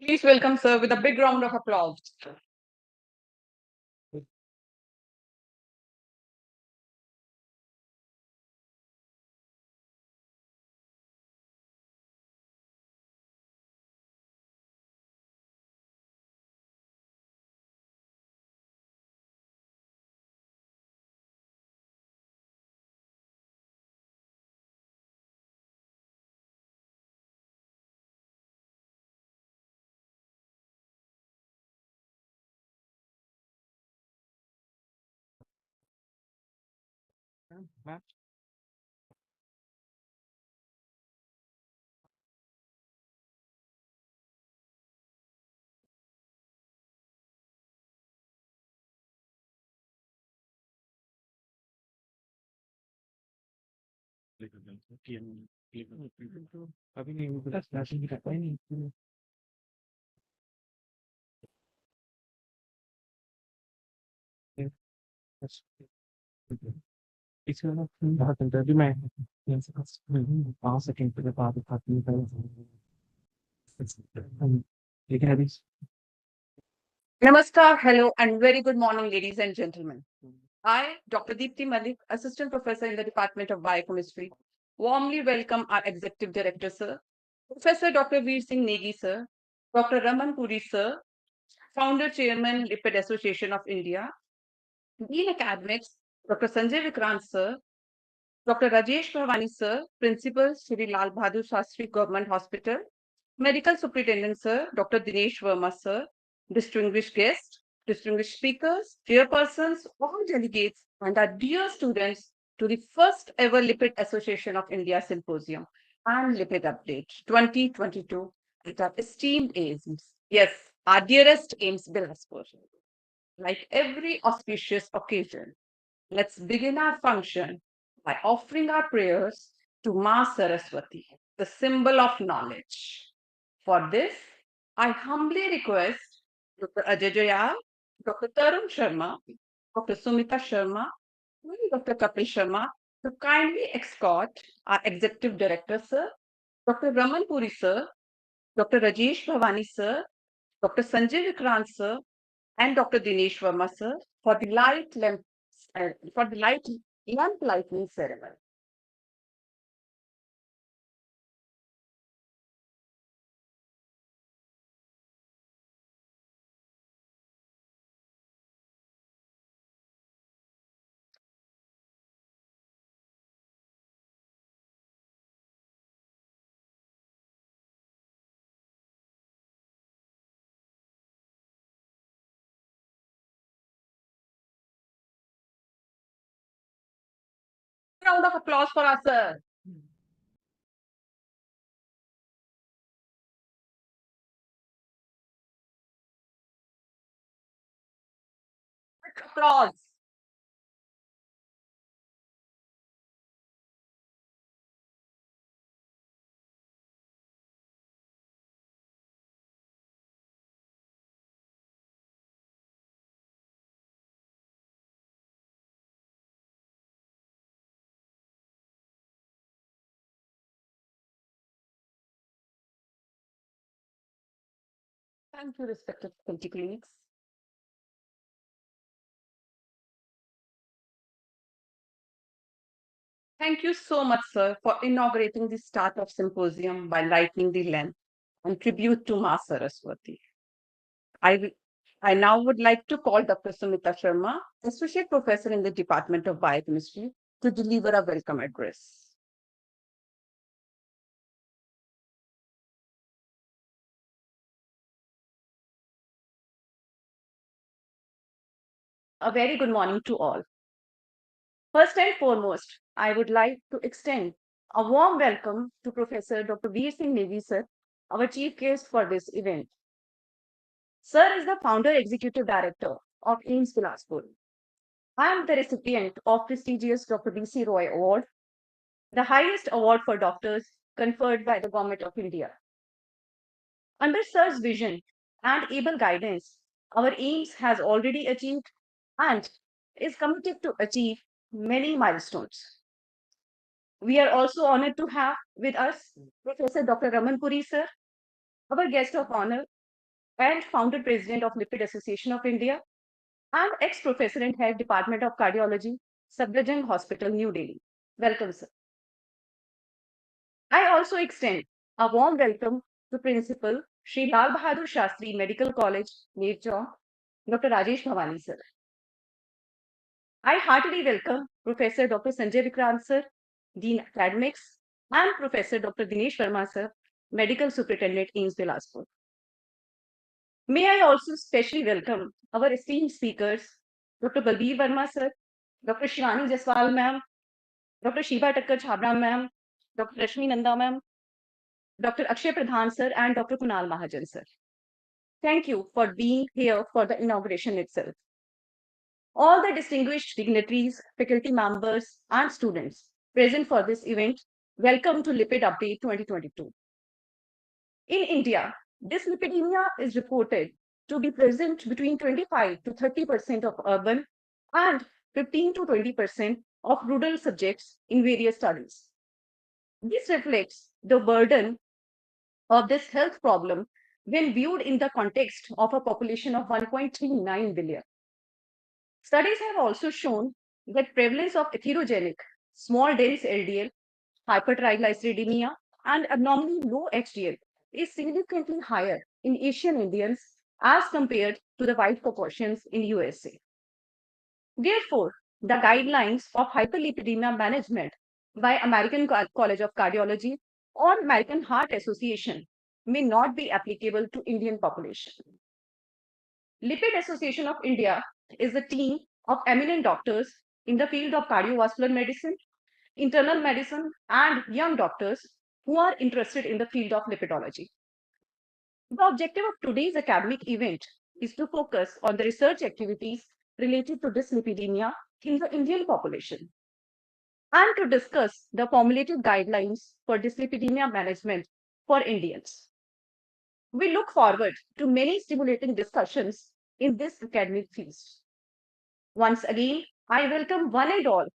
Please welcome, sir, with a big round of applause. Namaskar, hello, and very good morning, ladies and gentlemen. I, Dr. Deepti Malik, Assistant Professor in the Department of Biochemistry, warmly welcome our Executive Director, sir, Professor Dr. Veer Singh Negi, sir, Dr. Raman Puri, sir, Founder Chairman, Lipid Association of India, Dean Academics, Dr. Sanjay Vikrant, sir, Dr. Rajesh Bhavani, sir, Principal, Shri Lal Bahadur Shastri Government Hospital, Medical Superintendent, sir, Dr. Dinesh Verma, sir, distinguished guests, distinguished speakers, chairpersons, all delegates, and our dear students to the first ever Lipid Association of India Symposium and Lipid Update 2022 at our esteemed AIIMS. Yes, our dearest AIIMS Bilaspur. Like every auspicious occasion, let's begin our function by offering our prayers to Ma Saraswati, the symbol of knowledge. For this, I humbly request Dr. Ajay Jayal, Dr. Tarun Sharma, Dr. Sumita Sharma, and Dr. Kapil Sharma to kindly escort our Executive Director, sir, Dr. Raman Puri, sir, Dr. Rajesh Bhavani, sir, Dr. Sanjay Vikrant, sir, and Dr. Dinesh Verma, sir, for the lamp lighting ceremony. Round of applause for us, sir. Applause. Thank you, respected faculty clinics. Thank you so much, sir, for inaugurating the start of symposium by lightening the lamp and tribute to Ma Saraswati. I, I now would like to call Dr. Sumita Sharma, Associate Professor in the Department of Biochemistry, to deliver a welcome address. A very good morning to all. First and foremost, I would like to extend a warm welcome to Professor Dr. Veer Singh Negi, sir, our chief guest for this event. Sir is the founder executive director of AIIMS Bilaspur. I am the recipient of prestigious Dr. B.C. Roy Award, the highest award for doctors conferred by the Government of India. Under Sir's vision and able guidance, our AIIMS has already achieved and is committed to achieve many milestones. We are also honored to have with us Professor Dr. Raman Puri, sir, our guest of honor, and founder president of Lipid Association of India, and ex-professor and head Department of Cardiology, Safdarjung Hospital, New Delhi. Welcome, sir. I also extend a warm welcome to Principal Sri Lal Bahadur Shastri Medical College, Nirjaw, Dr. Rajesh Bhavani, sir. I heartily welcome Professor Dr. Sanjay Vikrant, sir, Dean Academics, and Professor Dr. Dinesh Verma, sir, Medical Superintendent, AIIMS Bilaspur. May I also specially welcome our esteemed speakers, Dr. Balbir Verma, sir, Dr. Shivani Jaswal, ma'am, Dr. Shiva Takkar Chhabra, ma'am, Dr. Rashmi Nanda, ma'am, Dr. Akshay Pradhan, sir, and Dr. Kunal Mahajan, sir. Thank you for being here for the inauguration itself. All the distinguished dignitaries, faculty members, and students present for this event, welcome to Lipid Update 2022. In India, dyslipidemia is reported to be present between 25 to 30% of urban and 15 to 20% of rural subjects in various studies. This reflects the burden of this health problem when viewed in the context of a population of 1.39 billion. Studies have also shown that prevalence of atherogenic, small dense LDL, hypertriglyceridemia, and abnormally low HDL is significantly higher in Asian Indians as compared to the white proportions in USA. Therefore, the guidelines of hyperlipidemia management by American College of Cardiology or American Heart Association may not be applicable to Indian population. Lipid Association of India is a team of eminent doctors in the field of cardiovascular medicine, internal medicine, and young doctors who are interested in the field of lipidology. The objective of today's academic event is to focus on the research activities related to dyslipidemia in the Indian population and to discuss the formulated guidelines for dyslipidemia management for Indians. We look forward to many stimulating discussions in this academic feast. Once again, I welcome one and all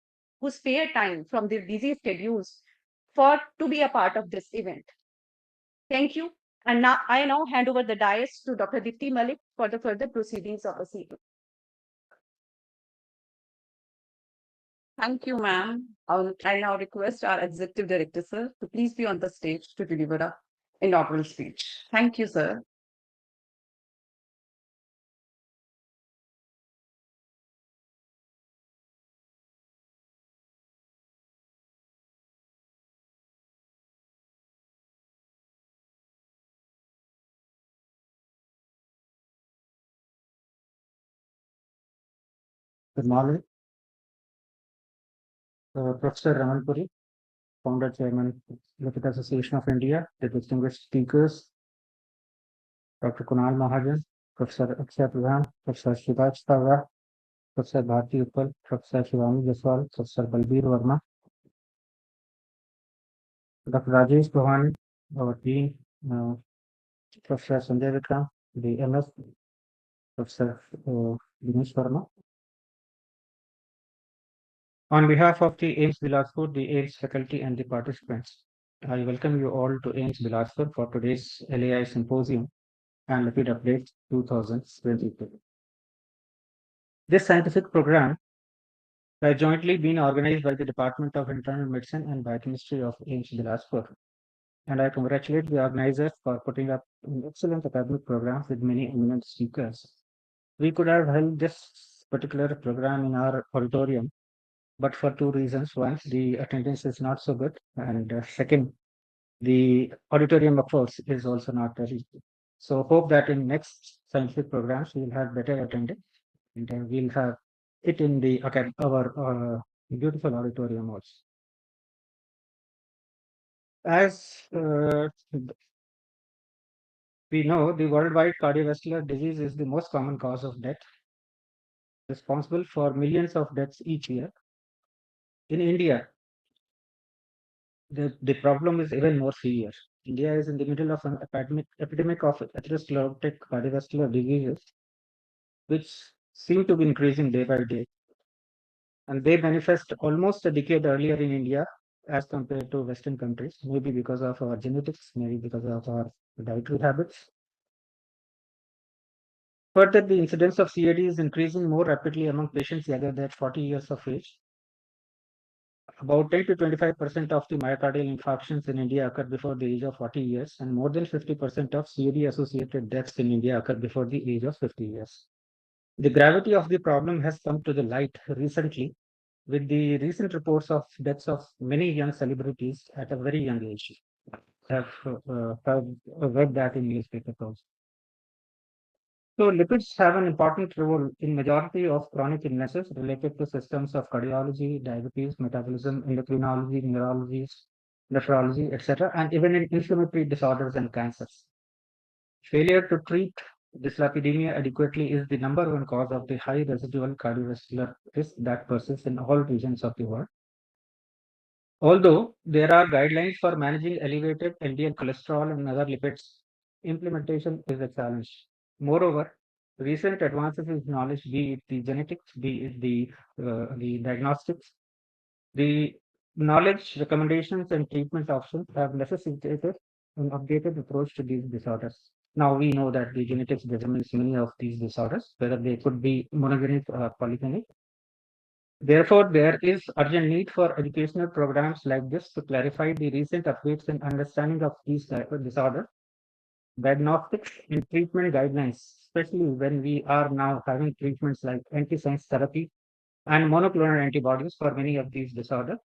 who spare time from their busy schedules to be a part of this event. Thank you. And now I hand over the dais to Dr. Dipti Malik for the further proceedings of the evening. Thank you, ma'am. I now request our Executive Director, sir, to please be on the stage to deliver the inaugural speech. Thank you, sir. Good morning, Professor Ramanpuri, Founder Chairman, Lipid Association of India, the distinguished speakers, Dr. Kunal Mahajan, Professor Akshay Pradhan, Professor Shivaj Tavra, Professor Bharti Uppal, Professor Shivani Jaswal, Professor Balbir Verma, Dr. Rajesh Bhavani, our Dean, Professor Sanjay Vikram, the MS, Professor Dinesh Verma. On behalf of the AIIMS Bilaspur, the AIIMS faculty and the participants, I welcome you all to AIIMS Bilaspur for today's LAI Symposium and Lipid Update 2022. This scientific program has jointly been organized by the Department of Internal Medicine and Biochemistry of AIIMS Bilaspur, and I congratulate the organizers for putting up an excellent academic program with many eminent speakers. We could have held this particular program in our auditorium, but for two reasons. One, the attendance is not so good, and second, the auditorium of course is also not very good. So hope that in next scientific programs we will have better attendance and then we'll have it in the our beautiful auditorium also. As we know, the worldwide cardiovascular disease is the most common cause of death, responsible for millions of deaths each year. In India, the problem is even more severe. India is in the middle of an epidemic of atherosclerotic cardiovascular diseases, which seem to be increasing day by day. And they manifest almost a decade earlier in India as compared to Western countries, maybe because of our genetics, maybe because of our dietary habits. Further, the incidence of CAD is increasing more rapidly among patients younger than 40 years of age. About 10 to 25% of the myocardial infarctions in India occur before the age of 40 years, and more than 50% of CAD-associated deaths in India occur before the age of 50 years. The gravity of the problem has come to the light recently with the recent reports of deaths of many young celebrities at a very young age. Have read that in newspapers also. So lipids have an important role in majority of chronic illnesses related to systems of cardiology, diabetes, metabolism, endocrinology, neurology, nephrology, etc., and even in inflammatory disorders and cancers. Failure to treat dyslipidemia adequately is the number one cause of the high residual cardiovascular risk that persists in all regions of the world. Although there are guidelines for managing elevated LDL cholesterol and other lipids, implementation is a challenge. Moreover, recent advances in knowledge, be it the genetics, be it the diagnostics, the knowledge, recommendations, and treatment options have necessitated an updated approach to these disorders. Now we know that the genetics determines many of these disorders, whether they could be monogenic or polygenic. Therefore, there is urgent need for educational programs like this to clarify the recent updates in understanding of these type of disorders, diagnostics and treatment guidelines, especially when we are now having treatments like antisense therapy and monoclonal antibodies for many of these disorders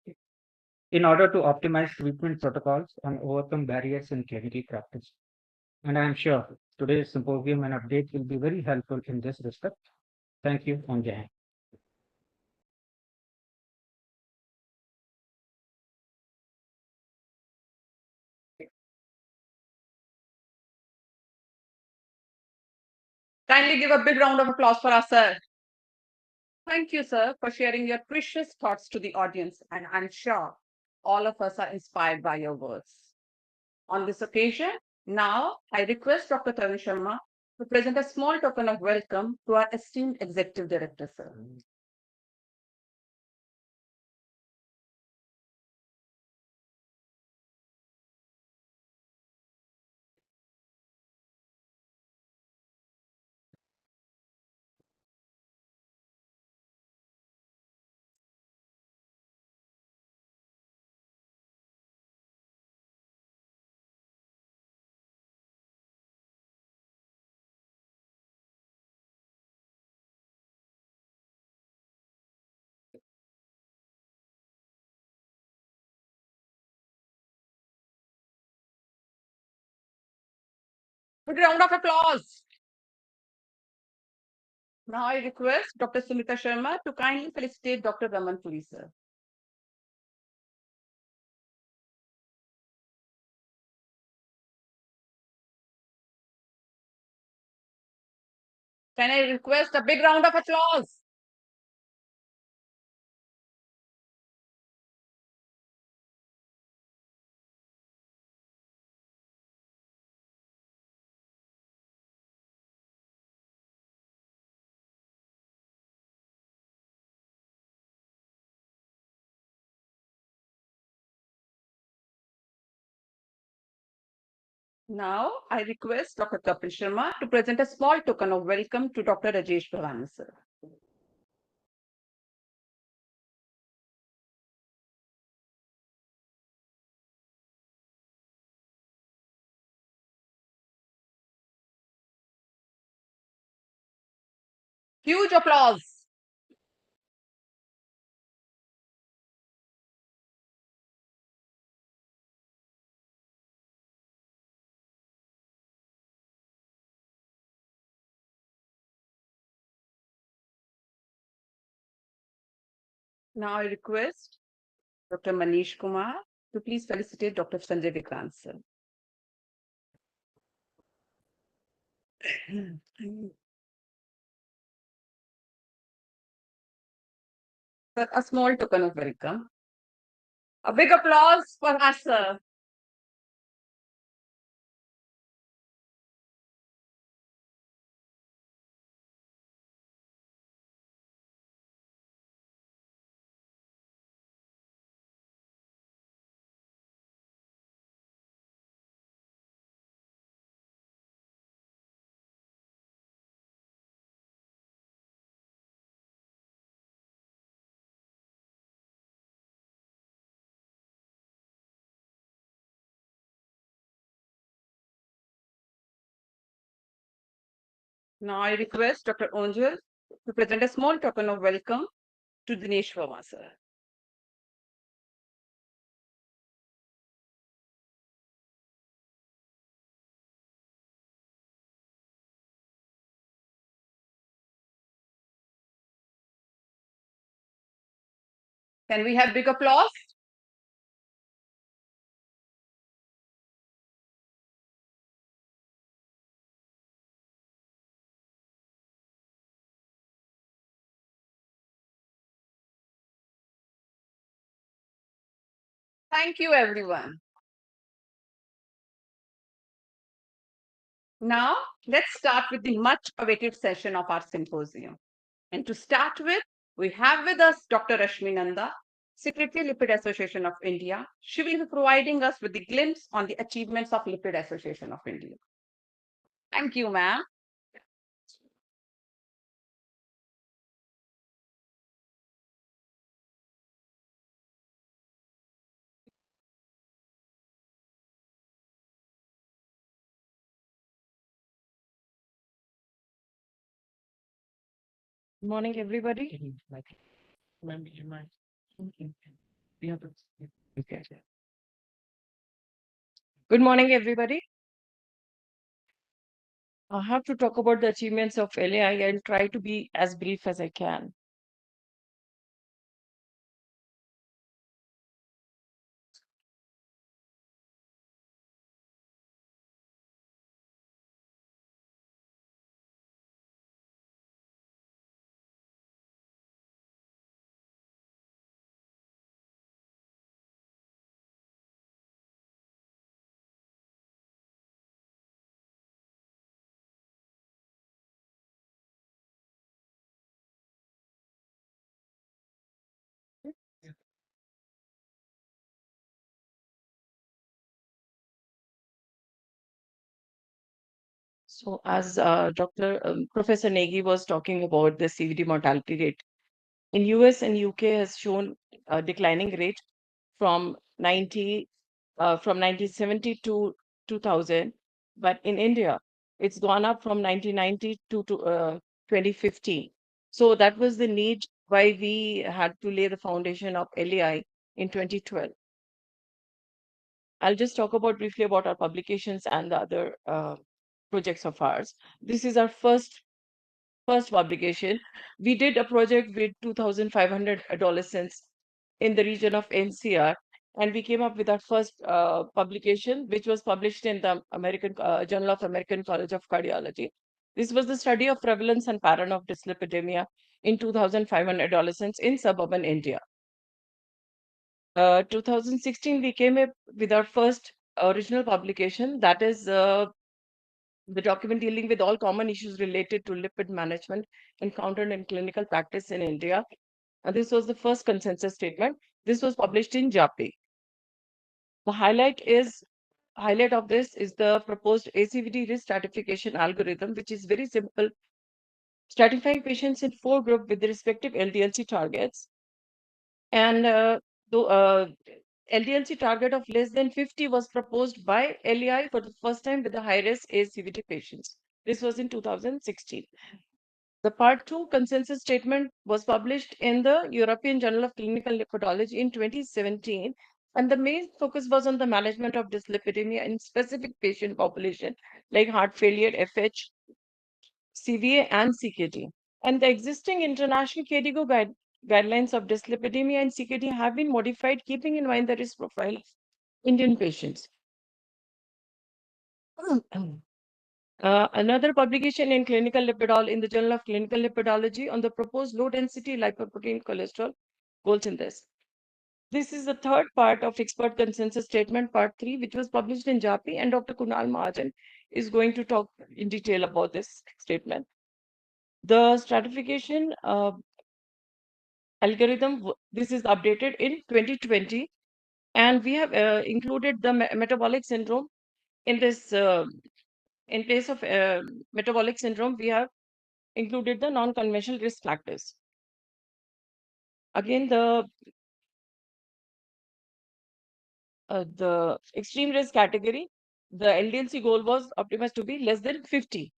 in order to optimize treatment protocols and overcome barriers in clinical practice. And I am sure today's symposium and update will be very helpful in this respect. Thank you, and Jai Hind. Kindly give a big round of applause for us, sir. Thank you, sir, for sharing your precious thoughts to the audience, and I'm sure all of us are inspired by your words. On this occasion, now I request Dr. Tarun Sharma to present a small token of welcome to our esteemed Executive Director, sir. Big round of applause. Now I request Dr. Sumita Sharma to kindly felicitate Dr. Raman Puri, sir. Can I request a big round of applause? Now I request Dr. Kapil Sharma to present a small token of welcome to Dr. Rajesh Bhavani, sir. Huge applause. Now I request Dr. Manish Kumar to please felicitate Dr. Sanjay Vikrant, sir. Sir, a small token of welcome. A big applause for us, sir. Now I request Dr. Onjal to present a small token of welcome to Dinesh Verma, sir. Can we have big applause? Thank you, everyone. Now, let's start with the much awaited session of our symposium. And to start with, we have with us Dr. Rashmi Nanda, Secretary, Lipid Association of India. She will be providing us with the glimpse on the achievements of Lipid Association of India. Thank you, ma'am. Good morning, everybody. Okay. Good morning, everybody. I have to talk about the achievements of LAI and try to be as brief as I can. So, as Dr. Professor Negi was talking about the CVD mortality rate, in US and UK has shown a declining rate from 1970 to 2000, but in India, it's gone up from 1990 to 2015. So that was the need why we had to lay the foundation of LAI in 2012. I'll just talk about briefly about our publications and the other projects of ours. This is our first publication. We did a project with 2,500 adolescents in the region of NCR, and we came up with our first publication, which was published in the American Journal of American College of Cardiology. This was the study of prevalence and pattern of dyslipidemia in 2,500 adolescents in suburban India. 2016, we came up with our first original publication, that is the document dealing with all common issues related to lipid management encountered in clinical practice in India. And this was the first consensus statement. This was published in JAPI. The highlight of this is the proposed ACVD risk stratification algorithm, which is very simple, stratifying patients in 4 groups with the respective LDLC targets. And the LDLC target of less than 50 was proposed by LAI for the first time with the high-risk ACVD patients. This was in 2016. The Part 2 consensus statement was published in the European Journal of Clinical Lipidology in 2017, and the main focus was on the management of dyslipidemia in specific patient population like heart failure, FH, CVA, and CKD. And the existing international KDIGO guidelines of dyslipidemia and CKD have been modified, keeping in mind the risk profile of Indian patients. Another publication in clinical lipidology in the Journal of Clinical Lipidology on the proposed low-density lipoprotein cholesterol goals in this. This is the third part of expert consensus statement, part 3, which was published in JAPI, and Dr. Kunal Mahajan is going to talk in detail about this statement. The stratification algorithm, this is updated in 2020, and we have included the metabolic syndrome in this. In place of metabolic syndrome, we have included the non-conventional risk factors. Again, the extreme risk category, the LDLC goal was optimized to be less than 50.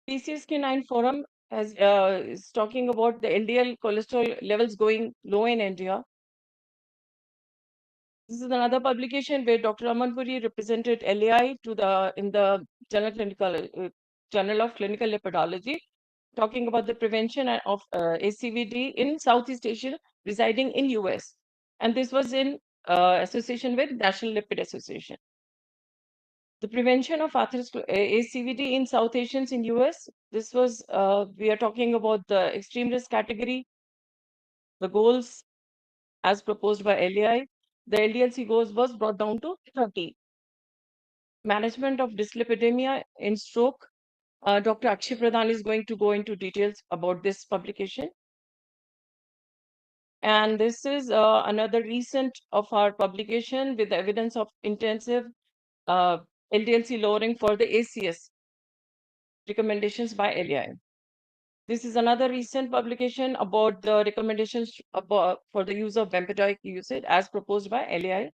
PCSK9 forum is talking about the LDL cholesterol levels going low in India. This is another publication where Dr. Amanpuri represented LAI in the Journal of Clinical Lipidology, talking about the prevention of ACVD in Southeast Asia residing in US. And this was in association with National Lipid Association. The prevention of ACVD in South Asians in US, this was, we are talking about the extreme risk category, the goals as proposed by LAI. The LDLC goals was brought down to 30. Management of dyslipidemia in stroke. Dr. Akshay Pradhan is going to go into details about this publication. And this is another recent of our publication with the evidence of intensive LDLC lowering for the ACS recommendations by LAI. This is another recent publication about the recommendations for the use of bempedoic usage as proposed by LAI.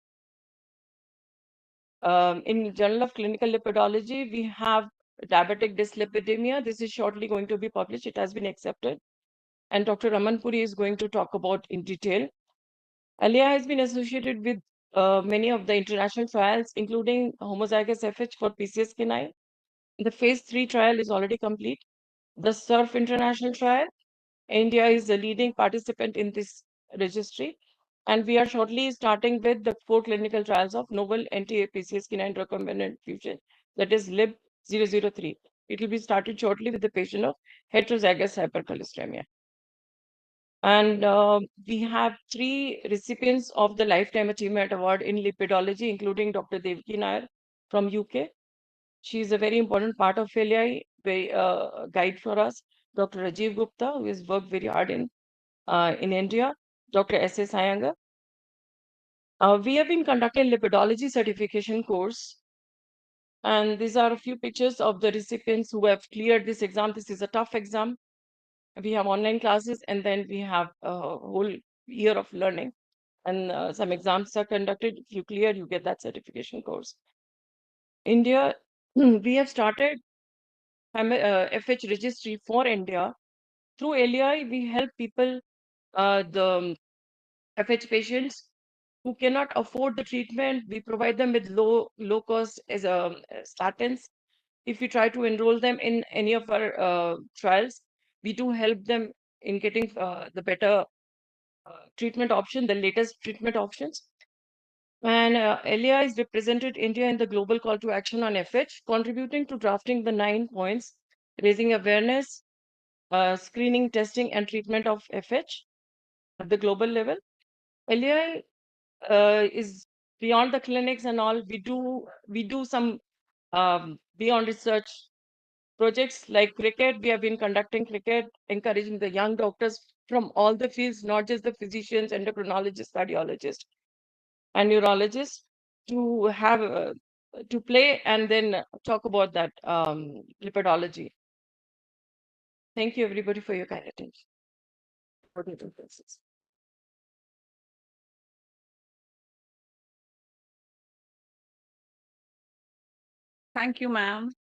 In Journal of Clinical Lipidology, we have diabetic dyslipidemia. This is shortly going to be published. It has been accepted. And Dr. Ramanpuri is going to talk about in detail. LAI has been associated with many of the international trials, including homozygous FH for PCSK9. The phase 3 trial is already complete. The SURF international trial, India is the leading participant in this registry. And we are shortly starting with the 4 clinical trials of novel anti-PCSK9 recombinant fusion, that is LIB003. It will be started shortly with the patient of heterozygous hypercholesteremia. And we have 3 recipients of the Lifetime Achievement Award in lipidology, including Dr. Devki Nair from UK. She is a very important part of LAI, very guide for us. Dr. Rajiv Gupta, who has worked very hard in India. Dr. S.S. Iyengar. We have been conducting lipidology certification course. And these are a few pictures of the recipients who have cleared this exam. This is a tough exam. We have online classes, and then we have a whole year of learning. And some exams are conducted. If you clear, you get that certification course. India, we have started FH registry for India. Through LAI, we help people, the FH patients who cannot afford the treatment. We provide them with low cost as statins. If we try to enroll them in any of our trials, we do help them in getting the better treatment option, the latest treatment options. And LAI has represented India in the global call to action on FH, contributing to drafting the 9 points, raising awareness, screening, testing, and treatment of FH at the global level. LAI is beyond the clinics and all. We do some beyond research projects like cricket. We have been conducting cricket, encouraging the young doctors from all the fields, not just the physicians, endocrinologists, cardiologists, and neurologists, to have to play and then talk about that lipidology. Thank you, everybody, for your kind attention. Thank you, ma'am.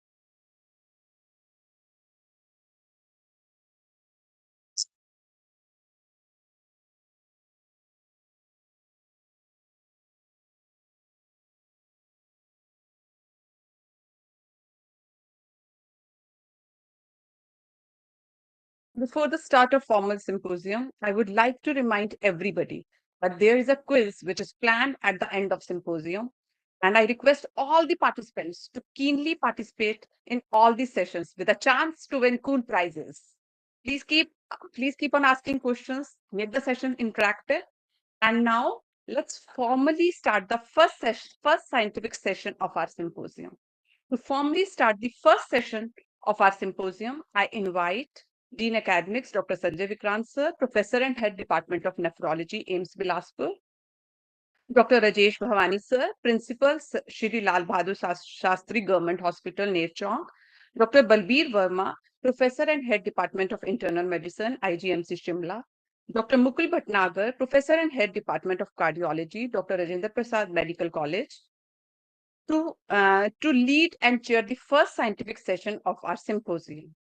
Before the start of formal symposium, I would like to remind everybody that there is a quiz which is planned at the end of symposium, and I request all the participants to keenly participate in all these sessions with a chance to win cool prizes. Please keep on asking questions, make the session interactive. And now let's formally start the first scientific session of our symposium. To formally start the first session of our symposium, I invite Dean Academics, Dr. Sanjay Vikrant Sir, Professor and Head Department of Nephrology, AIIMS Bilaspur, Dr. Rajesh Bhavani Sir, Principal, Shri Lal Bahadur Shastri Government Hospital, Nerchong, Dr. Balbir Verma, Professor and Head Department of Internal Medicine, IGMC Shimla, Dr. Mukul Bhatnagar, Professor and Head Department of Cardiology, Dr. Rajendra Prasad Medical College, to lead and chair the first scientific session of our symposium.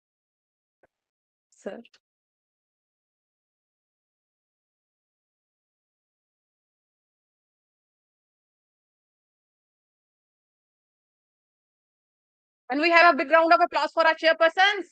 sir. Can we have a big round of applause for our chairpersons?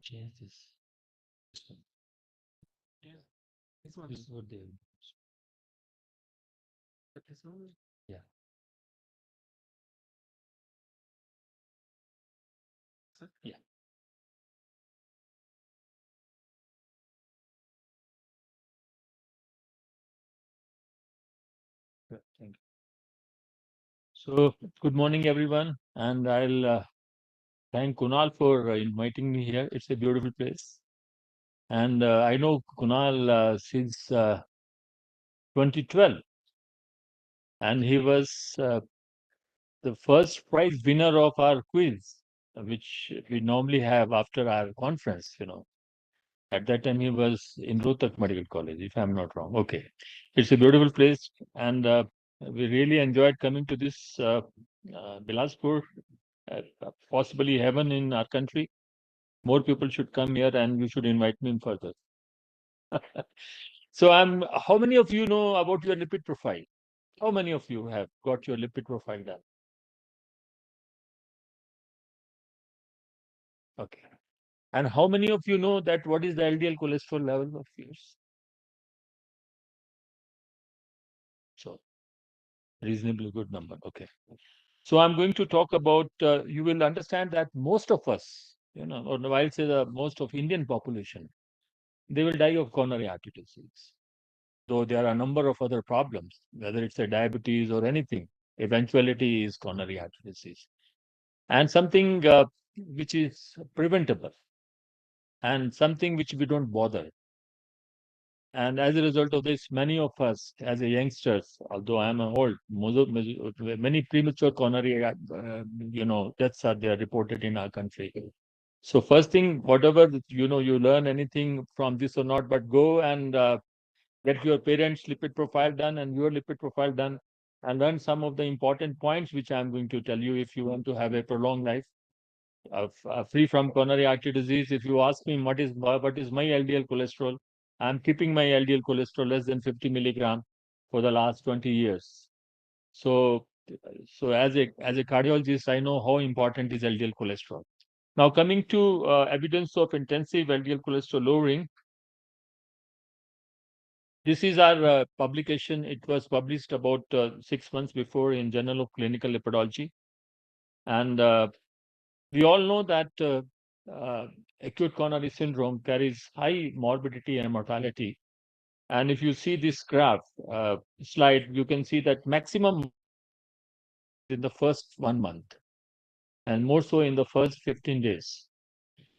Change this. This one. Yeah. This one is what they. But this one. Yeah. Yeah. Thank you. So, good morning, everyone, and I'll thank Kunal for inviting me here. It's a beautiful place, and I know Kunal since 2012, and he was the first prize winner of our quiz, which we normally have after our conference. At that time, he was in Rohtak Medical College, if I'm not wrong. Okay. It's a beautiful place, and we really enjoyed coming to this Bilaspur, possibly heaven in our country. More people should come here, and you should invite me in further. So, how many of you know about your lipid profile? How many of you have got your lipid profile done? Okay. And how many of you know that what is the LDL cholesterol level of yours? So reasonably good number. Okay. So I'm going to talk about, you will understand that most of us, or I'll say the most of Indian population, they will die of coronary artery disease. Though there are a number of other problems, whether it's a diabetes or anything, eventuality is coronary artery disease. And something which is preventable and something which we don't bother. And as a result of this, many of us as a youngsters, although I am old, many premature coronary, deaths are there reported in our country. So first thing, whatever, you learn anything from this or not, but go and get your parents' lipid profile done and your lipid profile done and learn some of the important points which I'm going to tell you if you want to have a prolonged life. Free from coronary artery disease. If you ask me what is my LDL cholesterol, I'm keeping my LDL cholesterol less than 50 milligram for the last 20 years. So as a cardiologist, I know how important is LDL cholesterol. Now coming to evidence of intensive LDL cholesterol lowering. This is our publication. It was published about 6 months before in Journal of Clinical Lipidology, and we all know that acute coronary syndrome carries high morbidity and mortality. And if you see this graph slide, you can see that maximum in the first 1 month and more so in the first 15 days.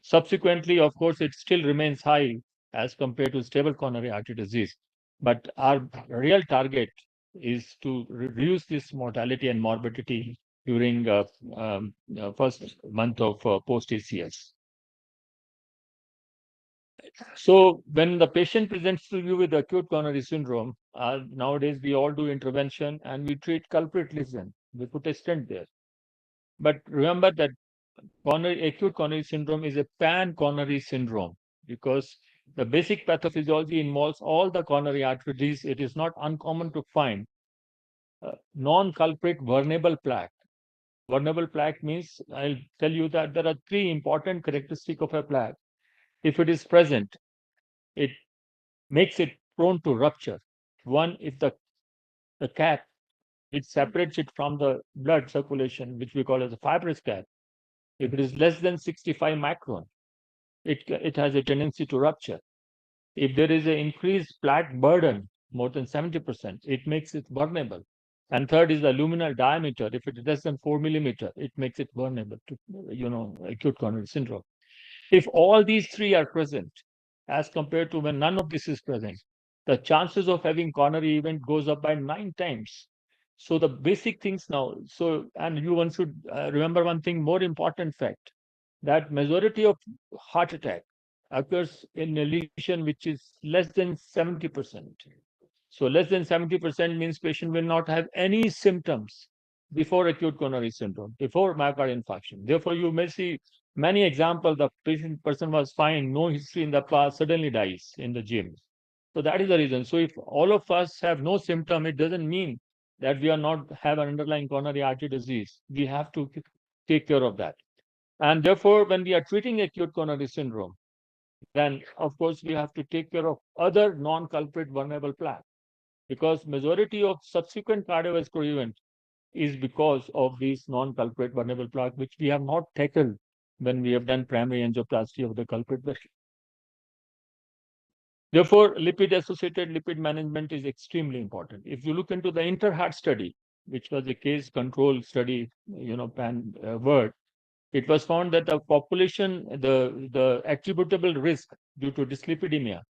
Subsequently, of course, it still remains high as compared to stable coronary artery disease. But our real target is to reduce this mortality and morbidity during first month of post-ACS. So when the patient presents to you with acute coronary syndrome, nowadays we all do intervention and we treat culprit lesion. We put a stent there. But remember that acute coronary syndrome is a pan-coronary syndrome because the basic pathophysiology involves all the coronary arteries. It is not uncommon to find non-culprit vulnerable plaque. Vulnerable plaque means, I'll tell you that there are 3 important characteristics of a plaque. If it is present, it makes it prone to rupture. One, if the cap, it separates it from the blood circulation, which we call as a fibrous cap. If it is less than 65 micron, it has a tendency to rupture. If there is an increased plaque burden, more than 70%, it makes it vulnerable. And third is the luminal diameter. If it is less than 4 millimeter, it makes it vulnerable to, acute coronary syndrome. If all these 3 are present, as compared to when none of this is present, the chances of having coronary event goes up by 9 times. So the basic things now, and one should remember one thing, more important fact, that majority of heart attack occurs in a lesion which is less than 70%. So less than 70% means patient will not have any symptoms before acute coronary syndrome, before myocardial infarction. Therefore, you may see many examples. The person was fine, no history in the past, suddenly dies in the gym. So that is the reason. So if all of us have no symptom, it doesn't mean that we are not have an underlying coronary artery disease. We have to take care of that. And therefore, when we are treating acute coronary syndrome, then of course we have to take care of other non-culprit vulnerable plaque, because majority of subsequent cardiovascular event is because of these non-culprit vulnerable plaque, which we have not tackled when we have done primary angioplasty of the culprit vessel. Therefore, lipid-associated lipid management is extremely important. If you look into the Interheart study, which was a case control study, word, it was found that the population, the attributable risk due to dyslipidemia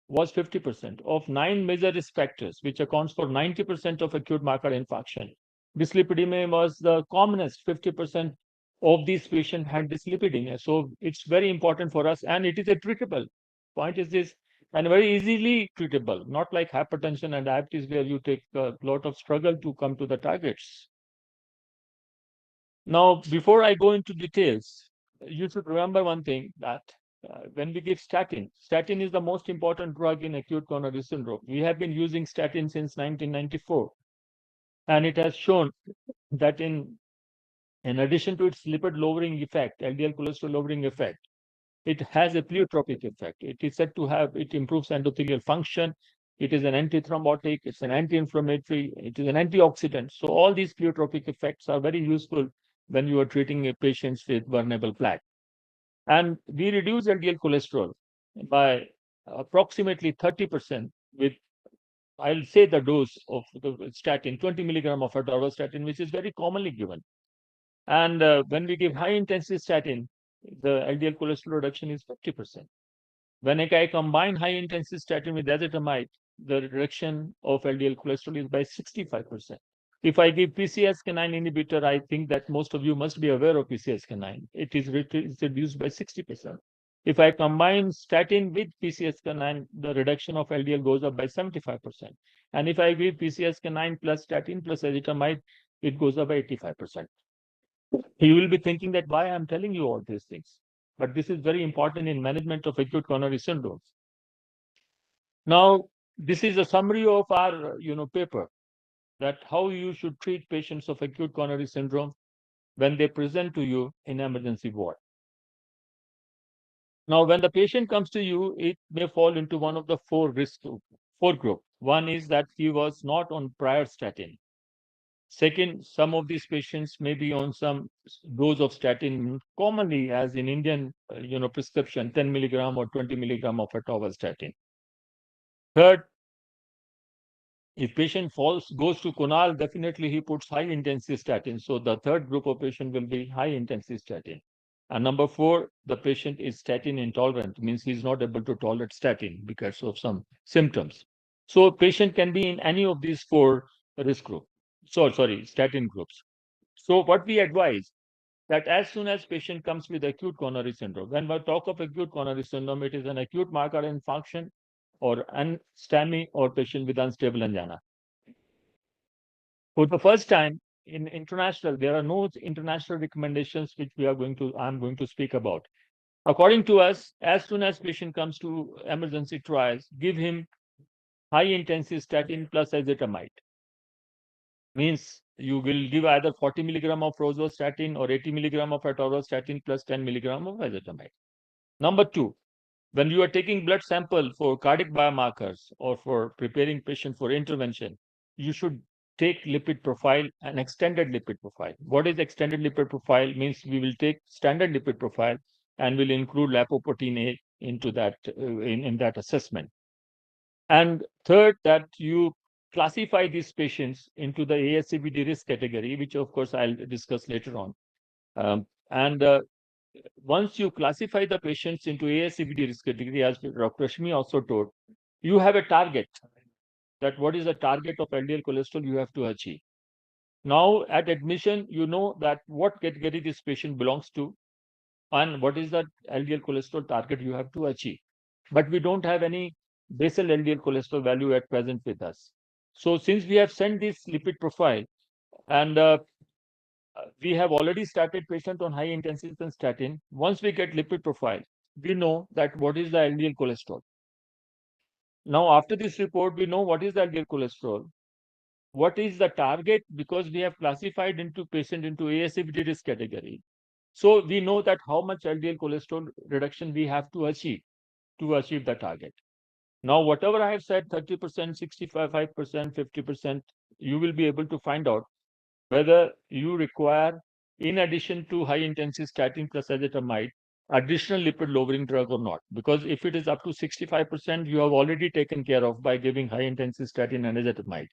was 50% of 9 major risk factors, which accounts for 90% of acute myocardial infarction. Dyslipidemia was the commonest. 50% of these patients had dyslipidemia. So it's very important for us, and it is a treatable. Point is this, and very easily treatable, not like hypertension and diabetes where you take a lot of struggle to come to the targets. Now, before I go into details, you should remember one thing, that when we give statin is the most important drug in acute coronary syndrome. We have been using statin since 1994, and it has shown that in addition to its lipid lowering effect, LDL cholesterol lowering effect, it has a pleiotropic effect. It is said to have, it improves endothelial function. It is an antithrombotic, it's an anti-inflammatory, it is an antioxidant. So all these pleiotropic effects are very useful when you are treating a patients with vulnerable plaque. And we reduce LDL cholesterol by approximately 30% with, I'll say, the dose of the statin, 20 milligram of atorvastatin, which is very commonly given. And when we give high intensity statin, the LDL cholesterol reduction is 50%. When I combine high intensity statin with azetamide, the reduction of LDL cholesterol is by 65%. If I give PCSK9 inhibitor, I think that most of you must be aware of PCSK9. It is reduced by 60%. If I combine statin with PCSK9, the reduction of LDL goes up by 75%. And if I give PCSK9 plus statin plus azetamide, it goes up by 85%. You will be thinking that why I'm telling you all these things. But this is very important in management of acute coronary syndrome. Now, this is a summary of our paper, that how you should treat patients of acute coronary syndrome when they present to you in emergency ward. Now, when the patient comes to you, it may fall into one of the four group. One is that he was not on prior statin. Second, some of these patients may be on some dose of statin, commonly as in Indian, prescription, 10 milligram or 20 milligram of atorvastatin. Third, if patient goes to Kunal, definitely he puts high intensity statin. So the third group of patient will be high intensity statin. And number four, the patient is statin intolerant, means he's not able to tolerate statin because of some symptoms. So patient can be in any of these four risk groups. Statin groups. So what we advise, that as soon as patient comes with acute coronary syndrome, when we talk of acute coronary syndrome, it is an acute myocardial infarction or STEMI or patient with unstable angina. For the first time in international, there are no international recommendations which I'm going to speak about. According to us, as soon as patient comes to emergency trials, give him high intensity statin plus azetamide. Means you will give either 40 milligram of rosuvastatin or 80 milligram of atorvastatin plus 10 milligram of azetamide. Number two, when you are taking blood sample for cardiac biomarkers or for preparing patient for intervention, you should take lipid profile and extended lipid profile. What is extended lipid profile? Means we will take standard lipid profile and will include lipoprotein A into that in that assessment. And third, that you classify these patients into the ASCVD risk category, which of course I'll discuss later on. Once you classify the patients into ASCVD risk category, as Dr. Rashmi also told, you have a target, that what is the target of LDL cholesterol you have to achieve. Now at admission, you know that what category this patient belongs to and what is the LDL cholesterol target you have to achieve. But we don't have any basal LDL cholesterol value at present with us. So since we have sent this lipid profile and we have already started patient on high intensity statin, once we get lipid profile, we know that what is the LDL cholesterol. Now after this report, we know what is the LDL cholesterol, what is the target, because we have classified into patient into ASCVD risk category. So we know that how much LDL cholesterol reduction we have to achieve the target. Now, whatever I have said, 30%, 65%, 50%, you will be able to find out whether you require, in addition to high intensity statin plus azetamide, additional lipid lowering drug or not. Because if it is up to 65%, you have already taken care of by giving high intensity statin and azetamide.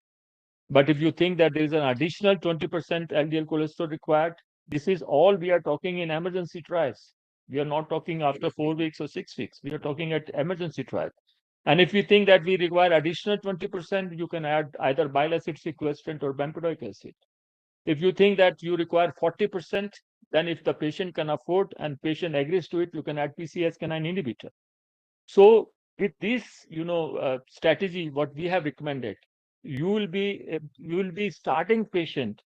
But if you think that there is an additional 20% LDL cholesterol required, this is all we are talking in emergency trials. We are not talking after 4 weeks or 6 weeks. We are talking at emergency trial. And if you think that we require additional 20%, you can add either bile acid sequestrant or bempedoic acid. If you think that you require 40%, then if the patient can afford and patient agrees to it, you can add PCSK9 inhibitor. So with this, strategy, what we have recommended, you will be starting patient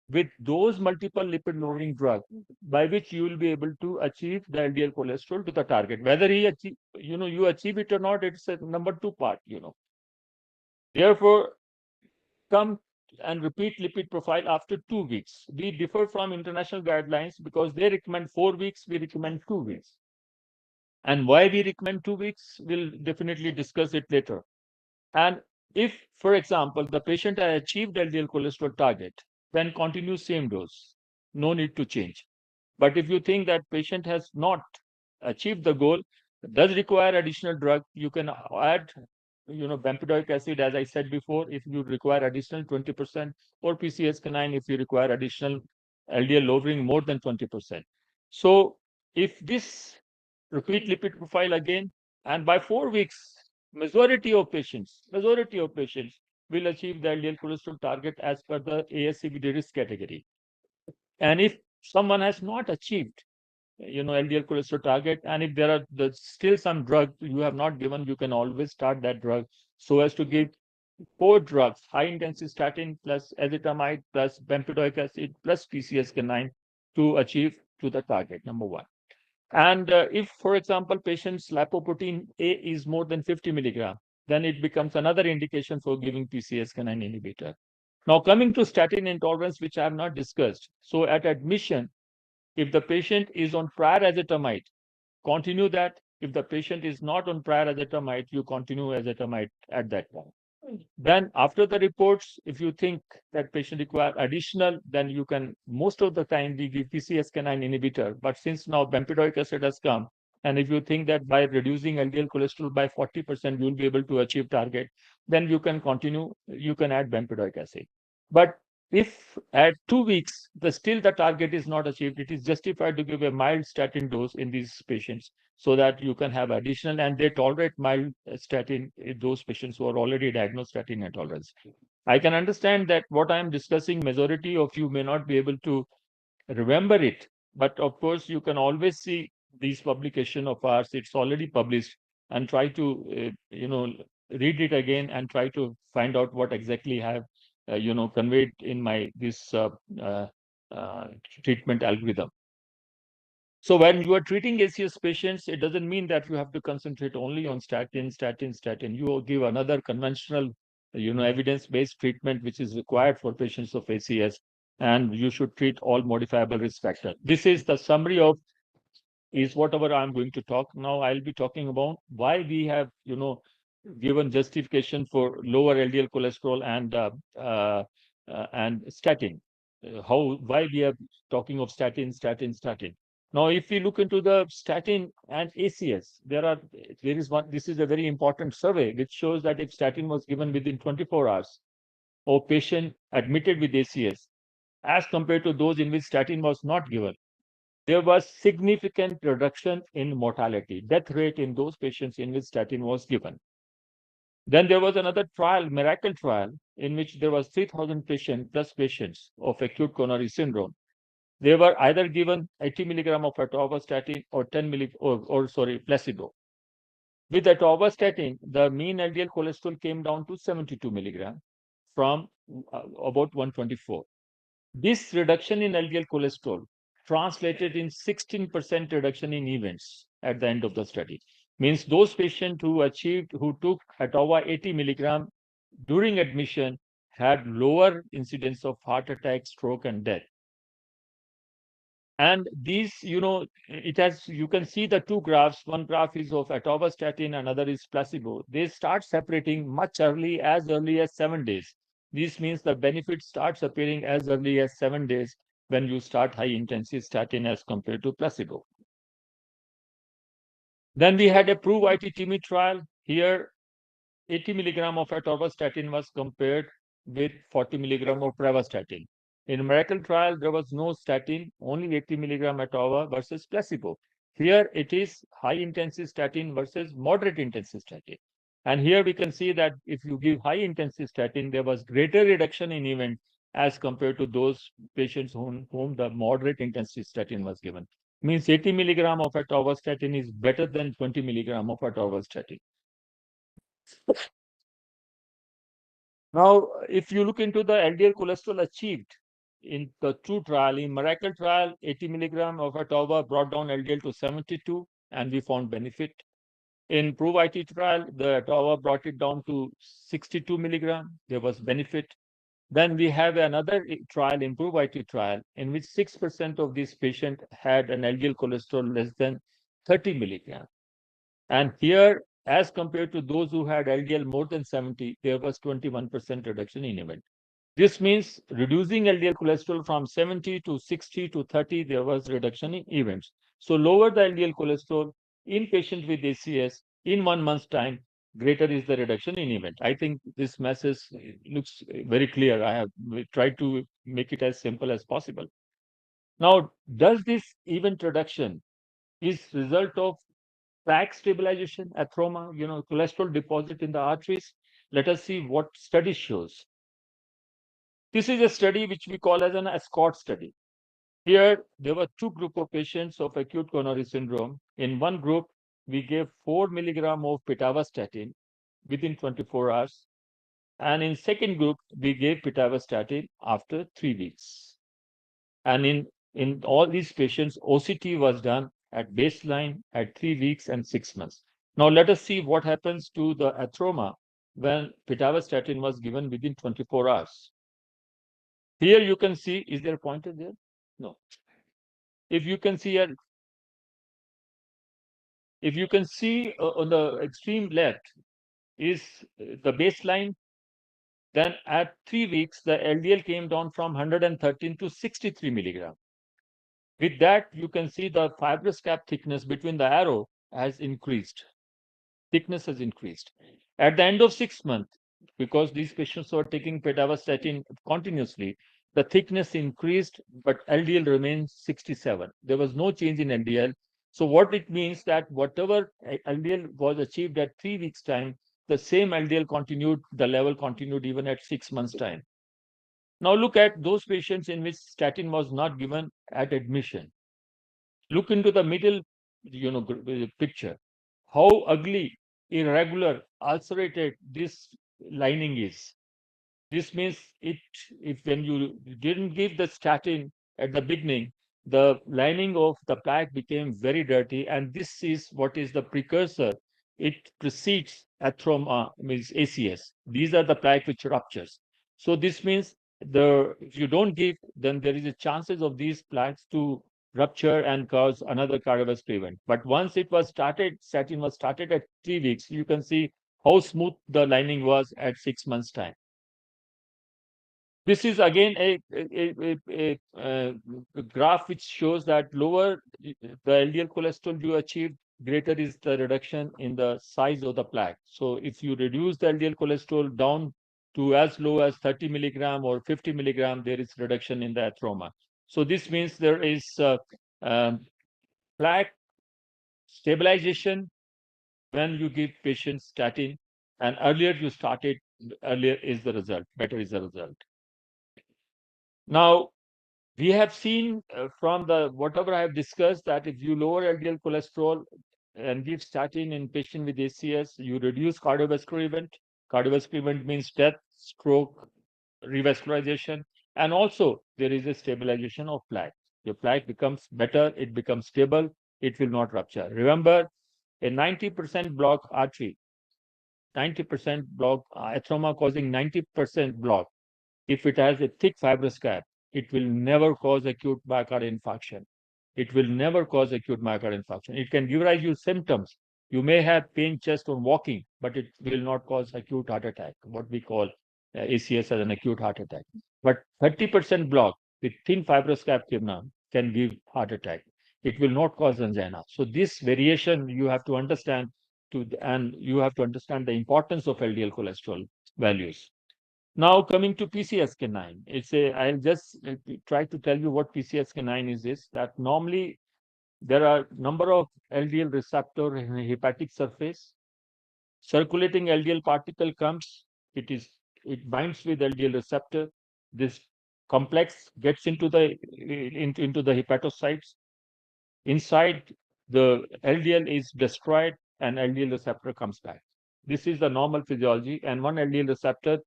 with those multiple lipid lowering drugs by which you will be able to achieve the LDL cholesterol to the target. Whether you achieve it or not, it's a number two part, Therefore, come and repeat lipid profile after 2 weeks. We differ from international guidelines because they recommend 4 weeks, we recommend 2 weeks. And why we recommend 2 weeks, we'll definitely discuss it later. And if, for example, the patient has achieved LDL cholesterol target, then continue same dose. No need to change. But if you think that patient has not achieved the goal, does require additional drug, you can add, bempedoic acid, as I said before, if you require additional 20%, or PCSK9 if you require additional LDL lowering more than 20%. So if this repeat lipid profile again, and by 4 weeks, majority of patients will achieve the LDL cholesterol target as per the ASCVD risk category. And if someone has not achieved, LDL cholesterol target, and if there are still some drug you have not given, you can always start that drug so as to give 4 drugs: high intensity statin plus ezetimibe plus bempedoic acid plus PCSK9 to achieve to the target, number one. And if, for example, patient's lipoprotein A is more than 50 milligram, then it becomes another indication for giving PCSK9 inhibitor. Now, coming to statin intolerance, which I have not discussed. So at admission, if the patient is on prior ezetimibe, continue that. If the patient is not on prior ezetimibe, you continue ezetimibe at that time. Then after the reports, if you think that patient require additional, then you can, most of the time we give PCSK9 inhibitor. But since now bempedoic acid has come, and if you think that by reducing LDL cholesterol by 40%, you'll be able to achieve target, then you can continue, you can add bempedoic acid. But if at 2 weeks, still the target is not achieved, it is justified to give a mild statin dose in these patients so that you can have additional, and they tolerate mild statin in those patients who are already diagnosed statin intolerance. I can understand that what I am discussing, majority of you may not be able to remember it, but of course you can always see these publication of ours. It's already published, and try to read it again and try to find out what exactly I have conveyed in my this treatment algorithm. So when you are treating ACS patients, it doesn't mean that you have to concentrate only on statin. You give another conventional, evidence-based treatment which is required for patients of ACS, and you should treat all modifiable risk factors. This is the summary of whatever I'm going to talk. Now I'll be talking about why we have, given justification for lower LDL cholesterol and statin. Why we are talking of statin. Now, if we look into the statin and ACS, there is one. This is a very important survey which shows that if statin was given within 24 hours, or patient admitted with ACS, as compared to those in which statin was not given, there was significant reduction in mortality, death rate in those patients in which statin was given. Then there was another trial, miracle trial, in which there was 3,000 patients of acute coronary syndrome. They were either given 80 milligram of atorvastatin or 10 placebo. With atorvastatin, the mean LDL cholesterol came down to 72 milligram from about 124. This reduction in LDL cholesterol translated in 16% reduction in events at the end of the study. Means those patients who took atorva 80 milligram during admission had lower incidence of heart attack, stroke, and death. And these, you can see the two graphs. One graph is of atorvastatin, another is placebo. They start separating much as early as 7 days. This means the benefit starts appearing as early as 7 days when you start high intensity statin as compared to placebo. Then we had a PROVE-IT trial. Here, 80 milligram of atorvastatin was compared with 40 milligram of pravastatin. In Miracle trial, there was no statin, only 80 milligram atorva versus placebo. Here it is high intensity statin versus moderate intensity statin. And here we can see that if you give high intensity statin, there was greater reduction in event as compared to those patients whom the moderate intensity statin was given. Means 80 milligram of atorvastatin is better than 20 milligram of atorvastatin. Now, if you look into the LDL cholesterol achieved in the two trial, in Miracle trial, 80 milligram of atorva brought down LDL to 72, and we found benefit. In PROVE-IT trial, the atorva brought it down to 62 milligram. There was benefit. Then we have another trial, in PROVE-IT trial, in which 6% of these patients had an LDL cholesterol less than 30 milligram. And here, as compared to those who had LDL more than 70, there was 21% reduction in event. This means reducing LDL cholesterol from 70 to 60 to 30, there was reduction in events. So lower the LDL cholesterol in patients with ACS in 1 month's time, greater is the reduction in event. I think this message looks very clear. I have tried to make it as simple as possible. Now, does this event reduction is result of plaque stabilization, atheroma, cholesterol deposit in the arteries? Let us see what study shows. This is a study which we call as an escort study. Here, there were two groups of patients of acute coronary syndrome. In one group, we gave 4 milligram of pitavastatin within 24 hours. And in second group, we gave pitavastatin after 3 weeks. And in all these patients, OCT was done at baseline, at 3 weeks and 6 months. Now, let us see what happens to the atheroma when pitavastatin was given within 24 hours. Here you can see, is there a pointer there? No. If you can see on the extreme left is the baseline, then at 3 weeks, the LDL came down from 113 to 63 milligram. With that, you can see the fibrous cap thickness between the arrow has increased. Thickness has increased. At the end of 6 months, because these patients were taking pitavastatin continuously, the thickness increased, but LDL remains 67. There was no change in LDL. So what it means that whatever LDL was achieved at 3 weeks' time, the same LDL continued, the level continued even at 6 months' time. Now look at those patients in which statin was not given at admission. Look into the middle, picture. How ugly, irregular, ulcerated this lining is. This means if when you didn't give the statin at the beginning, the lining of the plaque became very dirty, and this is what is the precursor. It precedes atheroma, means ACS. These are the plaque which ruptures. So this means if you don't give, then there is a chances of these plaques to rupture and cause another cardiovascular event. But once it was started, statin was started at 3 weeks, you can see how smooth the lining was at 6 months' time. This is again a graph which shows that lower the LDL cholesterol you achieve, greater is the reduction in the size of the plaque. So if you reduce the LDL cholesterol down to as low as 30 milligram or 50 milligram, there is reduction in the atheroma. So this means there is plaque stabilization when you give patients statin, and earlier you started, earlier is the result, better is the result. Now, we have seen from the whatever I have discussed that if you lower LDL cholesterol and give statin in patient with ACS, you reduce cardiovascular event. Cardiovascular event means death, stroke, revascularization, and also there is a stabilization of plaque. Your plaque becomes better, it becomes stable, it will not rupture. Remember, a 90% block artery, 90% block atheroma causing 90% block. If it has a thick fibrous cap, it will never cause acute myocardial infarction. It will never cause acute myocardial infarction. It can give rise to symptoms. You may have pain chest on walking, but it will not cause acute heart attack, what we call ACS as an acute heart attack. But 30% block with thin fibrous cap can give heart attack. It will not cause angina. So this variation you have to understand, and you have to understand the importance of LDL cholesterol values. Now coming to PCSK9, I'll just try to tell you what PCSK9 is that normally there are number of LDL receptor in the hepatic surface. Circulating LDL particle comes, it binds with LDL receptor. This complex gets into the hepatocytes. Inside, the LDL is destroyed and LDL receptor comes back. This is the normal physiology, and one LDL receptor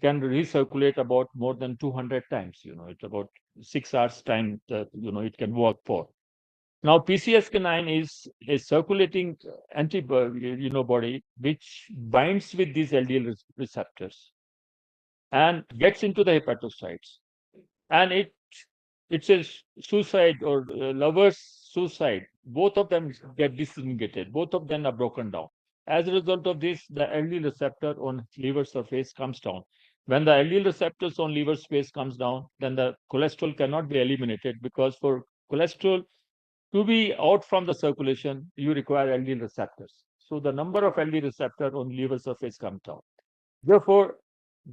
can recirculate about more than 200 times. It's about 6 hours time that, it can work for. Now, PCSK9 is a circulating antibody, body which binds with these LDL receptors and gets into the hepatocytes. And it's a suicide or lover's suicide both of them get disintegrated, both of them are broken down. As a result of this, the LDL receptor on liver surface comes down. When the LDL receptors on liver space comes down, then the cholesterol cannot be eliminated, because for cholesterol to be out from the circulation, you require LDL receptors. So the number of LDL receptor on liver surface comes down. Therefore,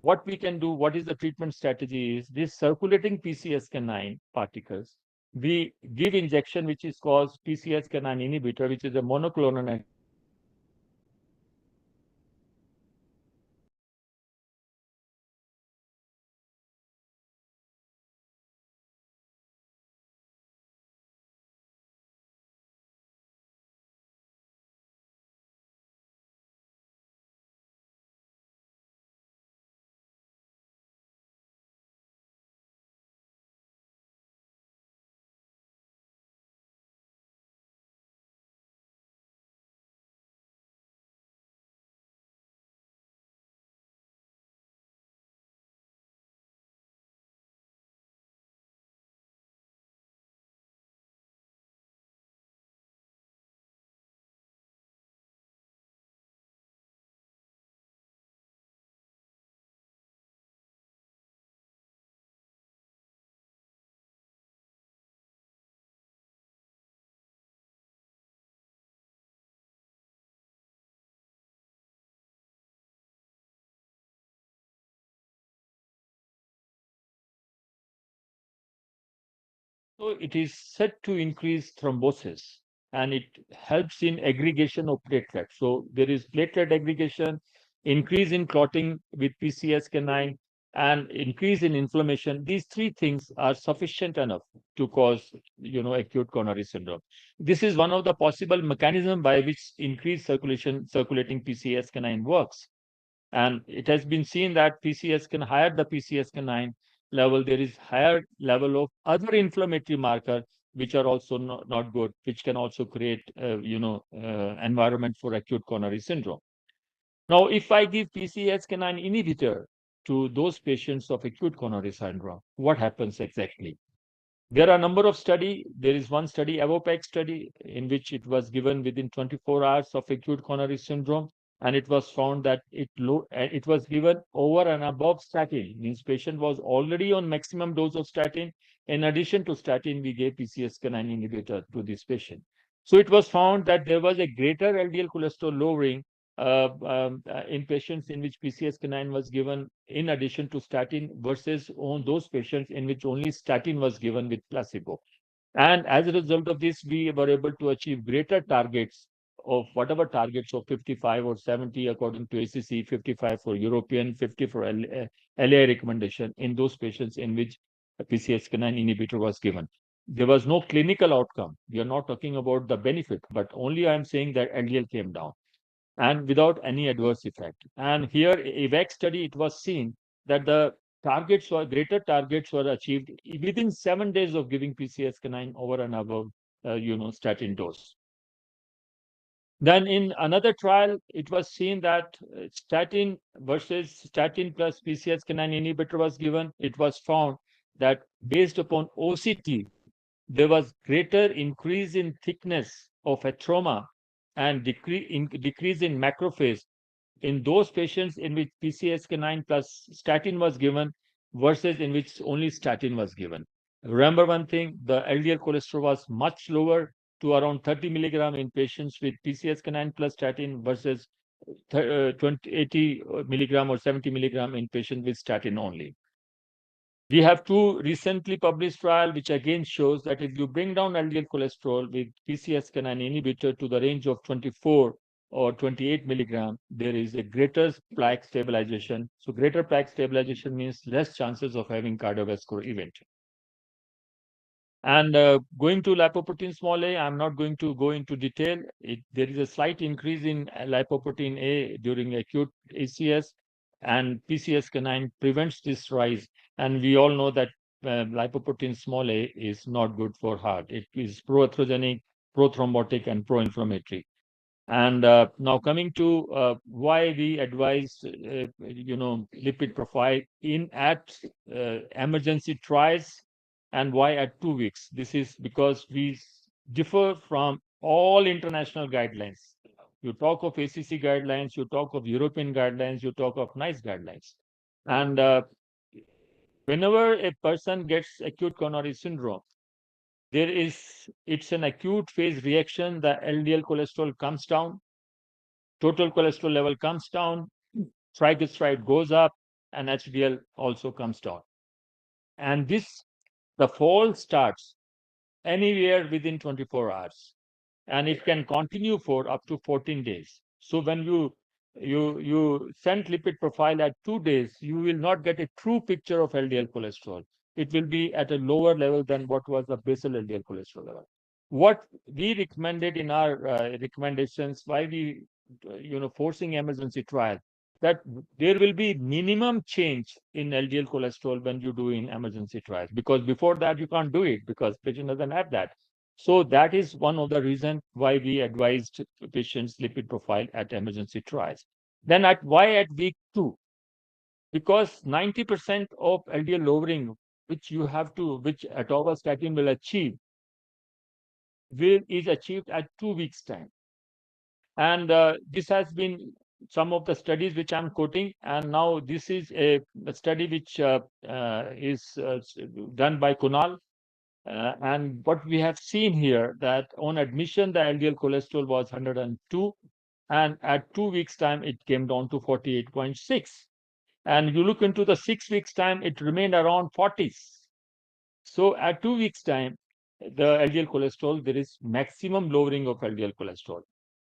what we can do, what is the treatment strategy is this circulating PCSK9 particles. We give injection which is called PCSK9 inhibitor, which is a monoclonal. So it is said to increase thrombosis, and it helps in aggregation of platelets. So there is platelet aggregation, increase in clotting with PCSK9, and increase in inflammation. These three things are sufficient enough to cause, acute coronary syndrome. This is one of the possible mechanisms by which increased circulating PCSK9 works. And it has been seen that higher the PCSK9 level, there is higher level of other inflammatory marker, which are also not good, which can also create, environment for acute coronary syndrome. Now, if I give PCSK9 inhibitor to those patients of acute coronary syndrome, what happens exactly? There are a number of study. There is one study, AVOPEC study, in which it was given within 24 hours of acute coronary syndrome, and it was found that it was given over and above statin. Means patient was already on maximum dose of statin. In addition to statin, we gave PCSK9 inhibitor to this patient. So it was found that there was a greater LDL cholesterol lowering in patients in which PCSK9 was given in addition to statin versus on those patients in which only statin was given with placebo. And as a result of this, we were able to achieve greater targets of whatever targets of 55 or 70 according to ACC, 55 for European, 50 for LAI recommendation in those patients in which a PCSK9 inhibitor was given. There was no clinical outcome. We are not talking about the benefit, but only I am saying that LDL came down and without any adverse effect. And here, EVAC study, it was seen that the greater targets were achieved within 7 days of giving PCSK9 over and above, statin dose. Then in another trial, it was seen that statin versus statin plus PCSK9 inhibitor was given. It was found that based upon OCT, there was greater increase in thickness of atheroma and decrease in macrophage in those patients in which PCSK9 plus statin was given versus in which only statin was given. Remember one thing, the LDL cholesterol was much lower to around 30 milligram in patients with PCSK9 plus statin versus 80 milligram or 70 milligram in patients with statin only. We have two recently published trials which again shows that if you bring down LDL cholesterol with PCSK9 inhibitor to the range of 24 or 28 milligram, there is a greater plaque stabilization. So greater plaque stabilization means less chances of having cardiovascular event. And going to lipoprotein small a, I'm not going to go into detail. There is a slight increase in lipoprotein A during acute ACS, and PCSK9 prevents this rise. And we all know that lipoprotein small a is not good for heart. It is proatherogenic, prothrombotic, and pro-inflammatory. And now coming to why we advise, lipid profile at emergency tries and why at 2 weeks. This is because we differ from all international guidelines. You talk of ACC guidelines, you talk of European guidelines, you talk of NICE guidelines. And whenever a person gets acute coronary syndrome, it's an acute phase reaction. The LDL cholesterol comes down, total cholesterol level comes down, triglyceride goes up, and HDL also comes down. And the fall starts anywhere within 24 hours, and it can continue for up to 14 days. So when you send lipid profile at 2 days, you will not get a true picture of LDL cholesterol. It will be at a lower level than what was the basal LDL cholesterol level. What we recommended in our recommendations, why we forcing emergency trial, that there will be minimum change in LDL cholesterol when you do in emergency trials, because before that you can't do it because patient doesn't have that. So that is one of the reasons why we advised patients lipid profile at emergency trials. Then why at week 2? Because 90% of LDL lowering, which atorvastatin will achieve, is achieved at 2 weeks time. And this has been some of the studies which I'm quoting. And now this is a study which is done by Kunal. And what we have seen here, that on admission, the LDL cholesterol was 102. And at 2 weeks time, it came down to 48.6. And you look into the 6 weeks time, it remained around 40s. So at 2 weeks time, the LDL cholesterol, there is maximum lowering of LDL cholesterol.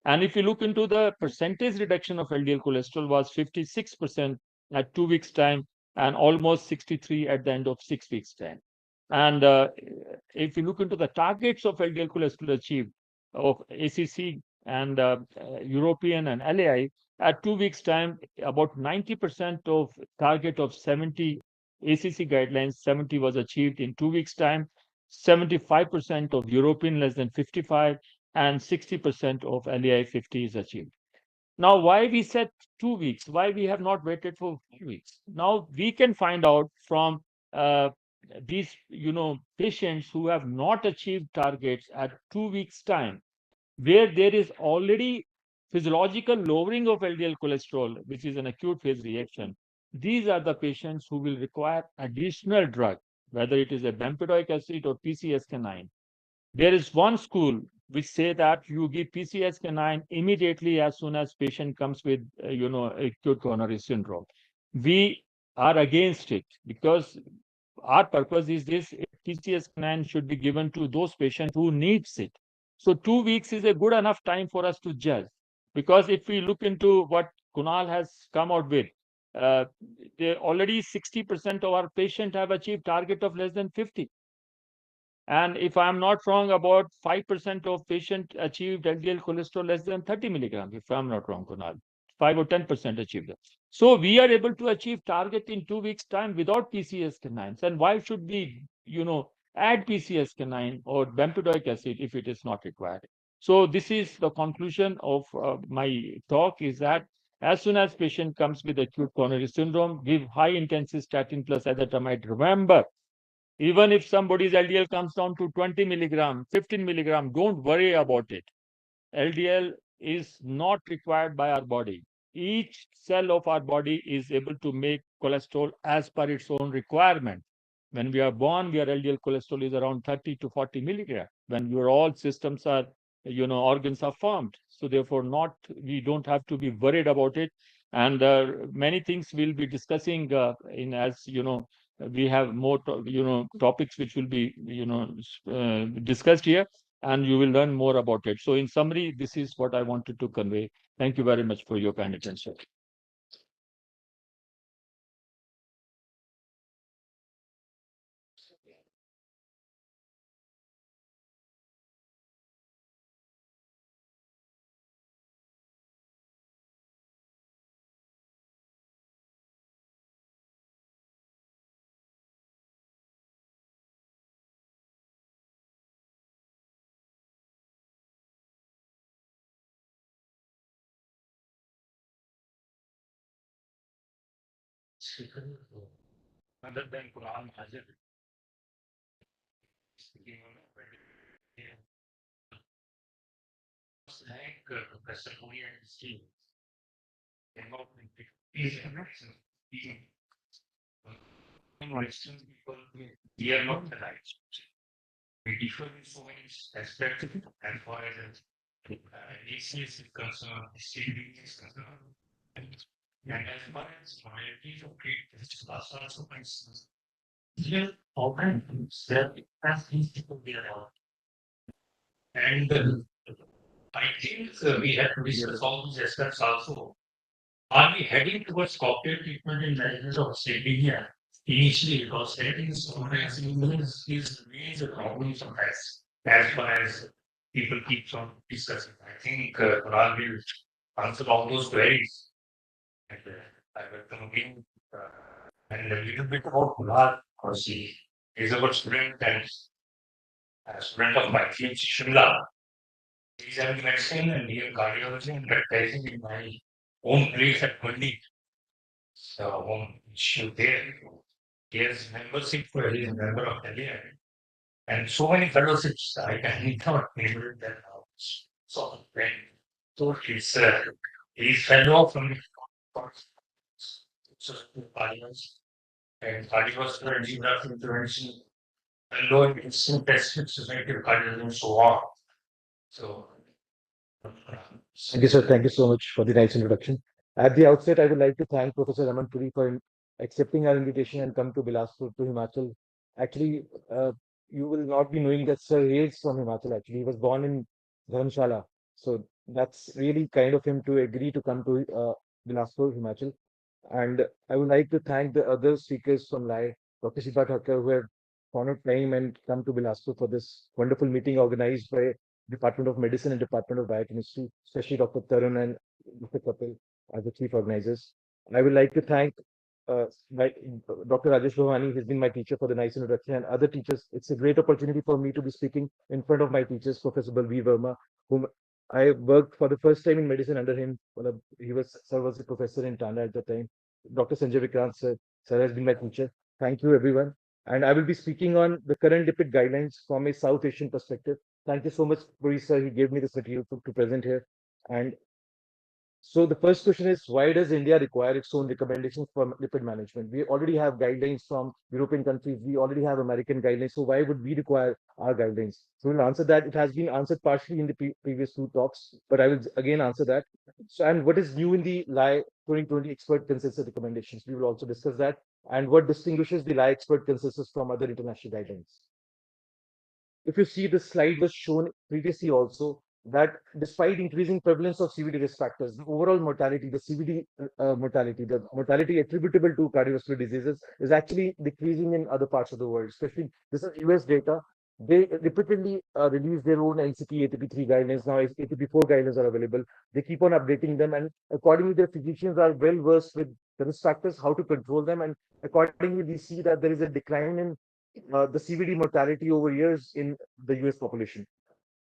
And if you look into the percentage reduction of LDL cholesterol was 56% at 2 weeks time and almost 63 at the end of 6 weeks time. And if you look into the targets of LDL cholesterol achieved of ACC and European and LAI, at 2 weeks time, about 90% of target of 70 ACC guidelines, 70 was achieved in 2 weeks time, 75% of European less than 55, and 60% of LAI 50 is achieved. Now, why we said 2 weeks? Why we have not waited for 5 weeks? Now we can find out from these patients who have not achieved targets at 2 weeks time, where there is already physiological lowering of LDL cholesterol, which is an acute phase reaction. These are the patients who will require additional drug, whether it is a bempedoic acid or PCSK9. There is one school which say that you give PCSK9 immediately as soon as patient comes with acute coronary syndrome. We are against it because our purpose is this: PCSK9 should be given to those patients who needs it. So 2 weeks is a good enough time for us to judge, because if we look into what Kunal has come out with, uh, already 60% of our patients have achieved target of less than 50. And if I'm not wrong, about 5% of patients achieved LDL cholesterol less than 30 milligrams, if I'm not wrong, Kunal. 5 or 10% achieved that. So we are able to achieve target in 2 weeks' time without PCSK9s. And why should we, add PCSK9 or bempedoic acid if it is not required? So this is the conclusion of my talk, is that as soon as patient comes with acute coronary syndrome, give high intensity statin plus ezetimibe. Remember, even if somebody's LDL comes down to 20 milligram, 15 milligram, don't worry about it. LDL is not required by our body. Each cell of our body is able to make cholesterol as per its own requirement. When we are born, our LDL cholesterol is around 30 to 40 milligram. When your all systems are, organs are formed. So therefore, we don't have to be worried about it. And many things we'll be discussing we have more, topics which will be, discussed here, and you will learn more about it. So in summary, this is what I wanted to convey. Thank you very much for your kind attention. Other than Quran, Professor Puri and his team came up with these connections. Western people, we are not alike. We differ in so many aspects of it, as far as ACS is concerned, CB is concerned. And as far as varieties of treatments, last also for instance, here organisms that has these people be around. And I think we have to discuss all these aspects also. Are we heading towards cocktail treatment in management of acidemia? Initially, because setting is remains a problem sometimes, as far as people keep on discussing. I think Ral will answer all those queries. And I welcome him. And a little bit about Ral, because he is our student and a student of my PhD Shimla. He's having medicine and near cardiology and baptizing in my own place at Mandi. So home issue there. He has membership for he is a member of LAI. And so many fellowships I can not remember them now. So when so he's fellow from parliaments and cardiovascular and geographic intervention, fellow in Pacific Society of Cardiology and so on. So Thank you, sir. Thank you so much for the nice introduction. At the outset, I would like to thank Professor Raman Puri for accepting our invitation and come to Bilaspur to Himachal. Actually, you will not be knowing that Sir is from Himachal. Actually, he was born in Dharamshala, so that's really kind of him to agree to come to Bilaspur, Himachal. And I would like to thank the other speakers from LAI, Dr. Shifa Thakkar, who have found out time and come to Bilaspur for this wonderful meeting organized by Department of Medicine and Department of Biochemistry, especially Dr. Tarun and Dr. Kapil as the chief organizers. I would like to thank my, Dr. Rajesh Bhavani, he's been my teacher for the nice introduction, and other teachers. It's a great opportunity for me to be speaking in front of my teachers, Professor Balveer Verma, whom I worked for the first time in medicine under him. He was sir was a professor in Tanda at the time. Dr. Sanjay Vikrant sir has been my teacher. Thank you, everyone. And I will be speaking on the current lipid guidelines from a South Asian perspective. Thank you so much, Puri sir. He gave me this material to present here. And so the first question is, why does India require its own recommendations for lipid management? We already have guidelines from European countries. We already have American guidelines. So why would we require our guidelines? So we'll answer that. It has been answered partially in the previous two talks, but I will again answer that. So, and what is new in the LAI 2020 expert consensus recommendations? We will also discuss that. And what distinguishes the LAI expert consensus from other international guidelines? If you see, the slide was shown previously also that despite increasing prevalence of CVD risk factors, the overall mortality, the CVD mortality, the mortality attributable to cardiovascular diseases is actually decreasing in other parts of the world, especially this is US data. They repeatedly release their own NCP ATP3 guidelines. Now ATP4 guidelines are available. They keep on updating them, and accordingly, their physicians are well versed with the risk factors, how to control them, and accordingly, we see that there is a decline in the CVD mortality over years in the US population.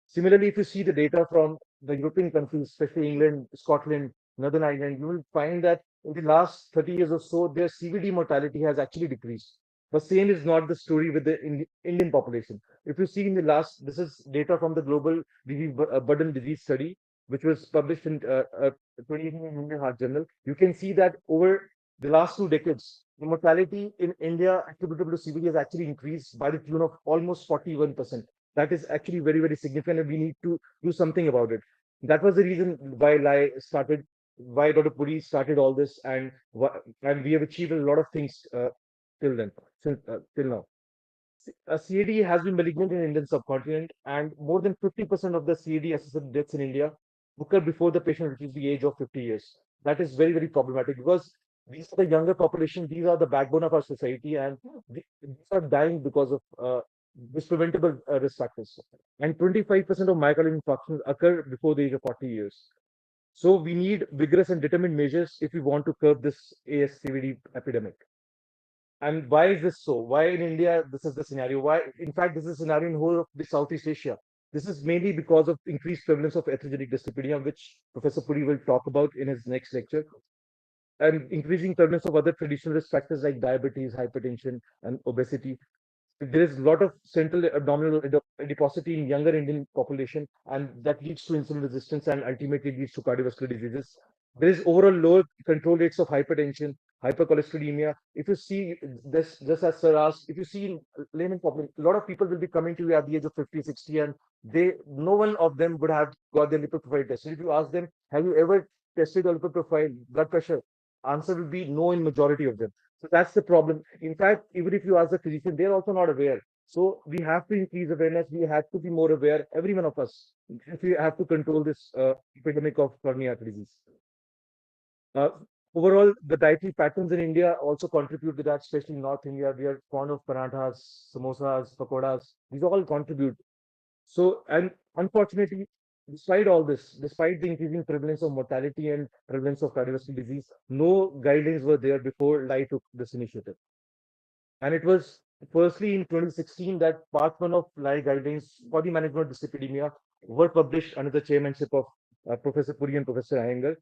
Similarly, if you see the data from the European countries, especially England, Scotland, Northern Ireland, you will find that in the last 30 years or so, their CVD mortality has actually decreased. But same is not the story with the Indian population. If you see in the last, this is data from the Global Disease Burden Disease Study, which was published in 2018 in Indian Heart Journal. You can see that over the last 2 decades, the mortality in India attributable to CVD has actually increased by the tune of almost 41%. That is actually very, very significant, and we need to do something about it. That was the reason why LAI started, why Dr. Puri started all this, and we have achieved a lot of things till then, till now. CAD has been malignant in Indian subcontinent, and more than 50% of the CAD associated deaths in India occur before the patient reaches the age of 50 years. That is very, very problematic because these are the younger population, these are the backbone of our society, and these are dying because of this preventable risk factors. And 25% of myocardial infarctions occur before the age of 40 years. So we need vigorous and determined measures if we want to curb this ASCVD epidemic. And why is this so? Why in India this is the scenario? Why, in fact, this is a scenario in whole of the Southeast Asia. This is mainly because of increased prevalence of atherogenic dyslipidemia, which Professor Puri will talk about in his next lecture, and increasing prevalence of other traditional risk factors like diabetes, hypertension, and obesity. there is a lot of central abdominal adiposity in younger Indian population, and that leads to insulin resistance and ultimately leads to cardiovascular diseases. There is overall lower control rates of hypertension, hypercholesterolemia. If you see this, just as Sir asked, if you see in layman population, a lot of people will be coming to you at the age of 50, 60, and no one of them would have got their lipid profile tested. If you ask them, have you ever tested your lipid profile, blood pressure? Answer will be no in majority of them. So that's the problem. In fact, even if you ask the physician, they're also not aware. So we have to increase awareness. We have to be more aware, every one of us, if we have to control this epidemic of coronary artery disease. Uh, Overall, the dietary patterns in India also contribute to that, especially in North India. We are fond of parathas, samosas, pakoras. These all contribute. So, and unfortunately, despite all this, despite the increasing prevalence of mortality and prevalence of cardiovascular disease, no guidelines were there before LAI took this initiative. And it was firstly in 2016 that part one of LAI guidelines for the management of dyslipidemia were published under the chairmanship of Professor Puri and Professor Iyengar.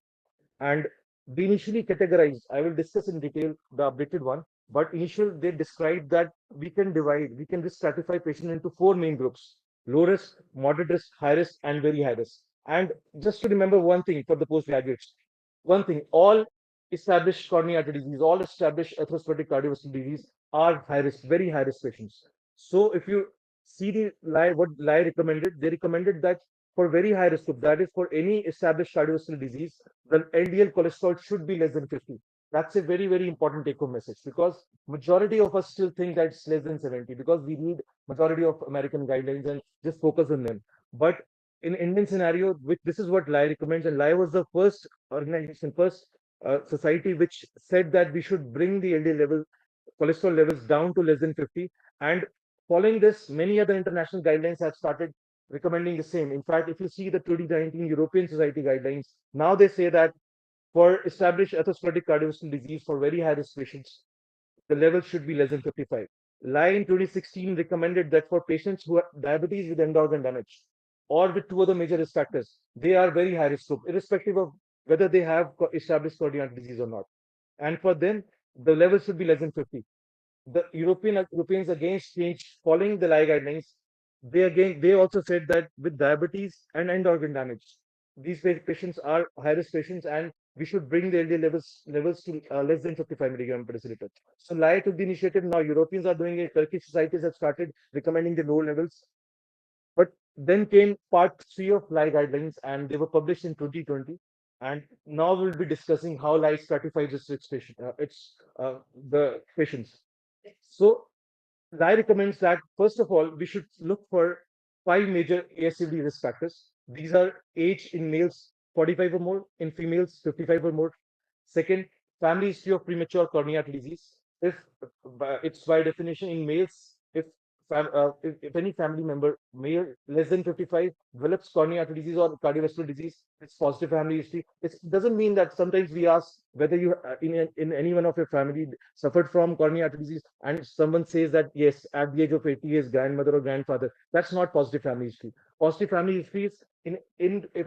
And they initially categorized, I will discuss in detail the updated one, but initially they described that we can risk stratify patients into four main groups: low risk, moderate risk, high risk, and very high risk. And just to remember one thing for the postgraduates, one thing, all established coronary artery disease, all established atherosclerotic cardiovascular disease are high risk, very high risk patients. So if you see the LAI, what LAI recommended, they recommended that for very high risk group, that is for any established cardiovascular disease, the LDL cholesterol should be less than 50. That's a very, very important take-home message, because majority of us still think that it's less than 70 because we read majority of American guidelines and just focus on them. But in Indian scenario, which this is what LAI recommends, and LAI was the first organization, first society which said that we should bring the LDL level, cholesterol levels down to less than 50. And following this, many other international guidelines have started recommending the same. In fact, if you see the 2019 European Society guidelines, now they say that for established atherosclerotic cardiovascular disease for very high risk patients, the level should be less than 55. LAI in 2016 recommended that for patients who have diabetes with end organ damage or with two other major risk factors, they are very high risk group, irrespective of whether they have established coronary disease or not. And for them, the level should be less than 50. The Europeans again changed following the LAI guidelines. They also said that with diabetes and end organ damage, these patients are high risk patients, and we should bring the LDL levels to less than 55 milligram per deciliter. So LAI took the initiative. Now Europeans are doing it. Turkish societies have started recommending the low levels. But then came part three of LAI guidelines, and they were published in 2020. And now we'll be discussing how LAI stratifies the patients. So LAI recommends that first of all, we should look for five major ASCVD risk factors. These are age in males 45 or more, in females 55 or more. Second, family history of premature coronary artery disease. If it's by definition in males, if any family member, male less than 55, develops coronary artery disease or cardiovascular disease, it's positive family history. It doesn't mean that sometimes we ask whether you in any one of your family suffered from coronary artery disease, and someone says that yes, at the age of 80, his grandmother or grandfather. That's not positive family history. Positive family history is in if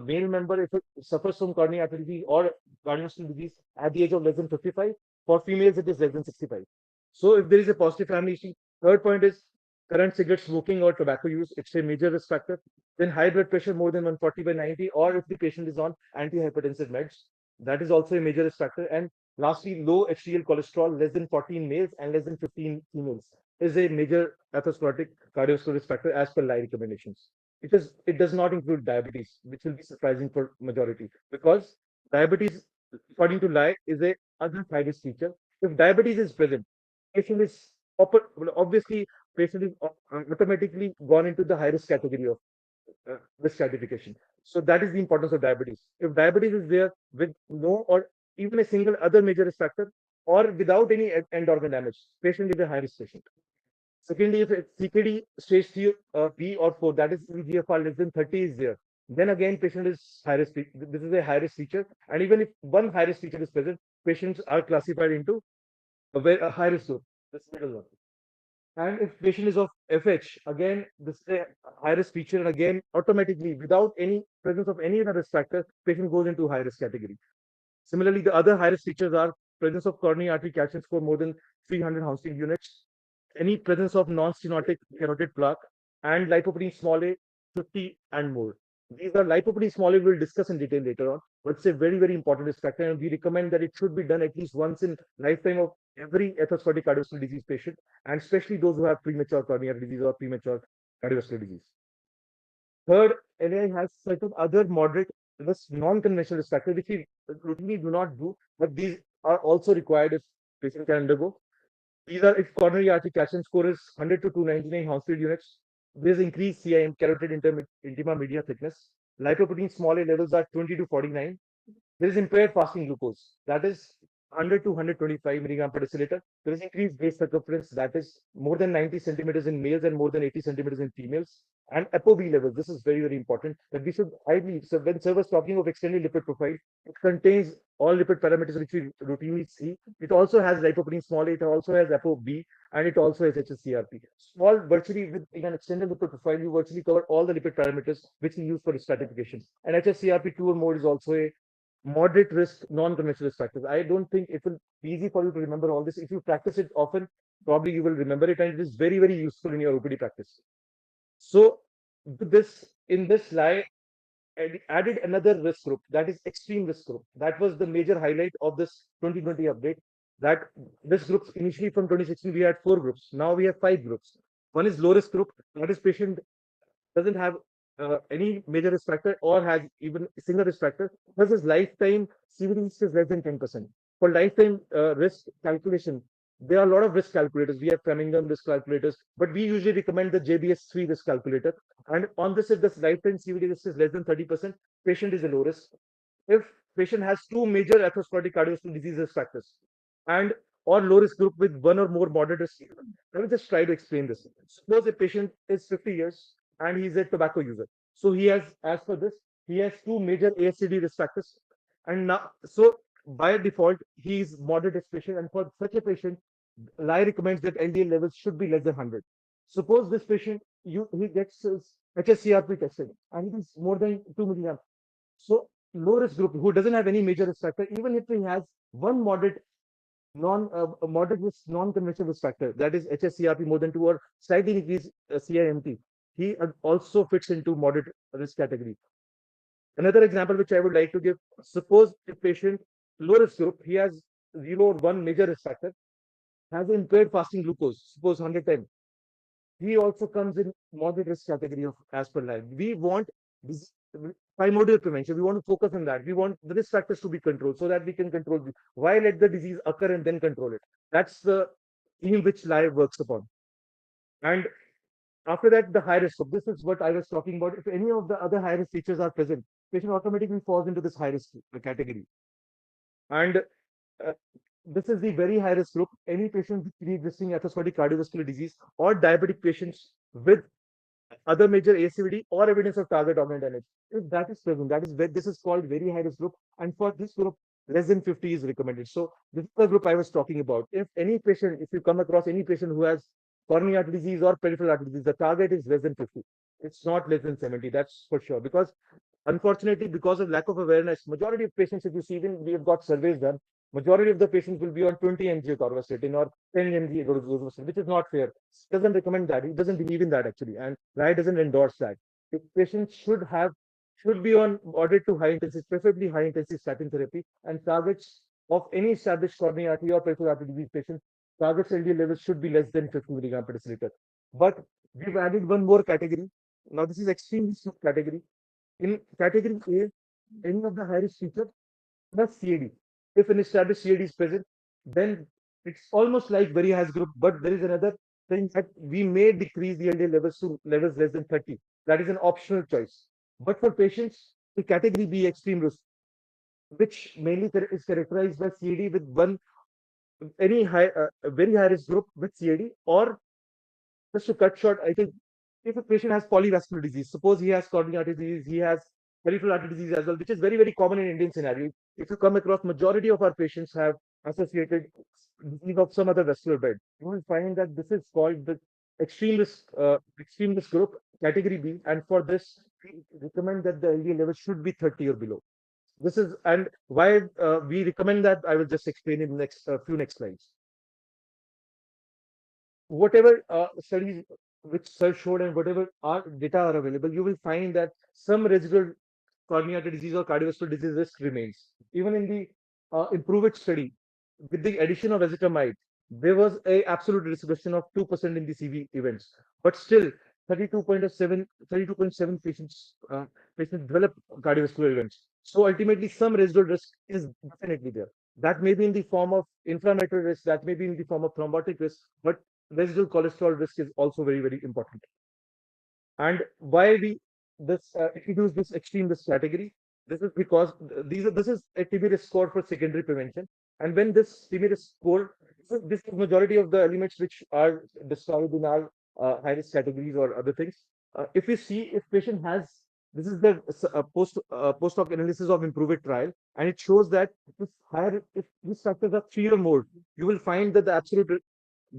male member, if it suffers from coronary artery disease or cardiovascular disease at the age of less than 55. For females, it is less than 65. So if there is a positive family history. Third point is current cigarette smoking or tobacco use. It's a major risk factor. Then high blood pressure more than 140 by 90, or if the patient is on antihypertensive meds, that is also a major risk factor. And lastly, low HDL cholesterol less than 14 males and less than 15 females is a major atherosclerotic cardiovascular risk factor as per LAI recommendations. It does not include diabetes, which will be surprising for majority, because diabetes, according to LAI, is a other high risk feature. If diabetes is present, patient is obviously patient is automatically gone into the high risk category of risk stratification. So that is the importance of diabetes. If diabetes is there with no or even a single other major risk factor, or without any end organ damage, patient is a high risk patient. Secondly, if it's CKD stage 3 B or 4, that is eGFR less than 30 is there, then again patient is high risk. This is a high risk feature, and even if one high risk feature is present, patients are classified into a high risk group. This middle one. And if patient is of FH, again, this is a high risk feature, and again, automatically, without any presence of any other risk factor, patient goes into high risk category. Similarly, the other high risk features are presence of coronary artery calcium score more than 300 Hounsfield units, any presence of non-stenotic carotid plaque, and lipoprotein small a 50 and more. These are lipoprotein small a we'll discuss in detail later on, but it's a very, very important risk factor, and we recommend that it should be done at least once in lifetime of every atherosclerotic cardiovascular disease patient, and especially those who have premature coronary disease or premature cardiovascular disease. Third, LAI has certain other moderate risk, non-conventional risk factors, which we routinely do not do, but these are also required if patient can undergo. These are if coronary artery calcium score is 100 to 299 Hounsfield units. There is increased CIM, carotid intima media thickness. Lipoprotein small a levels are 20 to 49. There is impaired fasting glucose, that is 100 to 125 milligram per deciliter. There is increased waist circumference, that is more than 90 centimeters in males and more than 80 centimeters in females. And ApoB levels, this is very, very important. That we should, I believe, so when Sir was talking of extended lipid profile, it contains all lipid parameters which we routinely see. It also has lipoprotein small a, it also has ApoB, and it also has HSCRP. Small, virtually with in an extended lipid profile, you virtually cover all the lipid parameters which we use for stratification. And HSCRP 2 or more is also a moderate risk, non-conventional risk factors. I don't think it will be easy for you to remember all this. If you practice it often, probably you will remember it, and it is very, very useful in your OPD practice. So, in this slide, added another risk group, that is extreme risk group. That was the major highlight of this 2020 update. That this groups initially from 2016 we had 4 groups. Now we have 5 groups. One is low risk group, that is patient doesn't have any major risk factor or has even a single risk factor, plus his lifetime CVD risk is less than 10%. For lifetime risk calculation, there are a lot of risk calculators. We have Framingham risk calculators, but we usually recommend the JBS3 risk calculator. And on this, if this lifetime CVD risk is less than 30%, patient is a low risk. If patient has 2 major atherosclerotic cardiovascular disease risk factors and or low risk group with 1 or more moderate risk, let me just try to explain this. Suppose a patient is 50 years and he's a tobacco user. So he has, as per this, he has 2 major ASCD risk factors. And now, so by default, he is moderate risk patient. And for such a patient, LAI recommends that LDL levels should be less than 100. Suppose this patient, he gets his HSCRP tested and it is more than 2 milligrams. So low risk group who doesn't have any major risk factor, even if he has one moderate risk non-conventional risk factor, that is HSCRP more than 2 or slightly increased CIMT, he also fits into moderate risk category. Another example which I would like to give, suppose a patient low risk group, he has 0 or 1 major risk factor, has impaired fasting glucose, suppose 110. He also comes in moderate risk category of as per LAI. We want this primordial prevention. We want to focus on that. We want the risk factors to be controlled so that we can control why let the disease occur and then control it. That's the theme which LAI works upon. And after that, the high risk group. This is what I was talking about. If any of the other high risk features are present, patient automatically falls into this high risk category. And this is the very high risk group. Any patient with pre-existing atherosclerotic cardiovascular disease or diabetic patients with other major ACVD or evidence of target organ damage. If that is present, that is where this is called very high risk group. And for this group, less than 50 is recommended. So this is the group I was talking about. If any patient, if you come across any patient who has coronary artery disease or peripheral artery disease, the target is less than 50. It's not less than 70, that's for sure. Because unfortunately, because of lack of awareness, majority of patients, if you see, even we have got surveys done, majority of the patients will be on 20 mg atorvastatin or 10 mg rosuvastatin, which is not fair. It doesn't recommend that. It doesn't believe in that actually, and LAI doesn't endorse that. The patients should be on moderate to high intensity, preferably high intensity statin therapy, and targets of any established coronary artery or peripheral artery disease patient, targets LDL levels should be less than 50 milligram per deciliter. But we've added one more category. Now this is extreme category. In category A, any of the high risk features plus CAD. If an established CAD is present, then it's almost like very high group, but there is another thing that we may decrease the LDL levels to levels less than 30. That is an optional choice. But for patients, the category B extreme risk, which mainly is characterized by CAD with one any very high risk group with CAD, or just to cut short, I think if a patient has polyvascular disease, suppose he has coronary artery disease, he has peripheral artery disease as well, which is very, very common in Indian scenario. If you come across, majority of our patients have associated disease of some other vascular bed. You will find that this is called the extreme risk group, category B, and for this, we recommend that the LDL level should be 30 or below. This is, and why we recommend that, I will just explain in the next few next slides. whatever studies which sir showed and whatever data are available, you will find that some residual coronary artery disease or cardiovascular disease risk remains. Even in the IMPROVE-IT study, with the addition of ezetimibe, there was a absolute risk reduction of 2% in the CV events, but still 32.7 patients develop cardiovascular events. So ultimately, some residual risk is definitely there. That may be in the form of inflammatory risk, that may be in the form of thrombotic risk, but residual cholesterol risk is also very, very important. And why we introduce this extreme risk category? This is because this is a TB risk score for secondary prevention. And when this TB risk score, this is majority of the elements which are described in our high risk categories or other things. If you see if patient has, this is the post hoc analysis of IMPROVE-IT trial, and it shows that if these factors are 3 or more, you will find that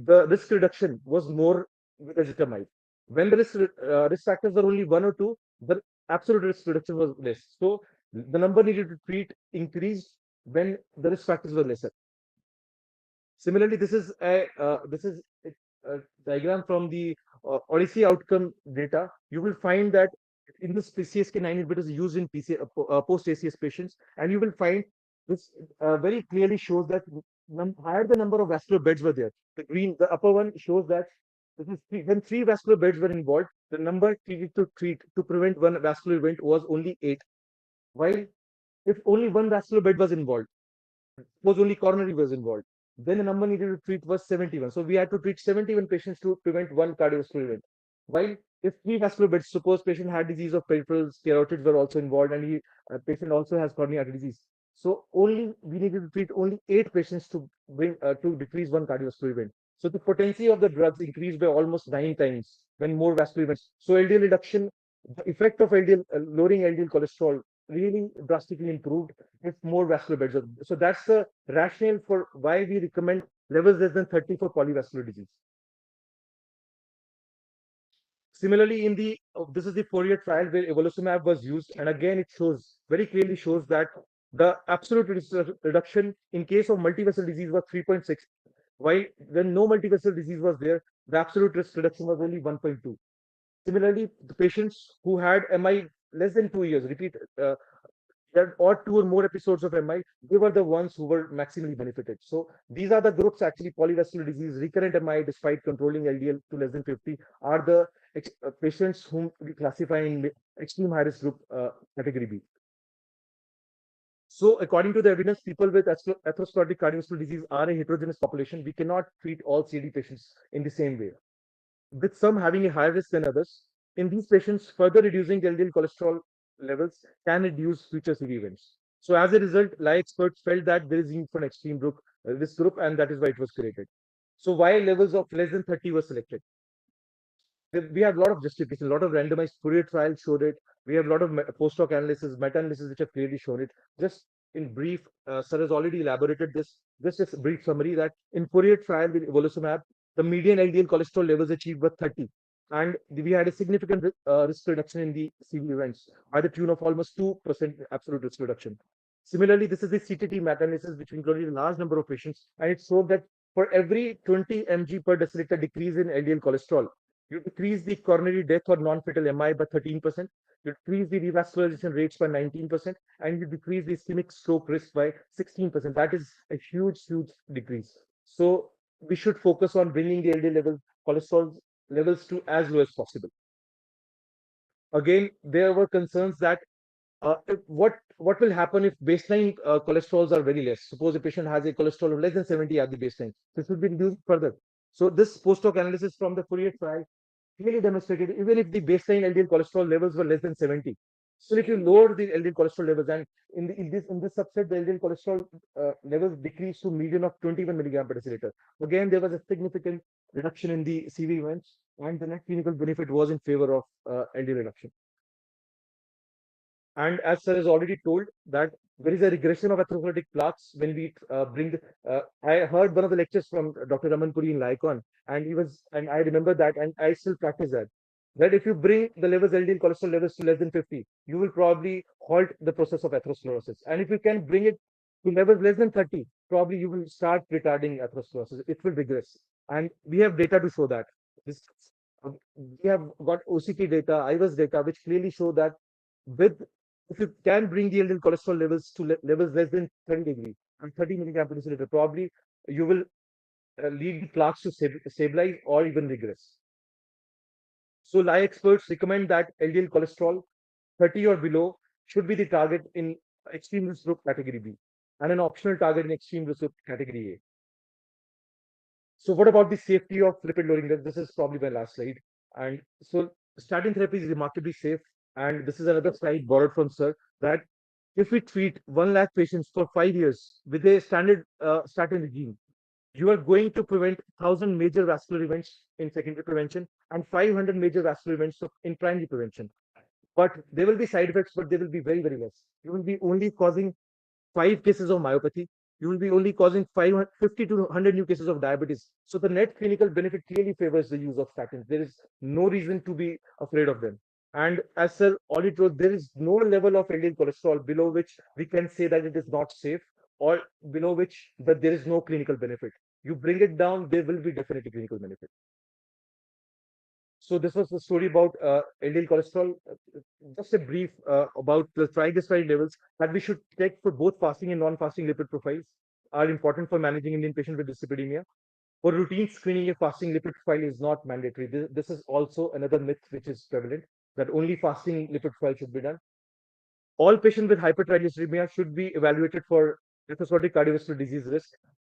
the risk reduction was more with ezetimibe. When the risk factors are only 1 or 2, the absolute risk reduction was less. So the number needed to treat increased when the risk factors were lesser. Similarly, this is a diagram from the Odyssey outcome data. You will find that in this PCSK9 inhibitor is used in post ACS patients, and you will find this very clearly shows that higher the number of vascular beds were there. The upper one shows that when 3 vascular beds were involved, the number needed to treat to prevent one vascular event was only 8. While if only 1 vascular bed was involved, suppose only coronary was involved, then the number needed to treat was 71. So we had to treat 71 patients to prevent one cardiovascular event. While if 3 vascular beds, suppose patient had disease of peripheral carotids were also involved, and patient also has coronary artery disease. So only we needed to treat only 8 patients to bring to decrease one cardiovascular event. So the potency of the drugs increased by almost 9 times when more vascular events. So LDL reduction, the effect of LDL lowering LDL cholesterol really drastically improved if more vascular beds are. So that's the rationale for why we recommend levels less than 30 for polyvascular disease. Similarly, in the this is the 4-year trial where evolocumab was used, and again it shows very clearly shows that the absolute reduction in case of multivessel disease was 3.6, while when no multivessel disease was there, the absolute risk reduction was only 1.2. Similarly, the patients who had MI less than 2 years, or 2 or more episodes of MI, they were the ones who were maximally benefited. So these are the groups actually polyvascular disease, recurrent MI despite controlling LDL to less than 50 are the patients whom we classify in extreme high risk group category B. So according to the evidence, people with atherosclerotic cardiovascular disease are a heterogeneous population. We cannot treat all CD patients in the same way, with some having a higher risk than others. In these patients, further reducing the LDL cholesterol levels can reduce future CV events. So as a result, LAI experts felt that there is need for an extreme group, this group, and that is why it was created. So why levels of less than 30 were selected? We have a lot of justification, a lot of randomized Fourier trials showed it. We have a lot of post-hoc analysis, meta-analysis, which have clearly shown it. Just in brief, sir has already elaborated this. Just a brief summary that in Fourier trial with evolocumab, the median LDL cholesterol levels achieved were 30. And we had a significant risk reduction in the CV events by the tune of almost 2% absolute risk reduction. Similarly, this is the CTT meta-analysis, which included a large number of patients, and it showed that for every 20 mg per deciliter decrease in LDL cholesterol, you decrease the coronary death or non-fatal MI by 13%, you decrease the revascularization rates by 19%, and you decrease the ischemic stroke risk by 16%. That is a huge, huge decrease. So we should focus on bringing the LDL cholesterol levels to as low as possible. Again, there were concerns that what will happen if baseline cholesterols are very less? Suppose a patient has a cholesterol of less than 70 at the baseline. This will be reduced further. So this post-hoc analysis from the Fourier trial clearly demonstrated even if the baseline LDL cholesterol levels were less than 70. So if you lower the LDL cholesterol levels, and in this subset, the LDL cholesterol levels decreased to median of 21 milligram per deciliter. Again, there was a significant reduction in the CV events, and the net clinical benefit was in favor of LDL reduction. And as sir has already told that there is a regression of atherosclerotic plaques when we I heard one of the lectures from Dr. Raman Puri in LAICON, and I remember that, and I still practice that. That if you bring the levels LDL cholesterol levels to less than 50, you will probably halt the process of atherosclerosis. And if you can bring it to levels less than 30, probably you will start retarding atherosclerosis. It will regress. And we have data to show that. This, we have got OCT data, IVUS data, which clearly show that with if you can bring the LDL cholesterol levels to levels less than 30 degree and 30 milligram per deciliter, probably you will lead the plaques to stabilize or even regress. So LAI experts recommend that LDL cholesterol 30 or below should be the target in extreme risk group category B and an optional target in extreme risk group category A. So what about the safety of lipid lowering drugs? This is probably my last slide. And so statin therapy is remarkably safe. And this is another slide borrowed from Sir that if we treat 1 lakh patients for 5 years with a standard statin regime, you are going to prevent 1,000 major vascular events in secondary prevention and 500 major vascular events in primary prevention. But there will be side effects, but they will be very, very less. You will be only causing 5 cases of myopathy. You will be only causing 50 to 100 new cases of diabetes. So the net clinical benefit clearly favors the use of statins. There is no reason to be afraid of them. And as Sir already told, there is no level of LDL cholesterol below which we can say that it is not safe or below which that there is no clinical benefit. You bring it down, there will be definitely clinical benefit. So this was the story about LDL cholesterol. Just a brief about the triglyceride levels that we should check for both fasting and non-fasting lipid profiles are important for managing Indian patients with dyslipidemia. For routine screening, a fasting lipid profile is not mandatory. This is also another myth which is prevalent that only fasting lipid profile should be done. All patients with hypertriglyceridemia should be evaluated for atherosclerotic cardiovascular disease risk,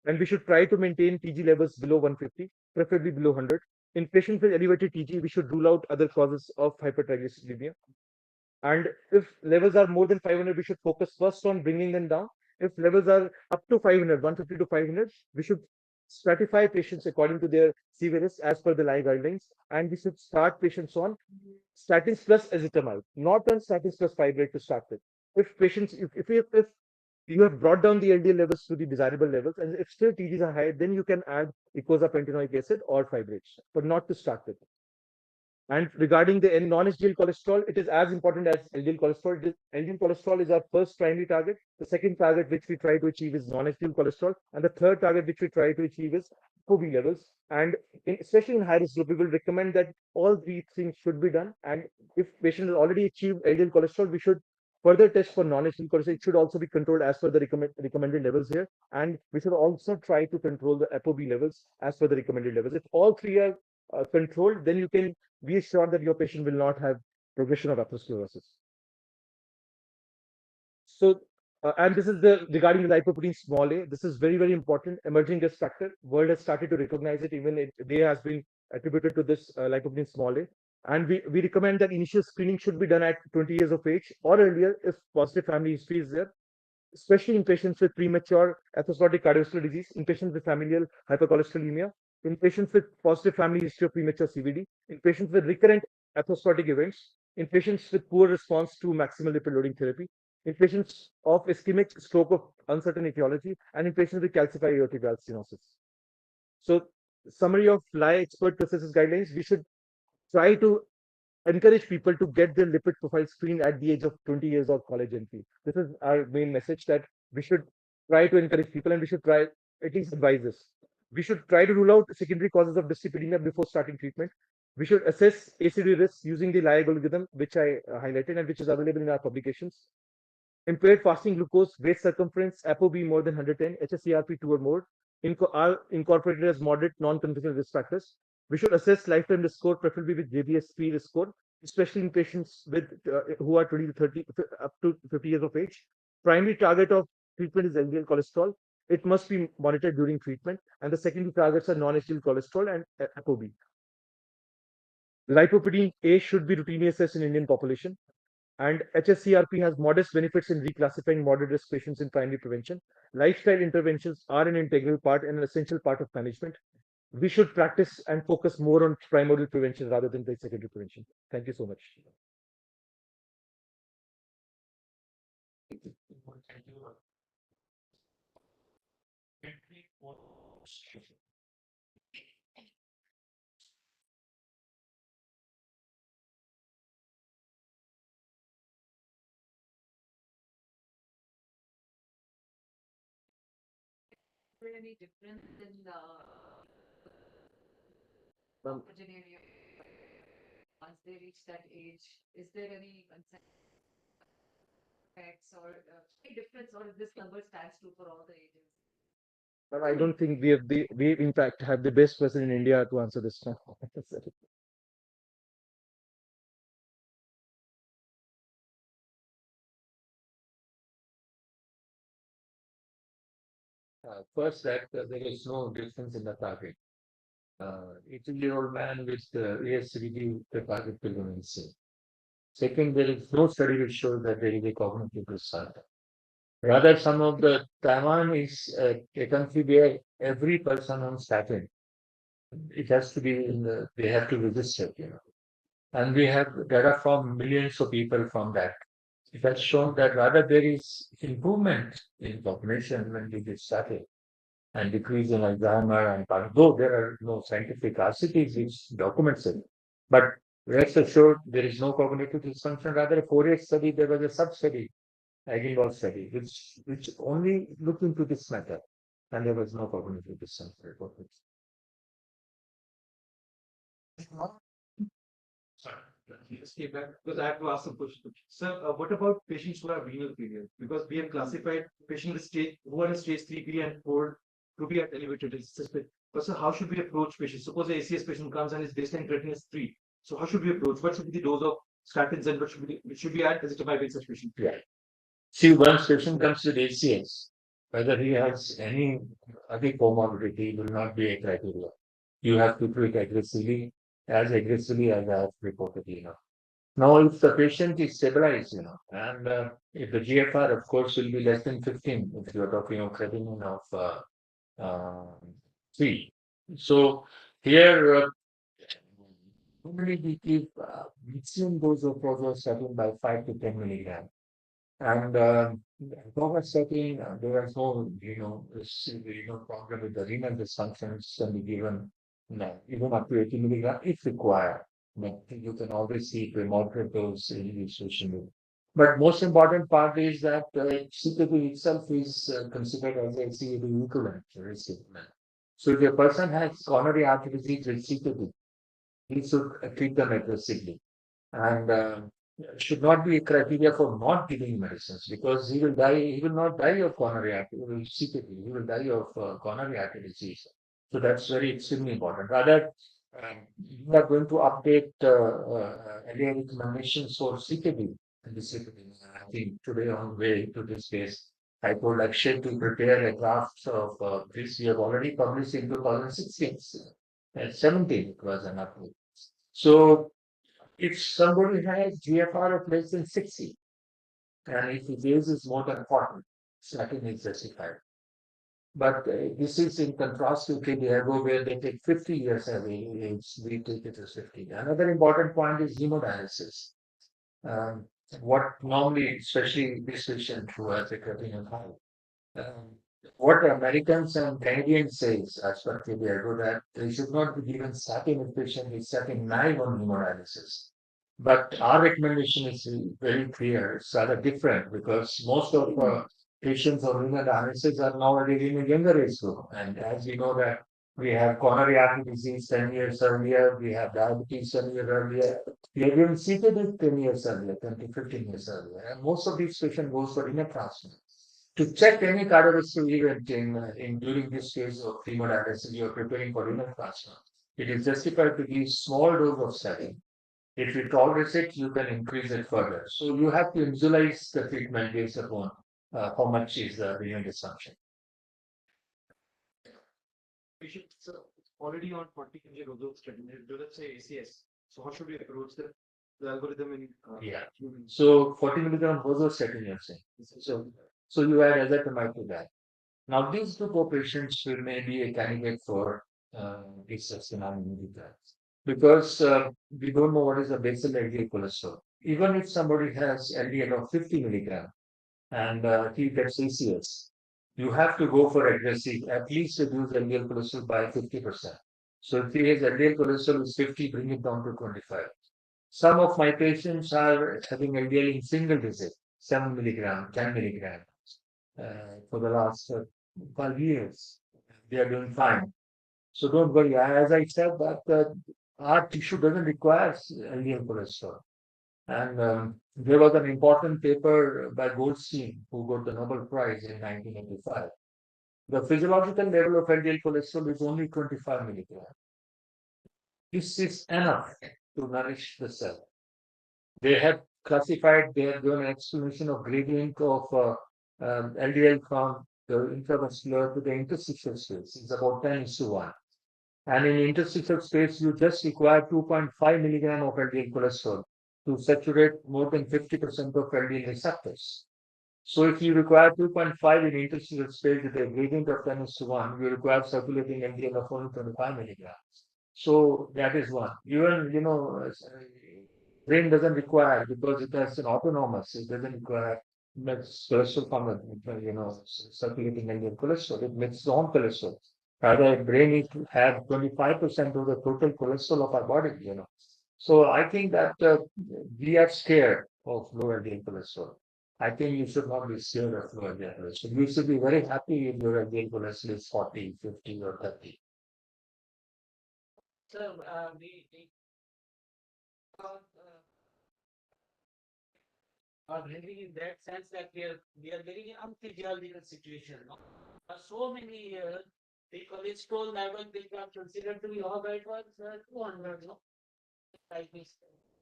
and we should try to maintain TG levels below 150, preferably below 100. In patients with elevated TG, we should rule out other causes of hypertriglyceridemia. And if levels are more than 500, we should focus first on bringing them down. If levels are up to 500, 150 to 500, we should stratify patients according to their severity as per the LAI guidelines. And we should start patients on statins plus ezetimibe, not on statins plus fibrate to start with. If patients, if you have brought down the LDL levels to the desirable levels, and if still TGs are high, then you can add icosapentaenoic acid or fibrates, but not to start with. And regarding the non-HDL cholesterol, it is as important as LDL cholesterol. LDL cholesterol is our first primary target. The second target which we try to achieve is non-HDL cholesterol. And the third target which we try to achieve is ApoB levels. And especially in high-risk group, we will recommend that all these things should be done. And if patient has already achieved LDL cholesterol, we should further test for non-HDL cholesterol. It should also be controlled as per the recommended levels here. And we should also try to control the ApoB levels as per the recommended levels. If all three are controlled, then you can be assured that your patient will not have progression of atherosclerosis. So, and this is the regarding the lipoprotein small a. This is very, very important emerging risk factor. World has started to recognize it. Even day has been attributed to this lipoprotein small a. And we recommend that initial screening should be done at 20 years of age or earlier if positive family history is there, especially in patients with premature atherosclerotic cardiovascular disease, in patients with familial hypercholesterolemia, in patients with positive family history of premature CVD, in patients with recurrent atherosclerotic events, in patients with poor response to maximal lipid loading therapy, in patients of ischemic stroke of uncertain etiology, and in patients with calcified aortic valve stenosis. So, summary of LAI expert consensus guidelines: we should try to encourage people to get their lipid profile screened at the age of 20 years of college entry. This is our main message, that we should try to encourage people and we should try at least advise this. We should try to rule out secondary causes of dyslipidemia before starting treatment. We should assess ACD risks using the LAI algorithm, which I highlighted and which is available in our publications. Impaired fasting glucose, waist circumference, ApoB more than 110, HSCRP 2 or more are incorporated as moderate non-conventional risk factors. We should assess lifetime risk score, preferably with JBS3 risk score, especially in patients with who are 20 to 30 up to 50 years of age. Primary target of treatment is LDL cholesterol. It must be monitored during treatment, and the secondary targets are non-HDL cholesterol and ApoB. Lipoprotein A should be routinely assessed in Indian population. And HSCRP has modest benefits in reclassifying moderate risk patients in primary prevention. Lifestyle interventions are an integral part and an essential part of management. We should practice and focus more on primordial prevention rather than the secondary prevention. Thank you so much. Any difference in Um, Once they reach that age, is there any concern effects or any difference, or is this number stands true for all the ages? But I don't think we in fact have the best person in India to answer this now. First, that there is no difference in the target. 80-year-old man with ASCVD, the target will remain the same. Second, there is no study which shows that there is a cognitive result. Rather, some of the Taiwan is a country where every person on statin, it has to be they have to register, And we have data from millions of people from that. It has shown that rather there is improvement in cognition when we get started and decrease in Alzheimer and though there are no scientific RCTs which documents it. But rest assured, there is no cognitive dysfunction. Rather, a 4-year study, there was a sub-study, AIIMS study, which only looked into this matter, and there was no cognitive dysfunction. Sorry, just came back because I have to ask some questions. Sir, what about patients who have renal failure? Because we have classified patients with stage who are in stage 3B and 4 to be at elevated risk. But sir, how should we approach patients? Suppose the ACS patient comes and his baseline creatinine is 3. So how should we approach? What should be the dose of statins and what should we add ezetimibe in such patient? Yeah. See, once patient comes with ACS, whether he has any other comorbidity will not be a criteria. You have to treat aggressively, as aggressively as I have reported, Now, if the patient is stabilized, and if the GFR, of course, will be less than 15, if you are talking of creatinine of 3. So here, normally we keep maximum dose of rosuvastatin by 5 to 10 milligram. And rosuvastatin, there is no, problem with the renal dysfunctions can be given, even up to 80 milligram if required. But you can always see a moderate dose in the situation. But most important part is that CKD itself is considered as a CKD equivalent. So if a person has coronary artery disease with CKD, he should treat them aggressively. And should not be a criteria for not giving medicines because he will die. He will not die of coronary artery CKD. He will die of coronary artery disease. So that's very extremely important. Rather, we are going to update LAI recommendations for CKD. And this is, I think today on way to this case, I told Akshay to prepare a draft of this. We have already published in 2016 and 17. It was an update. So if somebody has GFR of less than 60, and if his age is more than 40, statin is justified. But this is in contrast to KDIGO, where they take 50 years away, we take it as 50. Another important point is hemodialysis. What normally, especially this patient who has a creatinine high, what Americans and Canadians say, as per KDIGO, that they should not be given statin if patient is statin naive on hemodialysis. But our recommendation is very clear. It's rather different because most of patients on renal dialysis are nowadays in a younger age group. And as we know that we have coronary artery disease 10 years earlier, we have diabetes 10 years earlier, we have even CKD 10 years earlier, 10 to 15 years earlier. And most of these patients goes for renal transplant. To check any cardiovascular event in during this phase of hemodialysis, you are preparing for renal transplant. It is justified to give small dose of statin. If you tolerate it, you can increase it further. So you have to visualize the treatment based upon how much is the renal dysfunction. Patients already on 40 kg rosuvastatin, let's say ACS. So how should we approach the algorithm in humans? So 40 milligram rosuvastatin, you're saying. So you add ezetimibe to that. Now these two patients will may be a candidate for bisphosphonate because we don't know what is the basal LDL cholesterol. Even if somebody has LDL of 50 milligram and he gets ACS, you have to go for aggressive, at least reduce LDL cholesterol by 50%. So if he has LDL cholesterol is 50, bring it down to 25. Some of my patients are having LDL in single digit, 7 milligram, 10 milligram for the last 12 years. They are doing fine. So don't worry. As I said, that our tissue doesn't require LDL cholesterol. And there was an important paper by Goldstein, who got the Nobel Prize in 1985. The physiological level of LDL cholesterol is only 25 milligrams. This is enough to nourish the cell. They have classified, they have given an explanation of gradient of LDL from the intravascular to the interstitial space. It's about 10:1. And in interstitial space, you just require 2.5 milligram of LDL cholesterol to saturate more than 50% of LDL receptors. So if you require 2.5 in interstitial space with a gradient of 10:1, you require circulating LDL of only 25 milligrams. So that is one. Even, brain doesn't require, because it has an autonomous, it doesn't require cholesterol from circulating LDL cholesterol. It makes its own cholesterol. Rather, brain needs to have 25% of the total cholesterol of our body. So I think that we are scared of low LDL cholesterol. I think you should not be scared of low LDL cholesterol. You should be very happy if your LDL cholesterol is 40, 50, or 30. So we are living in that sense that we are very unphysiological situation. No? For so many years, the cholesterol level became considered to be all right was 200, no? Like this.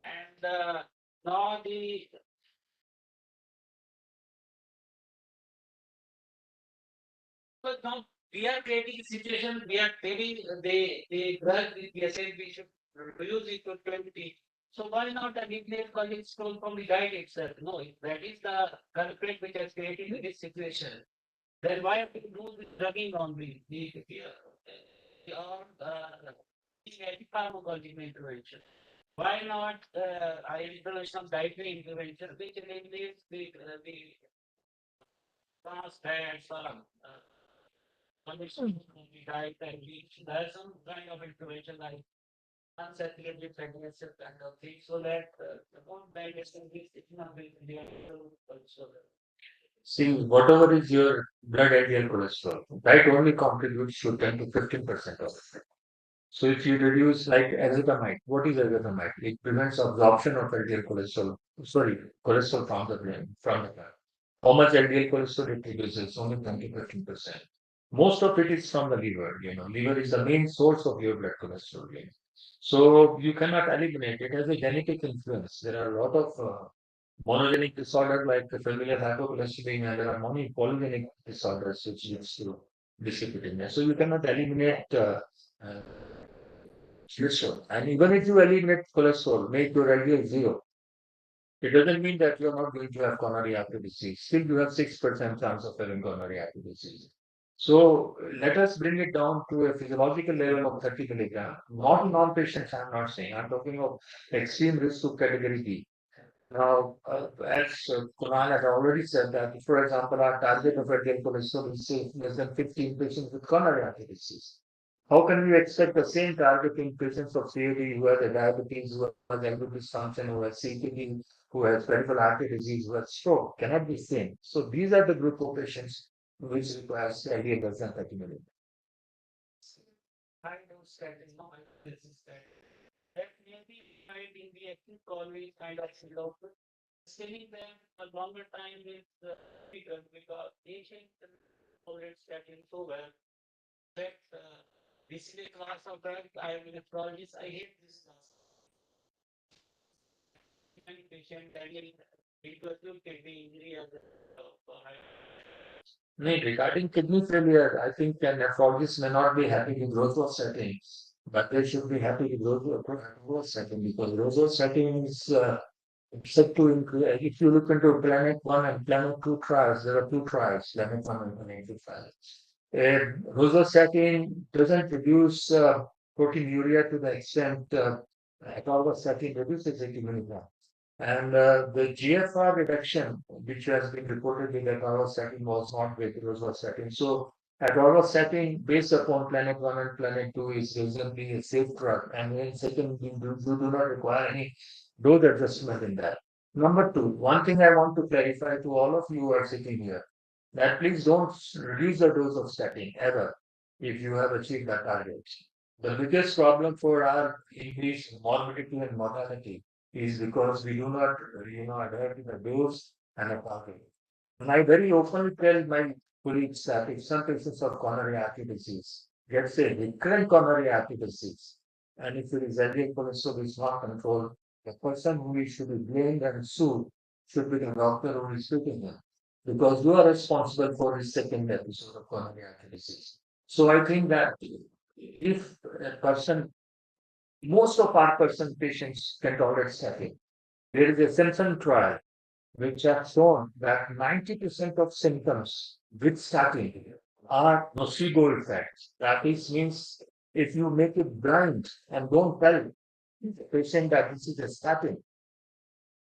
And now the but now we are creating a situation, we are taking the drug, we are saying we should reduce it to 20. So why not eliminate cholesterol from the diet itself? No, if that is the culprit which has created this situation, then why have to do the drugging on the or anti-pharmacological intervention? Why not intervention of dietary intervention, which eliminates the trans fats or conditions in the diet, and we should have some kind of intervention like unsaturated fatty acid kind of thing, so that the bone digestion is not going to be also. See, whatever is your blood LDL cholesterol, that only contributes to 10 to 15% of it. So if you reduce, like ezetimibe, what is ezetimibe? It prevents absorption of LDL cholesterol, cholesterol from the brain, from the blood. How much LDL cholesterol it reduces? Only 10 to 15%. Most of it is from the liver. Liver is the main source of your blood cholesterol. So you cannot eliminate it. It has a genetic influence. There are a lot of monogenic disorders like the familial hypercholesterolemia, and there are many polygenic disorders which leads to dyslipidemia. So you cannot eliminate uh, cholesterol. And even if you eliminate cholesterol, make your LDL zero, it doesn't mean that you're not going to have coronary artery disease. Still, you have 6% chance of having coronary artery disease. So let us bring it down to a physiological level of 30 milligram. Not in all patients, I'm not saying. I'm talking of extreme risk to category B. Now, as Kunal had already said that, for example, our target of LDL cholesterol is say less than 15 patients with coronary artery disease. How can we expect the same target in patients of CAD who have diabetes, who has endocrine dysfunction, who has CKD, who has peripheral artery disease, who has stroke? Cannot be same. So these are the group of patients which requires LDL less than 30 milligrams. High dose statin, no, this is that. That may be might in the acute always kind of slow. Staying there for longer time is bigger because patient tolerate statin so well that this is a class of drug. I am a nephrologist. I hate this class. Many patient getting into acute kidney injury as No, regarding kidney failure, I think a nephrologist may not be happy with rosuvastatin, but they should be happy with rosuvastatin, because rosuvastatin is set to increase. If you look into Planet 1 and Planet 2 trials, there are two trials, Planet 1 and Planet 2 trials. Rosuvastatin doesn't reduce proteinuria to the extent atorvastatin reduces 80 milligrams. And the GFR reduction, which has been reported with atorvastatin, was not with rosuvastatin. So atorvastatin, based upon Planet 1 and Planet 2, is reasonably a safe drug. And then second, you do not require any dose adjustment in that. Number two, one thing I want to clarify to all of you who are sitting here, that please don't reduce the dose of statin ever. if you have achieved that target. The biggest problem for our increased morbidity and mortality is because we do not, adhere to the dose and the target. And I very openly tell my colleagues that if some patients of coronary artery disease get say recurrent coronary artery disease, and if it is LDL cholesterol is not controlled, the person who should be blamed and sued should be the doctor who is treating him, because you are responsible for his second episode of coronary artery disease. So I think that if a person, most of our person patients can tolerate statin. There is a Simpson trial which have shown that 90% of symptoms with statin are nocebo effects. That is, means if you make it blind and don't tell the patient that this is a statin,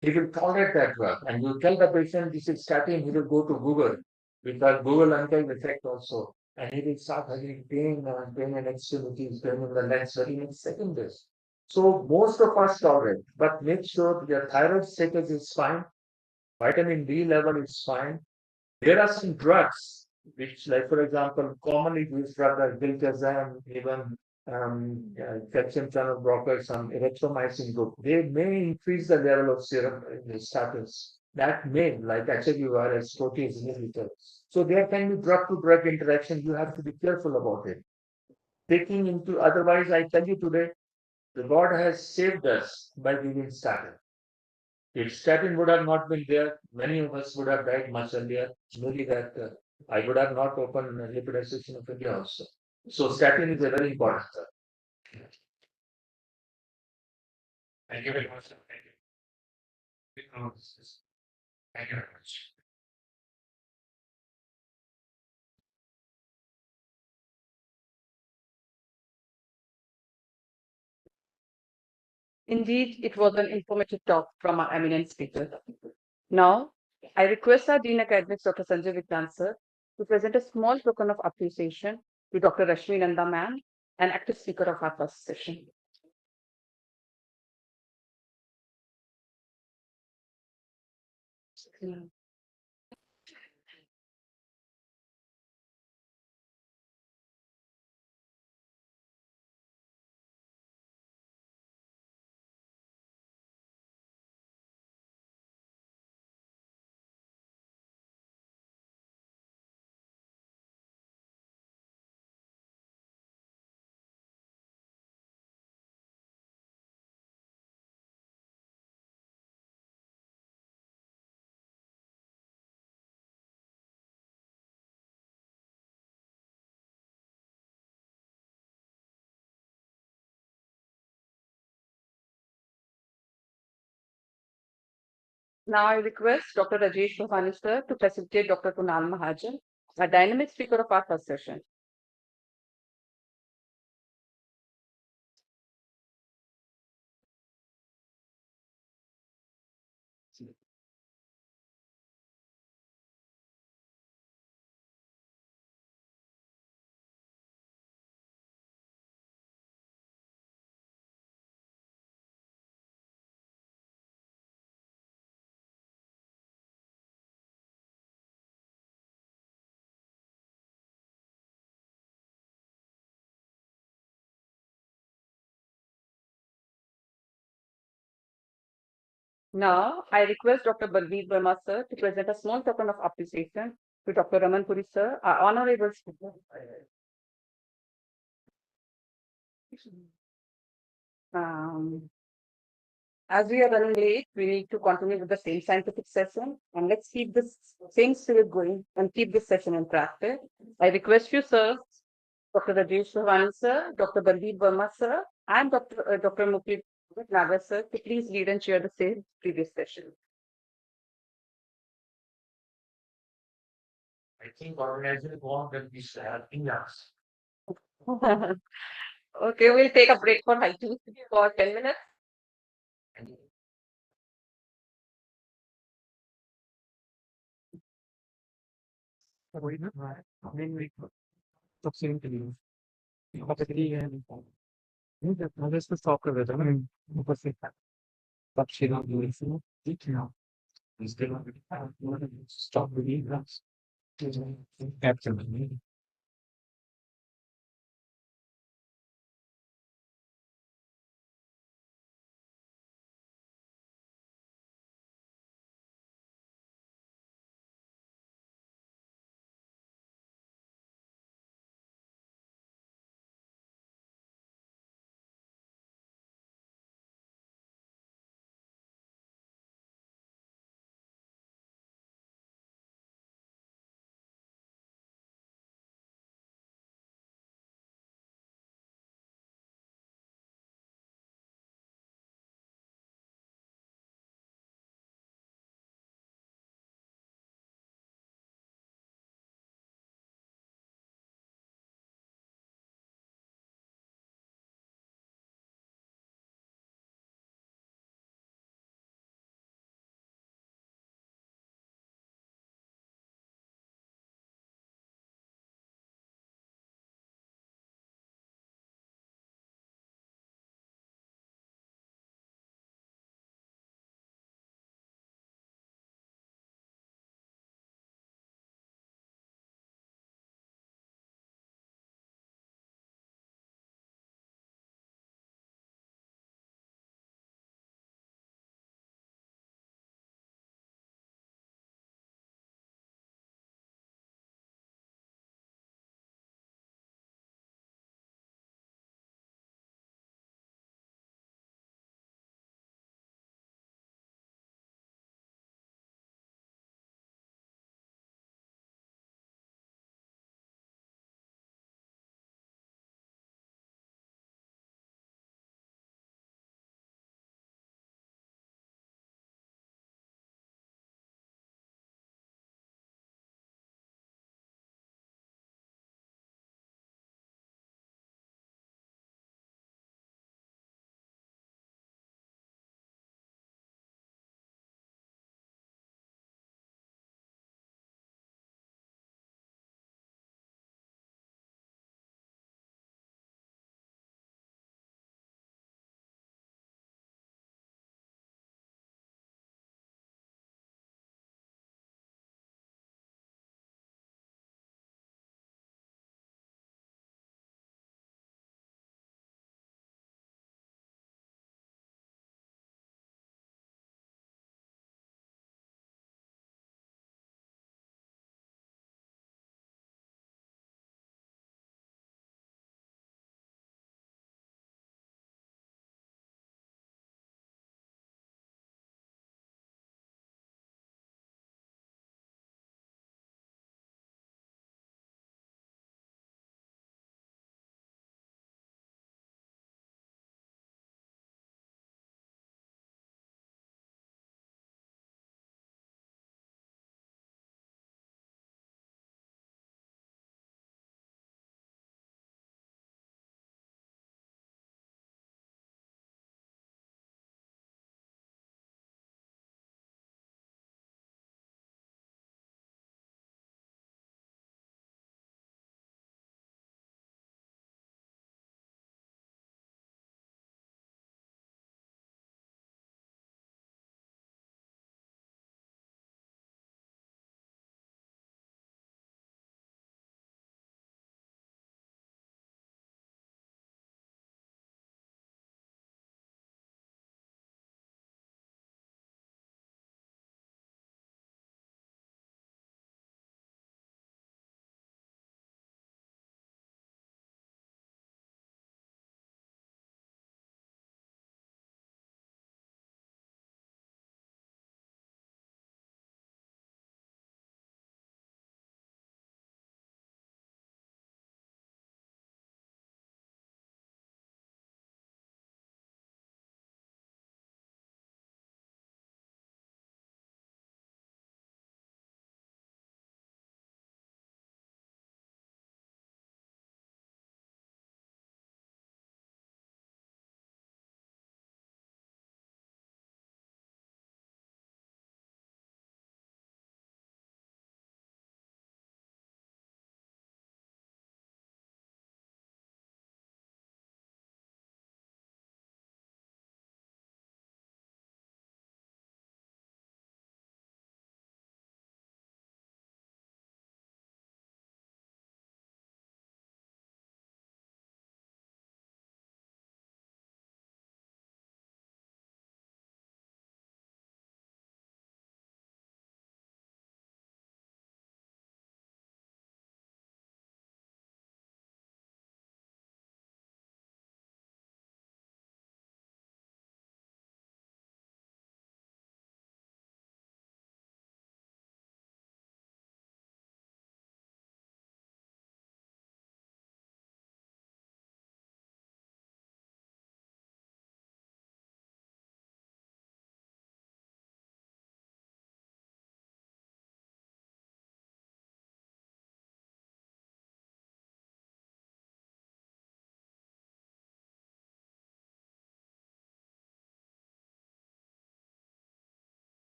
he will tolerate that drug. And you tell the patient this is statin, he will go to Google because Google until effect also. And he will start having pain and extremities, pain in the legs, very next second days. So most of us tolerate, but make sure your thyroid status is fine, vitamin D level is fine. There are some drugs which, like for example, commonly used drugs like diltiazem, even calcium channel blockers, some erythromycin group. They may increase the level of serum status. That may, like HIVRS, protease inhibitor. So there can be drug-to-drug interaction. You have to be careful about it. Taking into, otherwise, I tell you today, the God has saved us by giving statin. If statin would have not been there, many of us would have died much earlier. Maybe that I would have not opened Lipid Association of India also. So statin is a very important thing. Thank you very much. Thank you. Thank you very much. Indeed, it was an informative talk from our eminent speaker. Now, I request our Dean Academics, Dr. Sanjay Vignan sir, to present a small token of appreciation to Dr. Rashmi Nanda ma'am, an active speaker of our first session. Now I request Dr. Rajesh Bhavani sir to facilitate Dr. Kunal Mahajan, a dynamic speaker of our first session. Now, I request Dr. Balveer Verma sir to present a small token of appreciation to Dr. Raman Puri sir, our honorable speaker. As we are running late, we need to continue with the same scientific session, and let's keep this same spirit going and keep this session interactive. I request you, sir, Dr. Rajesh Bhavani sir, Dr. Baldeep Verma sir, and Dr. Mukul Nagar sir to please lead and chair the same previous session. I think organizers want that we share in us. Okay, we'll take a break for hygiene for 10 minutes. Stop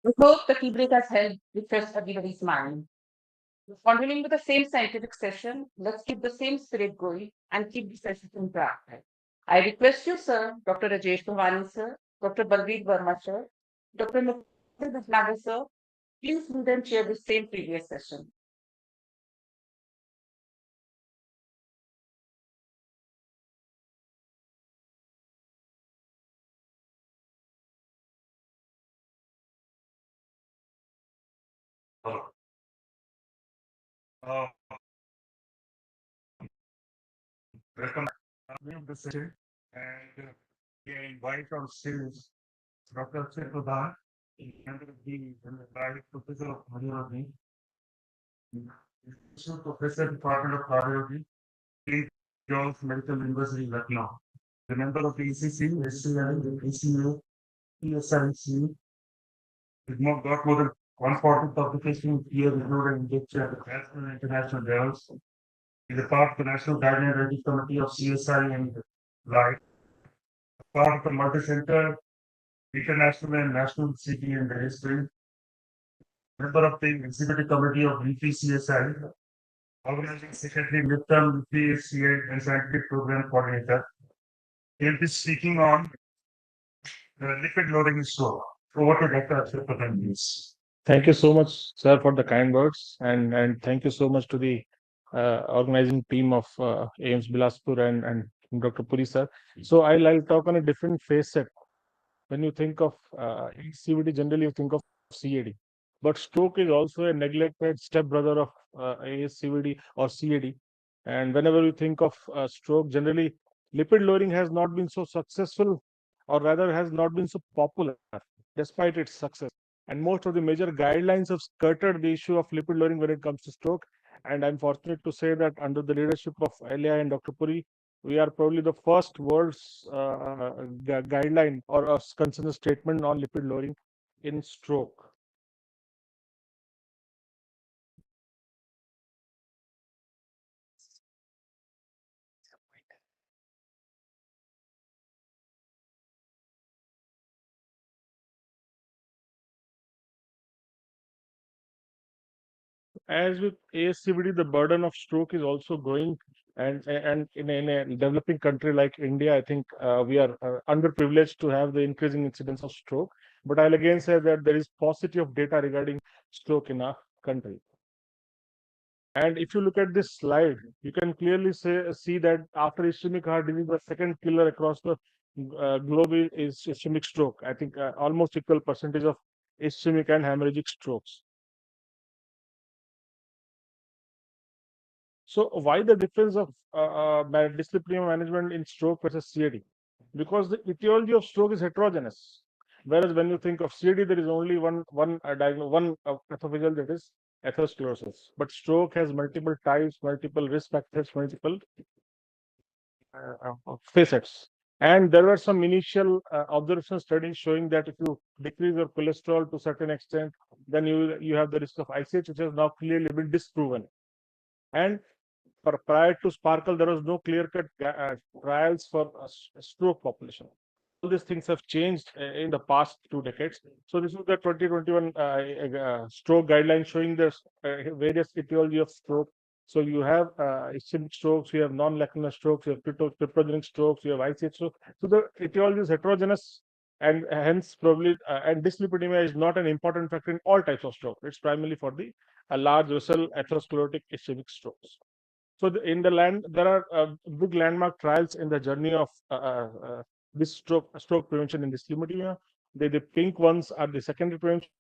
We hope the tea break has helped refresh everybody's mind. Continuing with the same scientific session, let's keep the same spirit going and keep the session in track. I request you, sir, Dr. Rajesh Bhavani, sir, Dr. Balveer Verma, sir, Dr. Nikhil Bhatnagar, sir, please lead and chair the same previous session. Welcome to the session, and we invite our students, Dr. Akshay Pradhan, the Vice Professor of Cardiology, Associate Professor, Department of Cardiology, St. John's Medical University, Lucknow. The member of the ECC, SCI, the ACU, PSIC, got more than 140 publications here reviewed and indexed at the national and international levels. Is a part of the National Guideline Review Committee of CSI and LAI, part of the multi-center international and national city and history, member of the executive committee of VPCSI, organizing secretary, midterm VPCI and scientific program coordinator. He'll be speaking on lipid loading score. Over to Dr. Akshay Pradhan, please. Thank you so much, sir, for the kind words, and thank you so much to the organizing team of AIIMS Bilaspur and Dr. Puri, sir. So I'll talk on a different facet. When you think of CVD, generally you think of CAD, but stroke is also a neglected stepbrother of ASCVD or CAD. And whenever you think of stroke, generally lipid lowering has not been so successful, or rather has not been so popular, despite its success. And most of the major guidelines have skirted the issue of lipid lowering when it comes to stroke. And I'm fortunate to say that under the leadership of LAI and Dr. Puri, we are probably the first world's guideline or a consensus statement on lipid lowering in stroke. As with ASCVD, the burden of stroke is also growing, and in a developing country like India, I think we are underprivileged to have the increasing incidence of stroke. But I'll again say that there is paucity of data regarding stroke in our country. And if you look at this slide, you can clearly see that after ischemic heart disease, the second killer across the globe is ischemic stroke. I think almost equal percentage of ischemic and hemorrhagic strokes. So why the difference of dyslipidemia management in stroke versus CAD? Because the etiology of stroke is heterogeneous. Whereas when you think of CAD, there is only one pathophysiology, that is atherosclerosis. But stroke has multiple types, multiple risk factors, multiple facets. And there were some initial observation studies showing that if you decrease your cholesterol to a certain extent, then you have the risk of ICH, which has now clearly been disproven. And prior to Sparkle, there was no clear-cut trials for a stroke population. All these things have changed in the past 2 decades. So this is the 2021 stroke guideline showing the various etiology of stroke. So you have ischemic strokes, you have non-lacunar strokes, you have cryptogenic strokes, you have ICH strokes. So the etiology is heterogeneous, and hence probably and dyslipidemia is not an important factor in all types of stroke. It's primarily for the large vessel atherosclerotic ischemic strokes. So in the land, there are big landmark trials in the journey of this stroke prevention in dyslipidemia. The pink ones are the secondary prevention,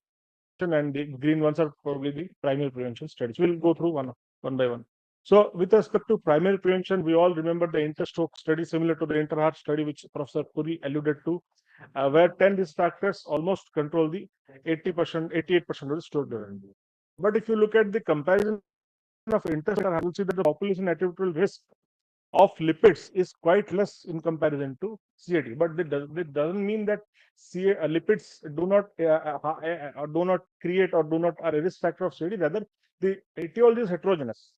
and the green ones are probably the primary prevention studies. We'll go through one by one. So with respect to primary prevention, we all remember the interstroke study similar to the interheart study, which Professor Puri alluded to, where 10 risk factors almost control the 80%, 88% of the stroke development. But if you look at the comparison of interstroke, you'll see that the population attributable risk of lipids is quite less in comparison to CAD. But it doesn't mean that lipids do not create or do not are a risk factor of CAD. Rather, the etiology is heterogeneous.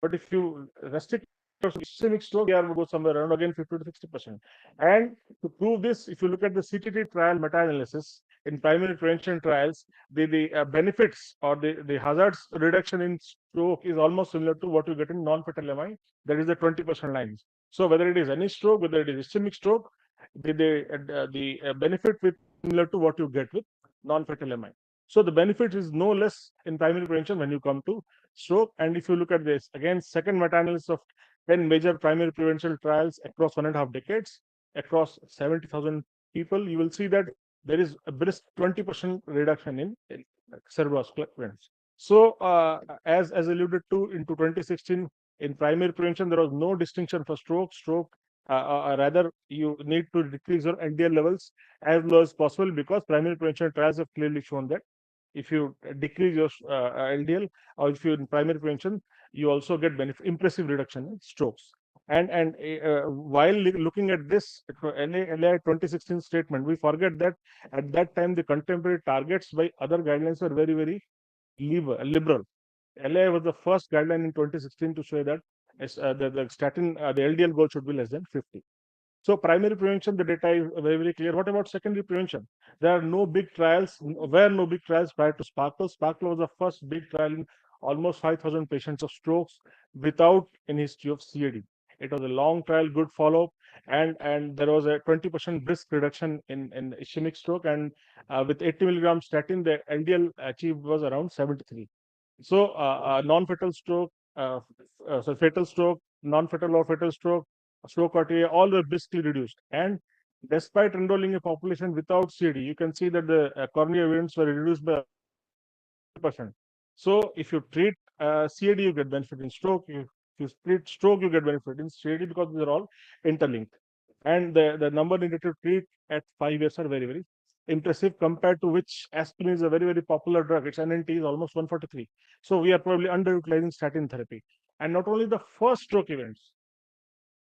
But if you restrict ischemic stroke, we are go somewhere around again 50 to 60%. And to prove this, if you look at the CTT trial meta-analysis in primary prevention trials, the benefits or the hazards reduction in stroke is almost similar to what you get in non-fatal MI. That is the 20% lines. So whether it is any stroke, whether it is ischemic stroke, the benefit with similar to what you get with non-fatal MI. So the benefit is no less in primary prevention when you come to stroke. And if you look at this again, second meta-analysis of 10 major primary prevention trials across 1.5 decades, across 70,000 people, you will see that there is a brisk 20% reduction in cerebrovascular events. So, as alluded to into 2016, in primary prevention, there was no distinction for stroke. Rather, you need to decrease your LDL levels as low as possible, because primary prevention trials have clearly shown that if you decrease your LDL, or if you in primary prevention, you also get impressive reduction in strokes. And while looking at this LAI 2016 statement, we forget that at that time the contemporary targets by other guidelines were very liberal. LAI was the first guideline in 2016 to say that the statin, the LDL goal should be less than 50. So primary prevention, the data is very clear. What about secondary prevention? There are no big trials, were no big trials prior to Sparkle. Sparkle was the first big trial in almost 5,000 patients of strokes without any history of CAD. It was a long trial, good follow-up, and there was a 20% risk reduction in ischemic stroke, and with 80 milligrams statin, the LDL achieved was around 73. So non-fatal stroke, so fatal stroke, non-fatal or fatal stroke, stroke RTA, all were briskly reduced. And despite enrolling a population without CD, you can see that the coronary events were reduced by 100%. So if you treat CAD, you get benefit in stroke. If you treat stroke, you get benefit in CAD, because these are all interlinked. And the number needed to treat at 5 years are very impressive, compared to which aspirin is a very popular drug. Its NNT is almost 143. So we are probably underutilizing statin therapy. And not only the first stroke events,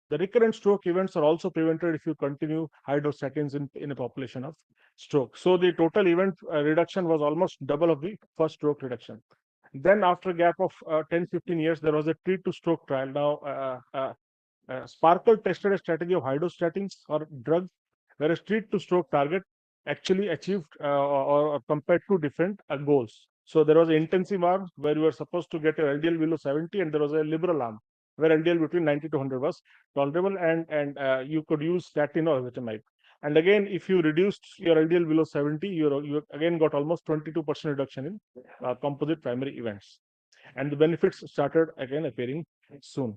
the recurrent stroke events are also prevented if you continue high dose statins in a population of stroke. So the total event reduction was almost double of the first stroke reduction. Then after a gap of 10-15 years, there was a treat to stroke trial. Now, Sparkle tested a strategy of high dose statins or drugs, whereas treat to stroke target actually achieved or compared to different goals. So there was an intensive arm where you were supposed to get your LDL below 70, and there was a liberal arm where LDL between 90 to 100 was tolerable, and you could use statin or ezetimibe. And again, if you reduced your LDL below 70, you again got almost 22% reduction in composite primary events. And the benefits started again appearing soon.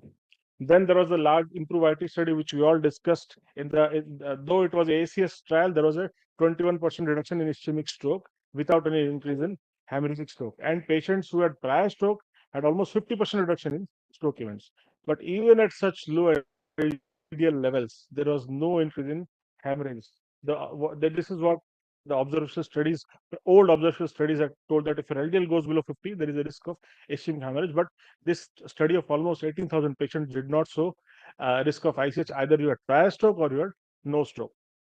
Then there was a large IMPROVE-IT study, which we all discussed. Though it was ACS trial, there was a 21% reduction in ischemic stroke without any increase in hemorrhagic stroke. And patients who had prior stroke had almost 50% reduction in stroke events. But even at such low LDL levels, there was no increase in hemorrhage. This is what the observational studies, the old observational studies have told, that if your LDL goes below 50, there is a risk of ischemic hemorrhage. But this study of almost 18,000 patients did not show risk of ICH. Either you had prior stroke or you had no stroke.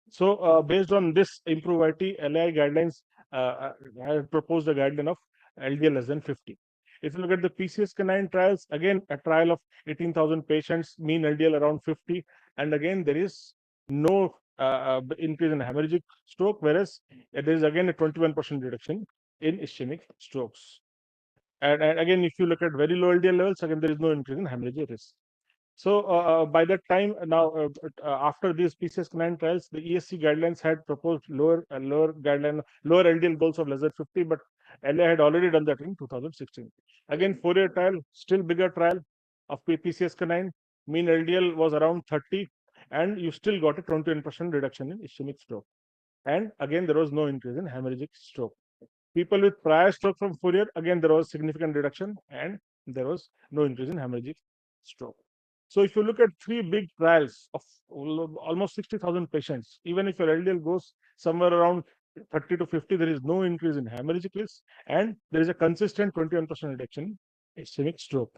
So based on this IMPROVE-IT, LAI guidelines have proposed a guideline of LDL less than 50. If you look at the PCSK9 trials, again, a trial of 18,000 patients, mean LDL around 50. And again, there is no increase in hemorrhagic stroke, whereas there is again a 21% reduction in ischemic strokes. And again, if you look at very low LDL levels, again, there is no increase in hemorrhagic risk. So by that time, now after these PCSK9 trials, the ESC guidelines had proposed lower LDL goals of less than 50, but LA had already done that in 2016. Again, 4-year trial, still bigger trial of PCSK9, mean LDL was around 30, and you still got a 21% reduction in ischemic stroke. And again, there was no increase in hemorrhagic stroke. People with prior stroke from 4-year, again, there was significant reduction, and there was no increase in hemorrhagic stroke. So if you look at three big trials of almost 60,000 patients, even if your LDL goes somewhere around 30 to 50, there is no increase in hemorrhagic risk, and there is a consistent 21% reduction in ischemic stroke.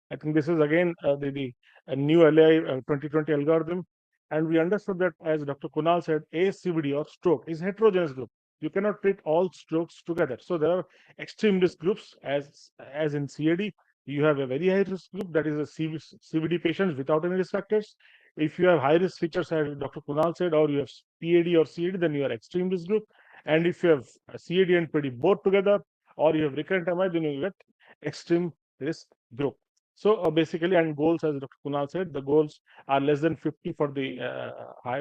I think this is again a new LAI 2020 algorithm, and we understood that, as Dr. Kunal said, ACVD or stroke is heterogeneous group. You cannot treat all strokes together. So there are extreme risk groups, as in CAD. You have a very high risk group, that is a CVD patients without any risk factors. If you have high risk features, as Dr. Kunal said, or you have PAD or CAD, then you are extreme risk group. And if you have CAD and PD both together, or you have recurrent MI, then you get extreme risk group. So basically, and goals, as Dr. Kunal said, the goals are less than 50 for the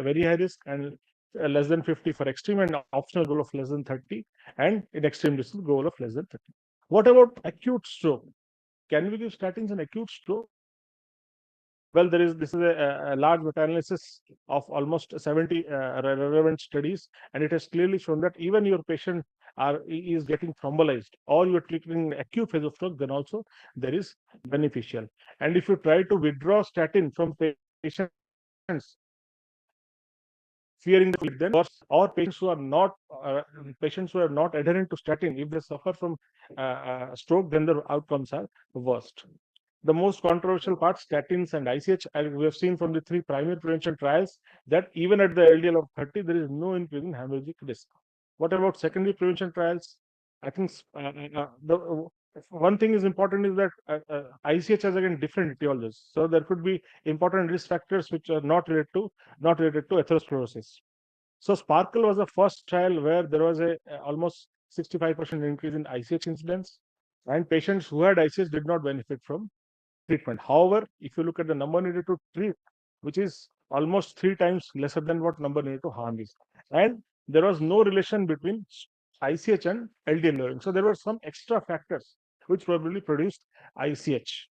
very high risk, and less than 50 for extreme, and optional goal of less than 30, and in extreme risk goal of less than 30. What about acute stroke? Can we give statins in acute stroke? Well, this is a large meta-analysis of almost 70 relevant studies, and it has clearly shown that even your patient is getting thrombolized, or you're treating acute phase of stroke, then also there is beneficial. And if you try to withdraw statin from patients fearing the then worse, or patients who are not adherent to statin, if they suffer from stroke, then their outcomes are worst. The most controversial part, statins and ICH, as we have seen from the three primary prevention trials, that even at the LDL of 30, there is no increase in hemorrhagic risk. What about secondary prevention trials? I think the one thing is important is that ICH has again different etiologies. So there could be important risk factors which are not related to atherosclerosis. So Sparkle was the first trial where there was a almost 65% increase in ICH incidence, and patients who had ICH did not benefit from treatment. However, if you look at the number needed to treat, which is almost 3 times lesser than what number needed to harm is, and there was no relation between ICH and LDL lowering. So there were some extra factors which probably produced ICH.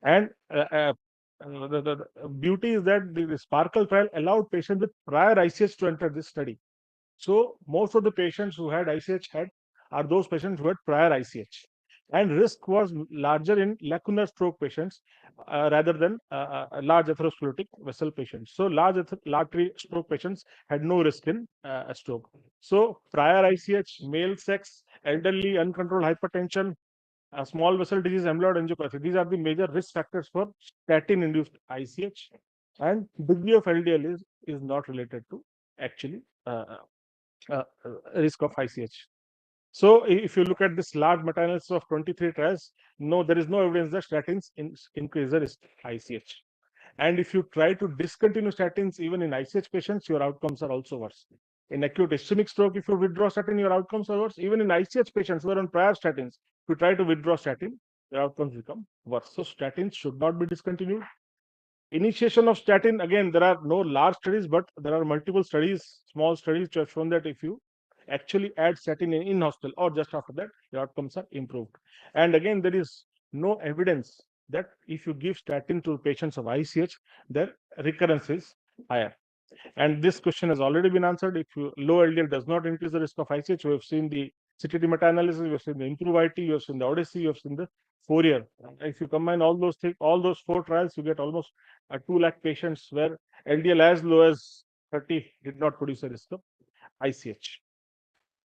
And the beauty is that the Sparkle trial allowed patients with prior ICH to enter this study. So most of the patients who had ICH are those patients who had prior ICH. And risk was larger in lacunar stroke patients rather than large atherosclerotic vessel patients. So large artery stroke patients had no risk in stroke. So prior ICH, male sex, elderly, uncontrolled hypertension, small vessel disease, amyloid angiopathy. These are the major risk factors for statin-induced ICH. And degree of LDL is not related to actually risk of ICH. So if you look at this large meta-analysis of 23 trials, no, there is no evidence that statins increase the risk of ICH. And if you try to discontinue statins even in ICH patients, your outcomes are also worse. In acute ischemic stroke, if you withdraw statin, your outcomes are worse. Even in ICH patients who are on prior statins, if you try to withdraw statin, your outcomes become worse. So statins should not be discontinued. Initiation of statin, again, there are no large studies, but there are multiple studies, small studies, which have shown that if you actually add statin in hospital or just after that, your outcomes are improved. And again, there is no evidence that if you give statin to patients of ICH, their recurrence is higher. And this question has already been answered. If low LDL does not increase the risk of ICH, we have seen the CTT meta-analysis, we have seen the IMPROVE-IT, you have seen the Odyssey, you have seen the Fourier. If you combine all those things, all those 4 trials, you get almost 2 lakh patients where LDL as low as 30 did not produce a risk of ICH.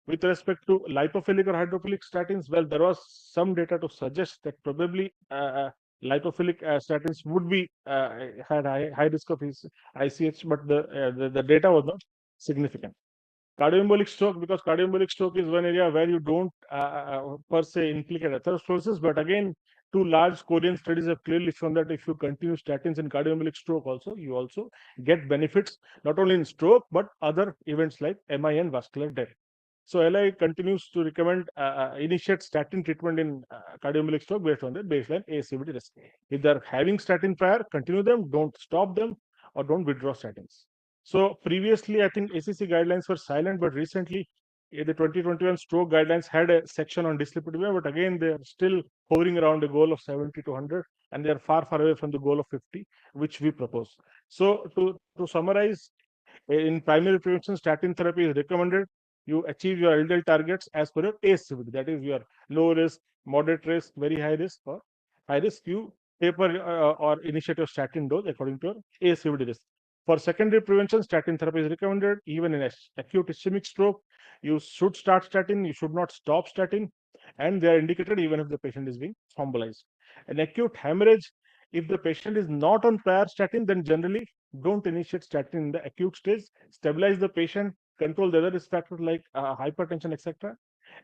With respect to lipophilic or hydrophilic statins, well, there was some data to suggest that probably lipophilic statins would be had high risk of ICH, but the data was not significant. Cardioembolic stroke, because cardioembolic stroke is one area where you don't per se implicate atherosclerosis, but again, 2 large Korean studies have clearly shown that if you continue statins in cardioembolic stroke also, you also get benefits not only in stroke but other events like MI and vascular death. So LI continues to recommend initiate statin treatment in cardioembolic stroke based on the baseline ASCVD risk. If they're having statin prior, continue them, don't stop them, or don't withdraw statins. So previously, I think ACC guidelines were silent, but recently the 2021 stroke guidelines had a section on dyslipidemia, but again, they are still hovering around a goal of 70 to 100, and they are far away from the goal of 50, which we propose. So to summarize, in primary prevention, statin therapy is recommended. You achieve your LDL targets as per your ASCVD, that is your low risk, moderate risk, very high risk, or high risk, you taper or initiate your statin dose according to your ACVD risk. For secondary prevention, statin therapy is recommended. Even in acute ischemic stroke, you should start statin, you should not stop statin, and they are indicated even if the patient is being thrombolized. An acute hemorrhage, if the patient is not on prior statin, then generally don't initiate statin in the acute stage. Stabilize the patient, control the other risk factors like hypertension, etc.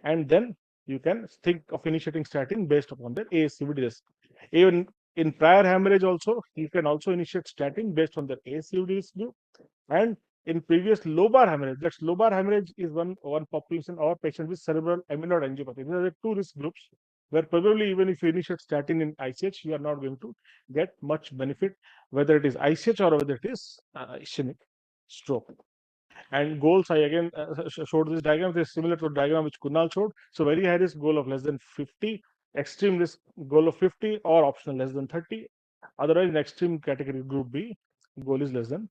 And then you can think of initiating statin based upon their ASCVD risk. Even in prior hemorrhage also, you can also initiate statin based on their ASCVD risk group. And in previous lobar hemorrhage, that's lobar hemorrhage is one population or patient with cerebral amyloid angiopathy. These are the two risk groups where probably even if you initiate statin in ICH, you are not going to get much benefit, whether it is ICH or whether it is ischemic stroke. And goals, I again showed this diagram. This is similar to the diagram which Kunal showed. So very high risk goal of less than 50, extreme risk goal of 50, or optional less than 30. Otherwise, in extreme category group B, goal is less than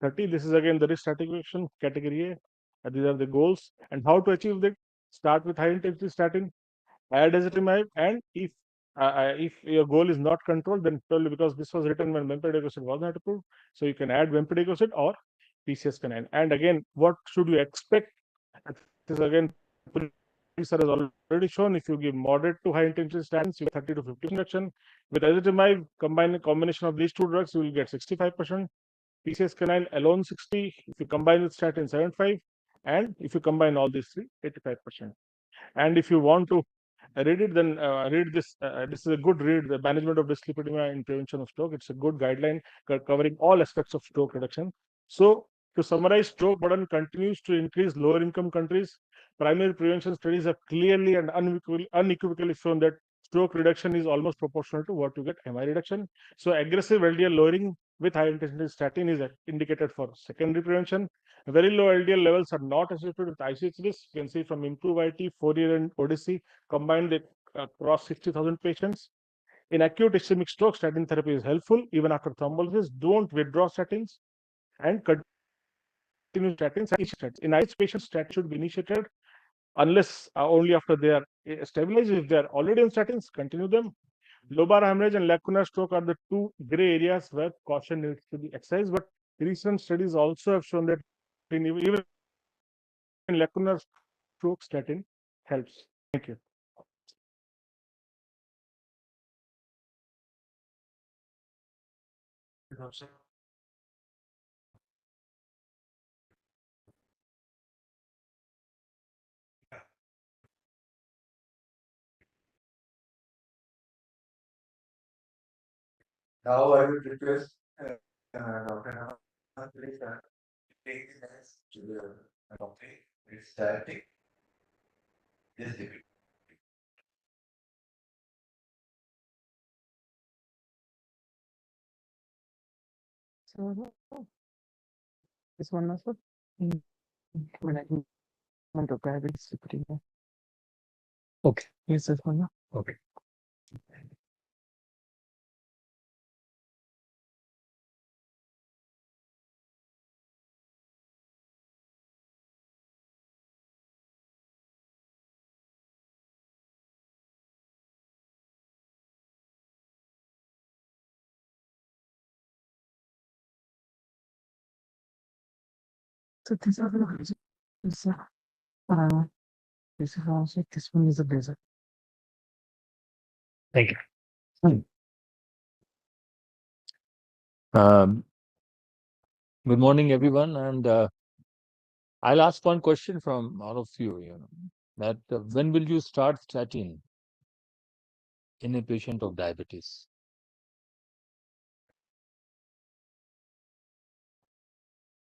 30. This is again the risk stratification category A. These are the goals. And how to achieve that? Start with high intensity statin, add ezetimibe, and if your goal is not controlled, then probably because this was written when bempedoic was not approved, so you can add bempedoic or PCSK9. And again, what should you expect? This is again, sir has already shown. If you give moderate to high intensity statins, you get 30 to 50% reduction. With ezetimibe, combination of these two drugs, you will get 65%. PCSK9 alone 60. If you combine with statin, 75. And if you combine all these three, 85%. And if you want to read it, then read this. This is a good read, the management of dyslipidemia in prevention of stroke. It's a good guideline covering all aspects of stroke reduction. So to summarize, stroke burden continues to increase lower income countries. Primary prevention studies have clearly and unequivocally shown that stroke reduction is almost proportional to what you get MI reduction. So aggressive LDL lowering with high intensity statin is indicated for secondary prevention. Very low LDL levels are not associated with ICH risk. You can see from Improve IT, Fourier, and Odyssey combined across 60,000 patients. In acute ischemic stroke, statin therapy is helpful even after thrombolysis. Don't withdraw statins and continue statins. In ICH patients, statin should be initiated unless only after they are stabilized. If they are already on statins, continue them. Lobar hemorrhage and lacunar stroke are the two gray areas where caution needs to be exercised. But recent studies also have shown that even in lacunar stroke, statin helps. Thank you. Now I would request Dr. Hamad, please take the next to the topic. It's diabetic dyslipidemia. So, this one also. Management of diabetes. Okay. Yes, this one. Okay. So these are the reasons. This is also, this one is a desert. Thank you. Good morning, everyone. And I'll ask one question from all of you, that when will you start statin in a patient of diabetes?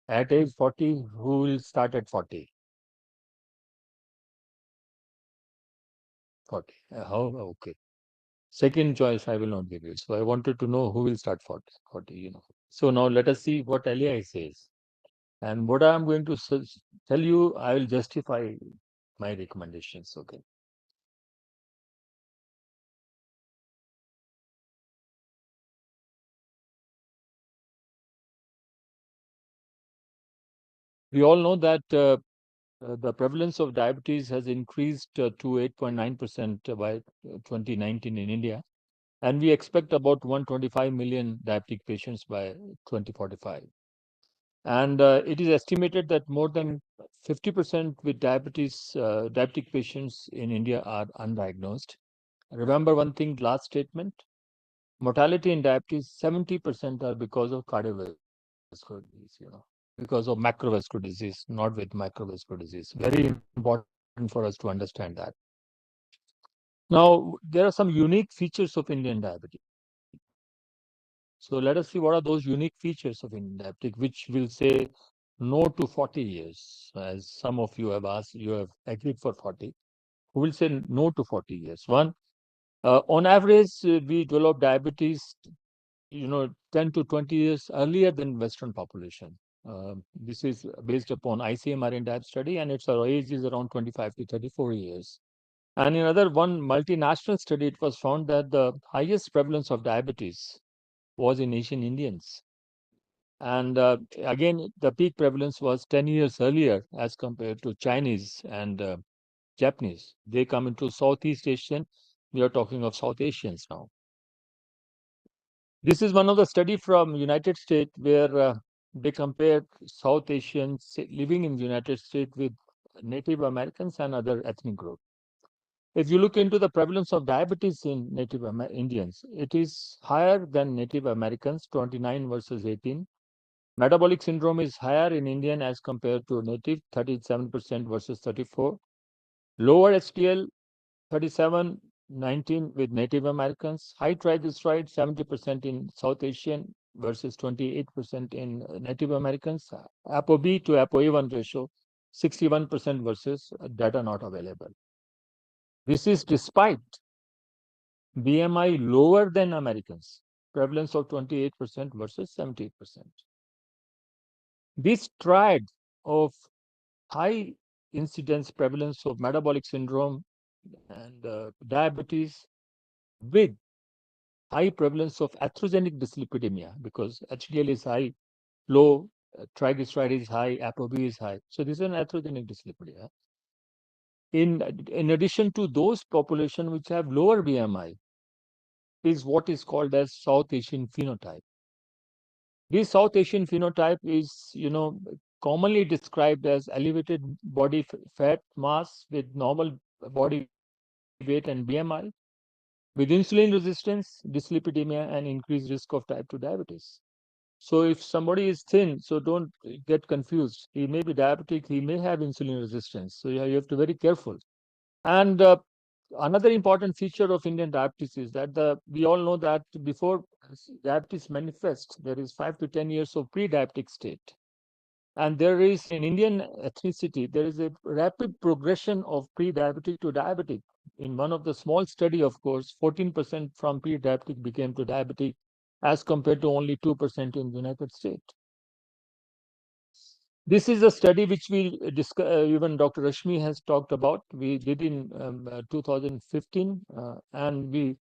At age 40, who will start at 40? 40. How? Okay. Second choice, I will not give you. So I wanted to know who will start 40. So now let us see what LAI says. And what I'm going to tell you, I will justify my recommendations. Okay. We all know that the prevalence of diabetes has increased to 8.9% by 2019 in India. and we expect about 125 million diabetic patients by 2045. And it is estimated that more than 50% with diabetic patients in India are undiagnosed. Remember one thing, last statement, mortality in diabetes, 70% are because of cardiovascular disease, because of macrovascular disease, not with microvascular disease. Very important for us to understand that. Now, there are some unique features of Indian diabetes. So let us see what are those unique features of Indian diabetic, which will say no to 40 years, as some of you have asked, you have agreed for 40. Who will say no to 40 years? One, on average, we develop diabetes, 10 to 20 years earlier than Western population. This is based upon ICMR Diabetes study, and its age is around 25 to 34 years. And in another one multinational study, it was found that the highest prevalence of diabetes was in Asian Indians. And again, the peak prevalence was 10 years earlier as compared to Chinese and Japanese. They come into Southeast Asian. We are talking of South Asians now. This is one of the study from United States where they compared South Asians living in the United States with Native Americans and other ethnic groups. If you look into the prevalence of diabetes in Native Indians, it is higher than Native Americans, 29 versus 18. Metabolic syndrome is higher in Indian as compared to Native, 37% versus 34. Lower HDL, 37, 19 with Native Americans. High triglyceride, 70% in South Asian versus 28% in Native Americans. ApoB to ApoA1 ratio, 61% versus data not available. This is despite BMI lower than Americans, prevalence of 28% versus 78%. This triad of high incidence prevalence of metabolic syndrome and diabetes with high prevalence of atherogenic dyslipidemia, because HDL is high, low, triglyceride is high, ApoB is high. So this is an atherogenic dyslipidemia. In addition to those population which have lower BMI, is what is called as South Asian phenotype. This South Asian phenotype is, commonly described as elevated body fat mass with normal body weight and BMI, with insulin resistance, dyslipidemia, and increased risk of type 2 diabetes. So if somebody is thin, so don't get confused. He may be diabetic, he may have insulin resistance. So you have to be very careful. And another important feature of Indian diabetes is that we all know that before diabetes manifests, there is 5 to 10 years of pre-diabetic state. And there is, in Indian ethnicity, there is a rapid progression of pre-diabetic to diabetic. In one of the small study, of course, 14% from pre-diabetic became to diabetic as compared to only 2% in the United States. This is a study which we even Dr. Rashmi has talked about. We did in 2015, and we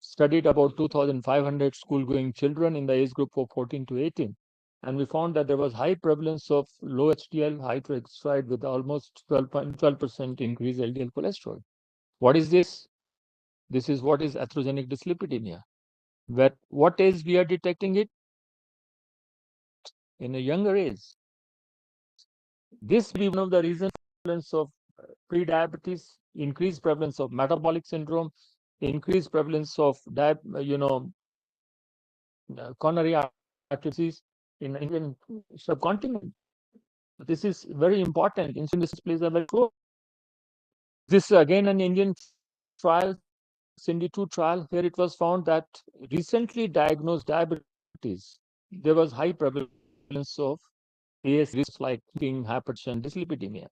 studied about 2,500 school-going children in the age group of 14 to 18. And we found that there was high prevalence of low HDL, high triglyceride with almost 12% increased LDL cholesterol. What is this? This is what is atherogenic dyslipidemia. What age we are detecting it? In a younger age. This may be one of the reasons of pre-diabetes, increased prevalence of metabolic syndrome, increased prevalence of coronary artery disease in Indian subcontinent. This is very important. Insulin resistance plays a very role. This again an Indian trial, Cindy 2 trial. Here it was found that recently diagnosed diabetes, there was high prevalence of AS risks like hypertension, dyslipidemia.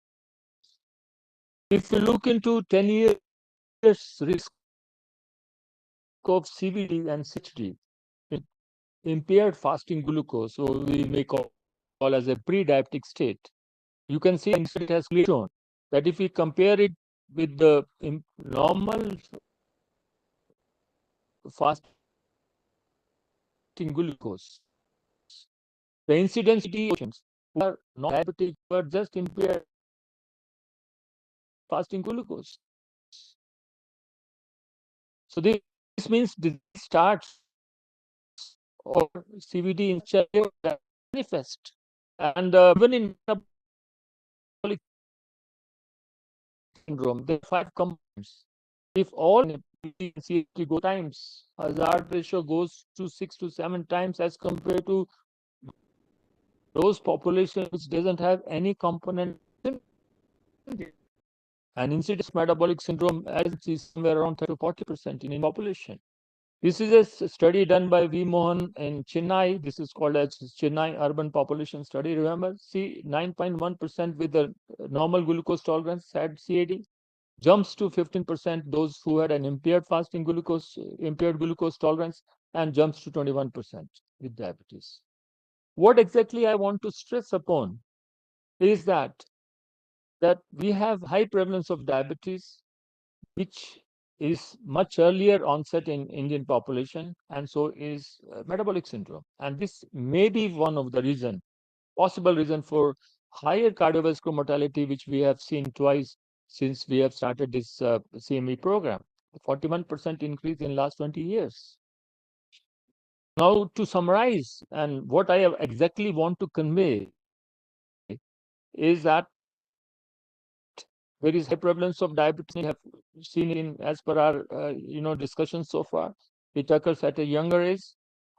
If you look into 10 years risk of CVD and CHD, impaired fasting glucose, so we may call as a pre-diabetic state, you can see it has clearly shown that if we compare it with the normal fasting glucose, the incidence patients who are not diabetic were just impaired fasting glucose. So this This means disease starts or CVD in manifest. And even in metabolic syndrome, there are 5 components. If all CVD go times, hazard ratio goes to 6 to 7 times as compared to those population which doesn't have any component. And incidence metabolic syndrome is somewhere around 30 to 40% in population. This is a study done by V. Mohan in Chennai. This is called as Chennai Urban Population Study. Remember, see 9.1% with the normal glucose tolerance had CAD, jumps to 15% those who had an impaired glucose tolerance, and jumps to 21% with diabetes. What exactly I want to stress upon is that we have high prevalence of diabetes, which is much earlier onset in Indian population, and so is metabolic syndrome. And this may be one of the possible reason for higher cardiovascular mortality, which we have seen twice since we have started this CME program, 41% increase in last 20 years. Now, to summarize, and what I exactly want to convey is that there is high prevalence of diabetes. We have seen in as per our discussion so far. It occurs at a younger age.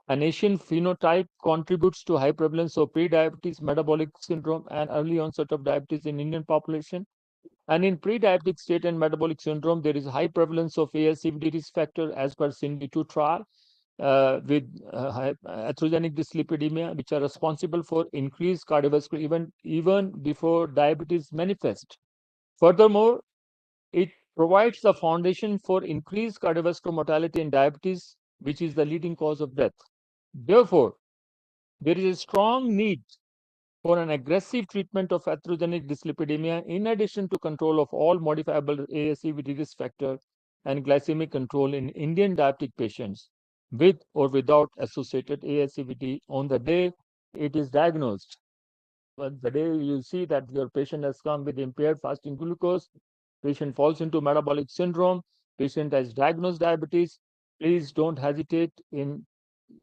An Asian phenotype contributes to high prevalence of pre-diabetes, metabolic syndrome, and early onset of diabetes in Indian population. And in pre-diabetic state and metabolic syndrome, there is high prevalence of ASCVD risk factor as per SIND2 trial with atherogenic dyslipidemia, which are responsible for increased cardiovascular event even before diabetes manifest. Furthermore, it provides the foundation for increased cardiovascular mortality in diabetes, which is the leading cause of death. Therefore, there is a strong need for an aggressive treatment of atherogenic dyslipidemia in addition to control of all modifiable ASCVD risk factor and glycemic control in Indian diabetic patients with or without associated ASCVD on the day it is diagnosed. But the day you see that your patient has come with impaired fasting glucose, patient falls into metabolic syndrome, patient has diagnosed diabetes, please don't hesitate in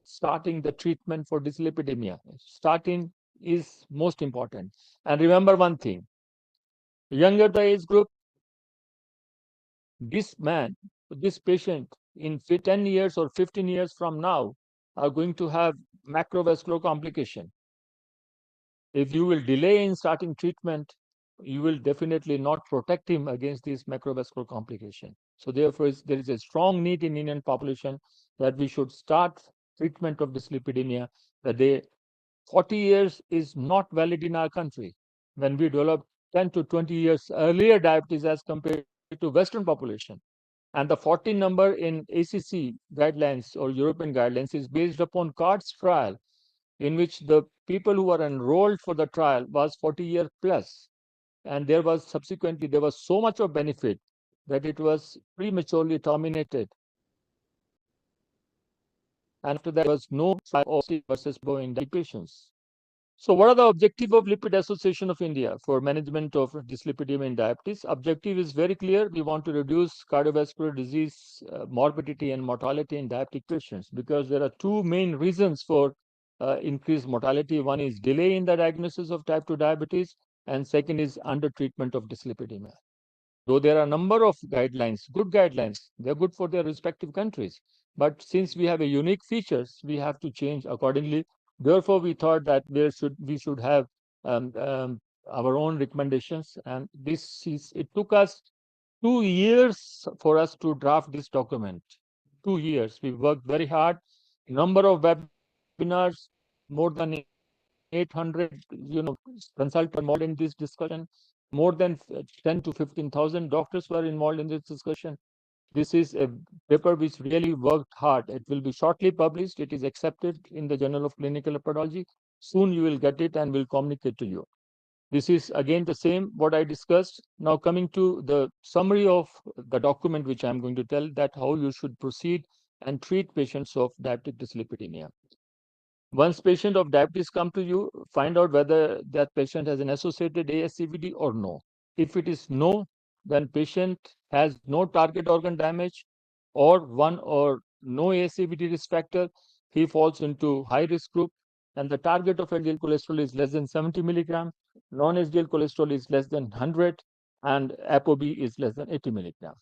starting the treatment for dyslipidemia. Starting is most important. And remember one thing, younger the age group, this patient in 10 years or 15 years from now are going to have macrovascular complication. If you will delay in starting treatment, you will definitely not protect him against this macrovascular complication. So therefore, there is a strong need in Indian population that we should start treatment of dyslipidemia. The 40 years is not valid in our country. When we develop 10 to 20 years earlier diabetes as compared to Western population. And the 40 number in ACC guidelines or European guidelines is based upon CARDS trial, in which the people who were enrolled for the trial was 40 year plus. And there was so much of benefit that it was prematurely terminated. And after that, there was no trial versus in patients. So what are the objective of Lipid Association of India for management of dyslipidemia in diabetes? Objective is very clear. We want to reduce cardiovascular disease morbidity and mortality in diabetic patients because there are two main reasons for increased mortality. One is delay in the diagnosis of type 2 diabetes, and second is under treatment of dyslipidemia. Though there are a number of guidelines, good guidelines, they're good for their respective countries. But since we have a unique features, we have to change accordingly. Therefore, we thought that we should have our own recommendations. And it took us 2 years for us to draft this document. 2 years. We worked very hard. Number of webinars, more than 800, consultants involved in this discussion. More than 10 to 15,000 doctors were involved in this discussion. This is a paper which really worked hard. It will be shortly published. It is accepted in the Journal of Clinical Hepatology. Soon you will get it and will communicate to you. This is again the same what I discussed. Now coming to the summary of the document, which I'm going to tell that how you should proceed and treat patients of diabetic dyslipidemia. Once patient of diabetes come to you, find out whether that patient has an associated ASCVD or no. If it is no, then patient has no target organ damage, or one or no ACVD risk factor, he falls into high risk group. And the target of LDL cholesterol is less than 70 milligram, non-HDL cholesterol is less than 100, and ApoB is less than 80 milligram.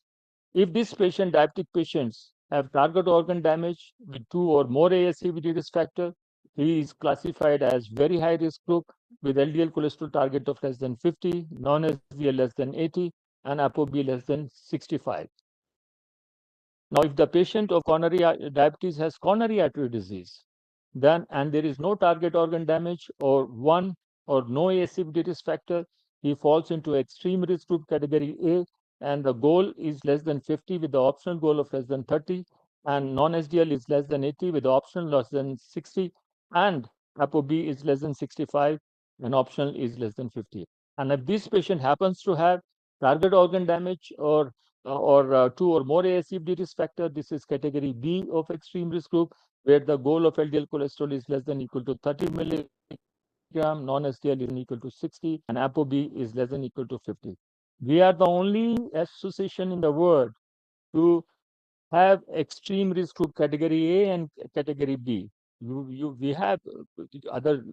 If these diabetic patients, have target organ damage with 2 or more ASCVD risk factor, he is classified as very high risk group with LDL cholesterol target of less than 50, non-HDL less than 80, and ApoB less than 65. Now, if the patient of coronary diabetes has coronary artery disease, then and there is no target organ damage or one or no ACVD risk factor, he falls into extreme risk group category A, and the goal is less than 50 with the optional goal of less than 30, and non-HDL is less than 80 with the optional less than 60, and ApoB is less than 65, and optional is less than 50. And if this patient happens to have target organ damage or 2 or more ASCVD risk factor, this is category B of extreme risk group, where the goal of LDL cholesterol is less than equal to 30 milligram, non-HDL is equal to 60, and ApoB is less than equal to 50. We are the only association in the world to have extreme risk group category A and category B. We have other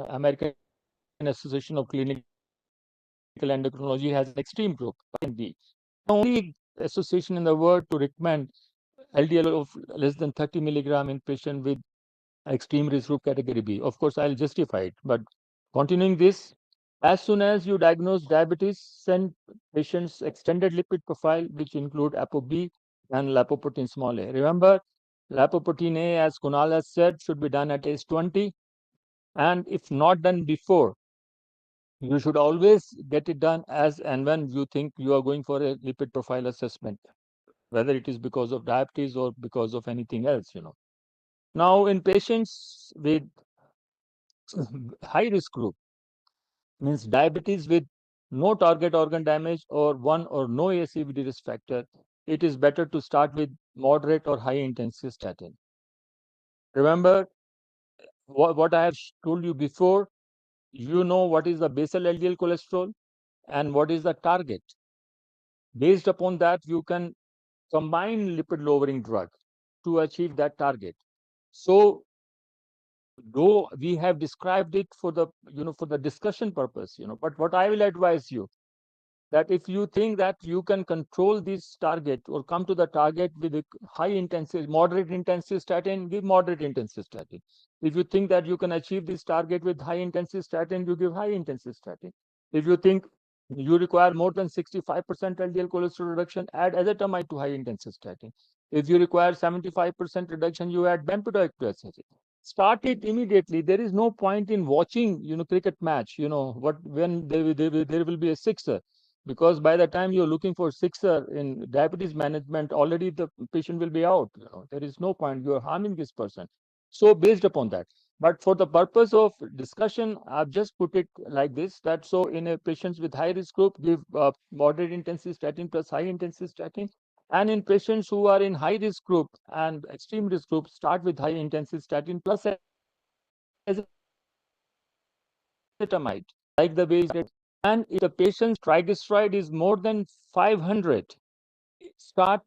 American Association of Clinical Endocrinology has an extreme group, and B. The only association in the world to recommend LDL of less than 30 milligram in patient with extreme risk group category B. Of course, I'll justify it. But continuing this, as soon as you diagnose diabetes, send patients extended lipid profile, which include ApoB and lipoprotein small a. Remember, lipoprotein A, as Kunal has said, should be done at age 20. And if not done before, you should always get it done as and when you think you are going for a lipid profile assessment, whether it is because of diabetes or because of anything else. Now, in patients with high risk group, means diabetes with no target organ damage or one or no ACVD risk factor, it is better to start with moderate or high intensity statin. Remember what I have told you before, you know what is the basal LDL cholesterol and what is the target. Based upon that, you can combine lipid lowering drug to achieve that target. So though we have described it for the for the discussion purpose, but what I will advise you, that if you think that you can control this target or come to the target with a high intensity, moderate intensity statin, give moderate intensity statin. If you think that you can achieve this target with high intensity statin, you give high intensity statin. If you think you require more than 65% LDL cholesterol reduction, add ezetimibe to high intensity statin. If you require 75% reduction, you add bempedoic to ezetimibe. Start it immediately. There is no point in watching, cricket match. When there will be a sixer, because by the time you're looking for sixer in diabetes management, already the patient will be out. There is no point. You're harming this person. So based upon that, but for the purpose of discussion, I've just put it like this, that so in a patients with high risk group, give moderate intensity statin plus high intensity statin. And in patients who are in high risk group and extreme risk group, start with high intensity statin plus ezetimibe, like the way is. And if the patient's triglyceride is more than 500, start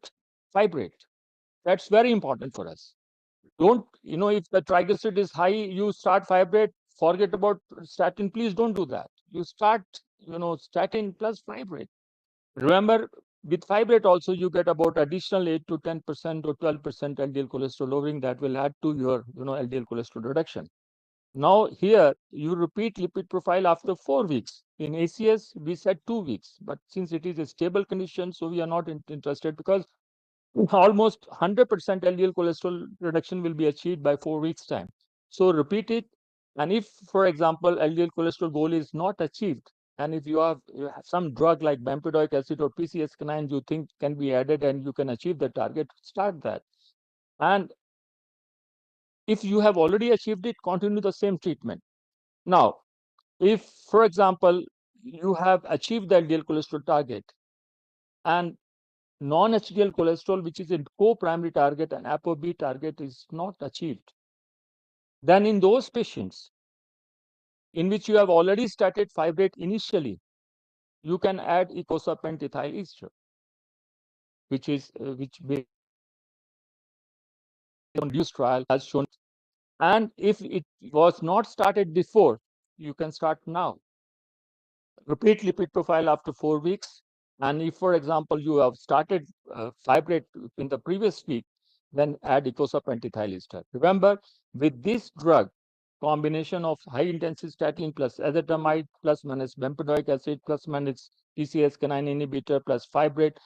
fibrate. That's very important for us. Don't, if the triglyceride is high, you start fibrate, forget about statin. Please don't do that. You start, statin plus fibrate. Remember, with fibrate also, you get about additional 8 to 10% or 12% LDL cholesterol lowering that will add to your, LDL cholesterol reduction. Now here you repeat lipid profile after 4 weeks. In ACS, we said 2 weeks, but since it is a stable condition, so we are not interested, because almost 100% LDL cholesterol reduction will be achieved by 4 weeks time. So repeat it. And if, for example, LDL cholesterol goal is not achieved, and if you have some drug like bempedoic acid or PCSK9 you think can be added and you can achieve the target, start that. And if you have already achieved it, continue the same treatment. Now, if, for example, you have achieved the LDL cholesterol target and non-HDL cholesterol, which is a co-primary target, and ApoB target is not achieved, then in those patients in which you have already started fibrate initially, you can add icosapent ethyl ester, which reduced trial has shown. And if it was not started before, you can start now. Repeat lipid profile after 4 weeks. And if, for example, you have started fibrate in the previous week, then add icosapent pentothioester ester. Remember, with this drug, combination of high intensity statin plus ezetimibe plus minus bempedoic acid plus minus PCSK9 inhibitor plus fibrate,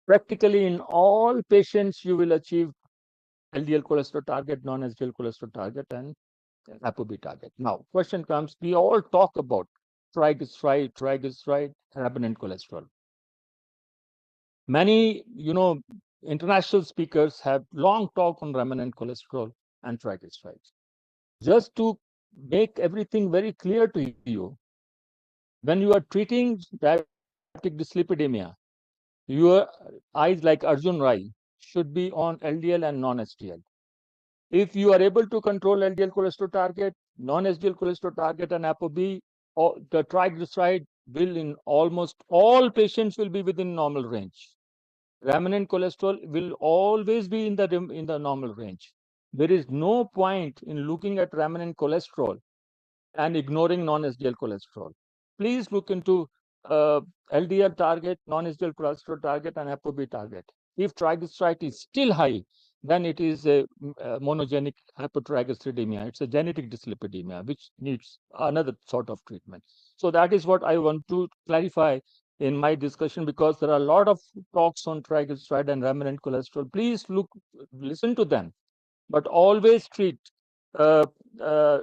practically in all patients, you will achieve LDL cholesterol target, non-HDL cholesterol target, and ApoB target. Now, question comes, we all talk about triglyceride, remnant cholesterol. Many, international speakers have long talk on remnant cholesterol and triglycerides. Just to make everything very clear to you, when you are treating diabetic dyslipidemia, your eyes like Arjun Rai should be on LDL and non-HDL. If you are able to control LDL cholesterol target, non-HDL cholesterol target, and ApoB, the triglyceride will in almost all patients will be within normal range. Remnant cholesterol will always be in the normal range. There is no point in looking at remnant cholesterol and ignoring non-HDL cholesterol. Please look into LDL target, non-HDL cholesterol target, and ApoB target. If triglyceride is still high, then it is a monogenic hypertriglyceridemia. It's a genetic dyslipidemia, which needs another sort of treatment. So that is what I want to clarify in my discussion, because there are a lot of talks on triglyceride and remnant cholesterol. Please listen to them, but always treat LDL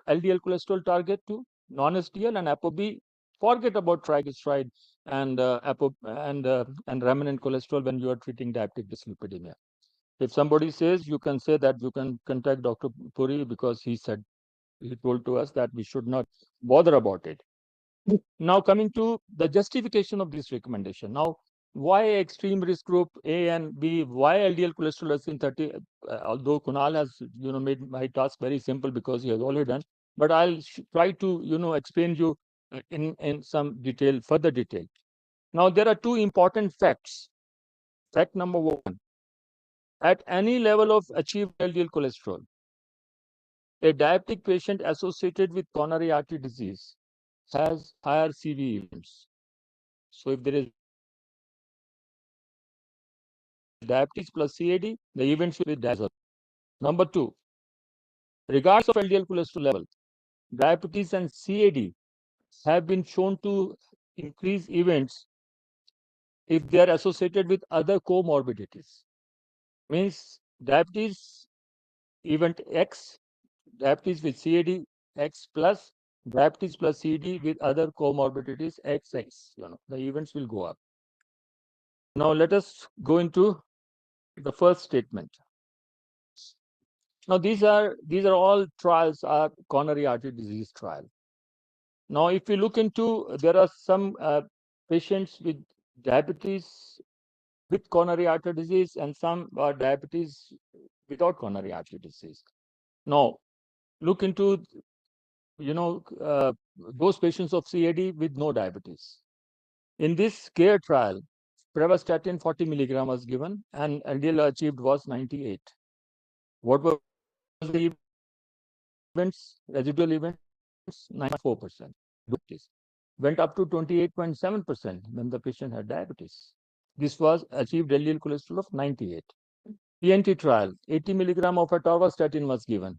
cholesterol target to non-HDL and ApoB. Forget about triglyceride and and remnant cholesterol when you are treating diabetic dyslipidemia. If somebody says, you can say that you can contact Dr. Puri, because he told to us that we should not bother about it. Now coming to the justification of this recommendation. Now, why extreme risk group A and B? Why LDL cholesterol less than 30? Although Kunal has made my task very simple because he has already done, but I'll try to explain you in some detail, further detail. Now there are two important facts. Fact number one: at any level of achieved LDL cholesterol, a diabetic patient associated with coronary artery disease has higher CV events. So if there is diabetes plus CAD, the events will be diabetes. Number two, regardless of LDL cholesterol level, diabetes and CAD have been shown to increase events if they are associated with other comorbidities. Means diabetes event X, diabetes with CAD X plus, diabetes plus CAD with other comorbidities XX. The events will go up. Now let us go into the first statement. Now these are all trials are coronary artery disease trial. Now if you look into, there are some patients with diabetes with coronary artery disease and some are diabetes without coronary artery disease. Now look into those patients of CAD with no diabetes. In this CARE trial, pravastatin 40 milligram was given and LDL achieved was 98. What was the events, residual events? 94%. Went up to 28.7% when the patient had diabetes. This was achieved LDL cholesterol of 98. PNT trial, 80 milligram of atorvastatin was given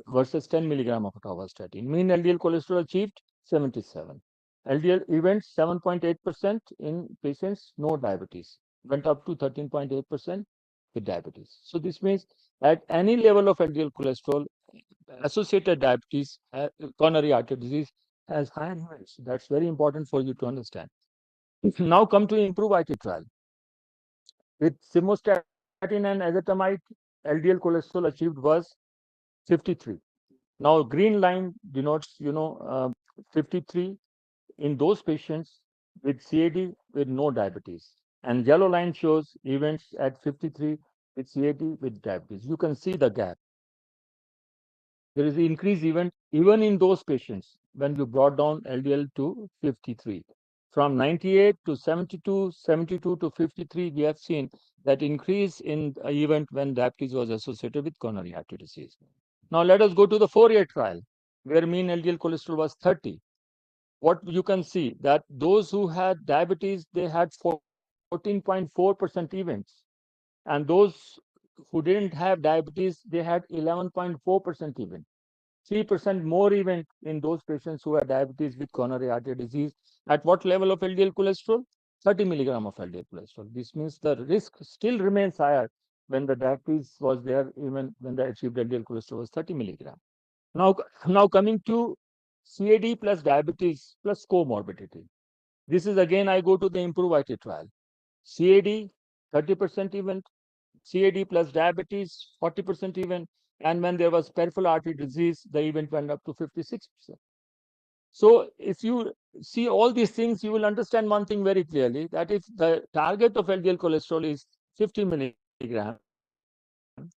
versus 10 milligram of atorvastatin. Mean LDL cholesterol achieved 77. LDL events 7.8% in patients no diabetes. Went up to 13.8% with diabetes. So this means at any level of LDL cholesterol, associated diabetes, coronary artery disease has higher events. That's very important for you to understand. Now come to IMPROVE-IT trial. With simvastatin and ezetimibe, LDL cholesterol achieved was 53. Now green line denotes 53 in those patients with CAD with no diabetes, and yellow line shows events at 53 with CAD with diabetes. You can see the gap. There is increased event even in those patients when you brought down LDL to 53. from 98 to 72, 72 to 53, we have seen that increase in the event when diabetes was associated with coronary artery disease. Now let us go to the 4-year trial, where mean LDL cholesterol was 30. What you can see that those who had diabetes, they had 14.4% events, and those who didn't have diabetes, they had 11.4% event. 3% more event in those patients who had diabetes with coronary artery disease. At what level of LDL cholesterol? 30 milligram of LDL cholesterol. This means the risk still remains higher when the diabetes was there, even when the achieved LDL cholesterol was 30 milligram. Now coming to CAD plus diabetes plus comorbidity. This is again, I go to the IMPROVE-IT trial. CAD, 30% event, CAD plus diabetes, 40% event, and when there was peripheral artery disease, the event went up to 56%. So if you see all these things, you will understand one thing very clearly, that if the target of LDL cholesterol is 50 milligram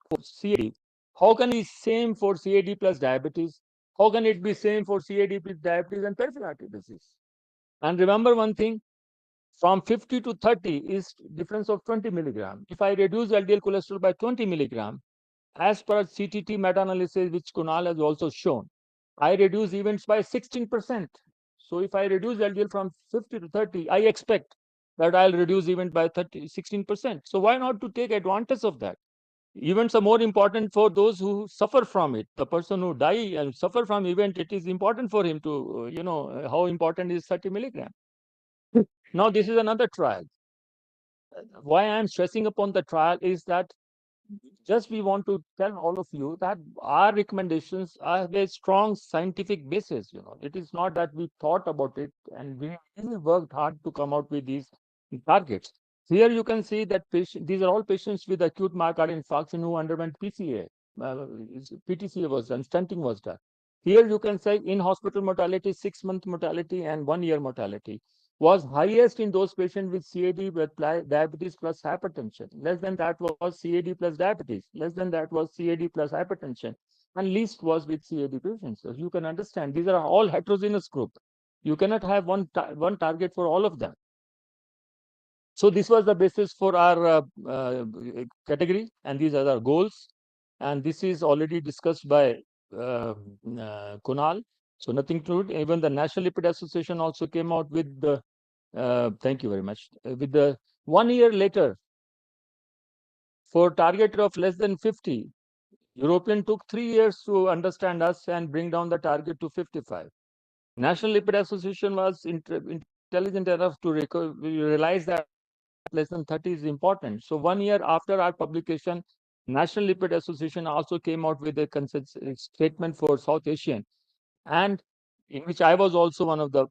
for CAD, how can it be same for CAD plus diabetes? How can it be same for CAD plus diabetes and peripheral artery disease? And remember one thing, from 50 to 30 is difference of 20 milligram. If I reduce LDL cholesterol by 20 milligram, as per CTT meta-analysis, which Kunal has also shown, I reduce events by 16%. So if I reduce LDL from 50 to 30, I expect that I'll reduce event by 16%. So why not to take advantage of that? Events are more important for those who suffer from it. The person who die and suffer from event, it is important for him to, how important is 30 milligram. Now, this is another trial. Why I am stressing upon the trial is that just we want to tell all of you that our recommendations are a strong scientific basis. It is not that we thought about it and we really worked hard to come out with these targets. Here you can see that these are all patients with acute myocardial infarction who underwent PCA. PTCA was done, stenting was done. Here you can say in hospital mortality, 6-month mortality and 1-year mortality was highest in those patients with CAD with diabetes plus hypertension. Less than that was CAD plus diabetes. Less than that was CAD plus hypertension. And least was with CAD patients. So you can understand these are all heterogeneous group. You cannot have one target for all of them. So this was the basis for our category, and these are our goals. And this is already discussed by Kunal. So nothing to it. Even the National Lipid Association also came out with the, thank you very much, with the 1 year later, for target of less than 50, European took 3 years to understand us and bring down the target to 55. National Lipid Association was intelligent enough to realize that less than 30 is important. So 1 year after our publication, National Lipid Association also came out with a consensus statement for South Asian, and in which I was also one of the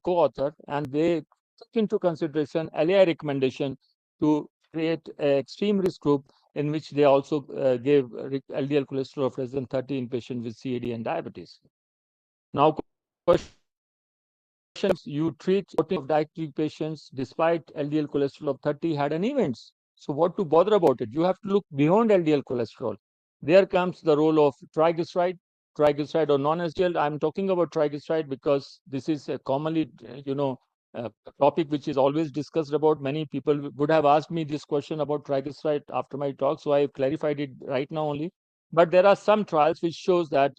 co-author, and they took into consideration LAI recommendation to create an extreme risk group in which they also gave LDL cholesterol of less than 30 in patients with CAD and diabetes. Now, question: you treat 14 of diabetic patients despite LDL cholesterol of 30 had an events. So what to bother about it? You have to look beyond LDL cholesterol. There comes the role of triglyceride or non-HDL. I'm talking about triglyceride because this is a commonly, topic which is always discussed about. Many people would have asked me this question about triglyceride after my talk, so I clarified it right now only. But there are some trials which shows that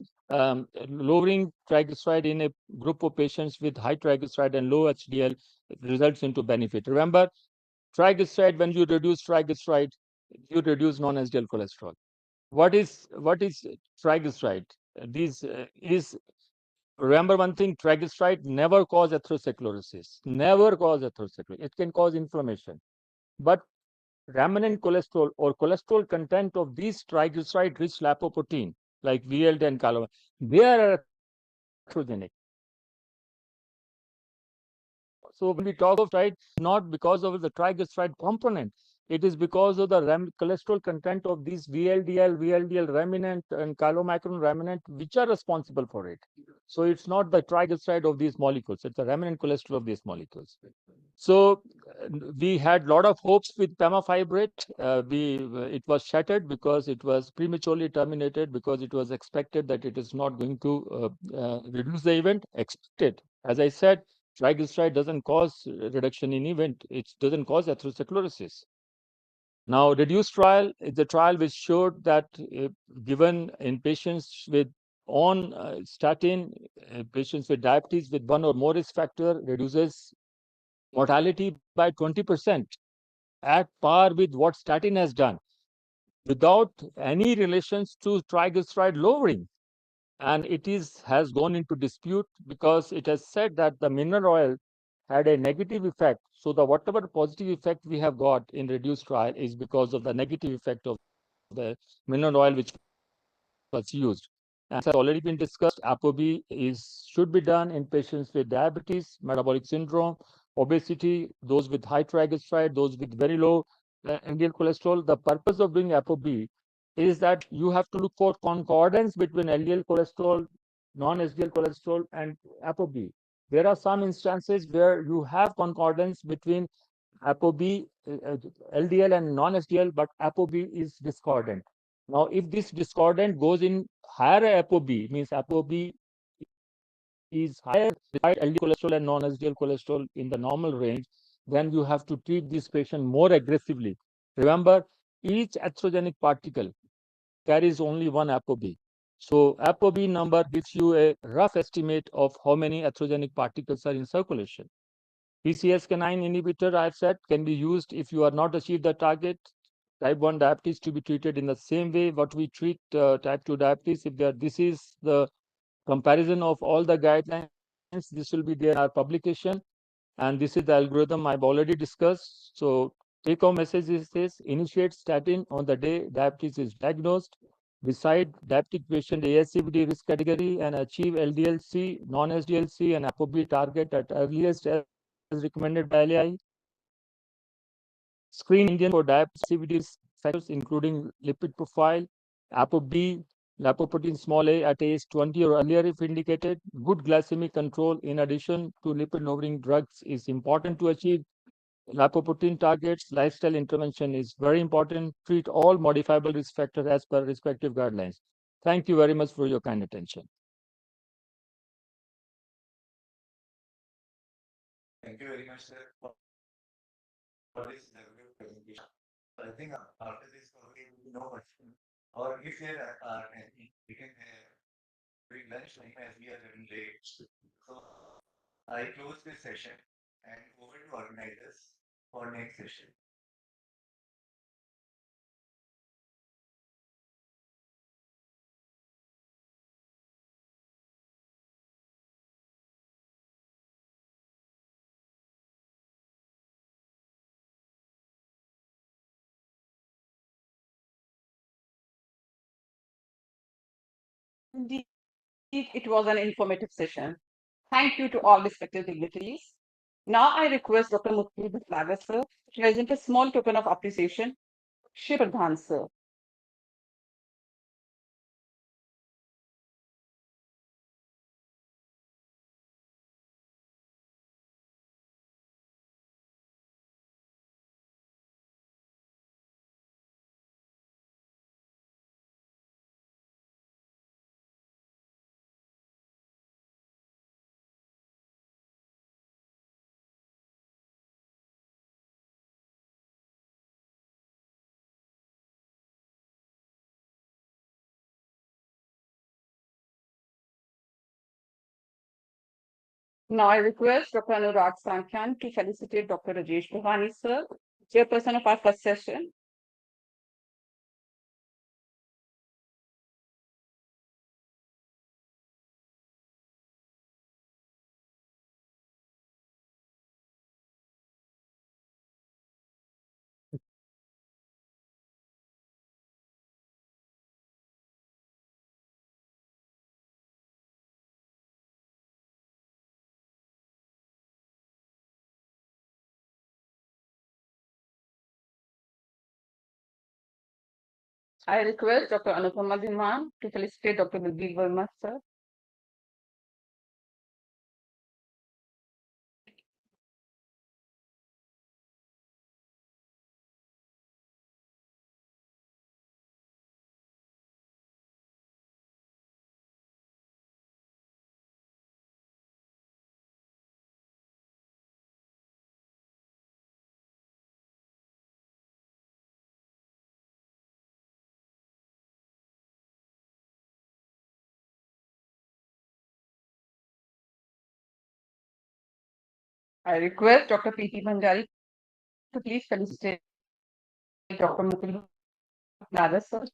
lowering triglyceride in a group of patients with high triglyceride and low HDL results into benefit. Remember, triglyceride, when you reduce triglyceride, you reduce non-HDL cholesterol. What is triglyceride? This is, remember one thing, triglyceride never cause atherosclerosis. Never cause atherosclerosis. It can cause inflammation. But remnant cholesterol or cholesterol content of these triglyceride-rich lipoprotein, like VLD and calcium, they are atherogenic. So when we talk of triglyceride, not because of the triglyceride component, it is because of the cholesterol content of these VLDL remnant, and chylomicron remnant, which are responsible for it. So it's not the triglyceride of these molecules; it's the remnant cholesterol of these molecules. So we had a lot of hopes with pemafibrate. It was shattered because it was prematurely terminated, because it was expected that it is not going to reduce the event. Expected, as I said, triglyceride doesn't cause reduction in event. It doesn't cause atherosclerosis. Now, reduced trial is a trial which showed that given in patients with on statin, patients with diabetes with one or more risk factor reduces mortality by 20% at par with what statin has done without any relations to triglyceride lowering. And it has gone into dispute because it has said that the mineral oil had a negative effect. So the whatever positive effect we have got in reduced trial is because of the negative effect of the mineral oil which was used. And has already been discussed, ApoB should be done in patients with diabetes, metabolic syndrome, obesity, those with high triglyceride, those with very low LDL cholesterol. The purpose of doing ApoB is that you have to look for concordance between LDL cholesterol, non-HDL cholesterol, and ApoB. There are some instances where you have concordance between ApoB, LDL, and non-HDL, but ApoB is discordant. Now, if this discordant goes in higher ApoB, means ApoB is higher despite LDL cholesterol and non-HDL cholesterol in the normal range, then you have to treat this patient more aggressively. Remember, each atherogenic particle carries only one ApoB. So ApoB number gives you a rough estimate of how many atherogenic particles are in circulation. PCSK9 inhibitor, I've said, can be used if you are not achieved the target. Type 1 diabetes to be treated in the same way what we treat type 2 diabetes. If this is the comparison of all the guidelines, this will be there in our publication. And this is the algorithm I've already discussed. So take home message is this: initiate statin on the day diabetes is diagnosed. Beside diabetic patient ASCVD risk category and achieve LDLC, non-SDLC, and ApoB target at earliest as recommended by LAI. Screen Indian for diabetes factors, including lipid profile, ApoB, lipoprotein small a at age 20 or earlier if indicated. Good glycemic control in addition to lipid-lowering drugs is important to achieve lipoprotein targets. Lifestyle intervention is very important. Treat all modifiable risk factors as per respective guidelines. Thank you very much for your kind attention. Thank you very much, sir, for this presentation. I think after this, probably no question. Or if there are any, we can during lunch time as we are running late. So I close this session and over to organizers for next session. Indeed, it was an informative session. Thank you to all respected dignitaries. Now I request Dr. Mukti Bhattacharya sir to present a small token of appreciation. Shri Pradhan sir. Now I request Dr. Anurag Sankyan to felicitate Dr. Rajesh Bhavani sir, chairperson of our first session. I request Dr. Anupama Dhiman to felicitate Dr. Bilbir Verma sir. I request Dr. P.T. Bhandari to please felicitate Dr. Mukul Nagar, sir.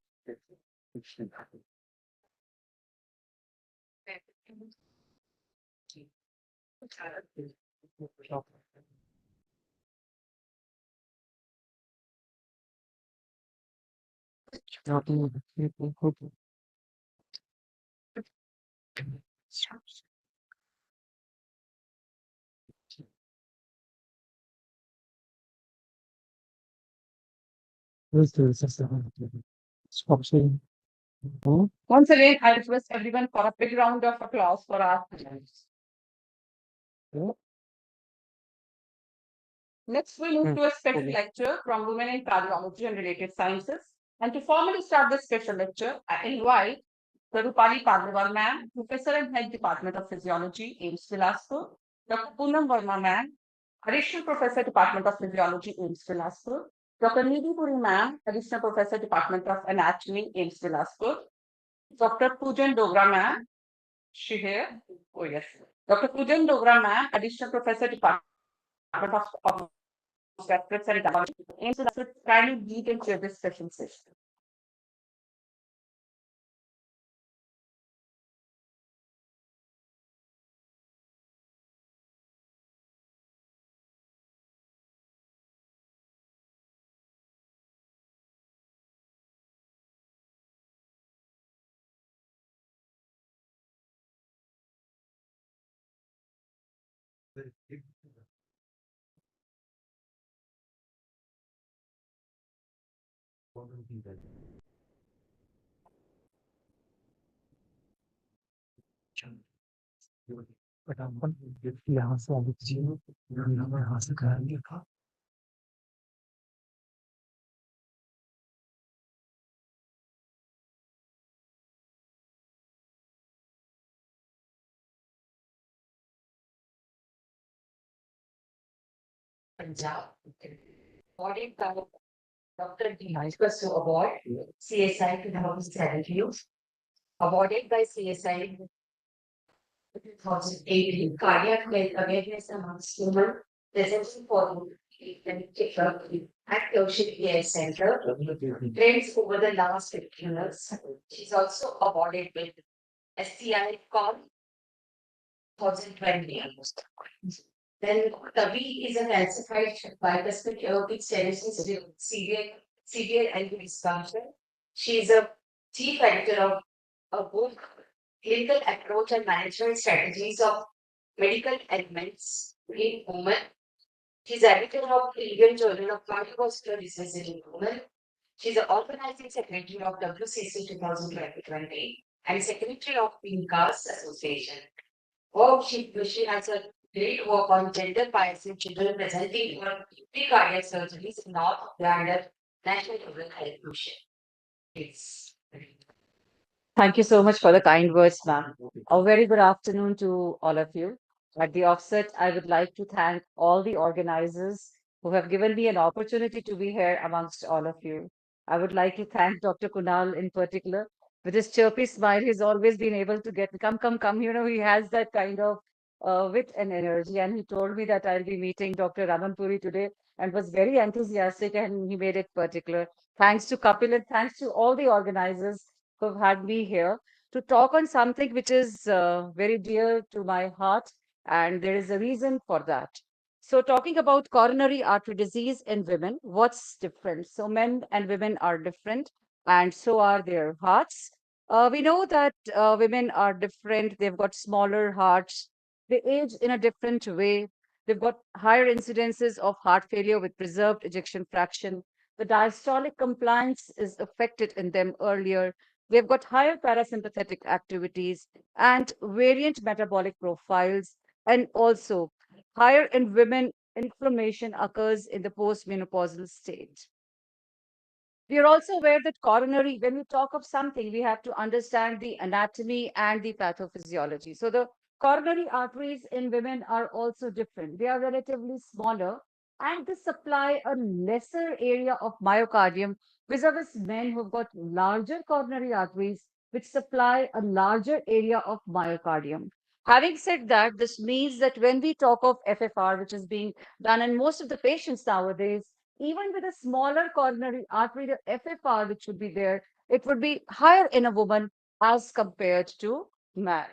Once again, I request everyone for a big round of applause for our students. Next, we move to a special lecture from Women in Cardiology and Related Sciences. And to formally start this special lecture, I invite the Rupali Padwar ma'am, Professor and Head Department of Physiology, AIIMS Bilaspur, Dr. Poonam Verma ma'am, Additional Professor, Department of Physiology, AIIMS Bilaspur, Dr. Nidhi Puri ma'am, Additional Professor, Department of Anatomy, AIIMS Bilaspur, Dr. Poojan Dogra ma'am, she here? Oh, yes. Dr. Poojan Dogra ma'am, Additional Professor, Department of Obstetrics and Gynecology, AIIMS Bilaspur, kindly lead and chair this session session. Punjab, awarded by Dr. Dinesh Award, CSI 2017, awarded by CSI 2018, Cardiac Health Awareness Amongst Women, presenting for at Ocean Care Center, trends over the last 15 years. She's also awarded with SCI COM 2020. Then Tavi is a calcified bicuspid aortic stenosis with severe LV dysfunction. She is a chief editor of a book, Clinical Approach and Management Strategies of Medical Ailments in Women. She's editor of the Indian Journal of Cardiovascular Disease in Women. She's the organizing secretary of WCC 2020 and secretary of PINCAS Association. Oh, she has a great work on gender bias in children presenting for cardiac surgeries in North under National Rural Health Mission. It's Thank you so much for the kind words, ma'am. A very good afternoon to all of you. At the offset, I would like to thank all the organizers who have given me an opportunity to be here amongst all of you. I would like to thank Dr. Kunal in particular. With his chirpy smile, he's always been able to get come, come, come. You know, he has that kind of wit and energy. And he told me that I'll be meeting Dr. Ramanpuri today and was very enthusiastic and he made it particular. Thanks to Kapil and thanks to all the organizers who've had me here to talk on something which is very dear to my heart, and there is a reason for that. So, talking about coronary artery disease in women, what's different? So, men and women are different, and so are their hearts. We know that women are different, they've got smaller hearts, they age in a different way, they've got higher incidences of heart failure with preserved ejection fraction. The diastolic compliance is affected in them earlier. They've got higher parasympathetic activities and variant metabolic profiles, and also higher in women, inflammation occurs in the postmenopausal state. We are also aware that coronary, when we talk of something, we have to understand the anatomy and the pathophysiology. So the coronary arteries in women are also different. They are relatively smaller and they supply a lesser area of myocardium vis-a-vis men who've got larger coronary arteries which supply a larger area of myocardium. Having said that, this means that when we talk of FFR, which is being done in most of the patients nowadays, even with a smaller coronary artery, the FFR which would be there, it would be higher in a woman as compared to man.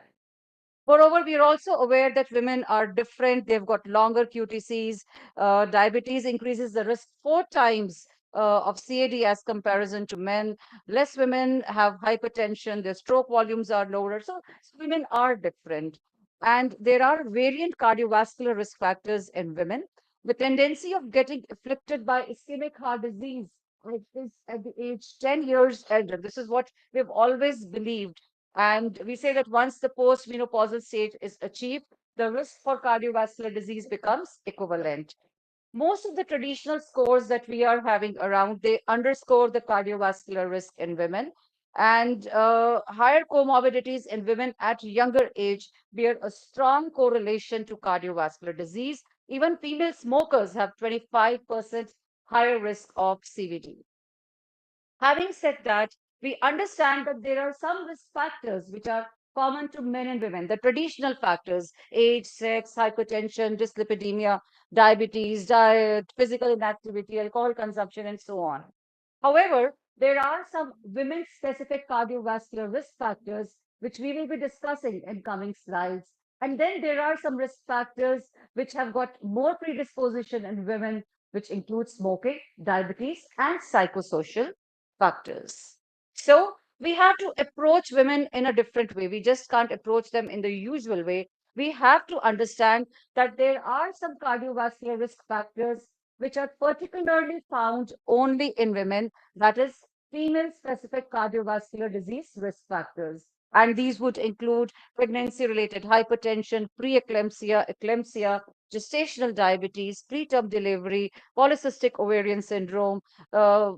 Moreover, we are also aware that women are different. They've got longer QTCs. Diabetes increases the risk 4 times of CAD as comparison to men. Less women have hypertension. Their stroke volumes are lower. So women are different. And there are variant cardiovascular risk factors in women. The tendency of getting afflicted by ischemic heart disease is at the age 10 years elder. This is what we've always believed, and we say that once the postmenopausal stage is achieved, the risk for cardiovascular disease becomes equivalent. Most of the traditional scores that we are having around, they underscore the cardiovascular risk in women. And higher comorbidities in women at younger age bear a strong correlation to cardiovascular disease. Even female smokers have 25% higher risk of CVD. Having said that, we understand that there are some risk factors which are common to men and women. The traditional factors, age, sex, hypertension, dyslipidemia, diabetes, diet, physical inactivity, alcohol consumption, and so on. However, there are some women-specific cardiovascular risk factors which we will be discussing in coming slides. And then there are some risk factors which have got more predisposition in women, which include smoking, diabetes, and psychosocial factors. So we have to approach women in a different way. We just can't approach them in the usual way. We have to understand that there are some cardiovascular risk factors which are particularly found only in women, that is, female specific cardiovascular disease risk factors. And these would include pregnancy related hypertension, preeclampsia, eclampsia, gestational diabetes, preterm delivery, polycystic ovarian syndrome, uh,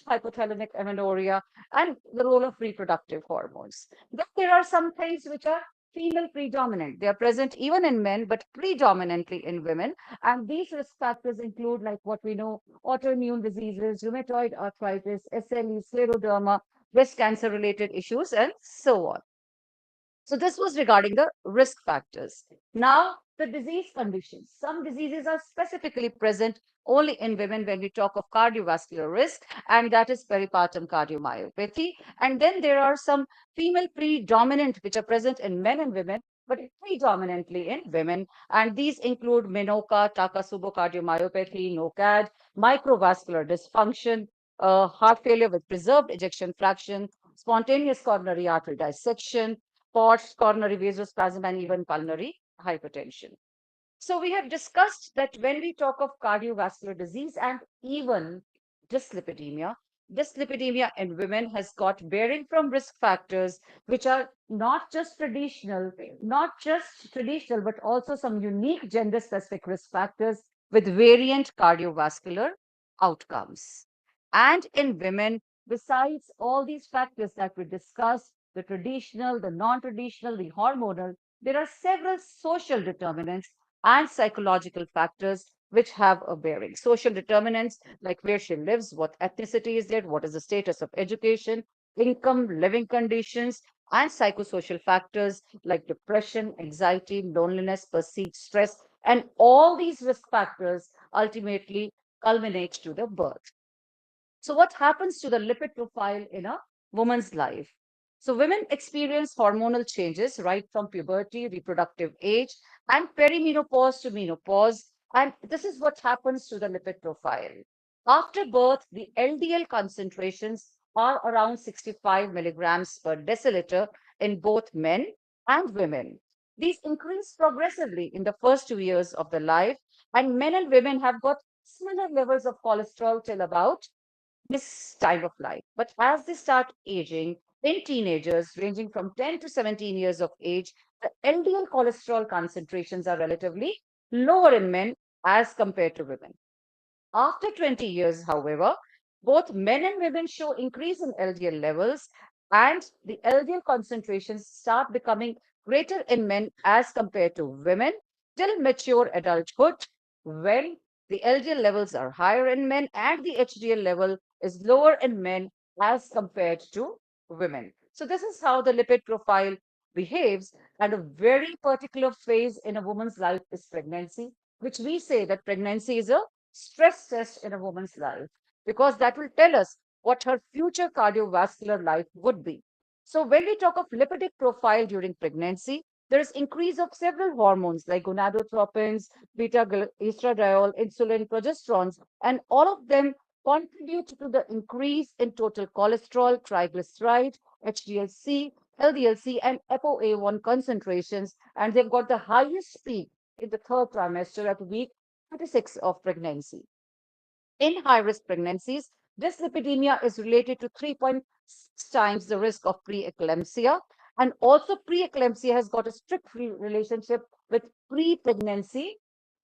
hypothalamic amenorrhea, and the role of reproductive hormones. Then there are some things which are female predominant. They are present even in men, but predominantly in women. And these risk factors include, like what we know, autoimmune diseases, rheumatoid arthritis, SLE, scleroderma, breast cancer related issues, and so on. So this was regarding the risk factors. Now, the disease conditions. Some diseases are specifically present only in women when we talk of cardiovascular risk, and that is peripartum cardiomyopathy. And then there are some female predominant, which are present in men and women, but predominantly in women. And these include Minoka, Takasubo cardiomyopathy, NOCAD, microvascular dysfunction, heart failure with preserved ejection fraction, spontaneous coronary artery dissection, POTS, coronary vasospasm, and even pulmonary hypertension. So we have discussed that when we talk of cardiovascular disease and even dyslipidemia in women has got bearing from risk factors which are not just traditional, but also some unique gender specific risk factors with variant cardiovascular outcomes. And in women, besides all these factors that we discussed, the traditional, the non-traditional, the hormonal, there are several social determinants and psychological factors which have a bearing. Social determinants like where she lives, what ethnicity is there, what is the status of education, income, living conditions, and psychosocial factors like depression, anxiety, loneliness, perceived stress, and all these risk factors ultimately culminate to the birth. So, what happens to the lipid profile in a woman's life? So, women experience hormonal changes right from puberty, reproductive age, and perimenopause to menopause. And this is what happens to the lipid profile. After birth, the LDL concentrations are around 65 milligrams per deciliter in both men and women. These increase progressively in the first 2 years of the life, and men and women have got similar levels of cholesterol till about this time of life. But as they start aging, in teenagers ranging from 10 to 17 years of age, the LDL cholesterol concentrations are relatively lower in men as compared to women. After 20 years, however, both men and women show increase in LDL levels, and the LDL concentrations start becoming greater in men as compared to women till mature adulthood, when the LDL levels are higher in men and the HDL level is lower in men as compared to women. So this is how the lipid profile behaves. And a very particular phase in a woman's life is pregnancy, which we say that pregnancy is a stress test in a woman's life because that will tell us what her future cardiovascular life would be. So when we talk of lipidic profile during pregnancy, there is increase of several hormones like gonadotropins, estradiol, insulin, progesterones, and all of them contribute to the increase in total cholesterol, triglyceride, HDL-C, LDL-C, and ApoA1 concentrations, and they've got the highest peak in the third trimester at week 36 of pregnancy. In high-risk pregnancies, dyslipidemia is related to 3.6 times the risk of preeclampsia, and also preeclampsia has got a strict relationship with pre-pregnancy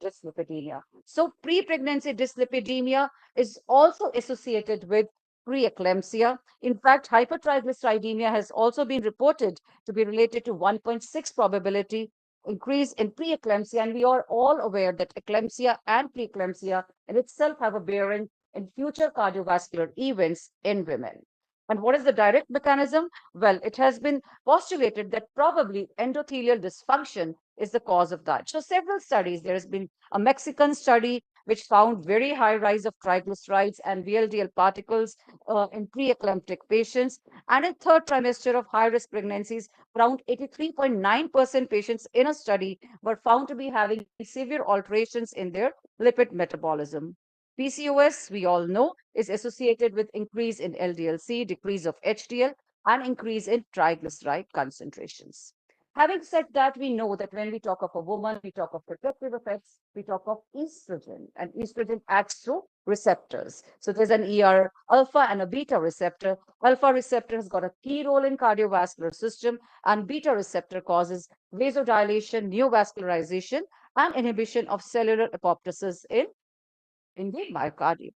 dyslipidemia. So pre-pregnancy dyslipidemia is also associated with preeclampsia. In fact, hypertriglyceridemia has also been reported to be related to 1.6 probability increase in preeclampsia, and we are all aware that eclampsia and preeclampsia in itself have a bearing in future cardiovascular events in women. And what is the direct mechanism? Well, it has been postulated that probably endothelial dysfunction is the cause of that. So several studies, there has been a Mexican study which found very high rise of triglycerides and VLDL particles in preeclamptic patients. And in third trimester of high-risk pregnancies, around 83.9% patients in a study were found to be having severe alterations in their lipid metabolism. PCOS, we all know, is associated with increase in LDL-C, decrease of HDL, and increase in triglyceride concentrations. Having said that, we know that when we talk of a woman, we talk of protective effects, we talk of estrogen, and estrogen acts through receptors. So there's an ER alpha and a beta receptor. Alpha receptor has got a key role in cardiovascular system, and beta receptor causes vasodilation, neovascularization, and inhibition of cellular apoptosis in the myocardium.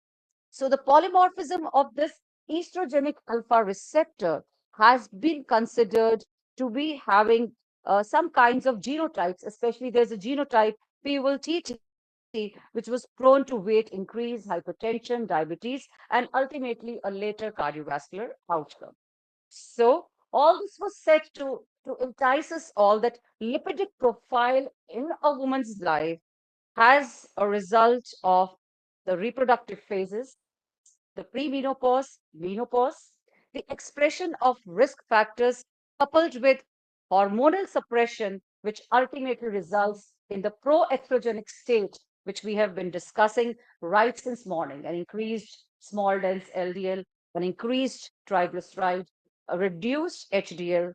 So the polymorphism of this estrogenic alpha receptor has been considered to be having some kinds of genotypes, especially there's a genotype PUL-TT, which was prone to weight increase, hypertension, diabetes, and ultimately a later cardiovascular outcome. So all this was said to entice us all that lipidic profile in a woman's life as a result of the reproductive phases, the premenopause, menopause, the expression of risk factors coupled with hormonal suppression, which ultimately results in the pro-estrogenic state, which we have been discussing right since morning, an increased small dense LDL, an increased triglyceride, a reduced HDL,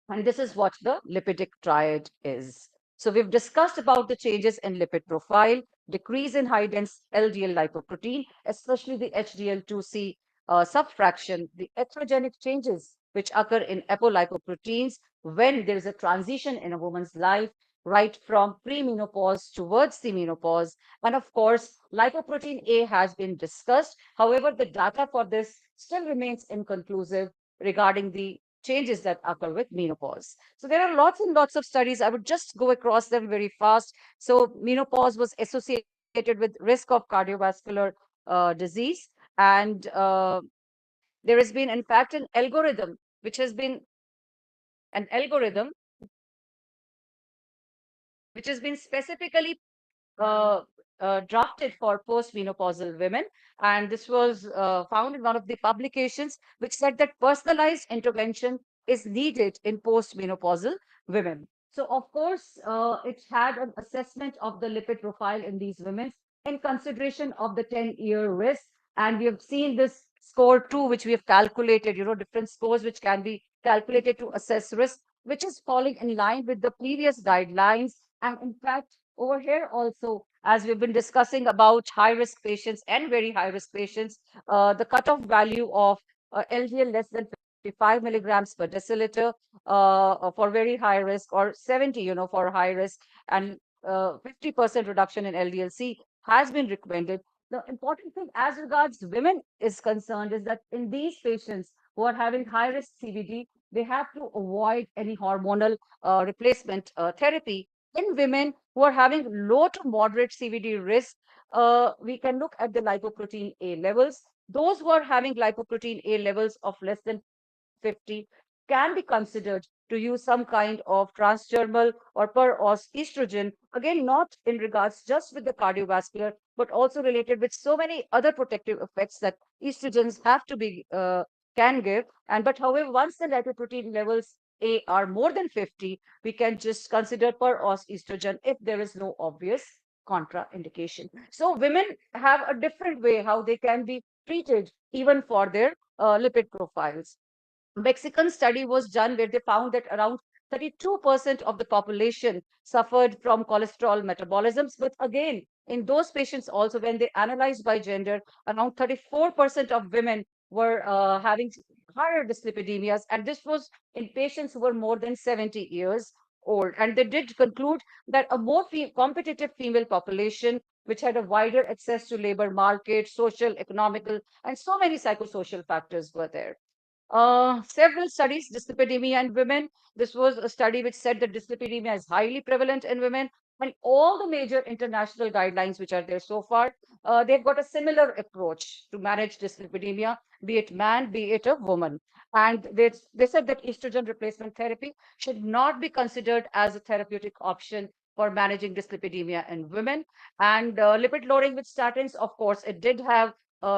and this is what the lipidic triad is. So we've discussed about the changes in lipid profile, decrease in high dense LDL lipoprotein, especially the HDL2C subfraction, the atherogenic changes which occur in apolipoproteins when there is a transition in a woman's life, right from premenopause towards the menopause. And of course, lipoprotein A has been discussed. However, the data for this still remains inconclusive regarding the changes that occur with menopause. So there are lots and lots of studies. I would just go across them very fast. So menopause was associated with risk of cardiovascular disease. And there has been, in fact, an algorithm, which has been an algorithm which has been specifically uh, drafted for postmenopausal women. And this was found in one of the publications, which said that personalized intervention is needed in postmenopausal women. So, of course, it had an assessment of the lipid profile in these women in consideration of the 10-year risk. And we have seen this score 2, which we have calculated, different scores which can be calculated to assess risk, which is falling in line with the previous guidelines. And in fact, over here also, as we've been discussing about high-risk patients and very high-risk patients, the cutoff value of LDL less than 55 milligrams per deciliter for very high risk, or 70, for high risk, and 50% reduction in LDL-C has been recommended. The important thing as regards women is concerned is that in these patients who are having high-risk CVD, they have to avoid any hormonal replacement therapy. In women who are having low to moderate CVD risk, we can look at the lipoprotein A levels. Those who are having lipoprotein A levels of less than 50, can be considered to use some kind of transdermal or per os estrogen, again, not in regards just with the cardiovascular, but also related with so many other protective effects that estrogens have to be can give. And but however, once the lipoprotein levels are more than 50, we can just consider per os estrogen if there is no obvious contraindication. So women have a different way how they can be treated even for their lipid profiles. Mexican study was done where they found that around 32% of the population suffered from cholesterol metabolisms. But again, in those patients also, when they analyzed by gender, around 34% of women were having higher dyslipidemias. And this was in patients who were more than 70 years old. And they did conclude that a more competitive female population, which had a wider access to labor market, social, economical, and so many psychosocial factors were there. Several studies, dyslipidemia in women. This was a study which said that dyslipidemia is highly prevalent in women. And all the major international guidelines which are there so far, they've got a similar approach to manage dyslipidemia, be it man, be it a woman. And they said that estrogen replacement therapy should not be considered as a therapeutic option for managing dyslipidemia in women. And lipid lowering with statins, of course, it did have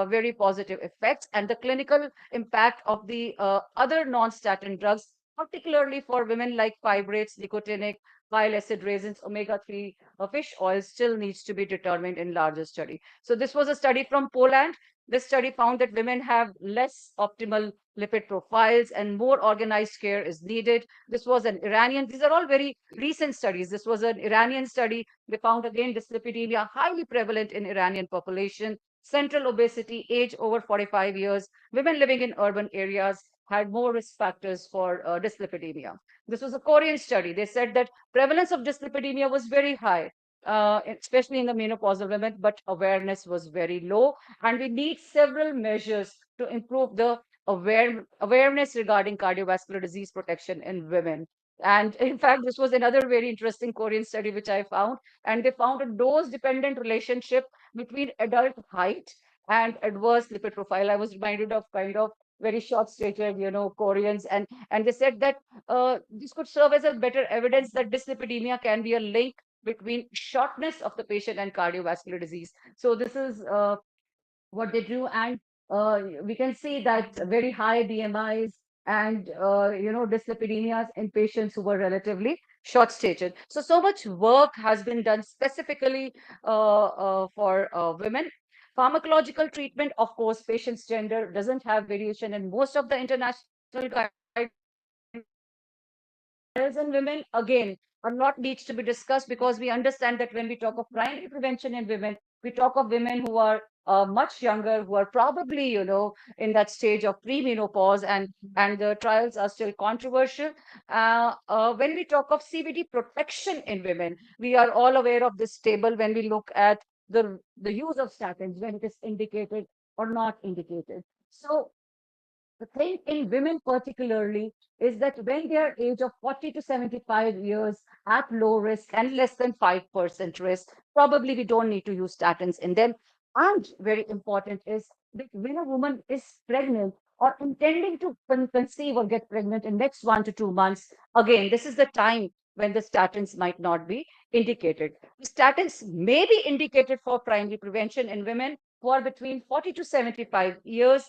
very positive effects, and the clinical impact of the other non-statin drugs, particularly for women like fibrates, nicotinic, bile acid resins, omega-3 fish oil, still needs to be determined in larger study. So this was a study from Poland. This study found that women have less optimal lipid profiles and more organized care is needed. This was an Iranian, these are all very recent studies. This was an Iranian study. They found again dyslipidemia highly prevalent in Iranian population. Central obesity, age over 45 years, women living in urban areas had more risk factors for dyslipidemia. This was a Korean study. They said that prevalence of dyslipidemia was very high, especially in the menopausal women, but awareness was very low. And we need several measures to improve the awareness regarding cardiovascular disease protection in women. And in fact, this was another very interesting Korean study which I found. And they found a dose dependent relationship between adult height and adverse lipid profile. I was reminded of kind of very short statured, Koreans, and they said that this could serve as a better evidence that dyslipidemia can be a link between shortness of the patient and cardiovascular disease. So this is what they do, and we can see that very high BMIs and dyslipidemias in patients who were relatively short stature. So much work has been done specifically for women. Pharmacological treatment, of course, patient's gender doesn't have variation in most of the international guidelines. Males and women, again, a lot needs to be discussed because we understand that when we talk of primary prevention in women, we talk of women who are much younger, who are probably, in that stage of premenopause, and the trials are still controversial. When we talk of CVD protection in women, we are all aware of this table when we look at the use of statins, when it is indicated or not indicated. So the thing in women particularly is that when they are age of 40 to 75 years at low risk and less than 5% risk, probably we don't need to use statins in them. And very important is that when a woman is pregnant or intending to conceive or get pregnant in next 1 to 2 months, again, this is the time when the statins might not be indicated. Statins may be indicated for primary prevention in women who are between 40 to 75 years.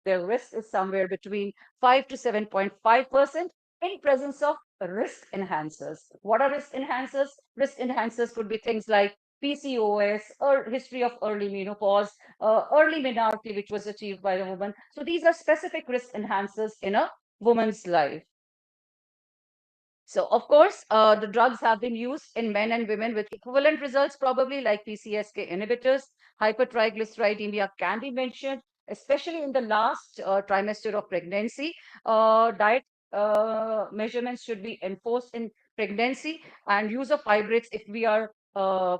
Their risk is somewhere between 5 to 7.5% in presence of risk enhancers. What are risk enhancers? Risk enhancers could be things like PCOS or history of early menopause, early menarche, which was achieved by the woman. So these are specific risk enhancers in a woman's life. So, of course, the drugs have been used in men and women with equivalent results, probably like PCSK inhibitors. Hypertriglyceridemia can be mentioned, especially in the last trimester of pregnancy. Diet measurements should be enforced in pregnancy, and use of fibrates if we are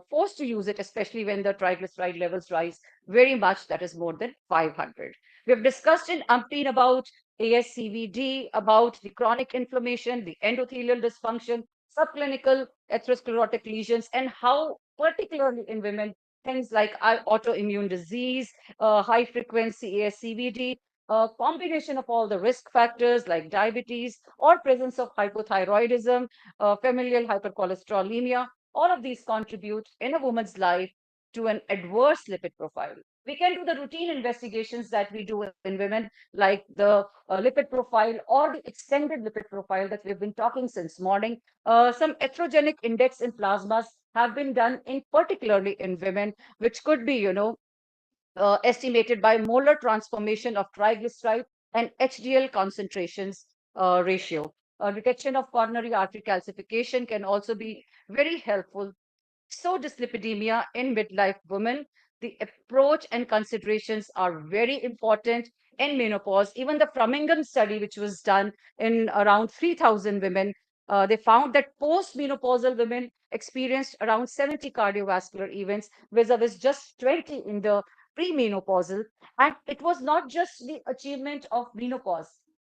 forced to use it, especially when the triglyceride levels rise very much, that is more than 500. We have discussed in umpteen about ASCVD, about the chronic inflammation, the endothelial dysfunction, subclinical atherosclerotic lesions, and how, particularly in women, things like autoimmune disease, high frequency ASCVD, a combination of all the risk factors like diabetes or presence of hypothyroidism, familial hypercholesterolemia, all of these contribute in a woman's life to an adverse lipid profile. We can do the routine investigations that we do in women, like the lipid profile or the extended lipid profile that we've been talking since morning. Some atherogenic index in plasmas have been done in particularly in women, which could be, estimated by molar transformation of triglyceride and HDL concentrations ratio. Detection of coronary artery calcification can also be very helpful. So dyslipidemia in midlife women, the approach and considerations are very important in menopause. Even the Framingham study, which was done in around 3,000 women, they found that post-menopausal women experienced around 70 cardiovascular events, vis-a-vis just 20 in the premenopausal. And it was not just the achievement of menopause.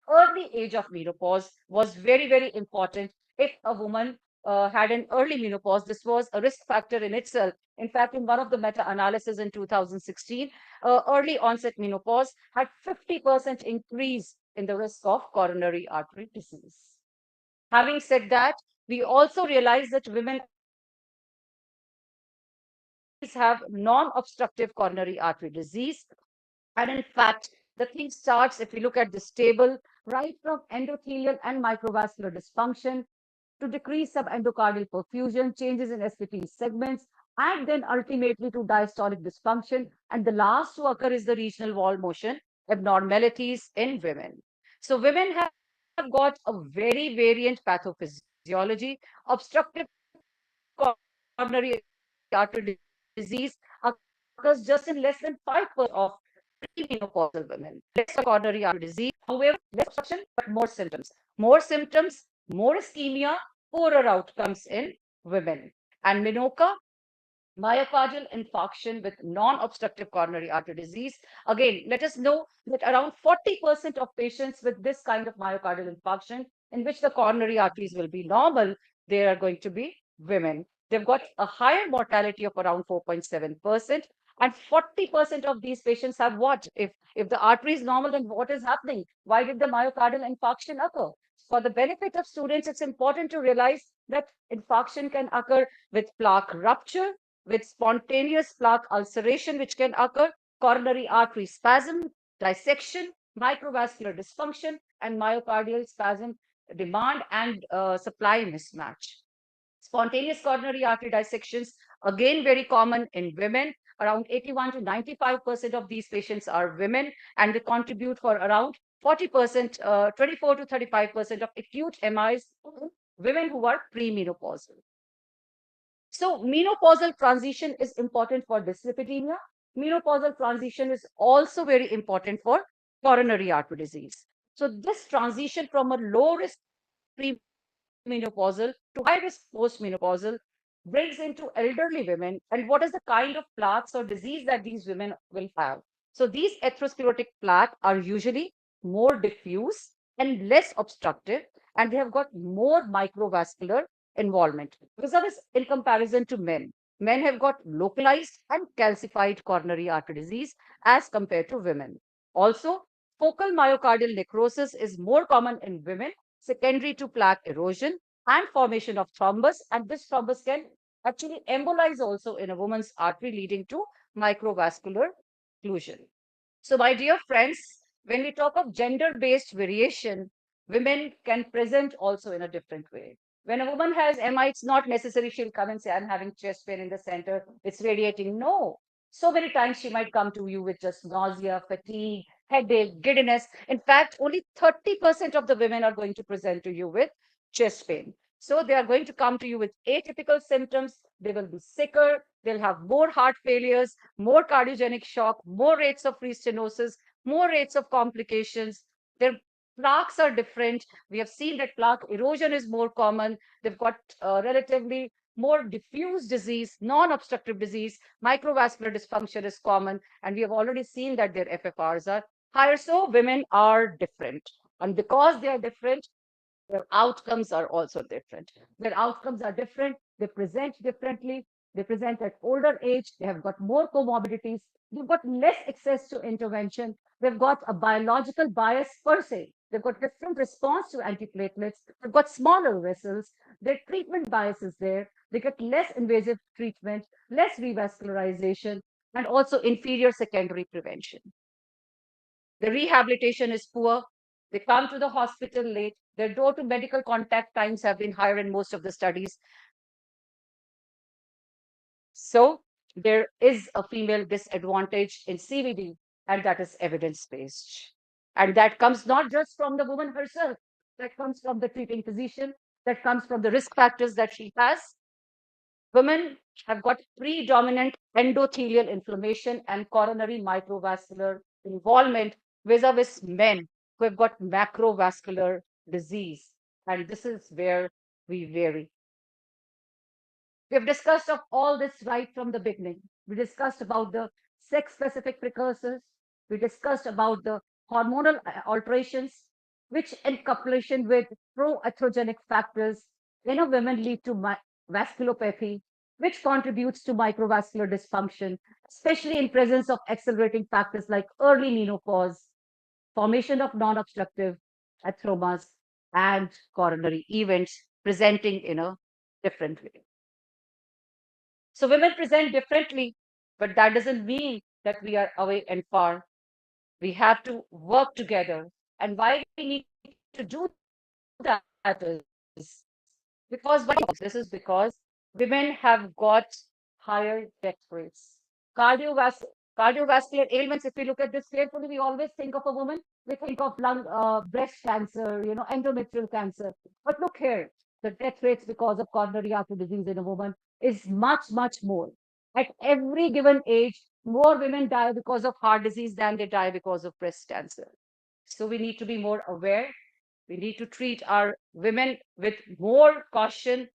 Early age of menopause was very, very important. If a woman had an early menopause, this was a risk factor in itself. In fact, in one of the meta-analysis in 2016, early onset menopause had 50% increase in the risk of coronary artery disease. Having said that, we also realize that women have non-obstructive coronary artery disease. And in fact, the thing starts, if we look at this table, right from endothelial and microvascular dysfunction to decrease subendocardial perfusion, changes in SVT segments, and then ultimately to diastolic dysfunction. And the last to occur is the regional wall motion abnormalities in women. So women have got a very variant pathophysiology. Obstructive coronary artery disease occurs just in less than 5% of premenopausal women. Less coronary artery disease, however, less obstruction, but more symptoms. More symptoms, more ischemia, poorer outcomes in women. And Minoca, myocardial infarction with non-obstructive coronary artery disease. Again, let us know that around 40% of patients with this kind of myocardial infarction, in which the coronary arteries will be normal, they are going to be women. They've got a higher mortality of around 4.7%. And 40% of these patients have what? If the artery is normal, then what is happening? Why did the myocardial infarction occur? For the benefit of students, it's important to realize that infarction can occur with plaque rupture, with spontaneous plaque ulceration, which can occur, coronary artery spasm, dissection, microvascular dysfunction, and myocardial spasm, demand and supply mismatch. Spontaneous coronary artery dissections, again very common in women. Around 81 to 95% of these patients are women, and they contribute for around 40%, 24 to 35% of acute MIs in women who are premenopausal. So menopausal transition is important for dyslipidemia. Menopausal transition is also very important for coronary artery disease. So this transition from a low risk premenopausal to high risk postmenopausal brings into elderly women, and what is the kind of plaques or disease that these women will have. So these atherosclerotic plaque are usually more diffuse and less obstructive, and they have got more microvascular involvement. Vis-a-vis in comparison to men, men have got localized and calcified coronary artery disease as compared to women. Also, focal myocardial necrosis is more common in women, secondary to plaque erosion and formation of thrombus, and this thrombus can actually embolize also in a woman's artery, leading to microvascular occlusion. So, my dear friends, when we talk of gender-based variation, women can present also in a different way. When a woman has MI, it's not necessary she'll come and say, I'm having chest pain in the center, it's radiating. No. So many times she might come to you with just nausea, fatigue, headache, giddiness. In fact, only 30% of the women are going to present to you with chest pain. So they are going to come to you with atypical symptoms. They will be sicker. They'll have more heart failures, more cardiogenic shock, more rates of restenosis, more rates of complications. Their plaques are different. We have seen that plaque erosion is more common. They've got relatively more diffuse disease, non-obstructive disease, microvascular dysfunction is common, and we have already seen that their FFRs are higher. So women are different. And because they are different, their outcomes are also different. Their outcomes are different. They present differently. They present at older age. They have got more comorbidities. They've got less access to intervention. They've got a biological bias per se. They've got different response to antiplatelets. They've got smaller vessels. Their treatment bias is there. They get less invasive treatment, less revascularization, and also inferior secondary prevention. The rehabilitation is poor. They come to the hospital late. Their door to medical contact times have been higher in most of the studies. So there is a female disadvantage in CVD, and that is evidence-based. And that comes not just from the woman herself, that comes from the treating physician, that comes from the risk factors that she has. Women have got predominant endothelial inflammation and coronary microvascular involvement vis-a-vis men who have got macrovascular disease. And this is where we vary. We have discussed of all this right from the beginning. We discussed about the sex-specific precursors. We discussed about the hormonal alterations, which in couplation with pro-atherogenic factors in a women lead to vasculopathy, which contributes to microvascular dysfunction, especially in presence of accelerating factors like early menopause, formation of non-obstructive atheromas, and coronary events presenting in a different way. So women present differently, but that doesn't mean that we are away and far. We have to work together. And why we need to do that is because this is because women have got higher death rates. Cardiovascular ailments, if we look at this carefully, we always think of a woman, we think of lung, breast cancer, endometrial cancer. But look here, the death rates because of coronary artery disease in a woman is much, much more. At every given age, more women die because of heart disease than they die because of breast cancer. So we need to be more aware. We need to treat our women with more caution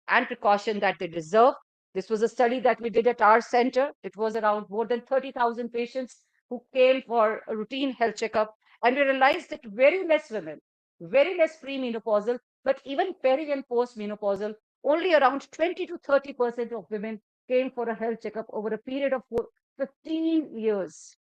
and precaution that they deserve. This was a study that we did at our center. It was around more than 30,000 patients who came for a routine health checkup. And we realized that very less women, very less premenopausal, but even peri and postmenopausal, only around 20 to 30% of women came for a health checkup over a period of 15 years.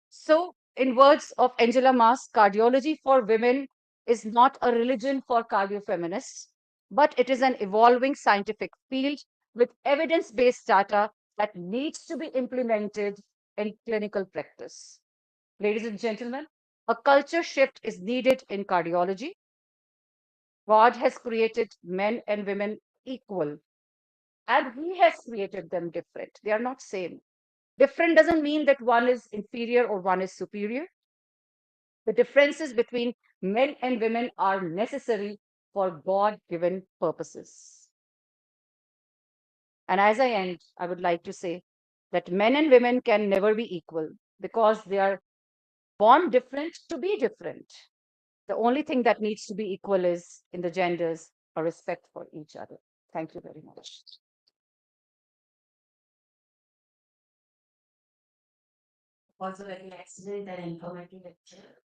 So, in words of Angela Maas, cardiology for women is not a religion for cardiofeminists, but it is an evolving scientific field with evidence-based data that needs to be implemented in clinical practice. Ladies and gentlemen, a culture shift is needed in cardiology. God has created men and women equal, and He has created them different. They are not same. Different doesn't mean that one is inferior or one is superior. The differences between men and women are necessary for God-given purposes. And as I end, I would like to say that men and women can never be equal because they are born different to be different. The only thing that needs to be equal is in the genders a respect for each other. Thank you very much. Also very excellent and informative lecture.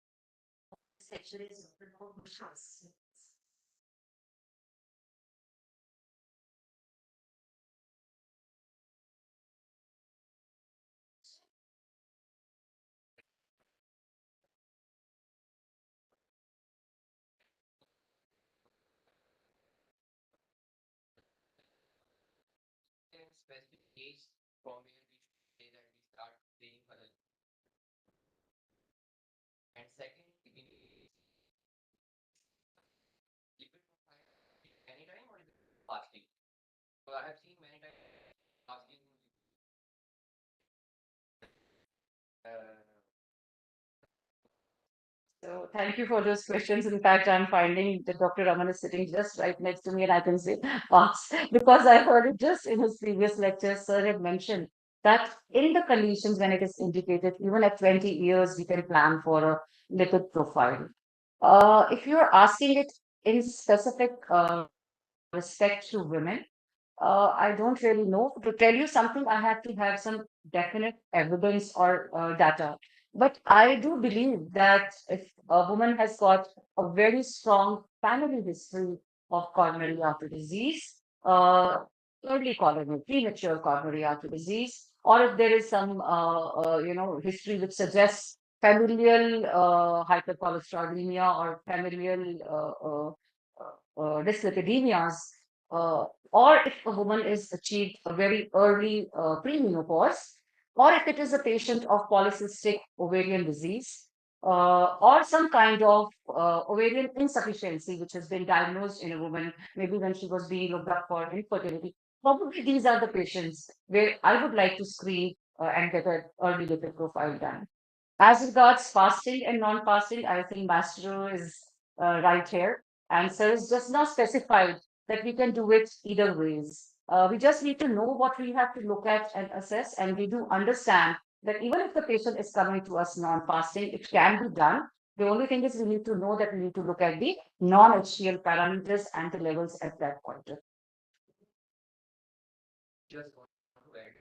Section is open for questions. Specific age from where we should say that we start playing for the and second we need lipid profile anytime or is it fasting? So I have seen many times fasting So thank you for those questions. In fact, I'm finding that Dr. Raman is sitting just right next to me, and I can say pass because I heard it just in his previous lecture. Sir had mentioned that in the conditions when it is indicated, even at 20 years, we can plan for a lipid profile. If you're asking it in specific respect to women, I don't really know. To tell you something, I have to have some definite evidence or data. But I do believe that if a woman has got a very strong family history of coronary artery disease, early coronary, premature coronary artery disease, or if there is some, history which suggests familial hypercholesterolemia or familial dyslipidemias, or if a woman is achieved a very early premenopause, or if it is a patient of polycystic ovarian disease, or some kind of ovarian insufficiency which has been diagnosed in a woman, maybe when she was being looked up for infertility. Probably these are the patients where I would like to screen and get an early lipid profile done. As regards fasting and non-fasting, I think Master is right here. And so it's just not specified that we can do it either ways. We just need to know what we have to look at and assess, and we do understand that even if the patient is coming to us non-fasting, it can be done. The only thing is we need to know that we need to look at the non-HDL parameters and the levels at that point. Just want to add,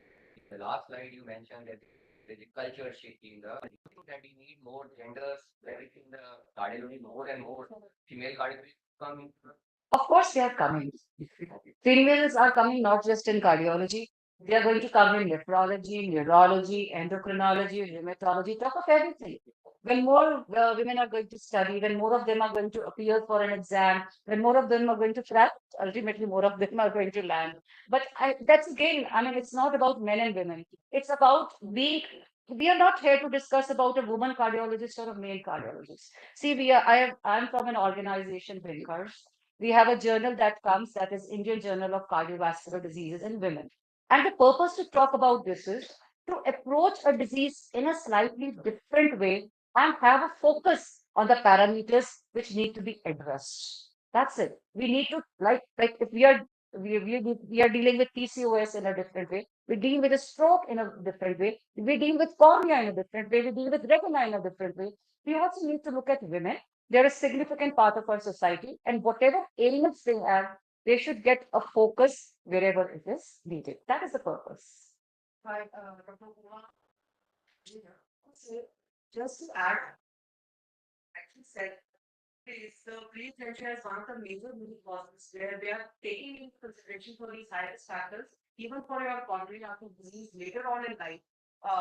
the last slide you mentioned that there's a culture shift in the that we need more genders, everything the cardiology more and more female cardiology coming. Of course, they are coming. Females are coming not just in cardiology. They are going to come in nephrology, neurology, endocrinology, rheumatology, talk of everything. When more women are going to study, when more of them are going to appear for an exam, when more of them are going to crack, ultimately more of them are going to land. But that's again, I mean, it's not about men and women. It's about being. We are not here to discuss about a woman cardiologist or a male cardiologist. See, I'm from an organization, Winkers. We have a journal that comes, that is Indian Journal of Cardiovascular Diseases in Women. And the purpose to talk about this is to approach a disease in a slightly different way and have a focus on the parameters which need to be addressed. That's it. We need to like if we are dealing with PCOS in a different way. We deal with a stroke in a different way. We deal with cornea in a different way. We deal with retina in a different way. We also need to look at women. They're a significant part of our society, and whatever ailments they have, they should get a focus wherever it is needed. That is the purpose. Hi, Dr. Kumar. So, just to add, actually said, is the pre-eclampsia is one of the major root causes where they are taking into consideration for these high risk factors, even for your coronary artery disease later on in life.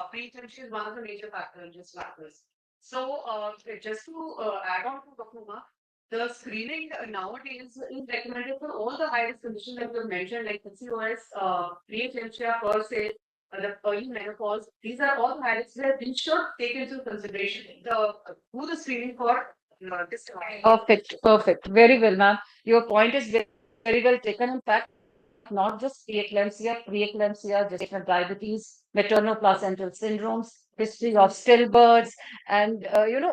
Pre-eclampsia is one of the major risk factors. So, just to add on to Dr. Uma, the screening nowadays is recommended for all the high risk conditions that were mentioned, like PCOS, pre-eclampsia per se, the early menopause. These are all high risks that we should take into consideration do the screening for this time. Perfect, perfect. Very well, ma'am. Your point is very well taken. In fact, not just preeclampsia, gestational diabetes, maternal placental syndromes, history of stillbirths, and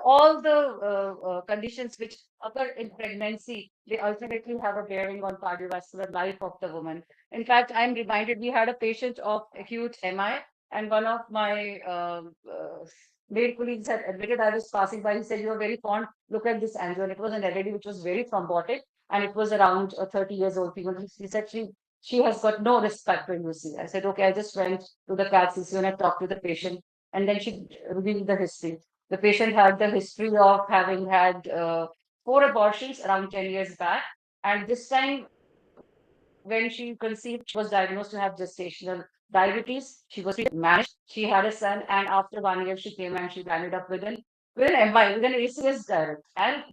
all the conditions which occur in pregnancy. They ultimately have a bearing on cardiovascular life of the woman. In fact, I'm reminded we had a patient of acute MI, and one of my male colleagues had admitted I was passing by. He said, "You are very fond. Look at this angio." And it was an LAD which was very thrombotic, and it was around 30 years old female. He said she has got no respect for UC. I said, okay, I just went to the CAT-CC and I talked to the patient, and then she revealed the history. The patient had the history of having had 4 abortions around 10 years back, and this time when she conceived, she was diagnosed to have gestational diabetes. She was managed. She had a son, and after 1 year, she came and she landed up with an MI, with an ACS direct. And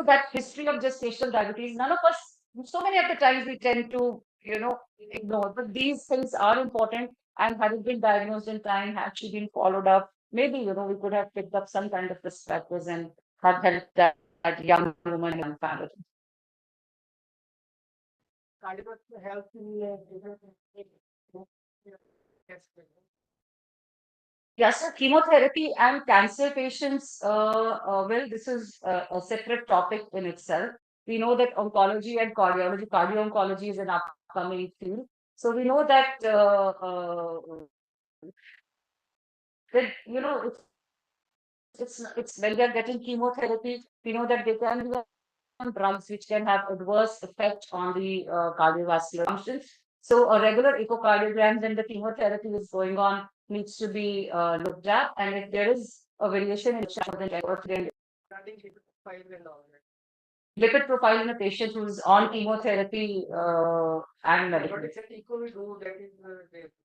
that history of gestational diabetes, none of us, so many of the times we tend to, ignore. But these things are important. And had it been diagnosed in time, had she been followed up, maybe, we could have picked up some kind of risk factors and have helped that young woman, young family. Cardiovascular health. Yes, so chemotherapy and cancer patients, well, this is a separate topic in itself. We know that oncology and cardiology, cardio-oncology is an upcoming field. So we know that, it's when they're getting chemotherapy, we know that they can be on drugs which can have adverse effect on the cardiovascular functions. So a regular echocardiogram when the chemotherapy is going on needs to be looked at, and if there is a variation in the lipid profile in a patient who's on chemotherapy and medical.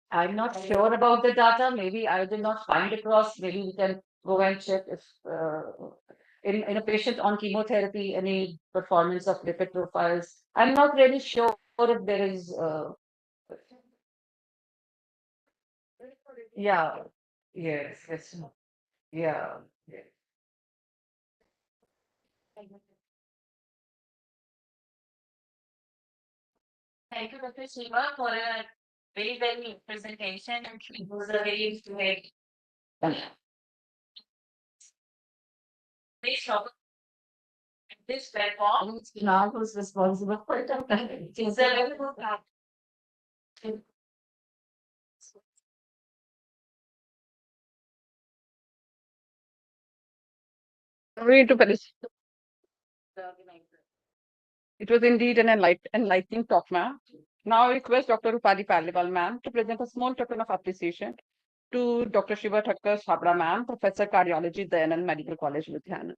I'm not sure about the data. Maybe I did not find across. Maybe we can go and check if in a patient on chemotherapy, any performance of lipid profiles. I'm not really sure if there is. Yeah. Yes. Yes. Yeah. Thank you, Dr. Shiva, for a very well presentation. It was a very great. Please stop this platform. Now who's responsible for it? It's a very good part. Sorry to finish. It was indeed an enlightening talk, ma'am. Now I request Dr. Rupali Paliwal, ma'am, to present a small token of appreciation to Dr. Shiva Thakkar Sabra, ma'am, Professor Cardiology, Dayanand Medical College, Ludhiana.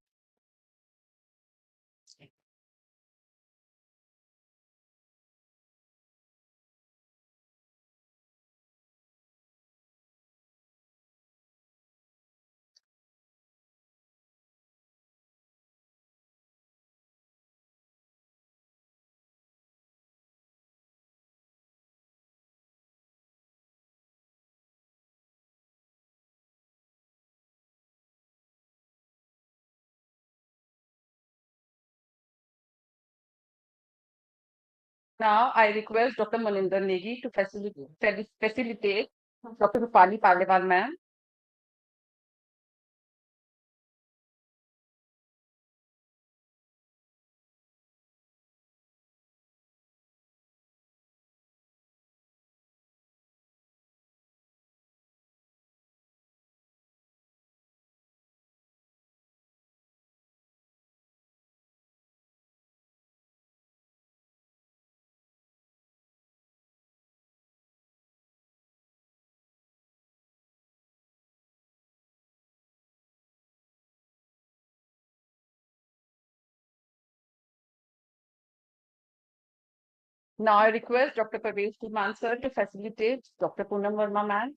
Now I request Dr. Maninder Negi to facilitate Dr. Rupali Paliwal, ma'am. Now I request Dr. Parvez Tuman sir to facilitate Dr. Poonam Verma, ma'am.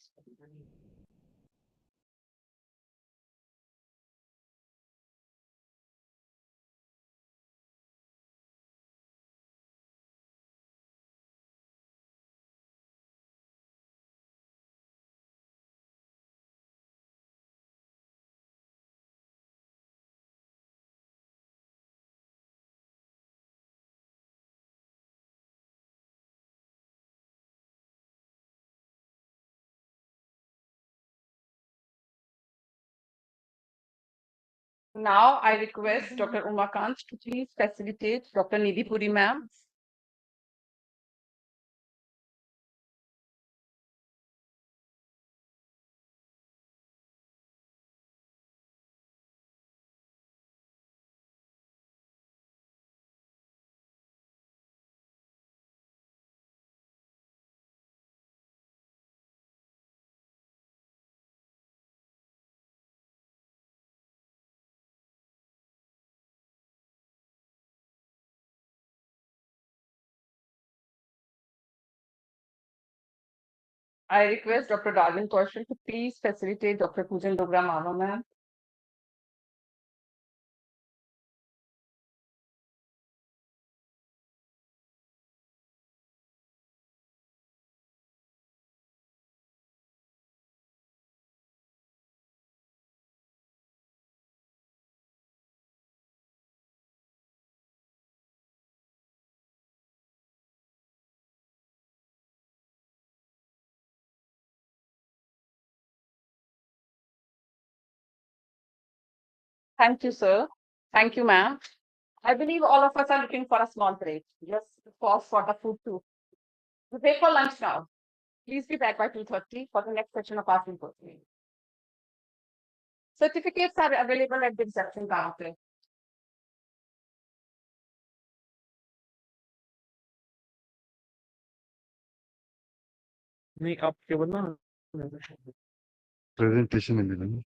Now I request Dr. Umakant to please facilitate Dr. Nidhi Puri, ma'am. I request Dr. Darwin Kaushal to please facilitate Dr. Pujan Dogra Mano, ma'am. Thank you, sir. Thank you, ma'am. I believe all of us are looking for a small break. Just pause for the food too. We pay for lunch now. Please be back by 2:30 for the next session of our symposium. Certificates are available at the reception counter. नहीं आप केवल ना presentation में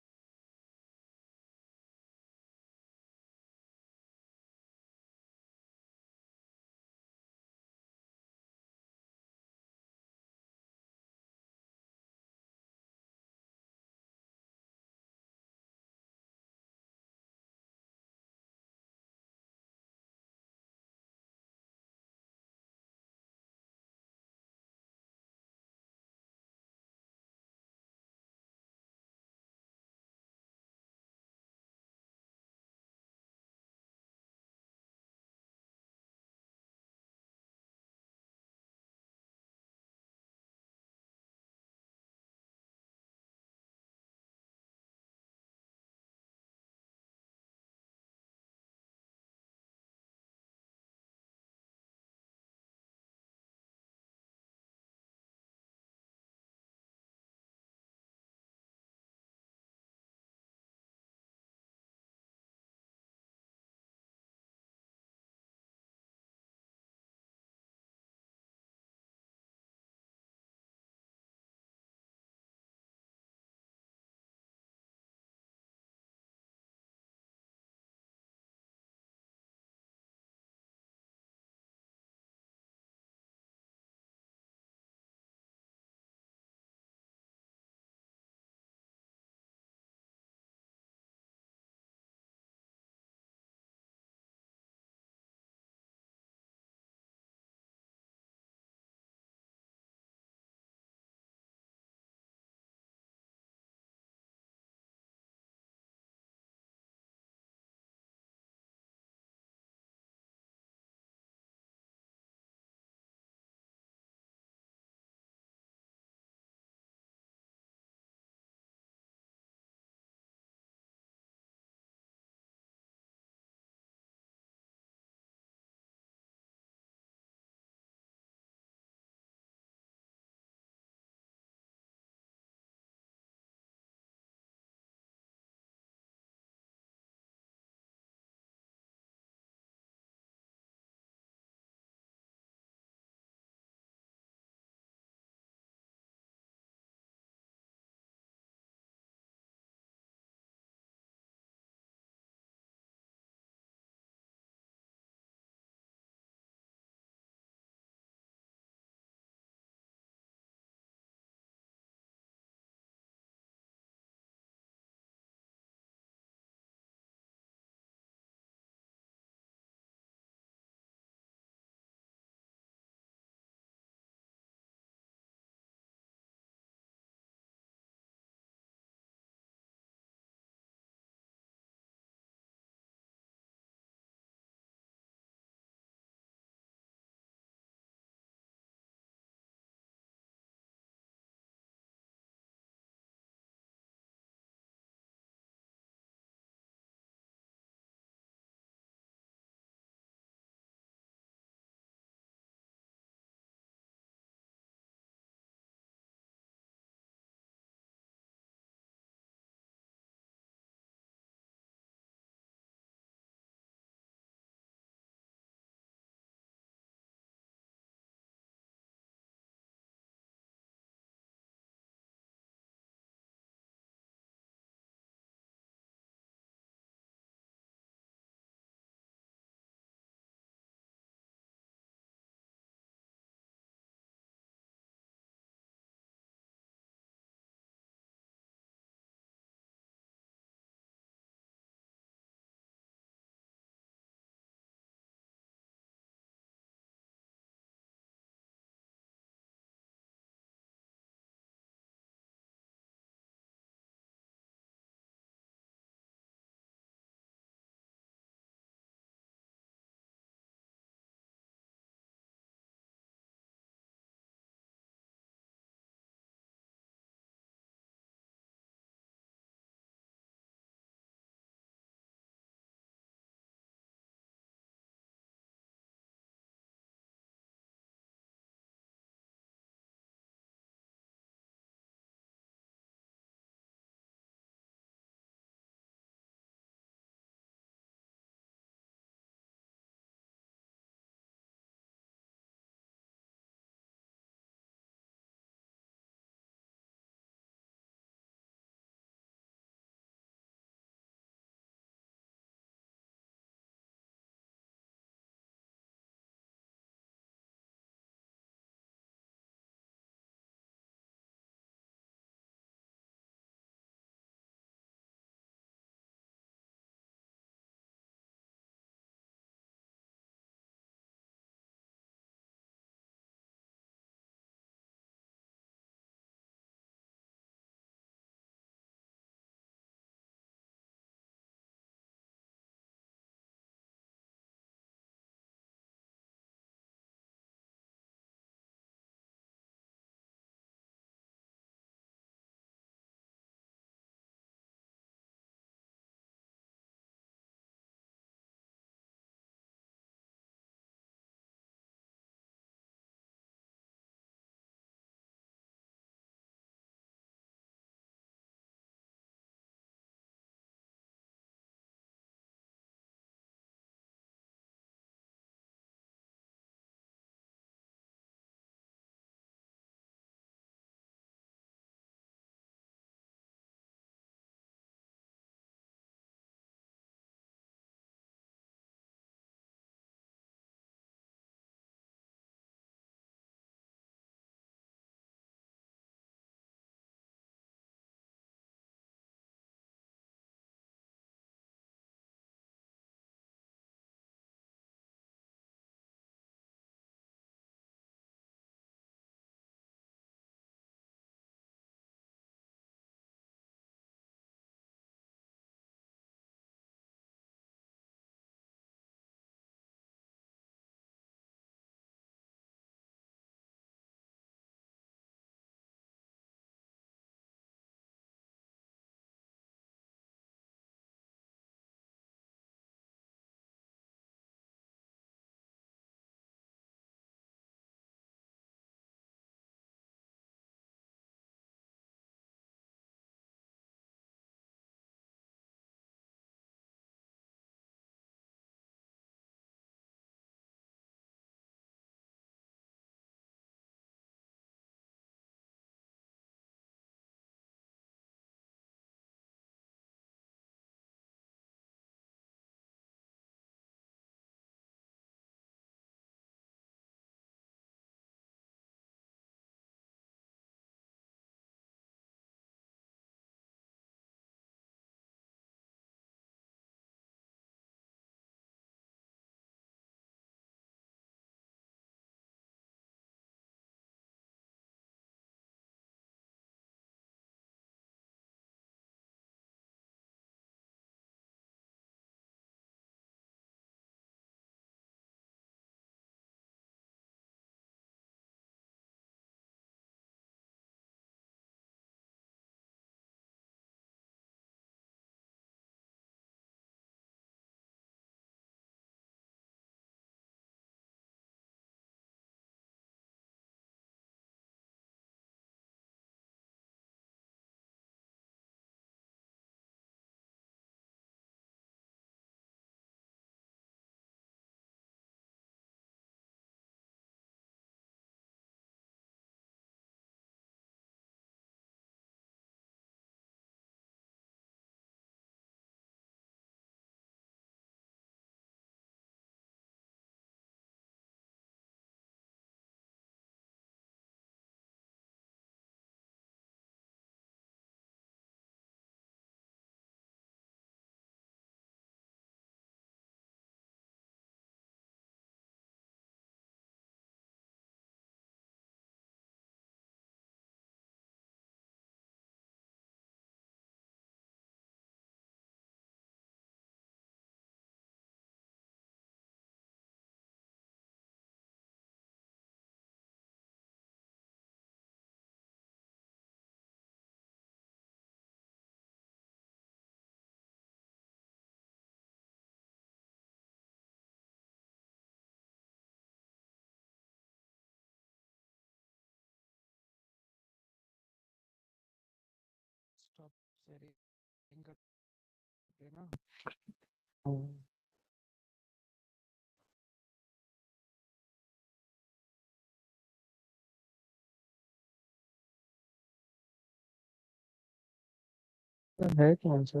है कौन सा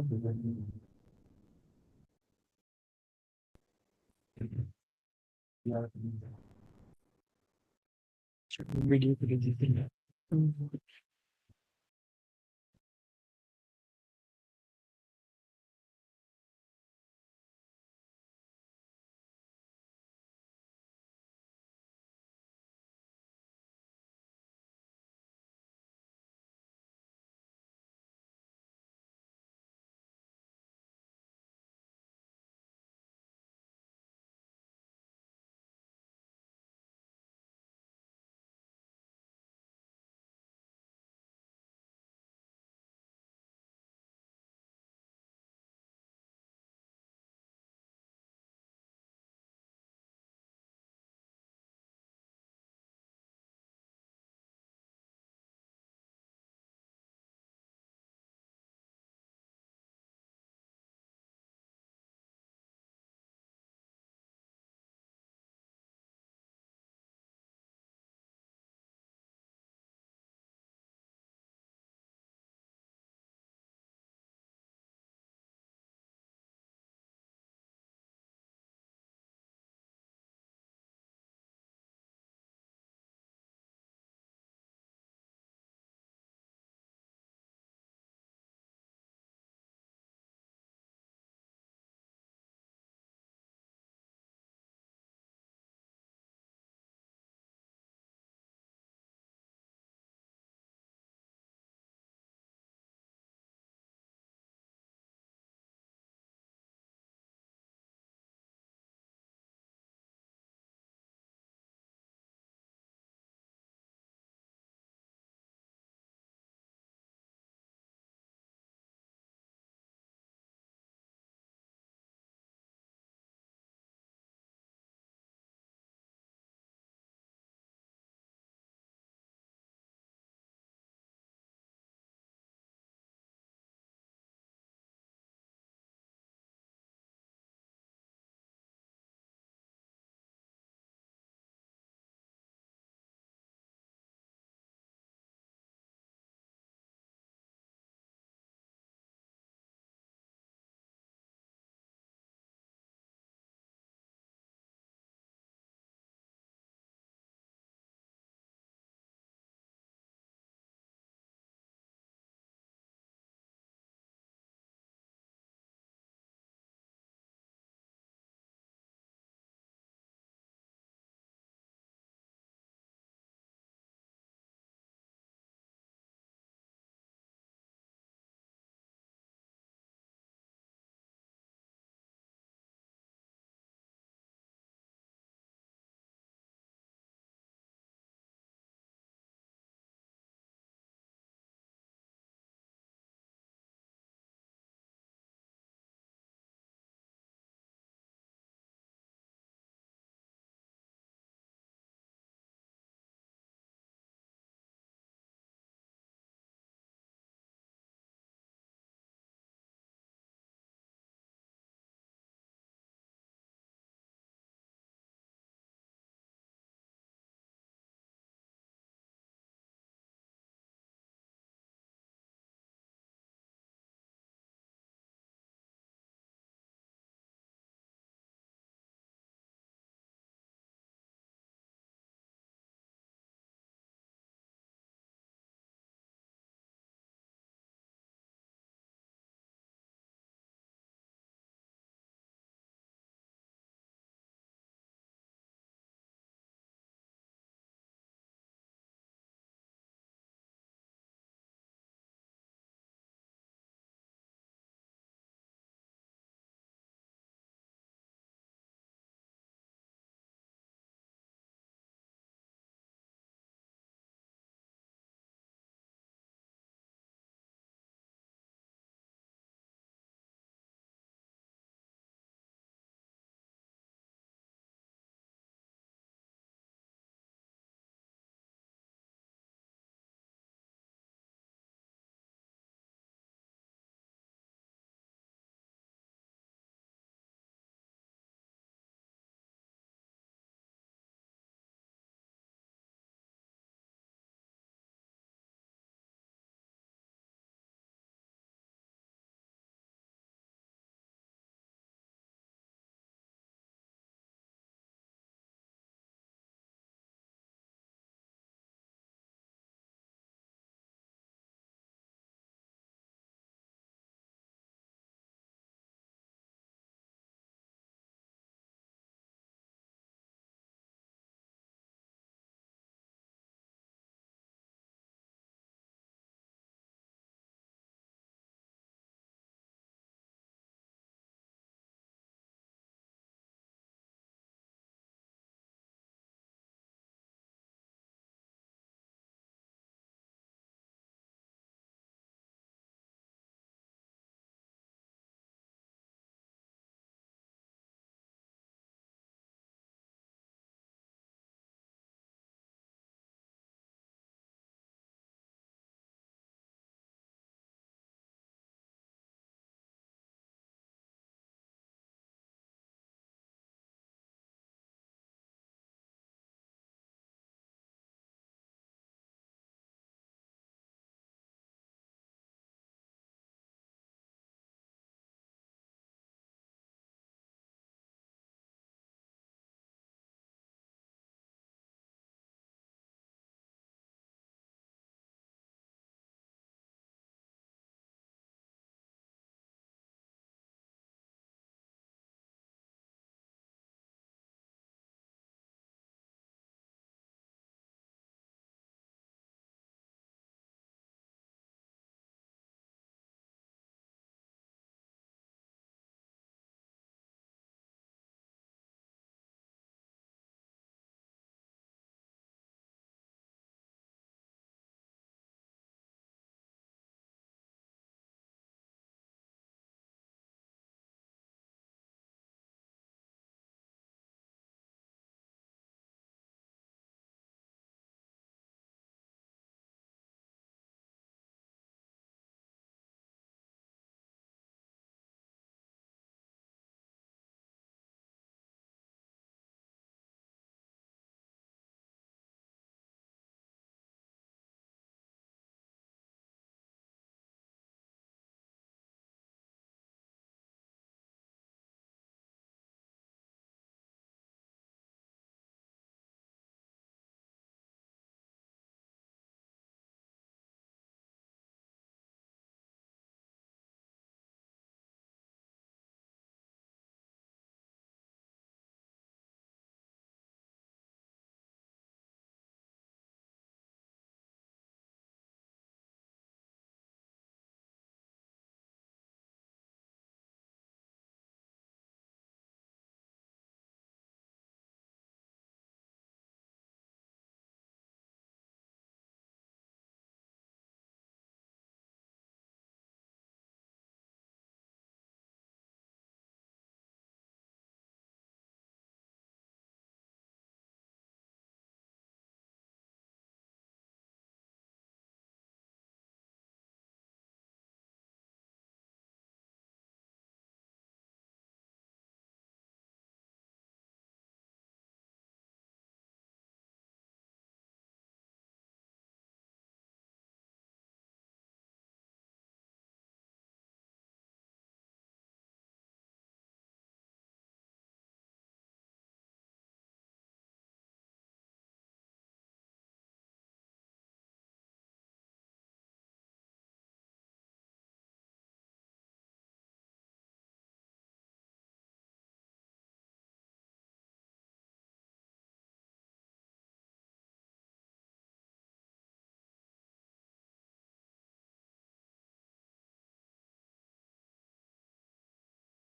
video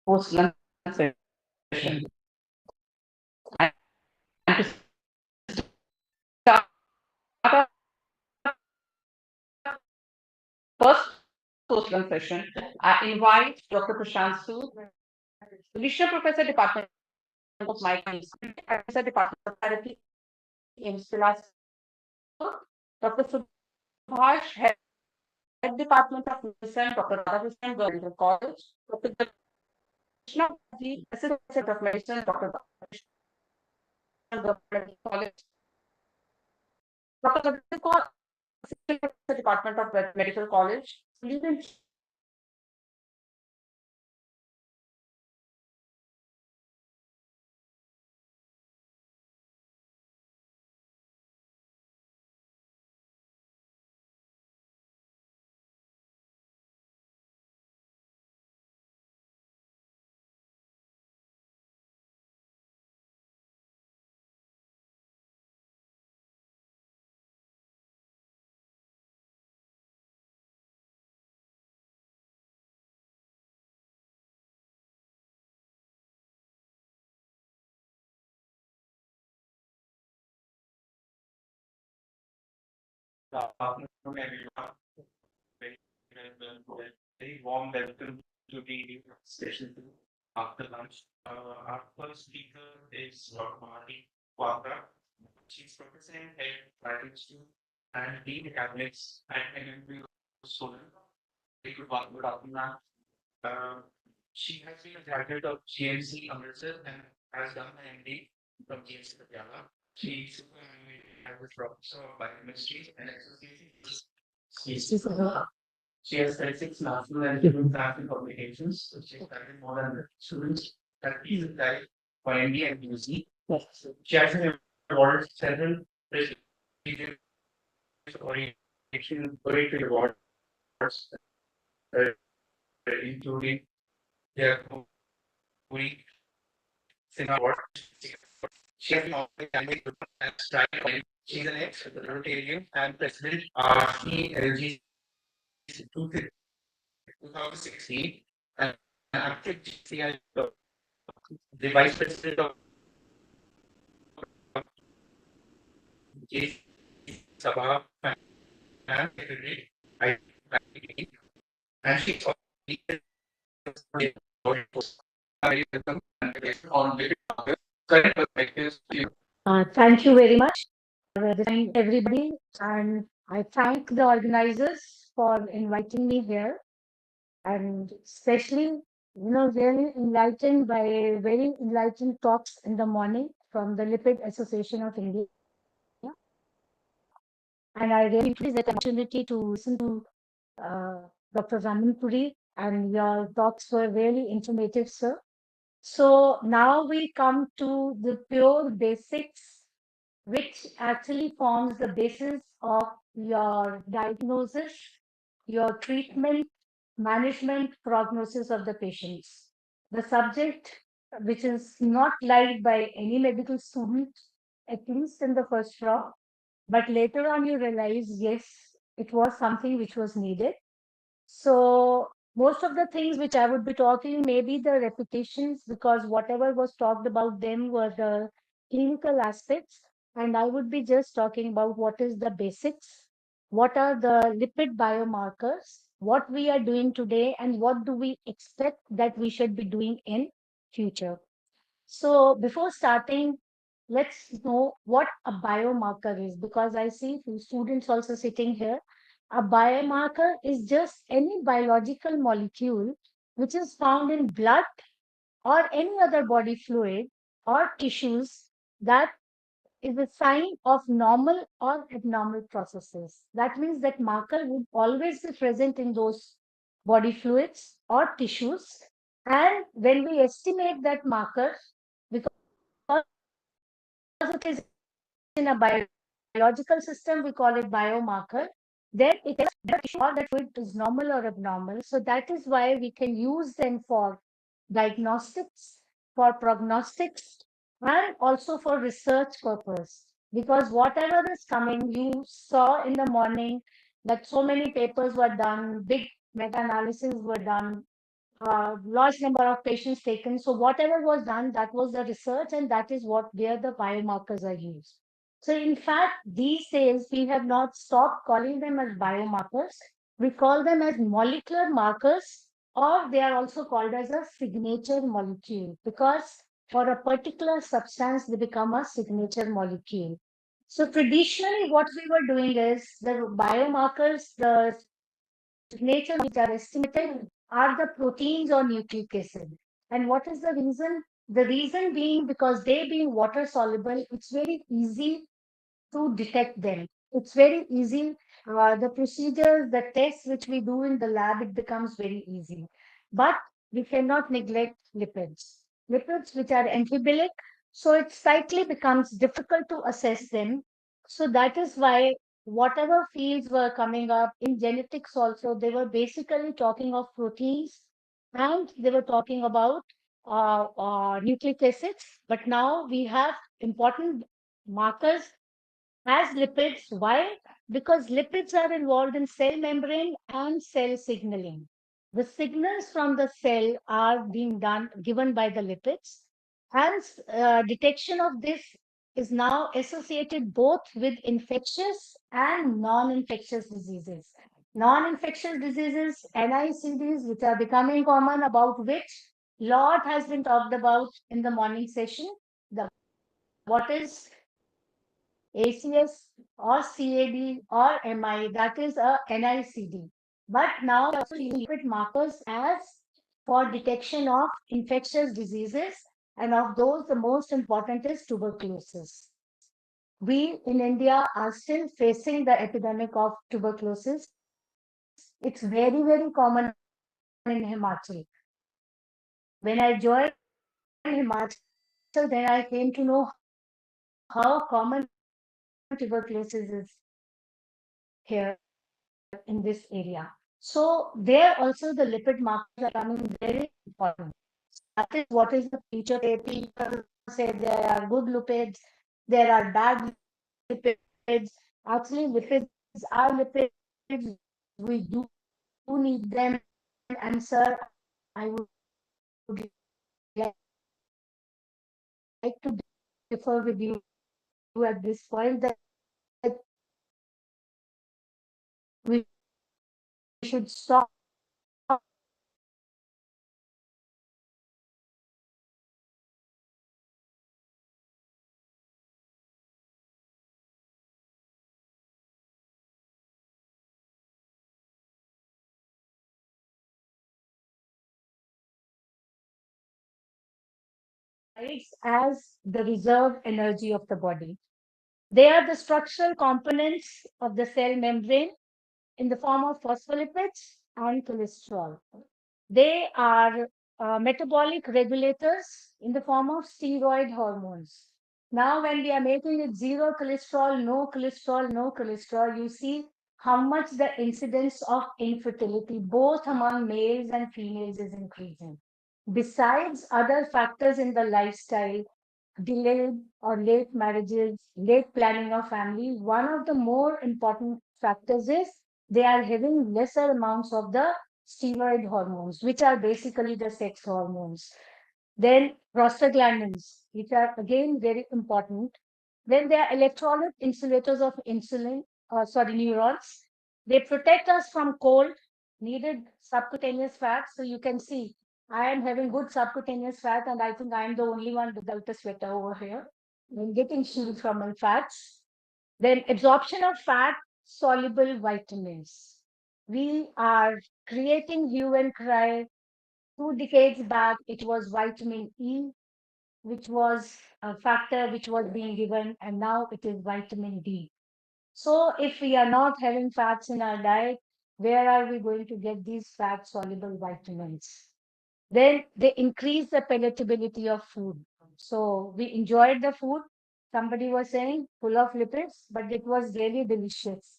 post-lunch session. And to start our first post-lunch session, I invite Dr. Prashant Sood, Research Professor, Department of Microbiology, Professor, Department of Therapy, AIIMS Bilaspur, Dr. Subhash, Head Department of Medicine, Dr. Radhakrishnan, Government College, Dr. Krishna, Assistant Professor of Medicine, Dr. Government College, Dr. Assistant Department of Medical College, Legal Afternoon, everyone. Very warm welcome to the session after lunch. Our first speaker is Dr. Marty Quadra. She's Professor in Head Biochemistry and Dean Academics at NMU Solar. Good afternoon, ma'am. She has been a graduate of GMC Amritsar and has done an MD from GMC Patiala. She is as a professor of biochemistry and associated. She has 36 national and international publications. So she's studied more than 100 students that is applied for MD and PhD. She has been awarded several prestigious oriented awards, uh, including the Puri Sinha Award. She has been awarded and strike. She's an ex-Rotarian and president of the LG 2016 and active GCI, the vice president of G Sabha and secretary, and she's also on current perspectives. Thank you very much, everybody, and I thank the organizers for inviting me here, and especially, really enlightened by very enlightened talks in the morning from the Lipid Association of India. And I really appreciate the opportunity to listen to Dr. Raman Puri, and your talks were really informative, sir. So now we come to the pure basics, which actually forms the basis of your diagnosis, your treatment, management, prognosis of the patients. The subject, which is not liked by any medical student, at least in the first round, but later on you realize, yes, it was something which was needed. So most of the things which I would be talking may be the repetitions, because whatever was talked about them were the clinical aspects, and I would be just talking about what is the basics, what are the lipid biomarkers, what we are doing today, and what do we expect that we should be doing in future. So before starting, let's know what a biomarker is, because I see few students also sitting here. A biomarker is just any biological molecule which is found in blood or any other body fluid or tissues that is a sign of normal or abnormal processes. That means that marker would always be present in those body fluids or tissues. And when we estimate that marker, because it is in a biological system, we call it biomarker, then it tells that tissue or that fluid is normal or abnormal. So that is why we can use them for diagnostics, for prognostics, and also for research purpose. Because whatever is coming, you saw in the morning that so many papers were done, big meta-analysis were done, large number of patients taken. So whatever was done, that was the research, and that is what where the biomarkers are used. So in fact, these days we have not stopped calling them as biomarkers. We call them as molecular markers, or they are also called as a signature molecule, because for a particular substance they become a signature molecule. So traditionally, what we were doing is the biomarkers, the signature which are estimated are the proteins or nucleic acid. And what is the reason? The reason being because they being water soluble, it's very easy to detect them. It's very easy. The procedures, the tests which we do in the lab, it becomes very easy. But we cannot neglect lipids. Lipids which are amphibilic, so it slightly becomes difficult to assess them. So that is why whatever fields were coming up in genetics also, they were basically talking of proteins and they were talking about nucleic acids. But now we have important markers as lipids. Why? Because lipids are involved in cell membrane and cell signaling. The signals from the cell are being given by the lipids. Hence, detection of this is now associated both with infectious and non-infectious diseases. Non-infectious diseases, NICDs, which are becoming common, about which lot has been talked about in the morning session. The what is ACS or CAD or MI, that is a NICD. But now also lipid markers as for detection of infectious diseases, and of those the most important is tuberculosis. We in India are still facing the epidemic of tuberculosis. It's very, very common in Himachal. When I joined Himachal, then I came to know how common tuberculosis is here in this area. So there also the lipid markers are becoming very important. That is what is the future. People say there are good lipids, there are bad lipids. Actually, lipids are lipids. We do need them. And sir, I would like to differ with you at this point that we should stop as the reserve energy of the body. They are the structural components of the cell membrane in the form of phospholipids and cholesterol. They are metabolic regulators in the form of steroid hormones. Now, when we are making it zero cholesterol, no cholesterol, no cholesterol, you see how much the incidence of infertility, both among males and females, is increasing. Besides other factors in the lifestyle, delayed or late marriages, late planning of family, one of the more important factors is they are having lesser amounts of the steroid hormones, which are basically the sex hormones. Then prostaglandins, which are again very important. Then they are electrolyte insulators of neurons. They protect us from cold, needed subcutaneous fat. So you can see I am having good subcutaneous fat, and I think I am the only one without a sweater over here. I'm getting shield from my fats. Then absorption of fat soluble vitamins. We are creating hue and cry. 2 decades back, it was vitamin E, which was a factor which was being given, and now it is vitamin D. So if we are not having fats in our diet, where are we going to get these fat soluble vitamins? Then they increase the palatability of food. So we enjoyed the food. Somebody was saying full of lipids, but it was really delicious.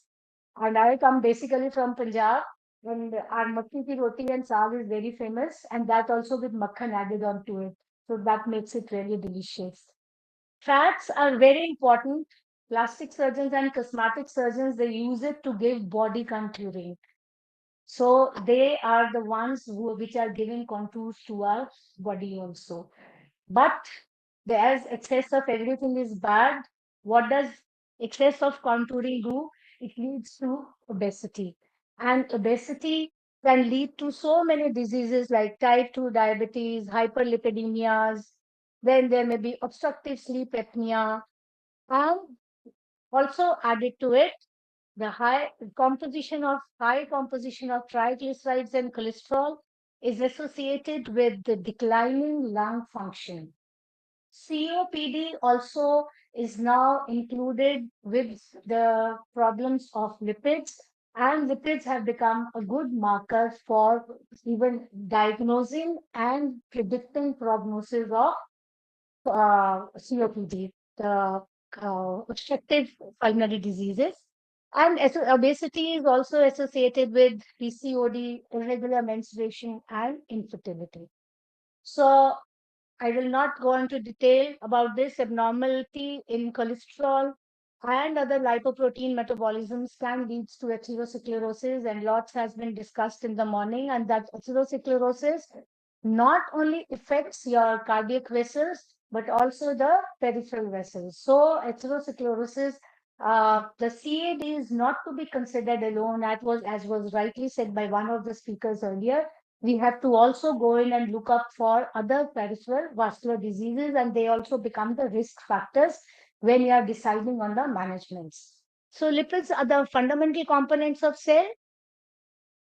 And I come basically from Punjab, and our makki ki roti and saag is very famous, and that also with makhan added onto it. So that makes it really delicious. Fats are very important. Plastic surgeons and cosmetic surgeons, they use it to give body contouring. So they are the ones which are giving contours to our body also. But as excess of everything is bad, what does excess of contouring do? It leads to obesity. And obesity can lead to so many diseases like type 2 diabetes, hyperlipidemias, then there may be obstructive sleep apnea, and also added to it, the high composition of triglycerides and cholesterol is associated with the declining lung function. COPD also is now included with the problems of lipids, and lipids have become a good marker for even diagnosing and predicting prognosis of COPD, the obstructive pulmonary diseases. And obesity is also associated with PCOD, irregular menstruation, and infertility. So I will not go into detail about this. Abnormality in cholesterol and other lipoprotein metabolisms can lead to atherosclerosis, and lots has been discussed in the morning. And that atherosclerosis not only affects your cardiac vessels, but also the peripheral vessels. So atherosclerosis, the CAD is not to be considered alone, as was rightly said by one of the speakers earlier. We have to also go in and look up for other peripheral vascular diseases, and they also become the risk factors when you are deciding on the managements. So lipids are the fundamental components of cell,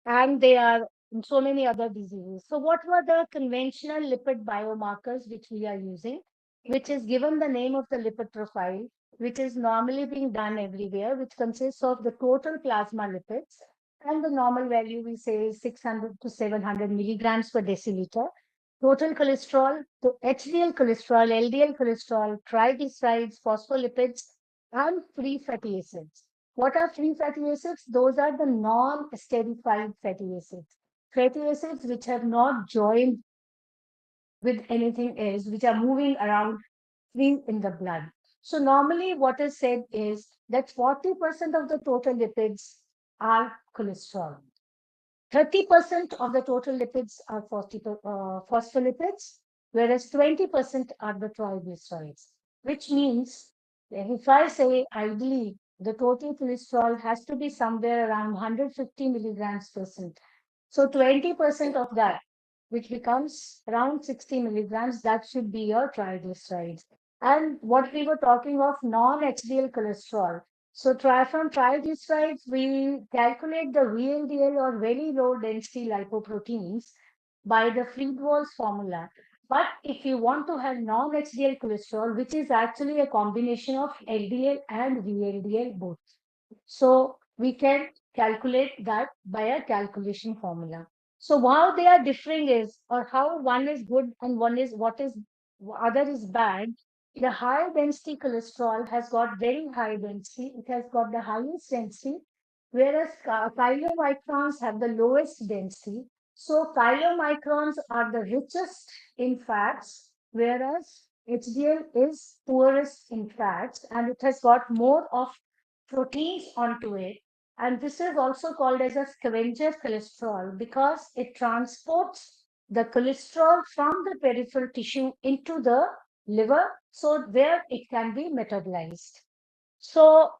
and they are in so many other diseases. So what were the conventional lipid biomarkers which we are using, which is given the name of the lipid profile, which is normally being done everywhere, which consists of the total plasma lipids, and the normal value we say is 600 to 700 milligrams per deciliter. Total cholesterol, the HDL cholesterol, LDL cholesterol, triglycerides, phospholipids, and free fatty acids. What are free fatty acids? Those are the non-esterified fatty acids. Fatty acids which have not joined with anything else, which are moving around free in the blood. So normally what is said is that 40% of the total lipids are cholesterol. 30% of the total lipids are phospholipids, whereas 20% are the triglycerides, which means that if I say ideally the total cholesterol has to be somewhere around 150 milligrams percent. So 20% of that, which becomes around 60 milligrams, that should be your triglycerides. And what we were talking of non-HDL cholesterol, so from triglycerides, we calculate the VLDL or very low density lipoproteins by the Friedewald's formula. But if you want to have non-HDL cholesterol, which is actually a combination of LDL and VLDL both, so we can calculate that by a calculation formula. So how they are differing is, or how one is good and one is other is bad. The high density cholesterol has got very high density. It has got the highest density, whereas chylomicrons have the lowest density. So chylomicrons are the richest in fats, whereas HDL is poorest in fats, and it has got more of proteins onto it. And this is also called as a scavenger cholesterol because it transports the cholesterol from the peripheral tissue into the liver, so where it can be metabolized. So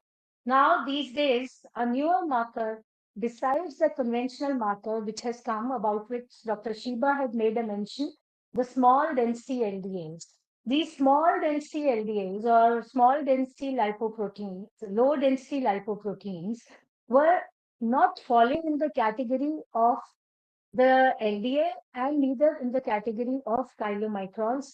now these days, a newer marker besides the conventional marker which has come, about which Dr. Shiba had made a mention, the small density LDLs. These small density LDLs or small density lipoproteins, low density lipoproteins, were not falling in the category of the LDA and neither in the category of chylomicrons,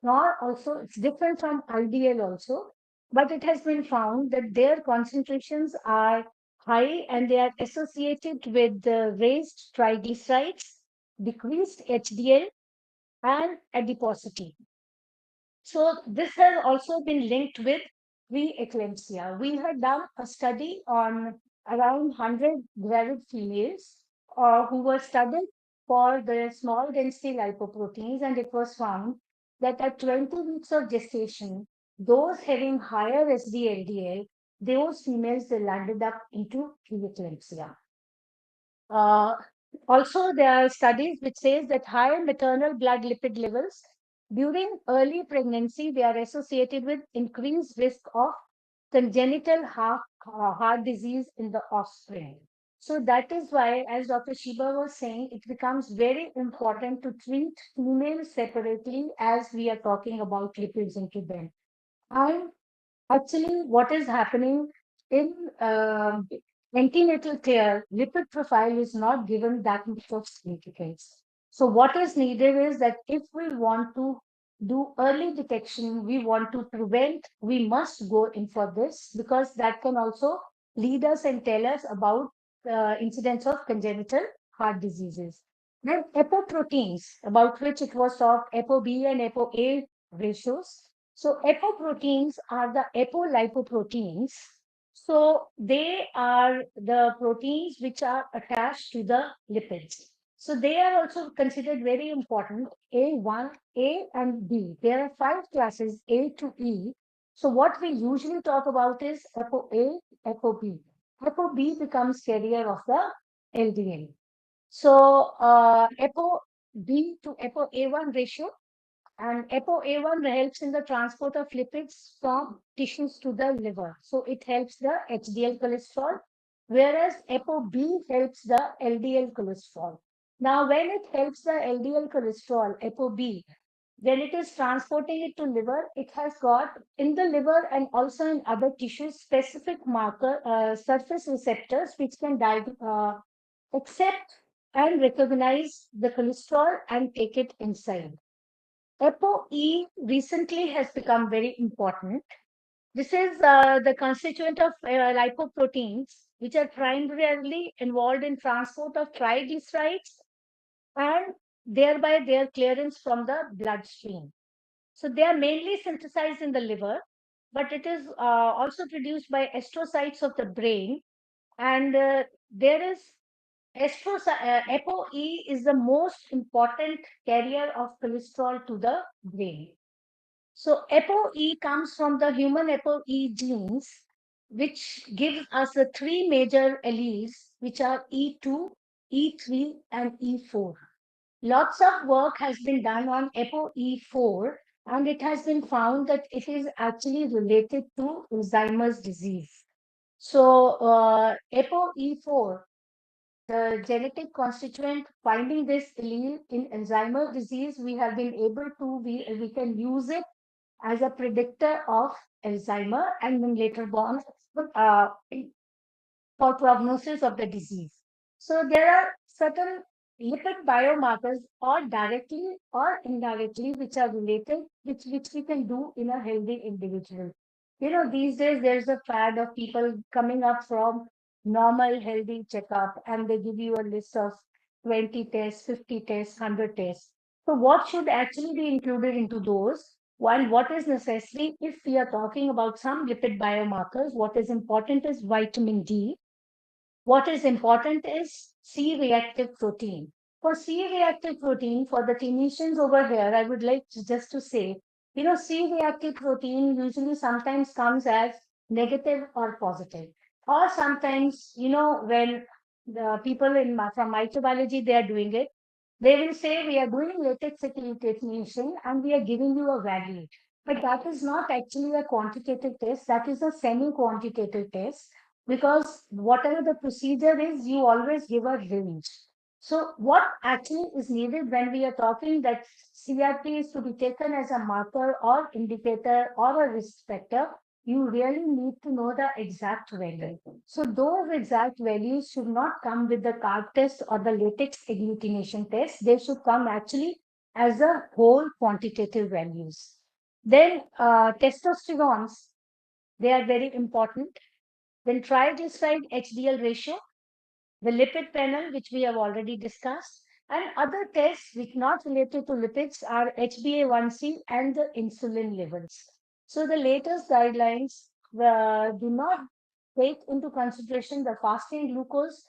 nor also it's different from LDL also, but it has been found that their concentrations are high and they are associated with the raised triglycerides, decreased HDL, and adiposity. So this has also been linked with preeclampsia. We had done a study on around 100 gravid females who were studied for the small density lipoproteins, and it was found that at 20 weeks of gestation, those having higher SDLDL, those females, they landed up into preeclampsia. Also, there are studies which says that higher maternal blood lipid levels during early pregnancy, they are associated with increased risk of congenital heart disease in the offspring. So that is why, as Dr. Shiba was saying, it becomes very important to treat females separately as we are talking about lipids into them. And actually, what is happening in antenatal care, lipid profile is not given that much of significance. So, what is needed is that if we want to do early detection, we want to prevent, we must go in for this because that can also lead us and tell us about incidence of congenital heart diseases. Then apoproteins, about which it was talked, ApoB and ApoA ratios. So apoproteins are the apolipoproteins. So they are the proteins which are attached to the lipids. So they are also considered very important. A1, A and B. There are 5 classes A to E. So what we usually talk about is ApoA, ApoB. ApoB becomes carrier of the LDL. So ApoB to ApoA1 ratio, and ApoA1 helps in the transport of lipids from tissues to the liver. So it helps the HDL cholesterol, whereas ApoB helps the LDL cholesterol. Now, when it helps the LDL cholesterol, ApoB, when it is transporting it to liver, it has got in the liver and also in other tissues specific marker surface receptors which can accept and recognize the cholesterol and take it inside. ApoE recently has become very important. This is the constituent of lipoproteins, which are primarily involved in transport of triglycerides and thereby their clearance from the bloodstream. So they are mainly synthesized in the liver, but it is also produced by astrocytes of the brain. And there is ApoE is the most important carrier of cholesterol to the brain. So ApoE comes from the human ApoE genes, which gives us the 3 major alleles, which are E2, E3, and E4. Lots of work has been done on ApoE4, and it has been found that it is actually related to Alzheimer's disease. So ApoE4, the genetic constituent finding this allele in Alzheimer's disease, we have been able to, we can use it as a predictor of Alzheimer and then later on uh, for prognosis of the disease. So there are certain lipid biomarkers or directly or indirectly which are related, which we can do in a healthy individual. You know, these days there's a fad of people coming up from normal healthy checkup and they give you a list of 20 tests, 50 tests, 100 tests. So what should actually be included into those? While what is necessary, if we are talking about some lipid biomarkers, what is important is vitamin D. What is important is C-reactive protein. For C-reactive protein, for the clinicians over here, I would like just to say, you know, C-reactive protein usually sometimes comes as negative or positive. Or sometimes, you know, when the people from microbiology, they are doing it, they will say we are doing latex secretation and we are giving you a value. But that is not actually a quantitative test, that is a semi-quantitative test because whatever the procedure is, you always give a range. So what actually is needed when we are talking that CRP is to be taken as a marker or indicator or a risk factor, you really need to know the exact value. So those exact values should not come with the carb test or the latex agglutination test. They should come actually as a whole quantitative values. Then testosterones, they are very important. Then triglyceride HDL ratio, the lipid panel, which we have already discussed, and other tests which not related to lipids are HbA1c and the insulin levels. So the latest guidelines do not take into consideration the fasting glucose,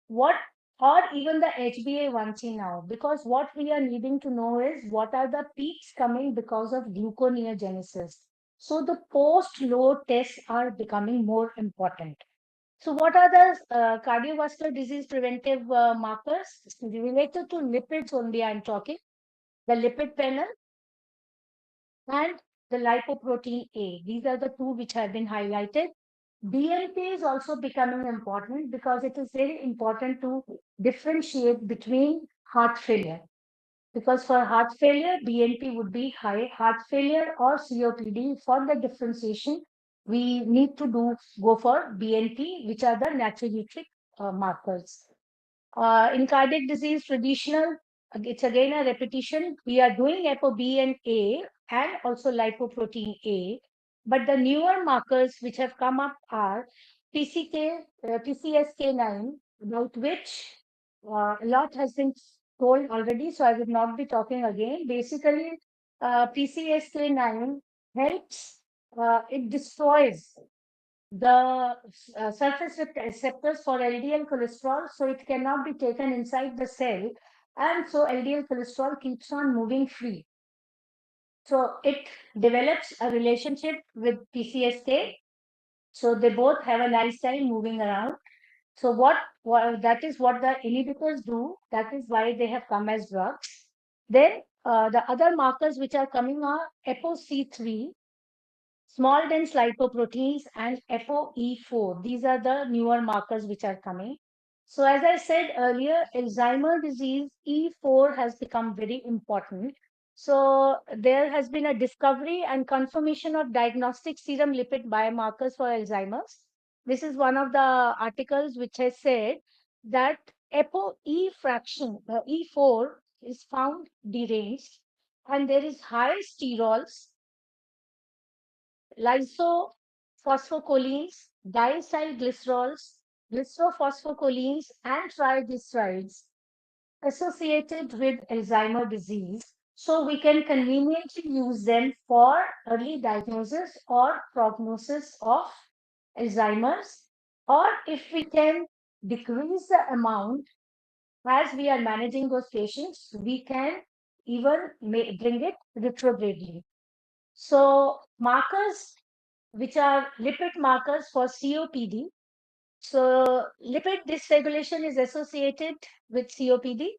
what or even the HbA1c now, because what we are needing to know is what are the peaks coming because of gluconeogenesis. So the post-load tests are becoming more important. So what are the cardiovascular disease preventive markers related to lipids only I'm talking? The lipid panel and the lipoprotein A. These are the two which have been highlighted. BNP is also becoming important because it is very important to differentiate between heart failure. Because for heart failure, BNP would be high. Heart failure or COPD, for the differentiation, we need to go for BNP, which are the natriuretic markers. In cardiac disease, traditional, it's again a repetition. We are doing ApoB and A and also lipoprotein A. But the newer markers which have come up are PCSK9, about which a lot has been told already, so I will not be talking again. Basically, PCSK9 helps, it destroys the surface receptors for LDL cholesterol, so it cannot be taken inside the cell, and so LDL cholesterol keeps on moving free. So it develops a relationship with PCSK, so they both have a nice time moving around. So what that is what the inhibitors do. That is why they have come as drugs. Then the other markers which are coming are ApoC3, small dense lipoproteins, and FOE4. These are the newer markers which are coming. So as I said earlier, Alzheimer's disease E4 has become very important. So there has been a discovery and confirmation of diagnostic serum lipid biomarkers for Alzheimer's. This is one of the articles which has said that ApoE fraction, E4, is found deranged, and there is high sterols, lysophosphocholine, diacylglycerols, glycerophosphocholine, and triglycerides associated with Alzheimer's disease. So we can conveniently use them for early diagnosis or prognosis of Alzheimer's. Or if we can decrease the amount as we are managing those patients, we can even bring it retrogradely. So markers which are lipid markers for COPD. So lipid dysregulation is associated with COPD.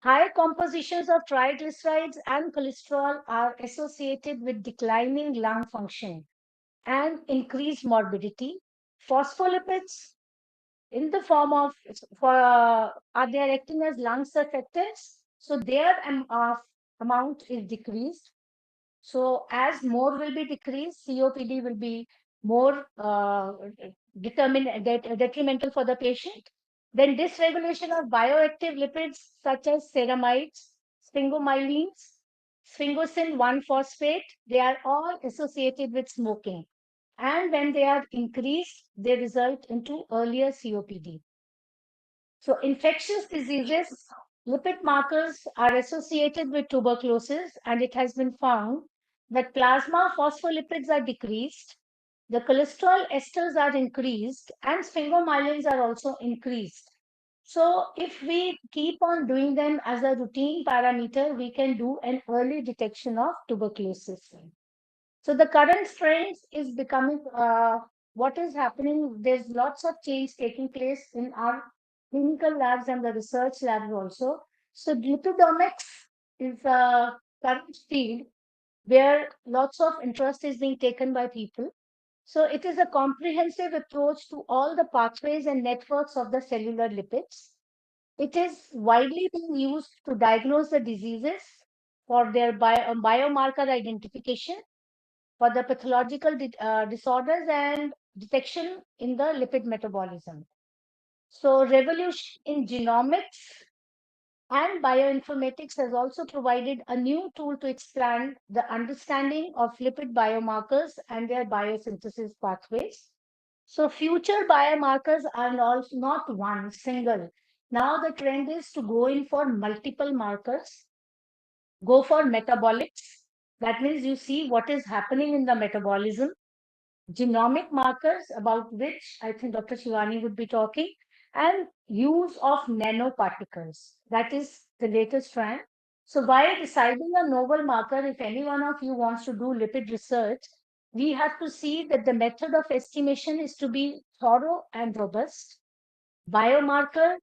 High compositions of triglycerides and cholesterol are associated with declining lung function and increased morbidity. Phospholipids in the form of are they acting as lung surfactants? So their amount is decreased. So as more will be decreased, COPD will be more detrimental for the patient. Then dysregulation of bioactive lipids such as ceramides, sphingomyelins, sphingosine 1-phosphate, they are all associated with smoking. And when they are increased, they result into earlier COPD. So infectious diseases, lipid markers are associated with tuberculosis, and it has been found that plasma phospholipids are decreased, the cholesterol esters are increased, and sphingomyelins are also increased. So if we keep on doing them as a routine parameter, we can do an early detection of tuberculosis. So the current trends is becoming what is happening. There's lots of change taking place in our clinical labs and the research labs also. So lipidomics is a current field where lots of interest is being taken by people. So it is a comprehensive approach to all the pathways and networks of the cellular lipids. It is widely being used to diagnose the diseases for their biomarker identification, for the pathological disorders and detection in the lipid metabolism. So revolution in genomics and bioinformatics has also provided a new tool to expand the understanding of lipid biomarkers and their biosynthesis pathways. So future biomarkers are not one single. Now the trend is to go in for multiple markers, go for metabolics. That means you see what is happening in the metabolism, genomic markers, about which I think Dr. Shivani would be talking, and use of nanoparticles. That is the latest trend. So while deciding a novel marker, if any one of you wants to do lipid research, we have to see that the method of estimation is to be thorough and robust. Biomarker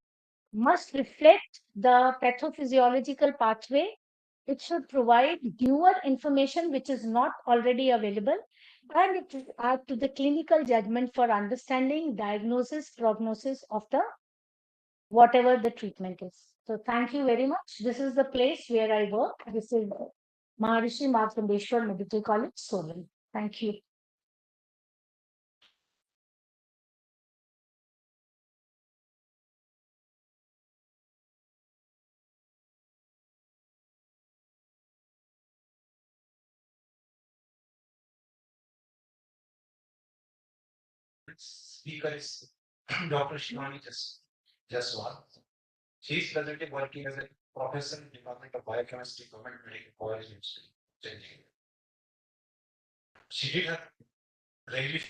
must reflect the pathophysiological pathway. It should provide newer information which is not already available, and it will add to the clinical judgment for understanding diagnosis, prognosis of the whatever the treatment is. So thank you very much. This is the place where I work. This is Maharishi Markandeshwar Medical College, Solon. Thank you. Speaker is Dr. Shivani just one. She is presently working as a professor in Department of Biochemistry, Government Medical College in Chennai. She did her really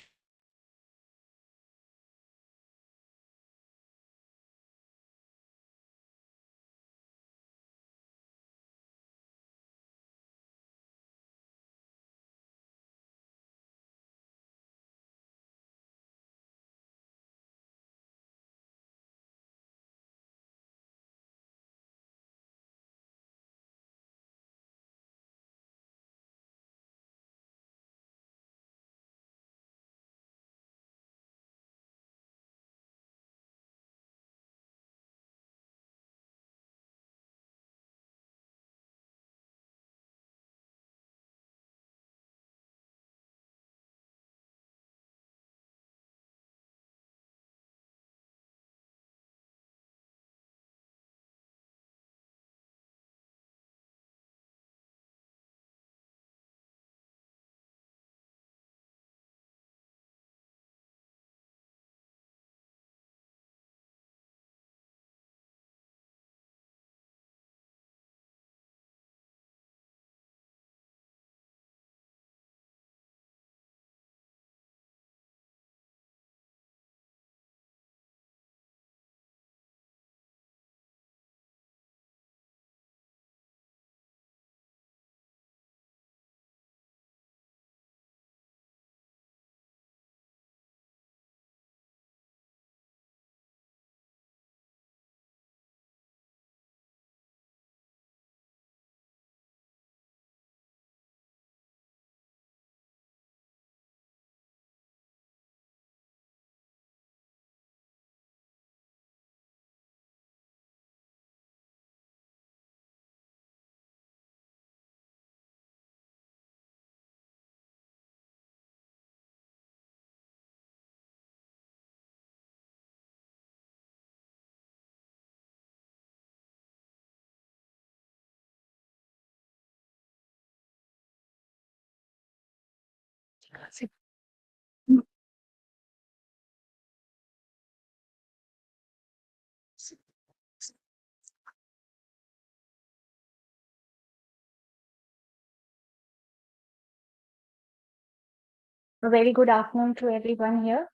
A very good afternoon to everyone here.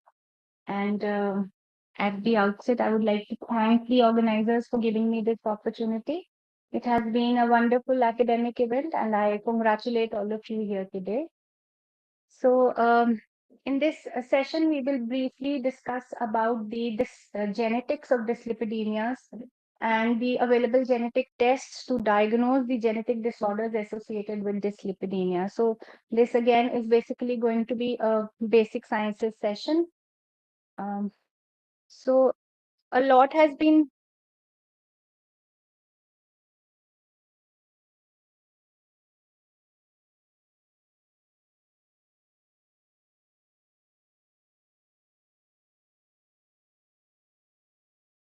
And at the outset, I would like to thank the organizers for giving me this opportunity. It has been a wonderful academic event, and I congratulate all of you here today. So, in this session, we will briefly discuss about the genetics of dyslipidemias and the available genetic tests to diagnose the genetic disorders associated with dyslipidemia. So, this again is basically going to be a basic sciences session. Um, so, a lot has been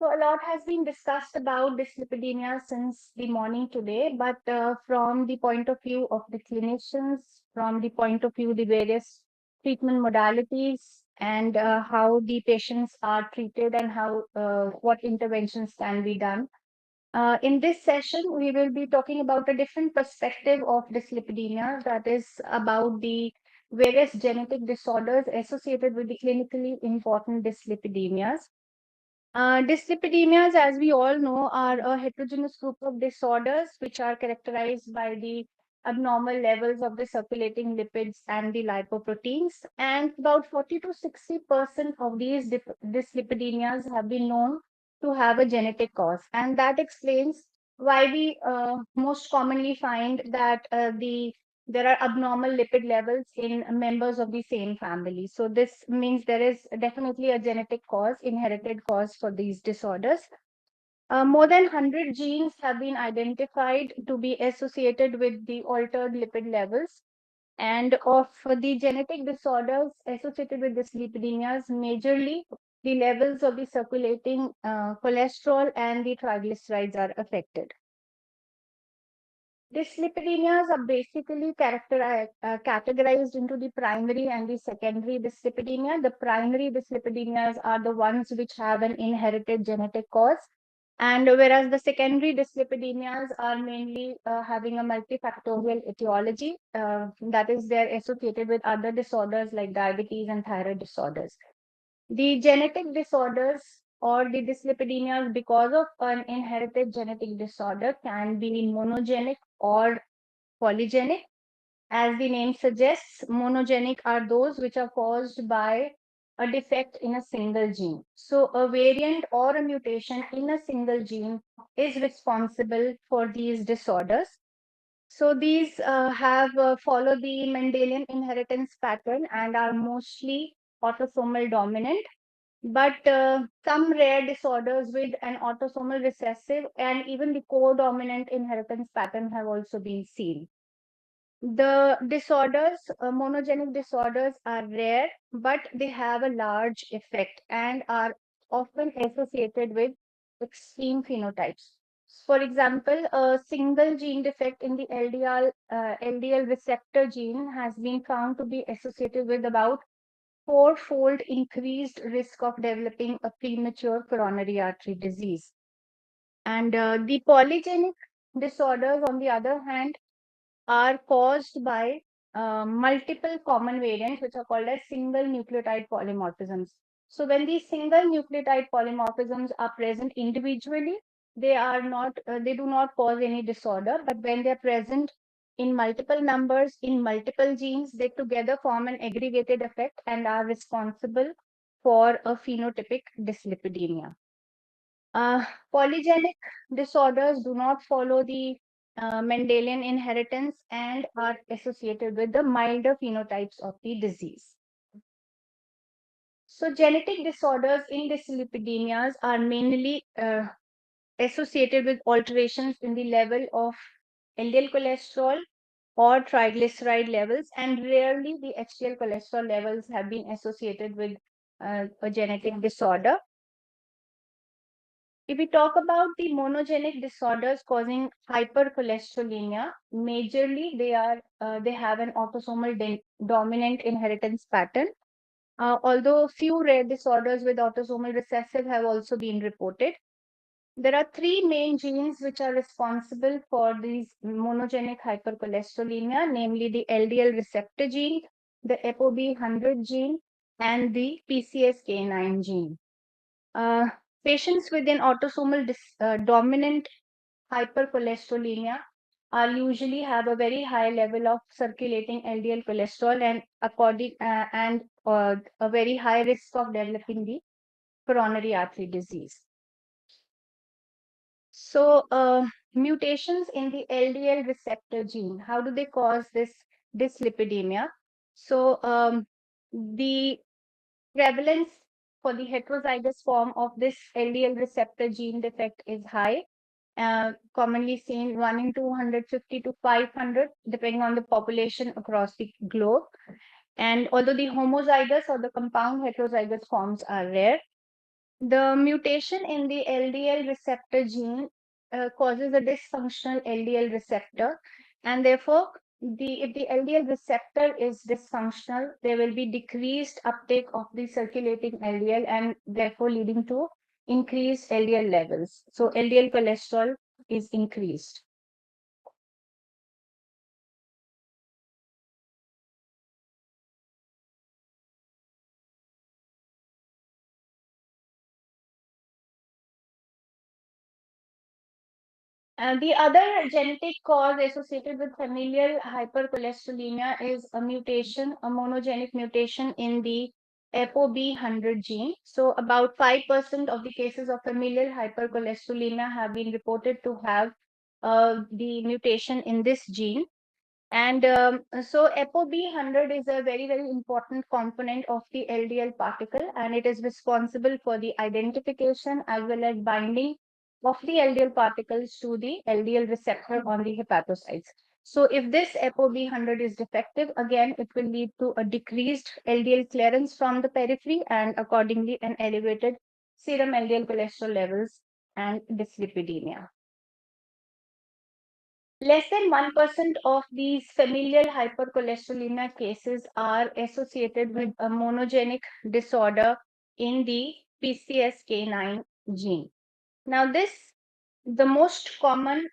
So a lot has been discussed about dyslipidemia since the morning today, but from the point of view of the clinicians, from the point of view the various treatment modalities and how the patients are treated and how what interventions can be done. In this session, we will be talking about a different perspective of dyslipidemia, that is about the various genetic disorders associated with the clinically important dyslipidemias. Dyslipidemias, as we all know, are a heterogeneous group of disorders which are characterized by the abnormal levels of the circulating lipids and the lipoproteins. And about 40 to 60% of these dyslipidemias have been known to have a genetic cause. And that explains why we most commonly find that there are abnormal lipid levels in members of the same family. So this means there is definitely a genetic cause, inherited cause for these disorders. More than 100 genes have been identified to be associated with the altered lipid levels. And of the genetic disorders associated with dyslipidemias, majorly the levels of the circulating cholesterol and the triglycerides are affected. Dyslipidemias are basically categorized into the primary and the secondary dyslipidemia. The primary dyslipidemias are the ones which have an inherited genetic cause, and whereas the secondary dyslipidemias are mainly having a multifactorial etiology, that is, they're associated with other disorders like diabetes and thyroid disorders. The genetic disorders or the dyslipidemias because of an inherited genetic disorder can be monogenic or polygenic. As the name suggests, monogenic are those which are caused by a defect in a single gene. So a variant or a mutation in a single gene is responsible for these disorders. So these have followed the Mendelian inheritance pattern and are mostly autosomal dominant. But some rare disorders with an autosomal recessive and even the co-dominant inheritance pattern have also been seen. The disorders, monogenic disorders, are rare, but they have a large effect and are often associated with extreme phenotypes. For example, a single gene defect in the LDL receptor gene has been found to be associated with about four-fold increased risk of developing a premature coronary artery disease. And the polygenic disorders, on the other hand, are caused by multiple common variants, which are called as single nucleotide polymorphisms. So when these single nucleotide polymorphisms are present individually, they do not cause any disorder, but when they're present in multiple numbers, in multiple genes, they together form an aggregated effect and are responsible for a phenotypic dyslipidemia. Polygenic disorders do not follow the Mendelian inheritance and are associated with the milder phenotypes of the disease. So genetic disorders in dyslipidemias are mainly associated with alterations in the level of LDL cholesterol or triglyceride levels, and rarely the HDL cholesterol levels have been associated with a genetic disorder. If we talk about the monogenic disorders causing hypercholesterolemia, majorly they have an autosomal dominant inheritance pattern. Although few rare disorders with autosomal recessive have also been reported. There are three main genes which are responsible for these monogenic hypercholesterolemia, namely the LDL receptor gene, the ApoB100 gene, and the PCSK9 gene. Patients with an autosomal dominant hypercholesterolemia are usually have a very high level of circulating LDL cholesterol and a very high risk of developing the coronary artery disease. So mutations in the LDL receptor gene, how do they cause this dyslipidemia? So the prevalence for the heterozygous form of this LDL receptor gene defect is high, commonly seen 1 in 250 to 500, depending on the population across the globe. And although the homozygous or the compound heterozygous forms are rare, the mutation in the LDL receptor gene causes a dysfunctional LDL receptor, and therefore, if the LDL receptor is dysfunctional, there will be decreased uptake of the circulating LDL, and therefore leading to increased LDL levels. So LDL cholesterol is increased. The other genetic cause associated with familial hypercholesterolemia is a mutation, a monogenic mutation in the ApoB100 gene. So about 5% of the cases of familial hypercholesterolemia have been reported to have the mutation in this gene. And so ApoB100 is a very, very important component of the LDL particle, and it is responsible for the identification as well as binding of the LDL particles to the LDL receptor on the hepatocytes. So if this ApoB100 is defective, again, it will lead to a decreased LDL clearance from the periphery and accordingly an elevated serum LDL cholesterol levels and dyslipidemia. Less than 1% of these familial hypercholesterolemia cases are associated with a monogenic disorder in the PCSK9 gene. Now, the most common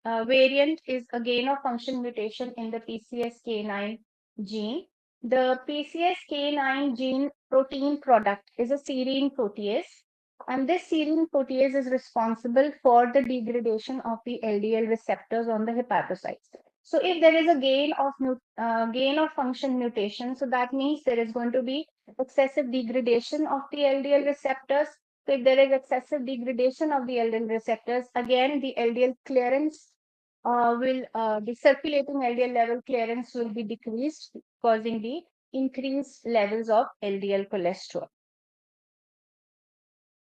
variant is a gain of function mutation in the PCSK9 gene. The PCSK9 gene protein product is a serine protease, and this serine protease is responsible for the degradation of the LDL receptors on the hepatocytes. So if there is a gain of function mutation, so that means there is going to be excessive degradation of the LDL receptors. So if there is excessive degradation of the LDL receptors, again the LDL clearance the circulating LDL level clearance will be decreased, causing the increased levels of LDL cholesterol.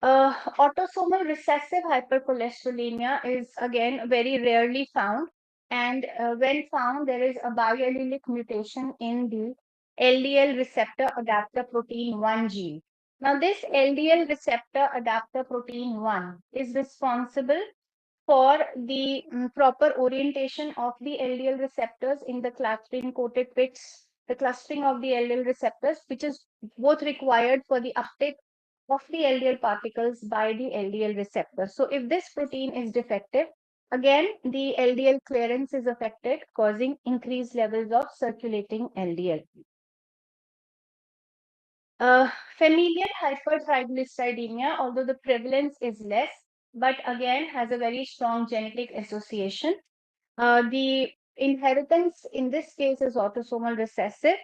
Autosomal recessive hypercholesterolemia is again very rarely found, and when found, there is a biallelic mutation in the LDL receptor adapter protein 1 gene. Now, this LDL receptor adapter protein 1 is responsible for the proper orientation of the LDL receptors in the clustering coated pits, the clustering of the LDL receptors, which is both required for the uptake of the LDL particles by the LDL receptor. So if this protein is defective, again, the LDL clearance is affected, causing increased levels of circulating LDL. Familial hypertriglyceridemia, although the prevalence is less, but again has a very strong genetic association. The inheritance in this case is autosomal recessive.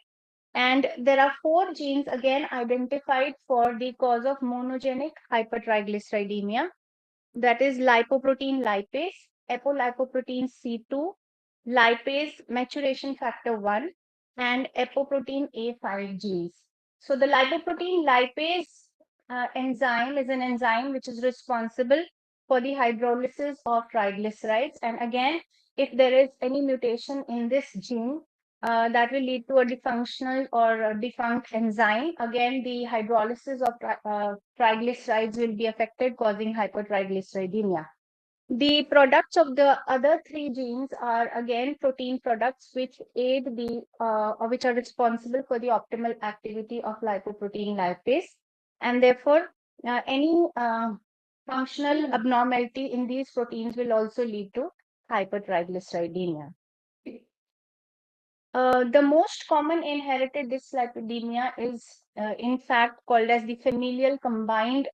And there are 4 genes again identified for the cause of monogenic hypertriglyceridemia. That is lipoprotein lipase, apolipoprotein C2, lipase maturation factor 1, and apoprotein A5 genes. So the lipoprotein lipase enzyme is an enzyme which is responsible for the hydrolysis of triglycerides. And again, if there is any mutation in this gene, that will lead to a dysfunctional or a defunct enzyme. Again, the hydrolysis of triglycerides will be affected, causing hypertriglyceridemia. The products of the other 3 genes are again protein products which aid the or which are responsible for the optimal activity of lipoprotein lipase, and therefore any functional abnormality in these proteins will also lead to hypertriglyceridemia. The most common inherited dyslipidemia is, in fact, called as the familial combined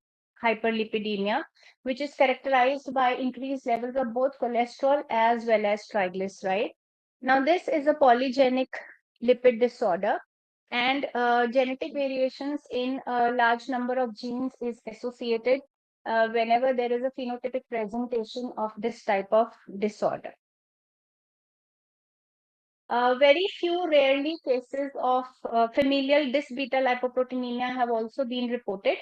hyperlipidemia, which is characterized by increased levels of both cholesterol as well as triglyceride. Now, this is a polygenic lipid disorder, and genetic variations in a large number of genes is associated whenever there is a phenotypic presentation of this type of disorder. Very few rarely cases of familial dys-beta lipoproteinemia have also been reported.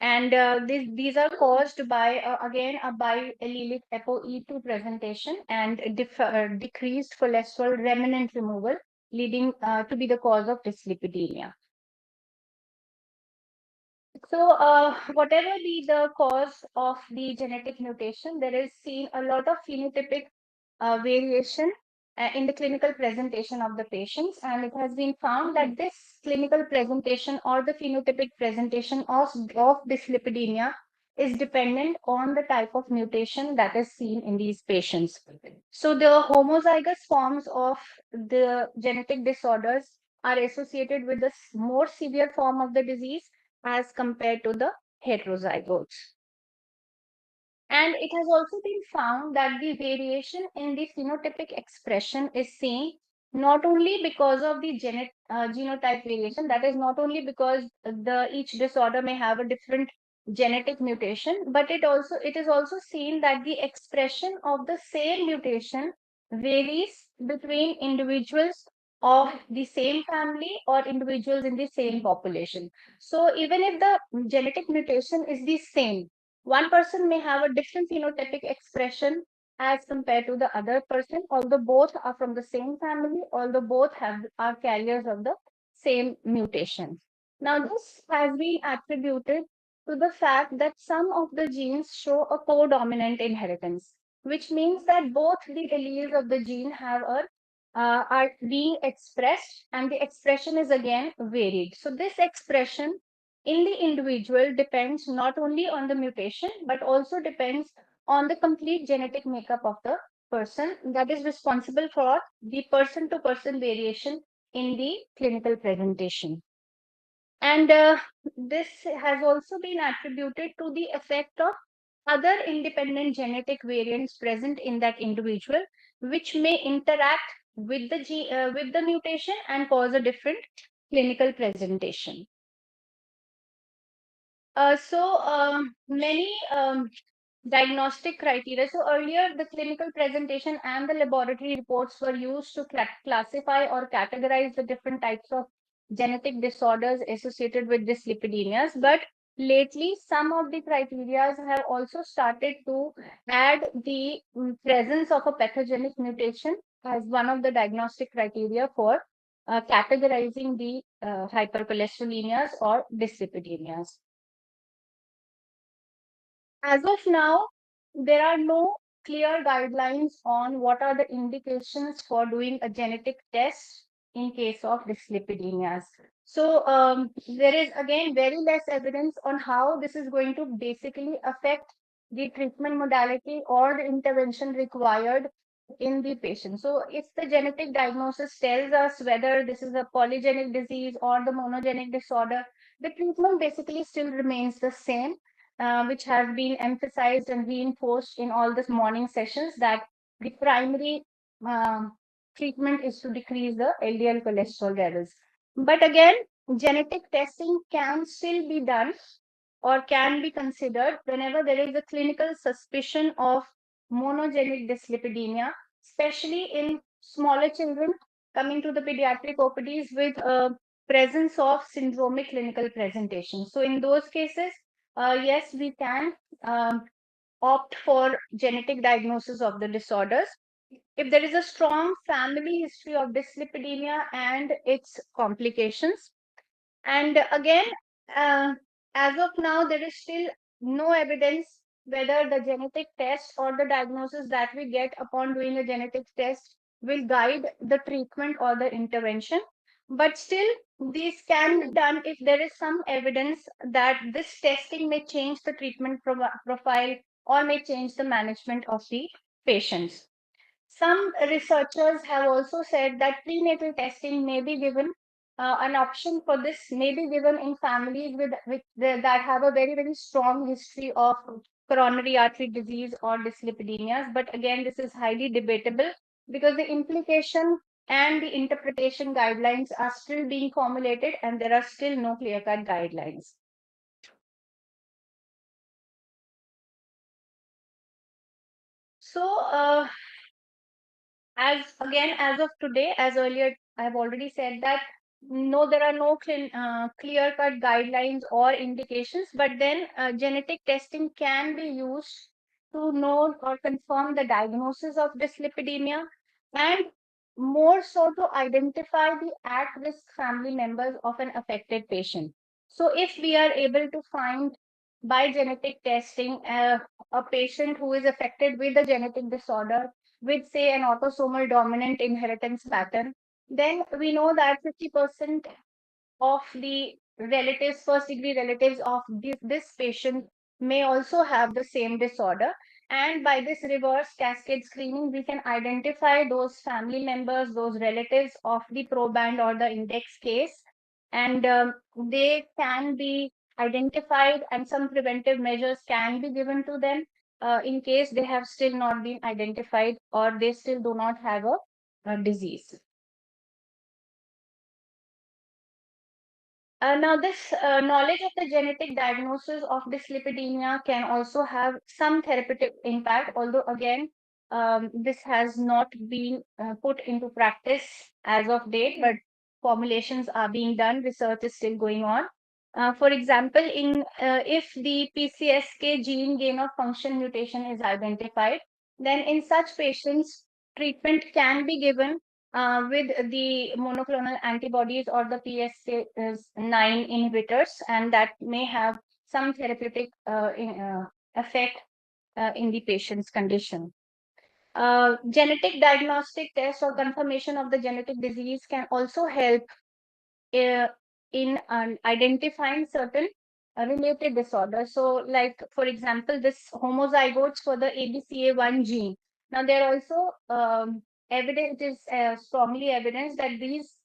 And these are caused by, again, a biallelic ApoE2 presentation and decreased cholesterol remnant removal, leading to be the cause of dyslipidemia. So whatever be the cause of the genetic mutation, there is seen a lot of phenotypic variation in the clinical presentation of the patients, and it has been found that this clinical presentation or the phenotypic presentation of dyslipidemia is dependent on the type of mutation that is seen in these patients. So the homozygous forms of the genetic disorders are associated with the more severe form of the disease as compared to the heterozygotes. And it has also been found that the variation in the phenotypic expression is seen not only because of the genotype variation, that is not only because each disorder may have a different genetic mutation, but it is also seen that the expression of the same mutation varies between individuals of the same family or individuals in the same population. So even if the genetic mutation is the same, one person may have a different phenotypic expression as compared to the other person, although both are from the same family, although both are carriers of the same mutation. Now, this has been attributed to the fact that some of the genes show a co-dominant inheritance, which means that both the alleles of the gene are being expressed, and the expression is again varied. So this expression in the individual depends not only on the mutation, but also depends on the complete genetic makeup of the person that is responsible for the person to person variation in the clinical presentation. And this has also been attributed to the effect of other independent genetic variants present in that individual, which may interact with with the mutation and cause a different clinical presentation. Many diagnostic criteria. So earlier, the clinical presentation and the laboratory reports were used to classify or categorize the different types of genetic disorders associated with dyslipidemias. But lately, some of the criteria have also started to add the presence of a pathogenic mutation as one of the diagnostic criteria for categorizing the hypercholesterolemias or dyslipidemias. As of now, there are no clear guidelines on what are the indications for doing a genetic test in case of dyslipidemias. So there is again very less evidence on how this is going to basically affect the treatment modality or the intervention required in the patient. So if the genetic diagnosis tells us whether this is a polygenic disease or the monogenic disorder, the treatment basically still remains the same, which has been emphasized and reinforced in all the morning sessions, that the primary treatment is to decrease the LDL cholesterol levels. But again, genetic testing can still be done or can be considered whenever there is a clinical suspicion of monogenic dyslipidemia, especially in smaller children coming to the pediatric OPDs with a presence of syndromic clinical presentation. So in those cases, yes, we can opt for genetic diagnosis of the disorders. If there is a strong family history of dyslipidemia and its complications. And again, as of now, there is still no evidence whether the genetic test or the diagnosis that we get upon doing a genetic test will guide the treatment or the intervention. But still, these can be done if there is some evidence that this testing may change the treatment profile or may change the management of the patients. Some researchers have also said that prenatal testing may be given, an option for this may be given in families that have a very, very strong history of coronary artery disease or dyslipidemias. But again, this is highly debatable because the implication and the interpretation guidelines are still being formulated and there are still no clear-cut guidelines. So, as of today, as earlier I have already said that no, there are no clear cut guidelines or indications, but then genetic testing can be used to know or confirm the diagnosis of dyslipidemia, and more so to identify the at-risk family members of an affected patient. So if we are able to find by genetic testing a patient who is affected with a genetic disorder with, say, an autosomal dominant inheritance pattern, then we know that 50% of the relatives, first degree relatives of this patient may also have the same disorder. And by this reverse cascade screening, we can identify those family members, those relatives of the proband or the index case, and they can be identified and some preventive measures can be given to them. in case they have still not been identified or they still do not have a disease. Now, this knowledge of the genetic diagnosis of dyslipidemia can also have some therapeutic impact, although again, this has not been put into practice as of date, but formulations are being done, research is still going on. For example, if the PCSK gene gain of function mutation is identified, then in such patients, treatment can be given with the monoclonal antibodies or the PSK9 inhibitors, and that may have some therapeutic effect in the patient's condition. Genetic diagnostic tests or confirmation of the genetic disease can also help in identifying certain related disorders. So, like for example, this homozygotes for the ABCA1 gene. Now, there are also evidence is strongly evidence that these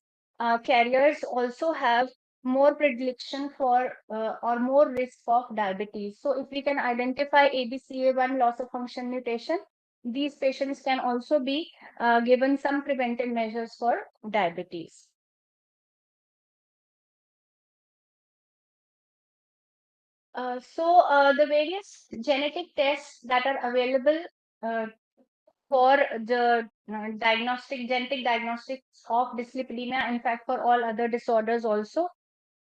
carriers also have more predilection for or more risk of diabetes. So, if we can identify ABCA1 loss of function mutation, these patients can also be given some preventive measures for diabetes. The various genetic tests that are available for the genetic diagnostics of dyslipidemia, in fact, for all other disorders also,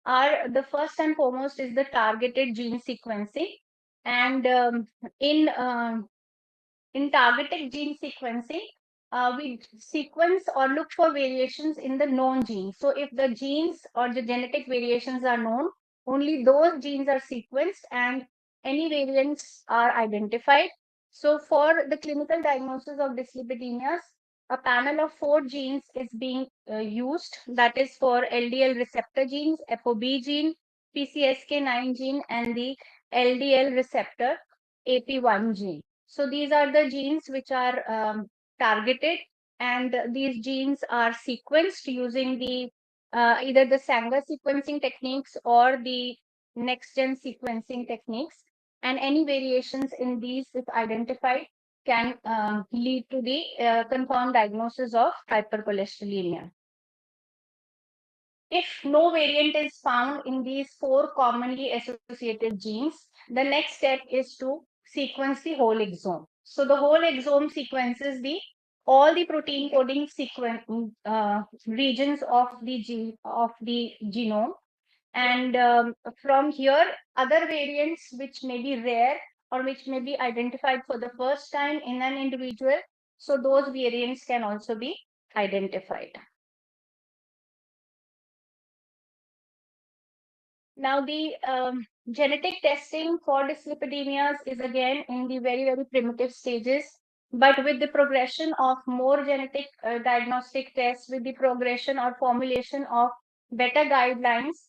are the first and foremost is the targeted gene sequencing. And in targeted gene sequencing, we sequence or look for variations in the known genes. So if the genes or the genetic variations are known, only those genes are sequenced and any variants are identified. So for the clinical diagnosis of dyslipidemias, a panel of 4 genes is being used. That is for LDL receptor genes, ApoB gene, PCSK9 gene, and the LDL receptor AP1 gene. So these are the genes which are targeted, and these genes are sequenced using the either the Sanger sequencing techniques or the next-gen sequencing techniques. And any variations in these, if identified, can lead to the confirmed diagnosis of hypercholesterolemia. If no variant is found in these 4 commonly associated genes, the next step is to sequence the whole exome. So the whole exome sequences all the protein coding regions of the genome, and from here other variants which may be rare or which may be identified for the first time in an individual, so those variants can also be identified. Now, the genetic testing for dyslipidemias is again in the very, very primitive stages. But with the progression of more genetic diagnostic tests, with the progression or formulation of better guidelines,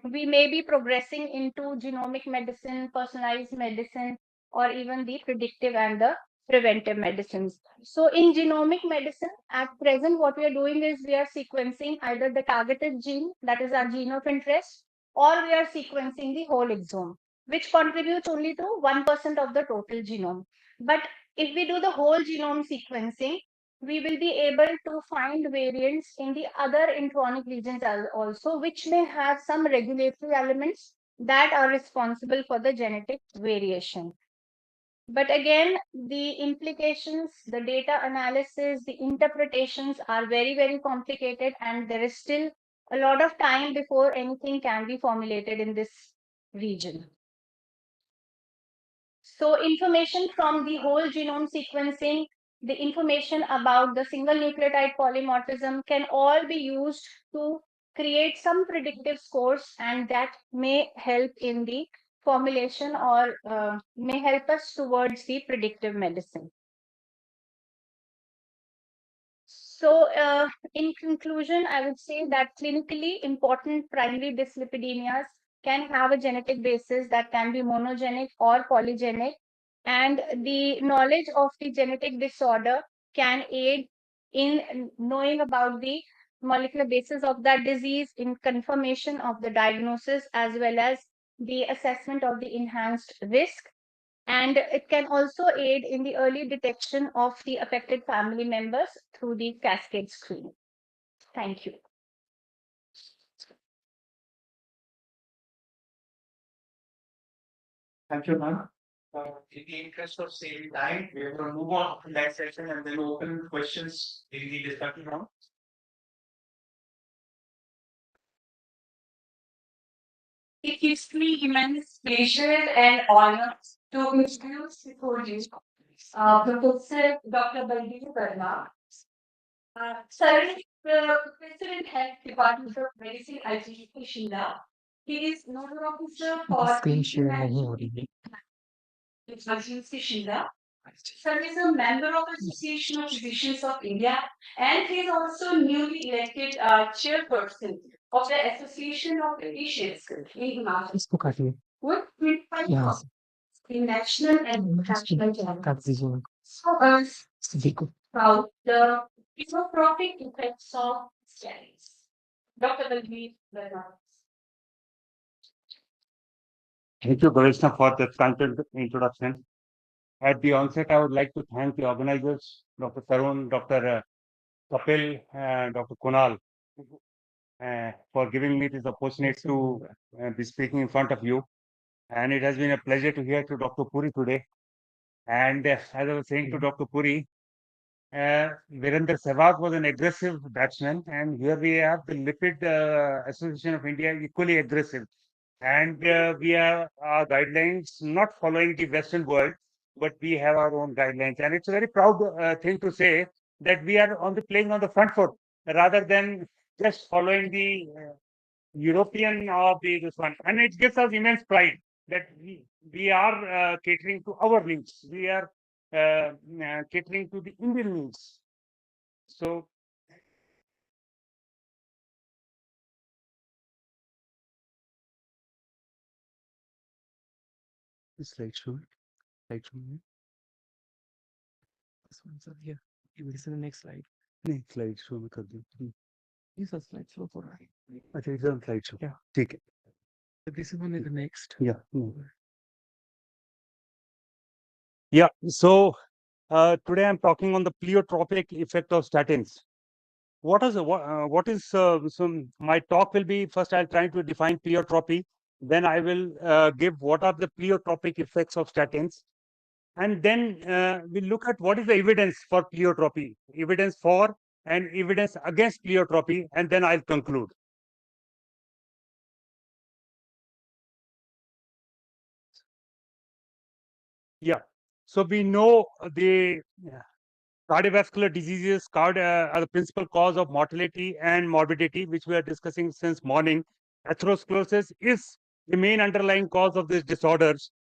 we may be progressing into genomic medicine, personalized medicine, or even the predictive and the preventive medicines. So in genomic medicine, at present, what we are doing is we are sequencing either the targeted gene, that is our gene of interest, or we are sequencing the whole exome, which contributes only to 1% of the total genome. But if we do the whole genome sequencing, we will be able to find variants in the other intronic regions also, which may have some regulatory elements that are responsible for the genetic variation. But again, the implications, the data analysis, the interpretations are very, very complicated, and there is still a lot of time before anything can be formulated in this region. So information from the whole genome sequencing, the information about the single nucleotide polymorphism can all be used to create some predictive scores, and that may help in the formulation or may help us towards the predictive medicine. So in conclusion, I would say that clinically important primary dyslipidemias can have a genetic basis that can be monogenic or polygenic, and the knowledge of the genetic disorder can aid in knowing about the molecular basis of that disease, in confirmation of the diagnosis, as well as the assessment of the enhanced risk. And it can also aid in the early detection of the affected family members through the cascade screening. Thank you. Thank you, ma'am. In the interest of saving time, we are going to move on to the next session and then open questions in the discussion round. It gives me immense pleasure and honor to introduce before you Professor Dr. Baldev Verma, currently Professor in Health Department of Medicine, IIT Shimla. He is nodal officer for screen share नहीं हो रही है IIT Shimla. Sir is a member of Association of Physicians of India, and he is also newly elected chairperson of the Association of Physicians in Himachal. इसको काटिए With 25 यहाँ से in national and international channels. काट दीजिए So us देखो about the isotropic effects of statins. Dr. Baldev Verma. Thank you, Bhavishna, for the content introduction. At the onset, I would like to thank the organizers, Dr. Tarun, Dr. Kapil, and Dr. Kunal, for giving me this opportunity to be speaking in front of you. And it has been a pleasure to hear to Dr. Puri today. And as I was saying to Dr. Puri, Virender Sehwag was an aggressive batsman, and here we have the Lipid Association of India equally aggressive. And we have our guidelines not following the Western world, but we have our own guidelines. And it's a very proud thing to say that we are playing on the front foot rather than just following the European or this one. And it gives us immense pride that we are catering to our needs. We are catering to the Indian needs. So slideshow में this one sir here you will see the next slide नहीं slide show में कर दूं this is slide show for right अच्छा इधर slide show Yeah. ठीक है so this is one is the next Yeah. So today I'm talking on the pleiotropic effect of statins. What is so my talk will be first I'll try to define pleiotropy, then I will give what are the pleiotropic effects of statins, and then we'll look at what is the evidence for pleiotropy, evidence for and evidence against pleiotropy, and then I'll conclude. Yeah. So we know the cardiovascular diseases are the principal cause of mortality and morbidity, which we are discussing since morning. Atherosclerosis is the main underlying cause of these disorders.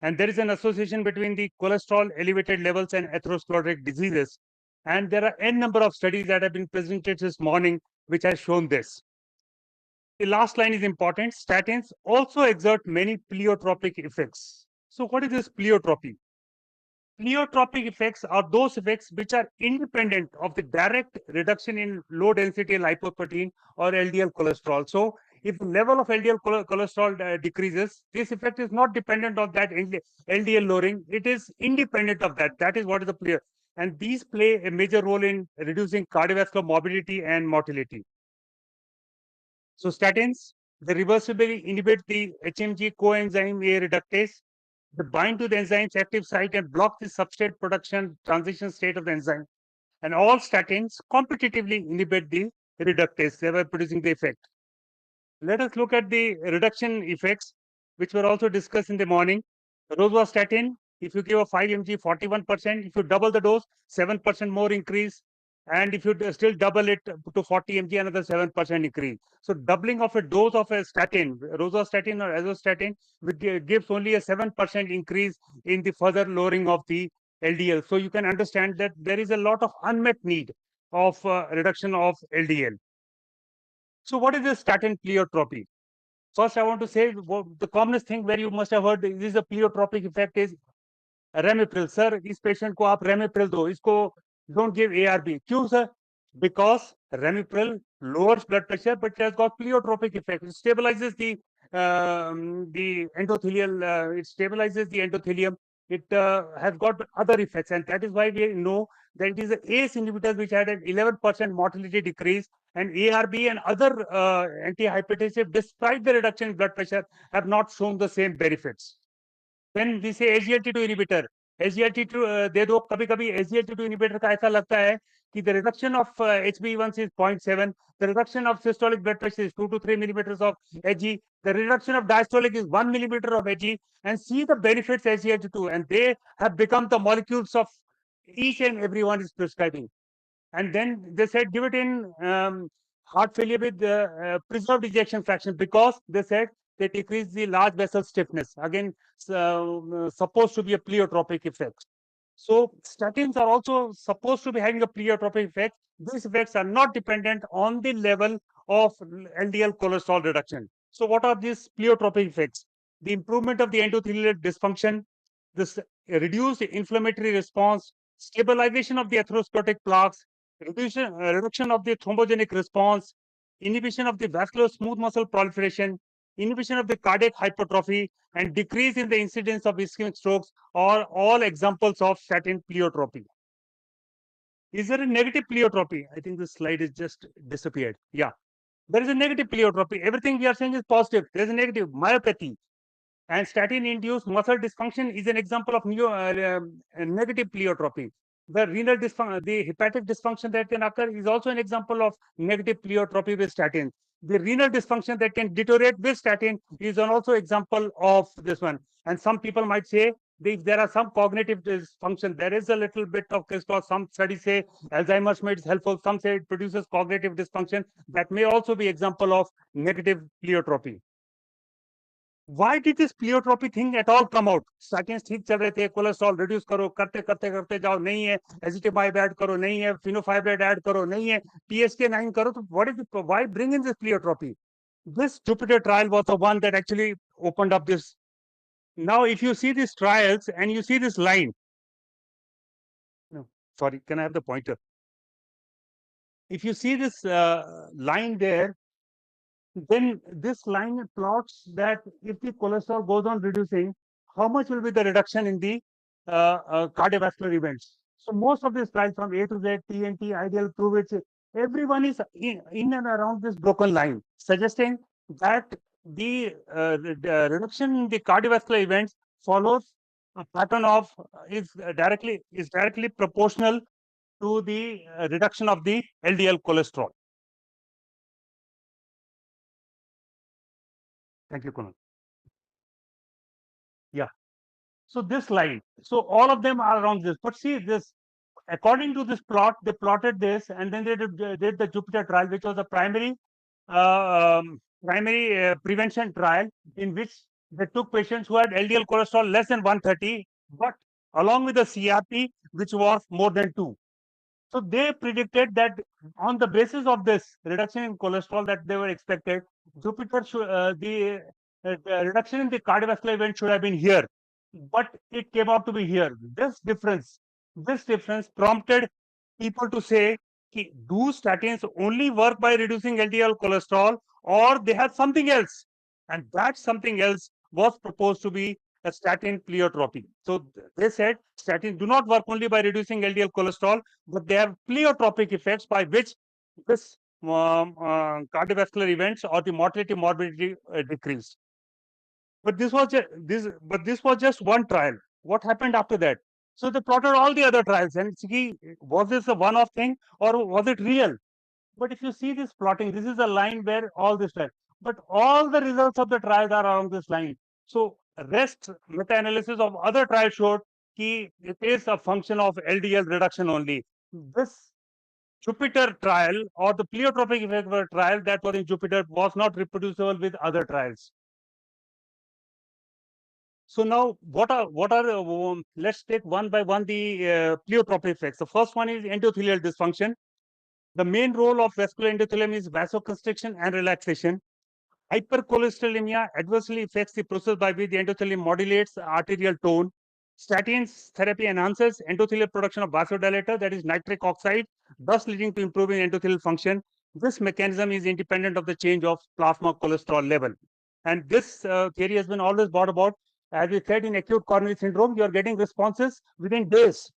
And there is an association between the cholesterol elevated levels and atherosclerotic diseases. And there are n number of studies that have been presented this morning, which has shown this. The last line is important. Statins also exert many pleiotropic effects. So what is this pleiotropy? Pleiotropic effects are those effects which are independent of the direct reduction in low density lipoprotein or LDL cholesterol. So if the level of LDL cholesterol decreases, this effect is not dependent on that LDL lowering. It is independent of that. That is what is the pleo. And these play a major role in reducing cardiovascular morbidity and mortality. So statins, they reversibly inhibit the HMG coenzyme A reductase. They bind to the enzyme's active site and block the substrate production transition state of the enzyme. And all statins competitively inhibit the reductase, thereby producing the effect. Let us look at the reduction effects, which were also discussed in the morning. Rosuvastatin, if you give a 5 mg, 41%. If you double the dose, 7% more increase. And if you still double it to 40 mg, another 7% increase. So doubling of a dose of a statin, rosuvastatin or azostatin, gives only a 7% increase in the further lowering of the LDL. So you can understand that there is a lot of unmet need of reduction of LDL. So what is the statin pleiotropy? First, I want to say the commonest thing where you must have heard this is a pleiotropic effect is Ramipril. Sir, इस patient को आप Ramipril दो, इसको don't give ARB. क्यों sir? Because Ramipril lowers blood pressure, but it has got pleiotropic effect. It stabilizes the endothelial. It stabilizes the endothelium, it has got other effects, and that is why we know that it is the ACE inhibitors which had an 11% mortality decrease, and ARB and other antihypertensive, despite the reduction in blood pressure, have not shown the same benefits. When we say SGLT2 inhibitor, SGLT2 दे दो कभी-कभी SGLT2 inhibitor का ऐसा लगता है कि the reduction of HbA1c is 0.7, the reduction of systolic blood pressure is 2 to 3 millimeters of Hg, the reduction of diastolic is 1 millimeter of Hg, and see the benefits SGLT2, and they have become the molecules of each and everyone is prescribing. And then they said give it in heart failure with preserved ejection fraction, because they said they decrease the large vessel stiffness. Again, supposed to be a pleiotropic effect. So statins are also supposed to be having a pleiotropic effect. These effects are not dependent on the level of LDL cholesterol reduction. So what are these pleiotropic effects? The improvement of the endothelial dysfunction, this reduced inflammatory response, stabilization of the atherosclerotic plaques, reduction of the thrombogenic response, inhibition of the vascular smooth muscle proliferation, inhibition of the cardiac hypertrophy, and decrease in the incidence of ischemic strokes are all examples of statin pleiotropy. Is there a negative pleiotropy? I think this slide is just disappeared. Yeah, there is a negative pleiotropy. Everything we are saying is positive. There is a negative myopathy. And statin-induced muscle dysfunction is an example of negative pleiotropy. The renal dysfunction, the hepatic dysfunction that can occur is also an example of negative pleiotropy with statin. The renal dysfunction that can deteriorate with statin is an also example of this one. And some people might say if there are some cognitive dysfunction, there is a little bit of this. Some studies say Alzheimer's may is helpful. Some say it produces cognitive dysfunction. That may also be example of negative pleiotropy. Why did this pleiotropy thing at all come out? Statins ठीक चल रहे थे, cholesterol reduce करो, करते करते करते जाओ, नहीं है, एजिटिमाइब ऐड करो, नहीं है, फिनोफाइब्राइड ऐड करो, नहीं है, PCSK9 करो, तो what is it, why bring in this pleiotropy? This Jupiter trial was the one that actually opened up this. Now, if you see these trials and you see this line, no, sorry, can I have the pointer? If you see this line there, then this line plots that if the cholesterol goes on reducing, how much will be the reduction in the cardiovascular events. So most of these trials from A to Z, TNT, ideal, prove it, everyone is in and around this broken line, suggesting that the reduction in the cardiovascular events follows a pattern of is directly proportional to the reduction of the LDL cholesterol. Thank you, Kunal. Yeah. So this line, so all of them are around this. But see this, according to this plot, they plotted this, and then they did the Jupiter trial, which was a primary prevention trial in which they took patients who had LDL cholesterol less than 130, but along with the CRP, which was more than 2. So they predicted that on the basis of this reduction in cholesterol that they were expected, Jupiter the reduction in the cardiovascular event should have been here, but it came out to be here. This difference prompted people to say, do statins only work by reducing LDL cholesterol, or they have something else? And that something else was proposed to be a statin pleiotropy. So they said statins do not work only by reducing LDL cholesterol, but they have pleiotropic effects by which this cardiovascular events or the mortality morbidity decreased. But this was just one trial. What happened after that? So they plotted all the other trials and see, was this a one-off thing or was it real? But if you see this plotting, this is a line where all this trial, but all the results of the trials are along this line. So rest meta-analysis of other trials showed that it is a function of LDL reduction only. This Jupiter trial or the pleiotropic effect trial that was in Jupiter was not reproducible with other trials. So now, what are let's take one by one the pleiotropic effects. The first one is endothelial dysfunction. The main role of vascular endothelium is vasoconstriction and relaxation. Hypercholesterolemia adversely affects the process by which the endothelium modulates arterial tone. Statins therapy enhances endothelial production of vasodilator, that is nitric oxide, thus leading to improving endothelial function. This mechanism is independent of the change of plasma cholesterol level. And this theory has been always brought about As we said, in acute coronary syndrome, you are getting responses within days.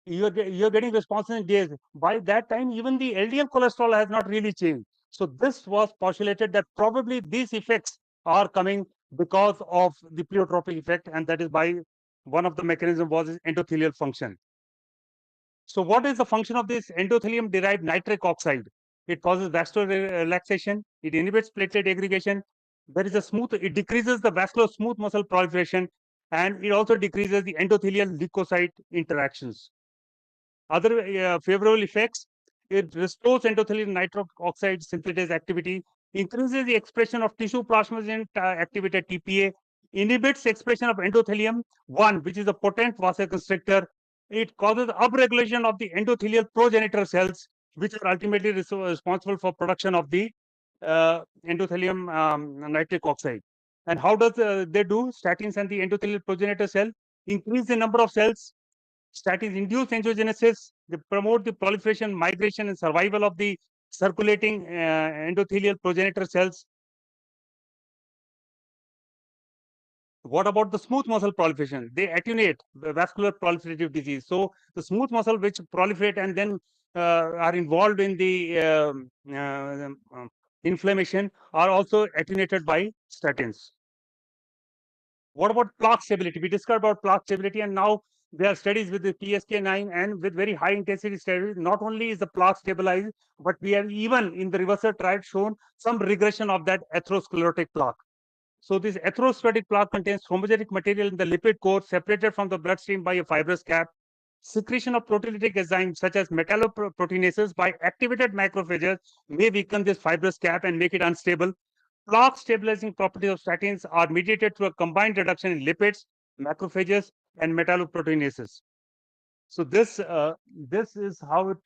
You're getting responses in days. By that time, even the LDL cholesterol has not really changed. So this was postulated that probably these effects are coming because of the pleiotropic effect, and that is by one of the mechanism was endothelial function. So what is the function of this endothelium-derived nitric oxide? It causes vascular relaxation. It inhibits platelet aggregation. There is a smooth. It decreases the vascular smooth muscle proliferation, and it also decreases the endothelial leukocyte interactions. Other favorable effects: it restores endothelial nitric oxide synthetase activity, increases the expression of tissue plasminogen activated TPA, inhibits expression of endothelium 1, which is a potent vasoconstrictor. It causes upregulation of the endothelial progenitor cells, which are ultimately responsible for production of the endothelium nitric oxide. And how does they do? Statins and the endothelial progenitor cell increase the number of cells. Statins induce angiogenesis. They promote the proliferation, migration, and survival of the circulating endothelial progenitor cells. What about the smooth muscle proliferation? They attenuate the vascular proliferative disease. So the smooth muscle which proliferate and then are involved in the inflammation are also attenuated by statins. What about plaque stability? We discussed about plaque stability, and now there are studies with the PSK9 and with very high intensity studies. Not only is the plaque stabilized, but we have even in the reversal trial shown some regression of that atherosclerotic plaque. So this atherosclerotic plaque contains thrombogenetic material in the lipid core separated from the bloodstream by a fibrous cap. Secretion of proteolytic enzymes such as metalloproteinases by activated macrophages may weaken this fibrous cap and make it unstable. Plaque stabilizing properties of statins are mediated through a combined reduction in lipids, macrophages, and metalloproteinases. So this is how it.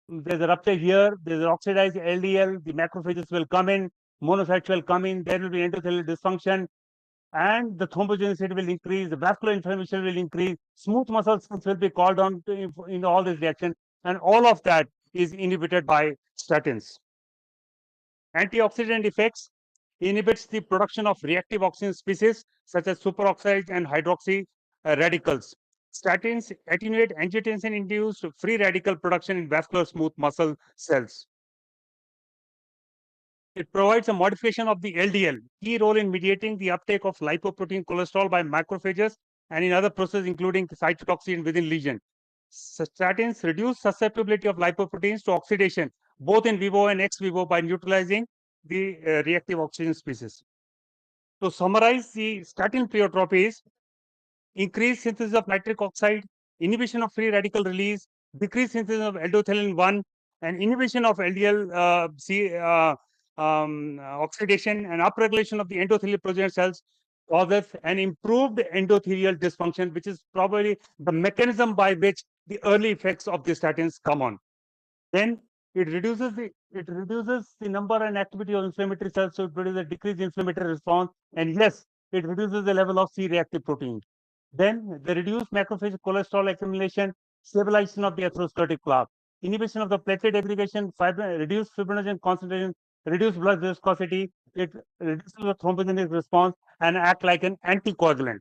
There's a rupture here. There's an oxidized LDL. The macrophages will come in. Monocytes will come in. There will be endothelial dysfunction, and the thrombogenicity will increase. The vascular inflammation will increase. Smooth muscle cells will be called on in all this reaction, and all of that is inhibited by statins. Antioxidant effects: inhibits the production of reactive oxygen species such as superoxide and hydroxy radicals. Statins attenuate angiotensin-induced free radical production in vascular smooth muscle cells. It provides a modification of the LDL, key role in mediating the uptake of lipoprotein cholesterol by macrophages and in other processes, including cytotoxin within lesion. Statins reduce susceptibility of lipoproteins to oxidation, both in vivo and ex vivo, by neutralizing the reactive oxygen species. To summarize, the statin pleiotropies: increased synthesis of nitric oxide, inhibition of free radical release, decreased synthesis of endothelin 1, and inhibition of LDL oxidation and upregulation of the endothelial progenitor cells causes an improved endothelial dysfunction, which is probably the mechanism by which the early effects of the statins come on. Then it reduces the number and activity of inflammatory cells, so it produces a decreased inflammatory response, and yes, it reduces the level of C-reactive protein. Then the reduced macrophage cholesterol accumulation, stabilization of the atherosclerotic plaque, inhibition of the platelet aggregation, reduced fibrinogen concentration, reduced blood viscosity. It reduces the thrombogenic response and act like an anticoagulant.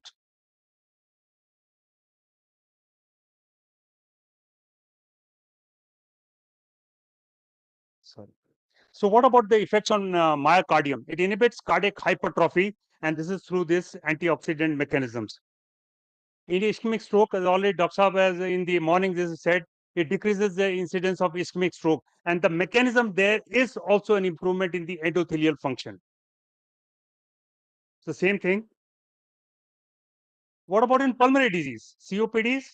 Sorry. So what about the effects on myocardium? It inhibits cardiac hypertrophy, and this is through this antioxidant mechanisms. In ischemic stroke, as already Dr. Saab has in the morning this is said, it decreases the incidence of ischemic stroke, and the mechanism there is also an improvement in the endothelial function. So same thing. What about in pulmonary disease? COPDs,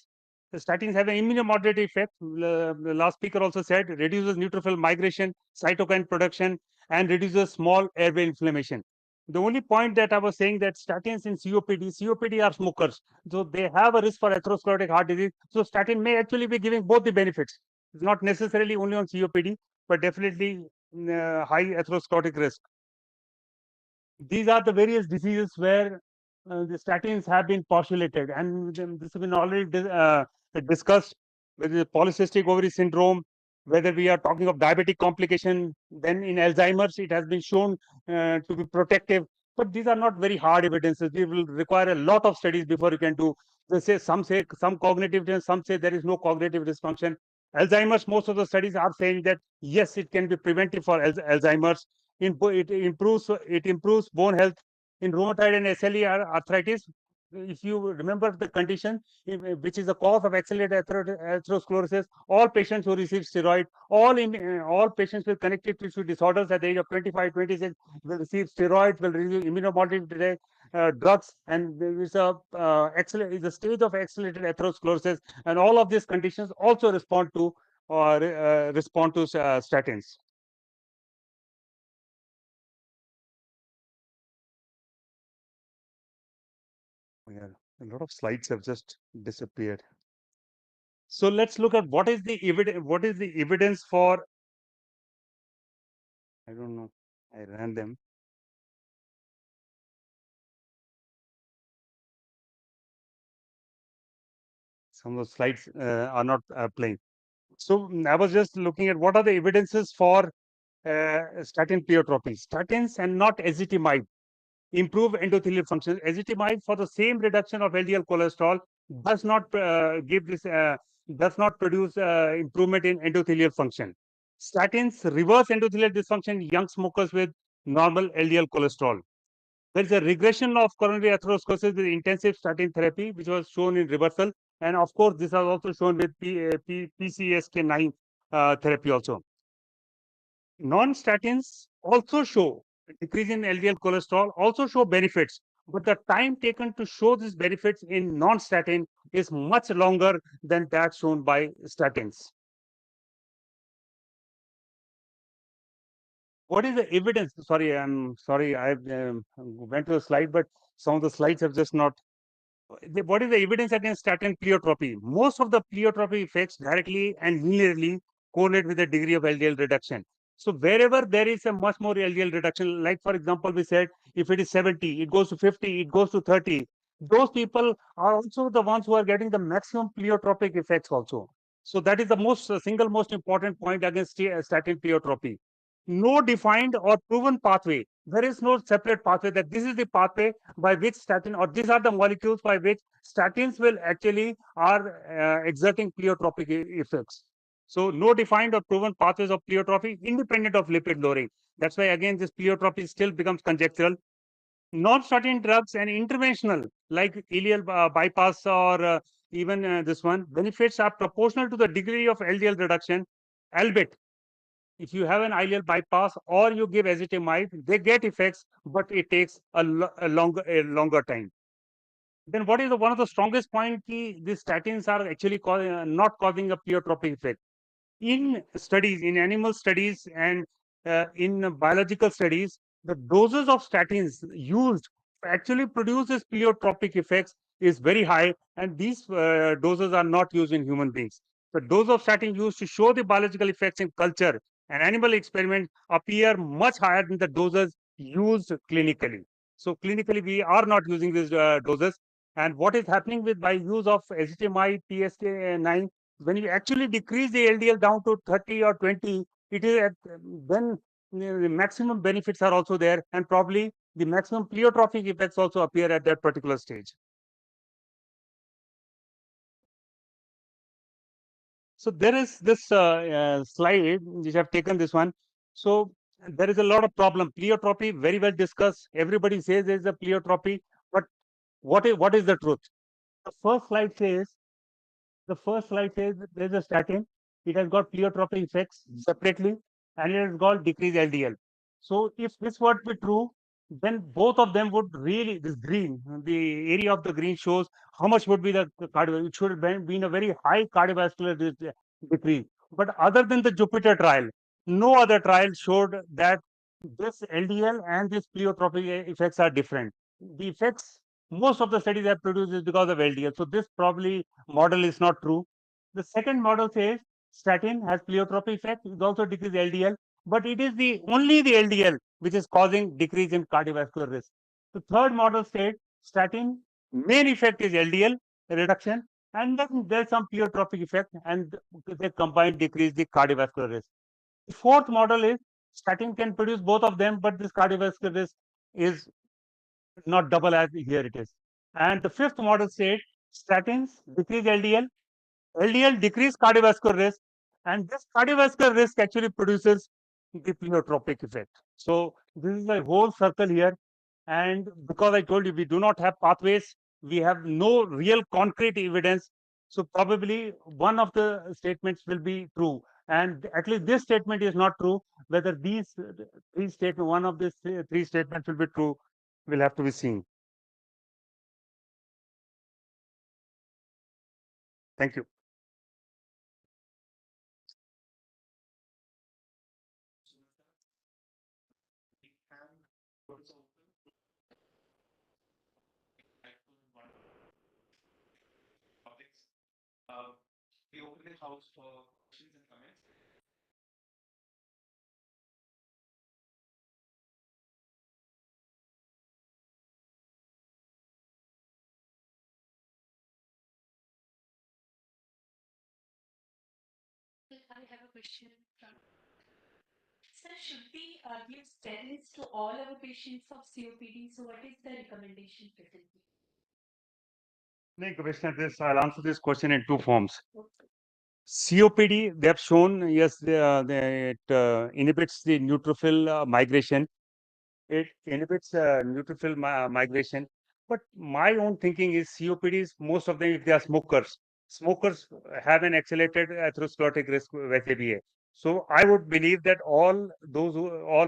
the statins have an immunomodulating effect. The last speaker also said reduces neutrophil migration, cytokine production, and reduces small airway inflammation. The only point that I was saying that statins in COPD are smokers, so they have a risk for atherosclerotic heart disease. So statin may actually be giving both the benefits. It's not necessarily only on COPD, but definitely high atherosclerotic risk. These are the various diseases where the statins have been postulated, and this has been already discussed, whether the polycystic ovary syndrome, whether we are talking of diabetic complication. Then in Alzheimer's, it has been shown to be protective but these are not very hard evidences. We will require a lot of studies before you can do. They say some cognitive evidence, some say there is no cognitive dysfunction. Alzheimer's, most of the studies are saying that yes, it can be preventive for Alzheimer's. It improves bone health in rheumatoid and SLE arthritis. If you remember the condition, which is the cause of accelerated atherosclerosis, all patients who receive steroid, all patients with connective tissue disorders at the age of 25, 26 will receive steroids, will receive immunomodulatory drugs, and there is a stage of accelerated atherosclerosis, and all of these conditions also respond to statins. Yeah, a lot of slides have just disappeared. So let's look at what is the evidence for. I don't know. I ran them. Some of the slides are not playing. So I was just looking at what are the evidences for statin pleiotropies. Statins and not ezetimibe improve endothelial function. Ezetimibe, for the same reduction of LDL cholesterol, does not does not produce improvement in endothelial function. Statins reverse endothelial dysfunction in young smokers with normal LDL cholesterol. There is a regression of coronary atherosclerosis with intensive statin therapy, which was shown in reversal. And of course, this was also shown with PCSK9 therapy also. Non-statins also show decrease in LDL cholesterol, also show benefits, but the time taken to show these benefits in non-statin is much longer than that shown by statins. What is the evidence? Sorry, I'm sorry, I went to the slide, but some of the slides have just not. What is the evidence against statin pleiotropy? Most of the pleiotropy effects directly and linearly correlate with the degree of LDL reduction. So wherever there is a much more LDL reduction, like for example, we said if it is 70, it goes to 50, it goes to 30. Those people are also the ones who are getting the maximum pleiotropic effects also. So that is the single most important point against statin pleiotropy. No defined or proven pathway. There is no separate pathway that this is the pathway by which statin, or these are the molecules by which statins will actually are exerting pleiotropic effects. So no defined or proven pathways of pleiotropy independent of lipid lowering. That's why again this pleiotropy still becomes conjectural. Non-statin drugs and interventional like ileal bypass or even this one benefits are proportional to the degree of LDL reduction, albeit if you have an ileal bypass or you give ezetimibe, they get effects, but it takes a longer time. Then what is one of the strongest point? These statins are actually not causing a pleiotropic effect. In studies, in animal studies and in biological studies, the doses of statins used actually produces pleiotropic effects is very high, and these doses are not used in human beings. The dose of statin used to show the biological effects in culture and animal experiment appear much higher than the doses used clinically. So clinically, we are not using these doses. And what is happening with by use of ezetimibe, PSK9, when you actually decrease the LDL down to 30 or 20, it is then the maximum benefits are also there, and probably the maximum pleiotropic effects also appear at that particular stage. So there is this slide which I've taken this one. So there is a lot of problem. Pleiotropy, very well discussed. Everybody says there is a pleiotropy, but what is the truth? The first slide says that there's a statin. It has got pleiotropic effects separately, and it has got decreased LDL. So if this were to be true, then both of them would really, this green, the area of the green shows how much would be the cardio. It should have been a very high cardiovascular decrease. But other than the Jupiter trial, no other trial showed that this LDL and this pleiotropic effects are different. The effects most of the studies have produced is because of LDL. So this probably model is not true. The second model says statin has pleiotropic effect. It also decreases LDL, but it is only the LDL which is causing decrease in cardiovascular risk. The third model states statin main effect is LDL reduction, and then there's some pleiotropic effect, and they combine decrease the cardiovascular risk. The fourth model is statin can produce both of them, but this cardiovascular risk is not double as here it is. And the fifth model said statins decrease LDL, LDL decrease cardiovascular risk, and this cardiovascular risk actually produces the pleiotropic effect. So this is a whole circle here. And because I told you we do not have pathways, we have no real concrete evidence. So probably one of the statements will be true. And at least this statement is not true. Whether these three statements, one of these three statements will be true, will have to be seen. Thank you. We open the house for questions and comments. I have a question from Sir, should we give statins to all our patients of COPD? So what is the recommendation presently? Commissioner, I'll answer this question in two forms. COPD, they have shown, yes, it inhibits the neutrophil migration. It inhibits neutrophil migration. But my own thinking is COPDs, most of them, if they are smokers have an accelerated atherosclerotic risk with ABA. So I would believe that all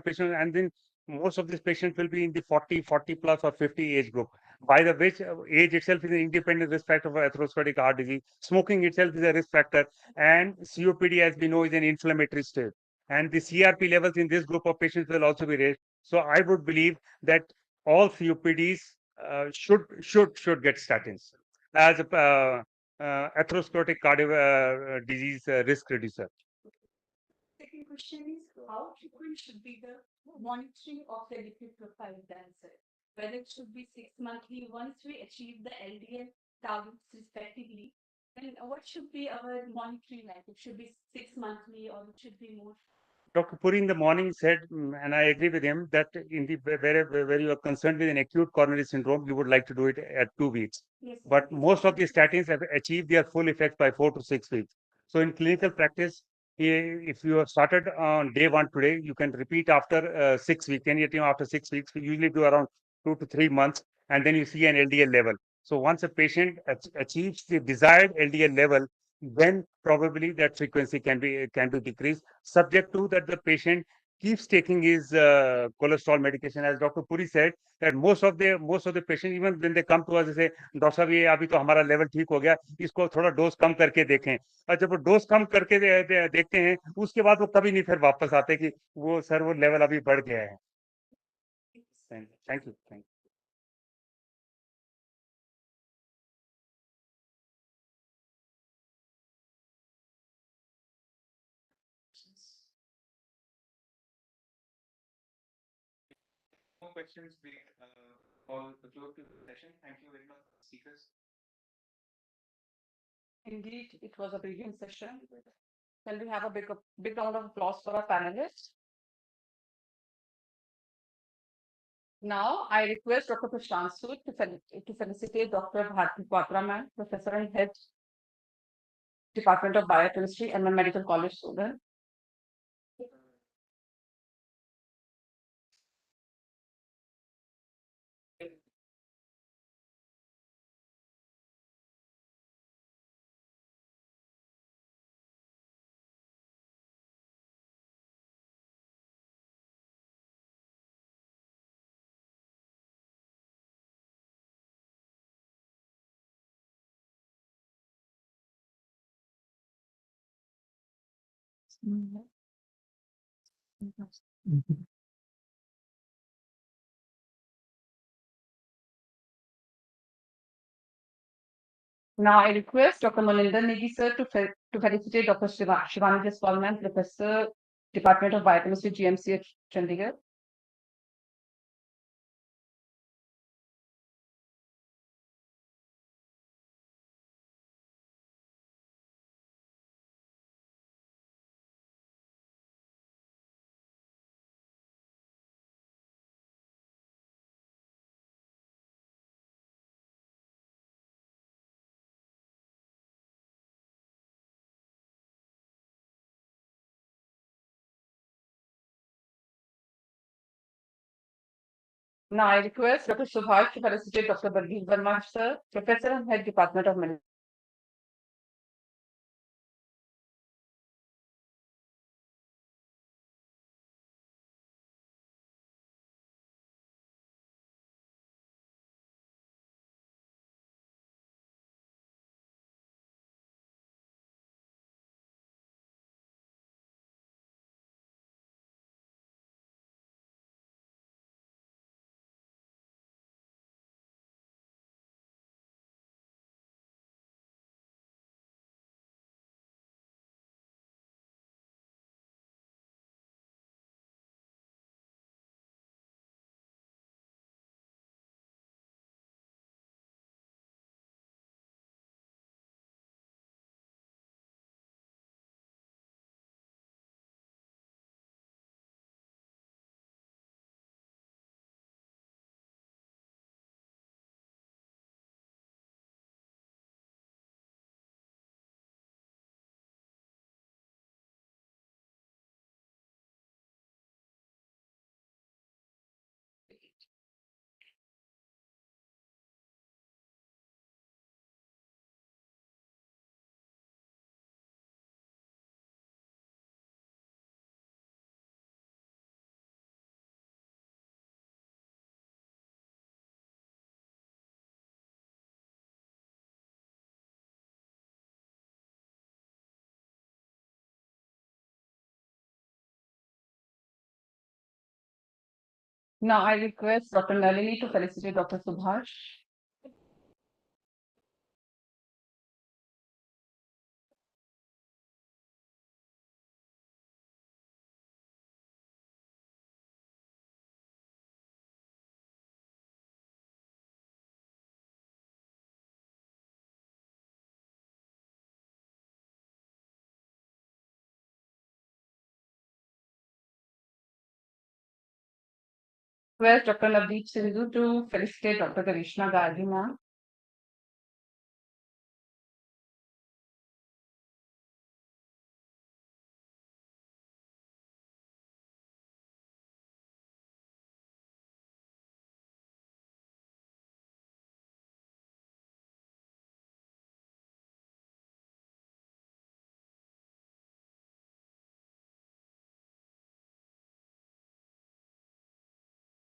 patients, and then most of these patients will be in the 40 plus or 50 age group. By the which age itself is an independent risk factor for atherosclerotic heart disease. Smoking itself is a risk factor, and COPD, as we know, is an inflammatory state. And the CRP levels in this group of patients will also be raised. So I would believe that all COPDs should get statins as a atherosclerotic cardio disease risk reducer. Second question is how frequent should be the monitoring of the lipid profile dancer? Whether it should be 6 monthly once we achieve the LDL targets respectively, then what should be our monitoring like? It should be 6 monthly or it should be more. Dr. Puri in the morning said, and I agree with him, that in the where you are concerned with an acute coronary syndrome, you would like to do it at 2 weeks. Yes, But most of the statins have achieved their full effect by 4 to 6 weeks. So in clinical practice, if you have started on day one today, you can repeat after 6 weeks. Then after 6 weeks, we usually do around 2 to 3 months, and then you see an LDL level. So once a patient achieves the desired LDL level, then probably that frequency can be decreased, subject to that the patient keeps taking his cholesterol medication. As Dr. Puri said, that most of the patients, even when they come to us, they say, doctor साहब ये अभी तो हमारा level ठीक हो गया, इसको थोड़ा डोज कम करके देखें. और जब वो डोज कम करके देखते हैं, उसके बाद वो कभी नहीं फिर वापस आते कि वो सर वो लेवल अभी बढ़ गया है. Thank you. More questions, we all close to the session. Thank you very much, speakers. Indeed, it was a brilliant session. Can we have a big round of applause for our panelists? Now, I request Dr. Prashant Sood to felicitate Dr. Bharti Quatraman, Professor and Head, Department of Biochemistry, and Medical College student. Now, I request Dr. Maninder Negi sir to felicitate Dr. Shivani Jaswalman, Professor, Department of Biochemistry, GMC, Chandigarh. Now I request Dr. Subhash to felicitate Dr. Baldev Verma, sir, Professor and Head Department of Medicine. Now I request Dr. Nalini to felicitate Dr. Subhash. Request Dr. Navdeep Sindhu to felicitate Dr. Karishma Gandhi, ma'am.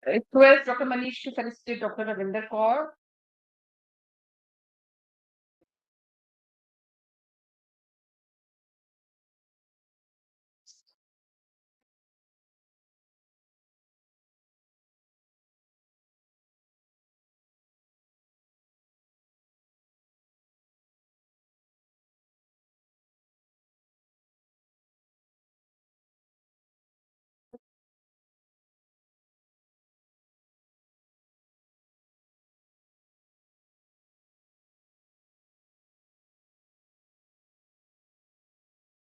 Request Dr. Manish to felicitate Dr. Ravinder Kaur.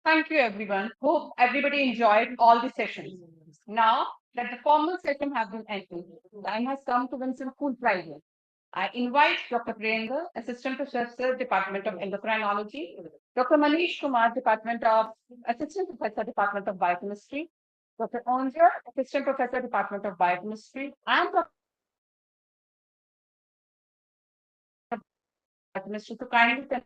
Thank you, everyone. Hope everybody enjoyed all the sessions. Now that the formal session has been ended, time has come to win some cool prizes. I invite Dr. Priyanka, Assistant Professor, Department of Endocrinology, Dr. Manish Kumar, Assistant Professor, Department of Biochemistry, Dr. Onjar, Assistant Professor, Department of Biochemistry, and Dr. Biochemistry to kindly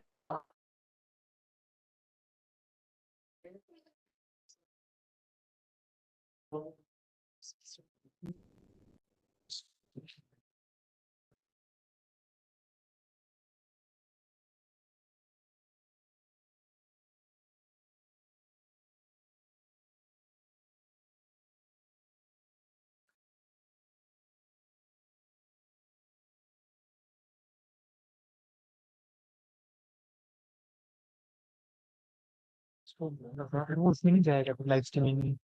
उसमें नहीं जाएगा live streaming में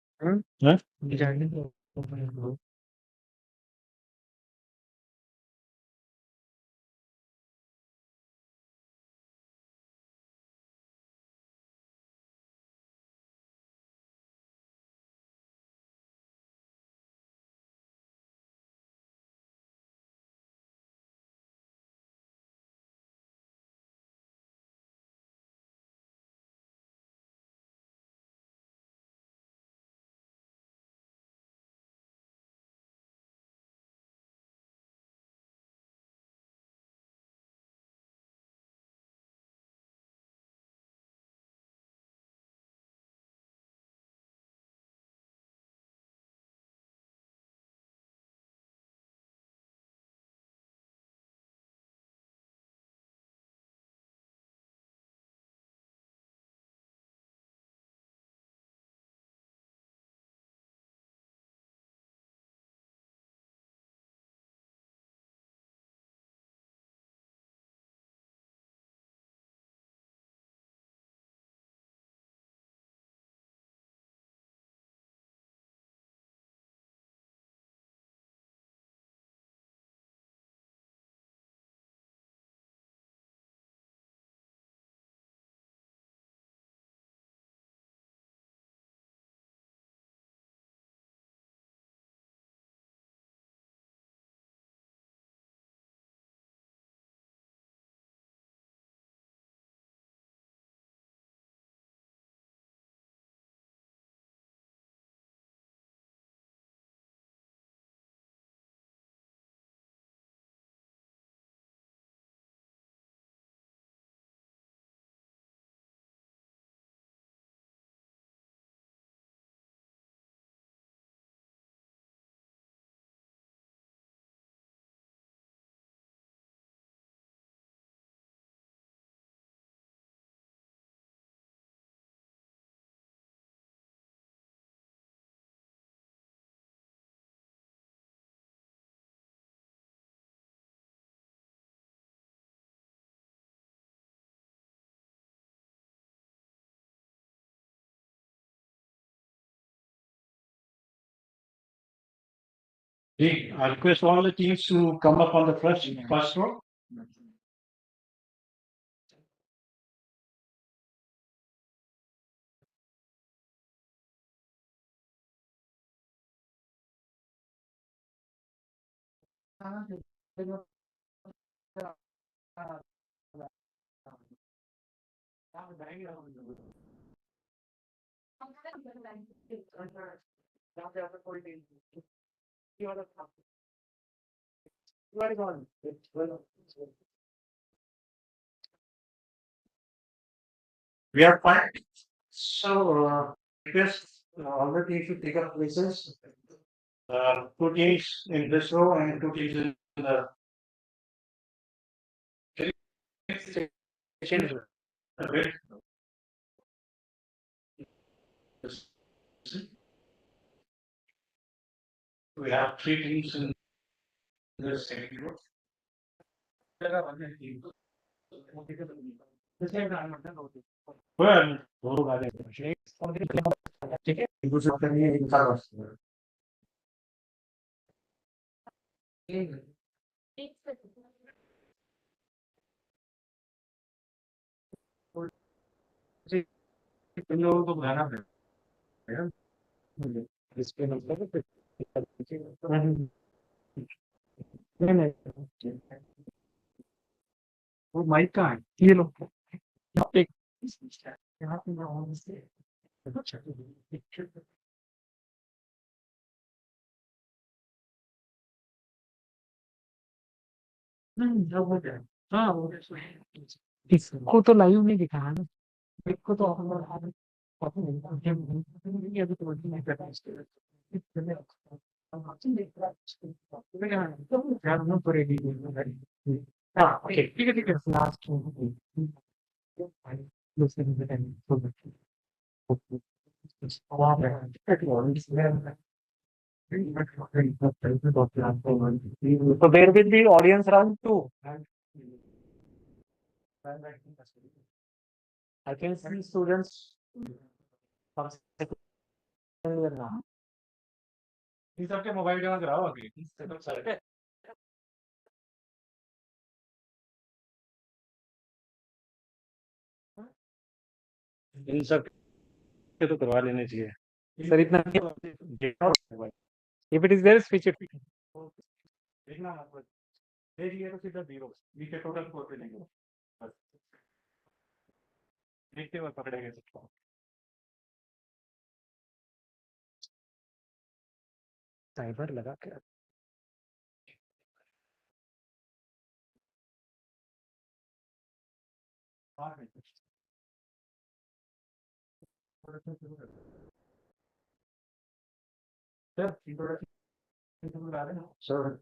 I request all the teams to come up on the first row. We are fine. So, request all the teams to take up places. Two teams in this row and two teams in the second row. Okay. We have three teams in the second row. Well, Oh my God. You know, take. इसको तो live नहीं दिखा है ना इसको तो ये अभी तो नहीं कर रहा हाँ ओके ठीक है last so there will be audience round two. I can see students from second year now. These are mobile जमा कराओ अभी. इन सब के तो करवा लेने चाहिए. सर इतना if it is there switch it. देखना मत. देखिए तो सीधा 0 नीचे टोटल स्कोर पे लेंगे. बस देखते हुए पकड़ेंगे सबको. टाइमर लगा के So,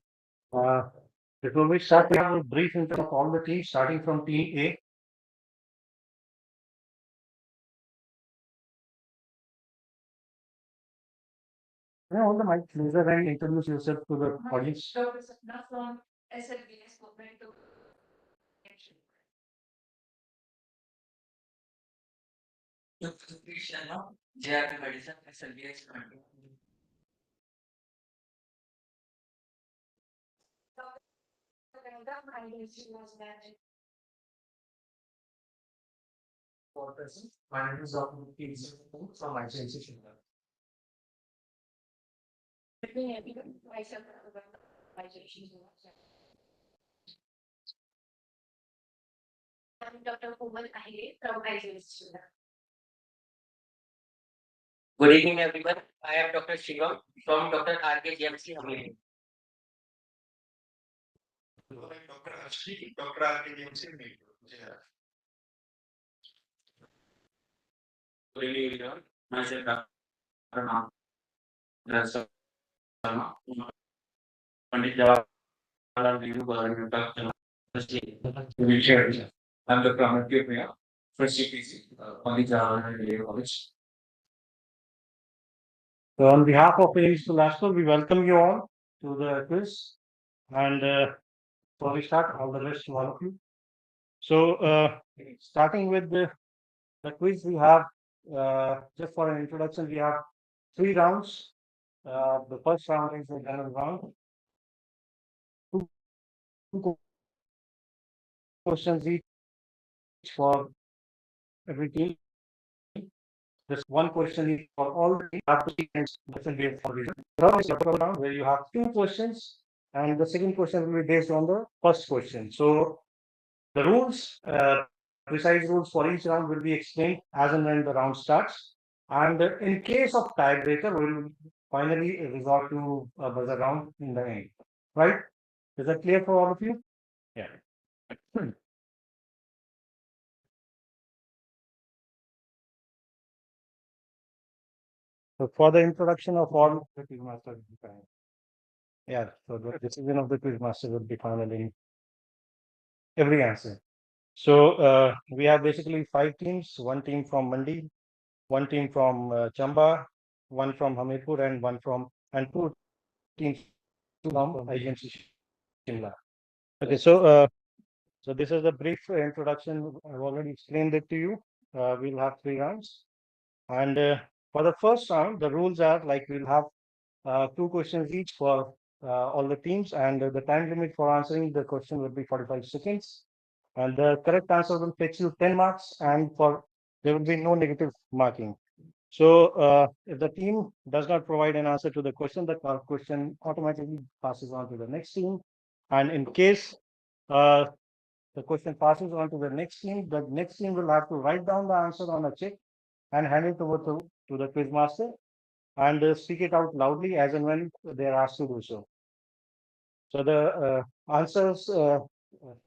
before we start, we have a brief intro of all the teams, starting from team A. All the mic closer and introduce yourself to the audience. My name is Dr. from my sensation. I'm Dr. Komal Ahile from AIIMS. Good evening, everyone. I am Dr. Shivam from Dr. RKGMC Hamilton. Dr. Ashri, Dr. RKGMC. Good evening, everyone. Myself, Dr. Sharma, Pandit Jawaharlal Nehru Government of University. I'm Dr. Amartya Priya, first CPC, Pandit Jawaharlal Nehru College. So on behalf of AIIMS Bilaspur, we welcome you all to the quiz. And before we start, all the best to all of you. So starting with the quiz, we have just for an introduction, we have 3 rounds. The first round is the general round. 2 questions each for every team. This one question is for all the teams. Have to see different ways for reason. Third is round where you have 2 questions, and the second question will be based on the first question. So the rules, precise rules for each round will be explained as and when the round starts. And in case of tiebreaker, we'll finally resort to a buzzer round in the end. Right? Is that clear for all of you? Yeah. So for the introduction of all the quiz master, yeah. So the decision of the quiz master will be final in every answer. So we have basically 5 teams: one team from Mandi, one team from Chamba, one from Hamirpur, and 2 teams from IIMS Shimla. Okay, so this is a brief introduction. I've already explained it to you. We'll have 3 rounds, and for the first round, the rules are like we'll have 2 questions each for all the teams, and the time limit for answering the question will be 45 seconds. And the correct answer will fetch you 10 marks, and there will be no negative marking. So if the team does not provide an answer to the question, the question automatically passes on to the next team. And in case the question passes on to the next team will have to write down the answer on a check and hand it over to the quiz master and speak it out loudly as and when they are asked to do so. So the answers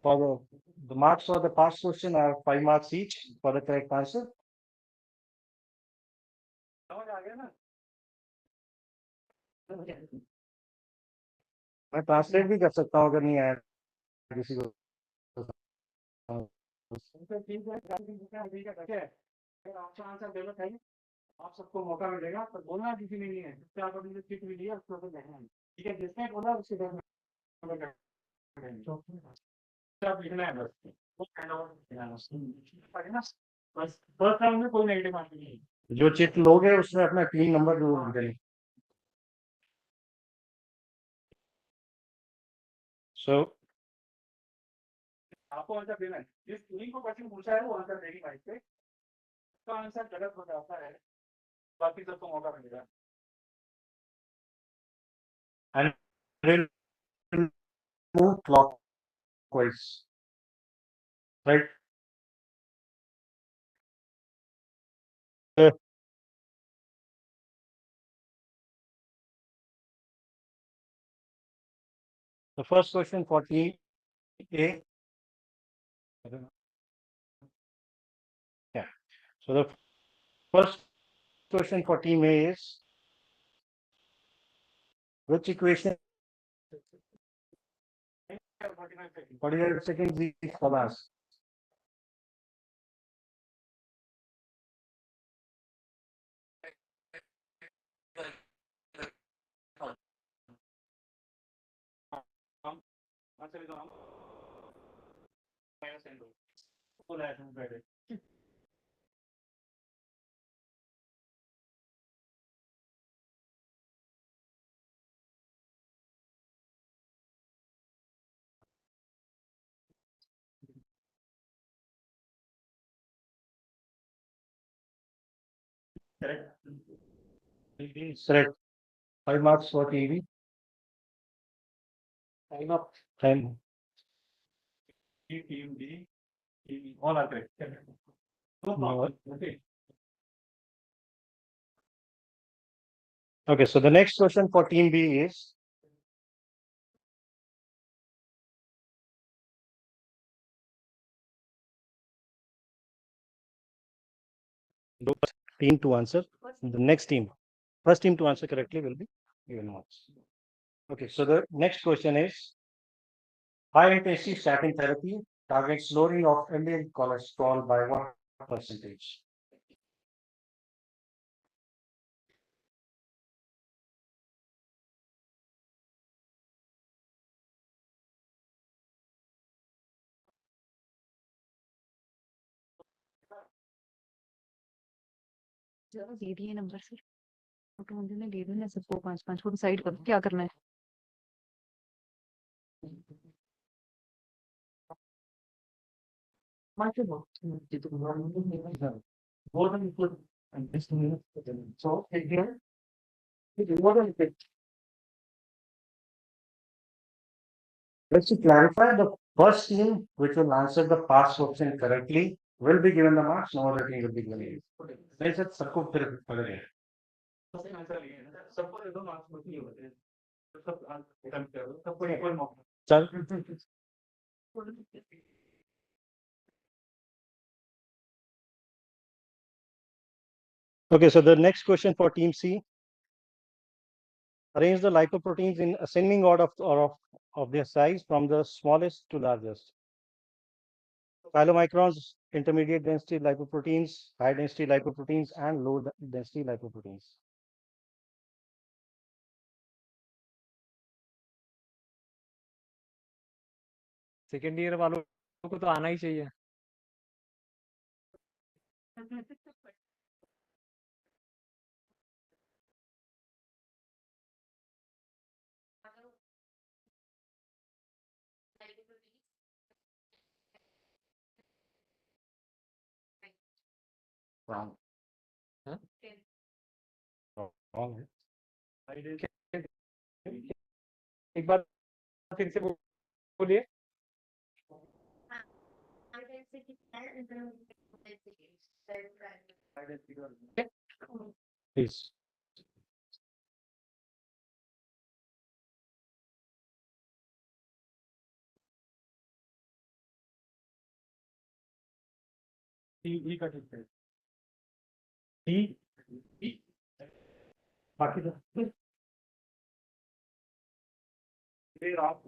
for the marks for the past question are 5 marks each for the correct answer. मैं translate भी कर सकता हूँ अगर नहीं आया किसी को आंसर दे लो चाहिए आप सबको मौका मिलेगा पर बोलना किसी ने नहीं है जिससे आप अभी सीट मिली है उसको तो कहना है ठीक है जिसने बोला उसके बाद आप लिखना है बस फर्स्ट राउंड में कोई नेगेटिव मार्किंग नहीं है जो चिट लोगे उसमें अपना 3 नंबर जरूर करें सो आपको आंसर देना है जिस टीम को क्वेश्चन पूछा है वो आंसर देगी माइक पे उसका आंसर गलत हो जाता है बाकी सबको मौका मिलेगा and we'll move clockwise right the first question for team A. Yeah. So the first question for team A is which equation 45 seconds each for us. Correct. Correct. 5 marks for TV. Time up. Time. Team B. All are correct. No. Okay. Okay, so the next question for team B is team to answer. The next team, first team to answer correctly will be given marks. Okay, so the next question is high intensity statin therapy targets lowering of LDL cholesterol by what percentage? जरा दे दिए number से photo मुझे ने दे देना सबको 5-5 को decide करो क्या करना है So here, let's to clarify, the first team which will answer the past question correctly will be given the marks, no other team will be given it. Let's just सबको फिर पढ़ रहे हैं. चल. Okay, so the next question for team C. Arrange the lipoproteins in ascending order of their size from the smallest to largest. Chylomicrons, intermediate density lipoproteins, high density lipoproteins, and low density lipoproteins. Second year वालों को तो आना ही चाहिए. Wrong. Huh? Wrong है. एक बार फिर से बोलिए. Please. E का ठीक है. E बाकी तो फिर आप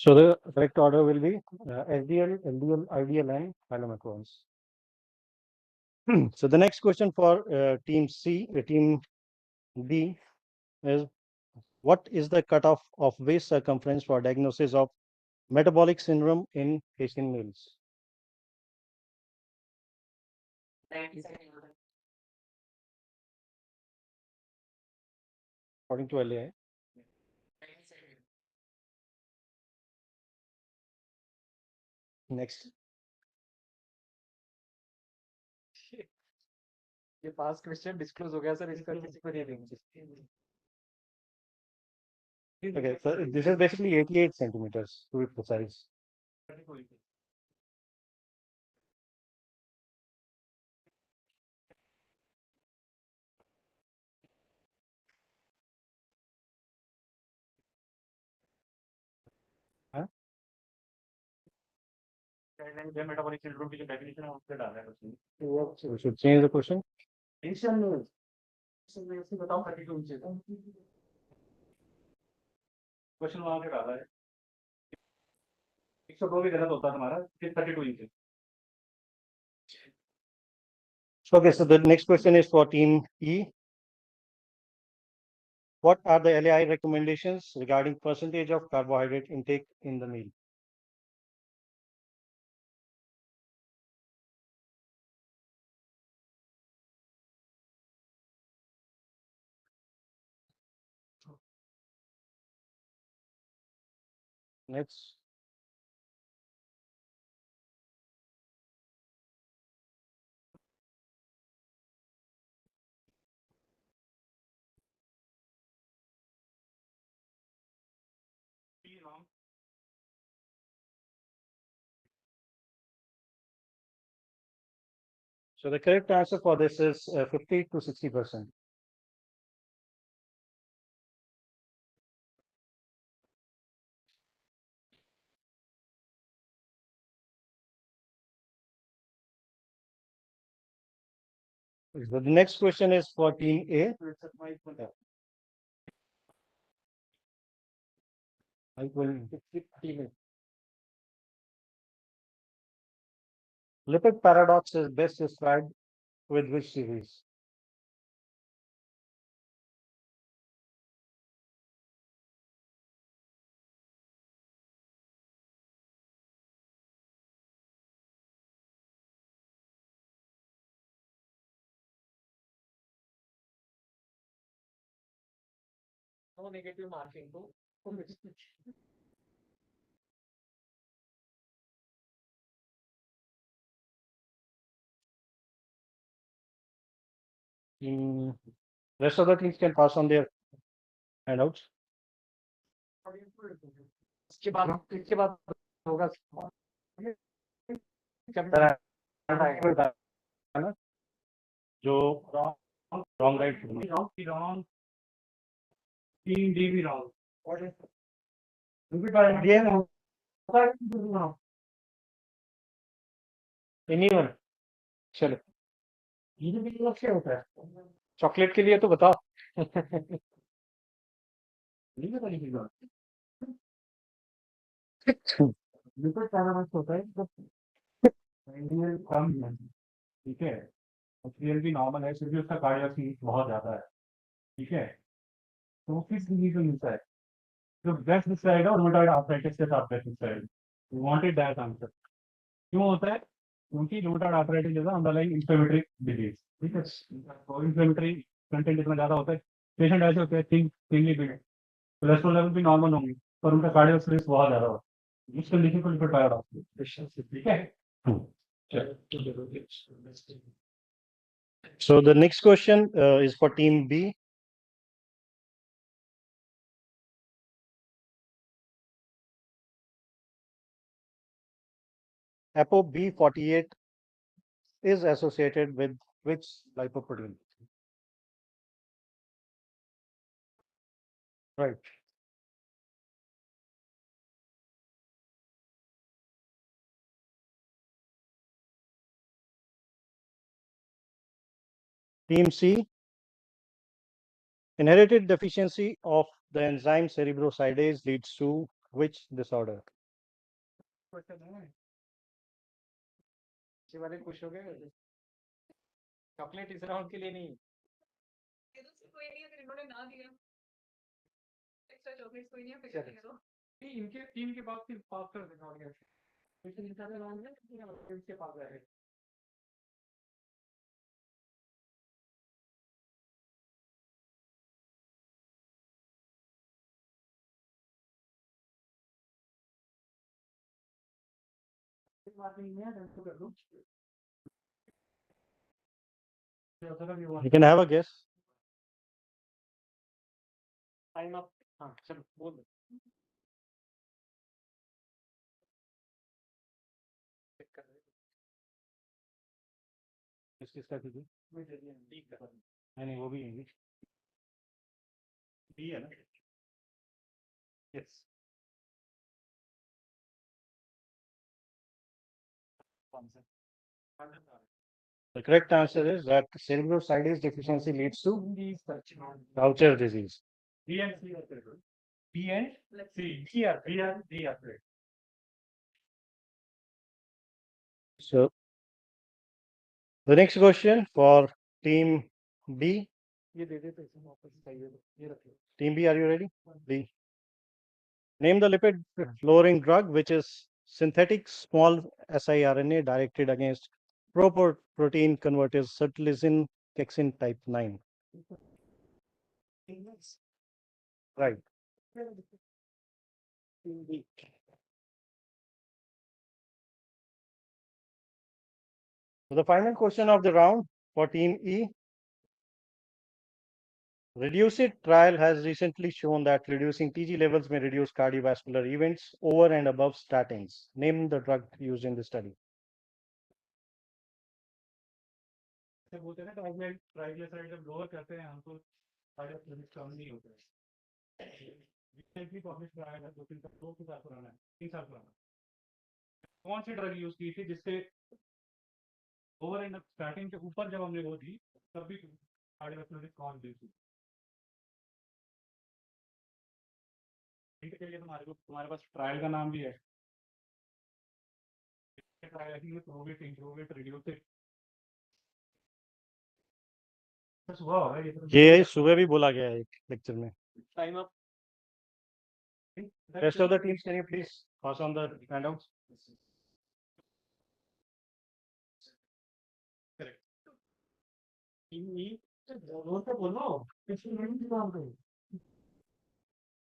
So the correct order will be SDL, LDL, IDL, and chylomicrons. So the next question for team C, team B is, what is the cutoff of waist circumference for diagnosis of metabolic syndrome in Asian males? According to LAI. Next. ये पास question disclose हो गया sir, इसका किसी को नहीं देंगे. Okay, so this is basically 88 centimeters to be precise. Huh? Metabolic syndrome की जो डेफिनेशन है उससे डाला है उसने. So we should change the question. Asian में बताओ 32 इंच क्वेश्चन वहां पे डाला है. 102 भी गलत होता तुम्हारा, फिर 32 inch. Okay, so the next question is for team E. What are the LAI recommendations regarding percentage of carbohydrate intake in the meal? Next. So the correct answer for this is 50 to 60%. So the next question is for team A. I will Lipid paradox is best described with which series? No negative marking to. Rest of the things can pass on their handouts. इसके बाद होगा है ना जो wrong right wrong. Team D भी wrong. What is anyone चलो ये भी लक्ष्य होता है. चॉकलेट के लिए तो बताओ नहीं पता नहीं कितना. लिपिड पैराडाक्स होता है जब LDL कम है, ठीक है, HDL भी नॉर्मल है, फिर भी उसका कार्डियक फीस बहुत ज्यादा है, ठीक है, तो किस डिजीज में मिलता है? जो बेस्ट डिस्क्राइब है रूमेटॉइड आर्थराइटिस के साथ best describe. We wanted that answer. क्यों होता है? क्योंकि rheumatoid arthritis is underlying inflammatory disease, ठीक है, तो इन्फ्लेमेटरी कंटेंट इतना ज्यादा होता है, पेशेंट ऐसे होते हैं थिनली बिल्ड, कोलेस्ट्रॉल लेवल भी नॉर्मल होंगे पर उनका कार्डियक रिस्क बहुत ज्यादा होता है, इस कंडीशन को लिपिड पैराडॉक्स, ठीक है. So the next question is for team B. ApoB48 is associated with which lipoprotein? Right. Team C. Inherited deficiency of the enzyme cerebrosidase leads to which disorder? इसी वाले खुश हो गए चॉकलेट इस round के लिए नहीं कोई नहीं अगर इन्होंने ना दिया एक्स्ट्रा चॉकलेट्स कोई नहीं है फिर दे दो. इनके टीम के बाद फिर पास कर देना ऑडियंस, क्योंकि इनका राउंड है इनके पास है. You can have a guess. Time up हाँ चलो बोल दो किसका कीजिए नहीं वो भी इंग्लिश बी है ना. Yes The correct answer is that cerebrosidase deficiency leads to Gaucher disease. B and C are correct. B and C. D are correct. So the next question for team B. ये दे देते हैं वापस चाहिए ये रखिए. Team B, are you ready? B. Name the lipid lowering drug which is synthetic small siRNA directed against protein convertase certolizin caxin type 9. Right. So the final question of the round for team E. Reduced trial has recently shown that reducing TG levels may reduce cardiovascular events over and above statins. Name the drug used in the study. ऐसे बोलते हैं ना triglyceride जब lower करते हैं हमको cardiac कम नहीं होता है. रिसेंटली पब्लिश कराया है 2 साल पुराना है 3 साल पुराना. कौन सी ड्रग यूज की थी जिससे ओवर एंड स्टार्टिंग के ऊपर जब हमने वो दी तब भी कार्डियोवैस्कुलर कौन दी थी? ठीक है, तुम्हारे पास ट्रायल का नाम भी है. I think improve it, reduce it. ये सुबह भी बोला गया है एक लेक्चर में. Time up. Rest of the teams, can you please pass on the handouts? Correct.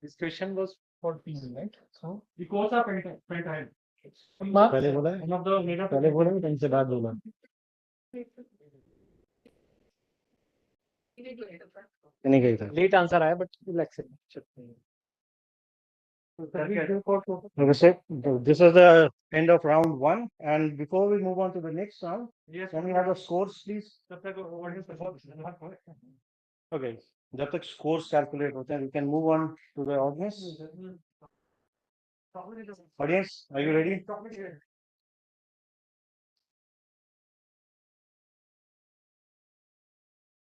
This question was for team, right? So the course are pentahed. पहले बोला है, पहले बोला है, इनसे बाद बोला. नहीं गई था. लेट आंसर आया but will accept. This is the end of round 1, and before we move on to the next round, can we have the scores, please? Okay, जब तक scores calculate होते हैं, we can move on to the audience. Audience, are you ready?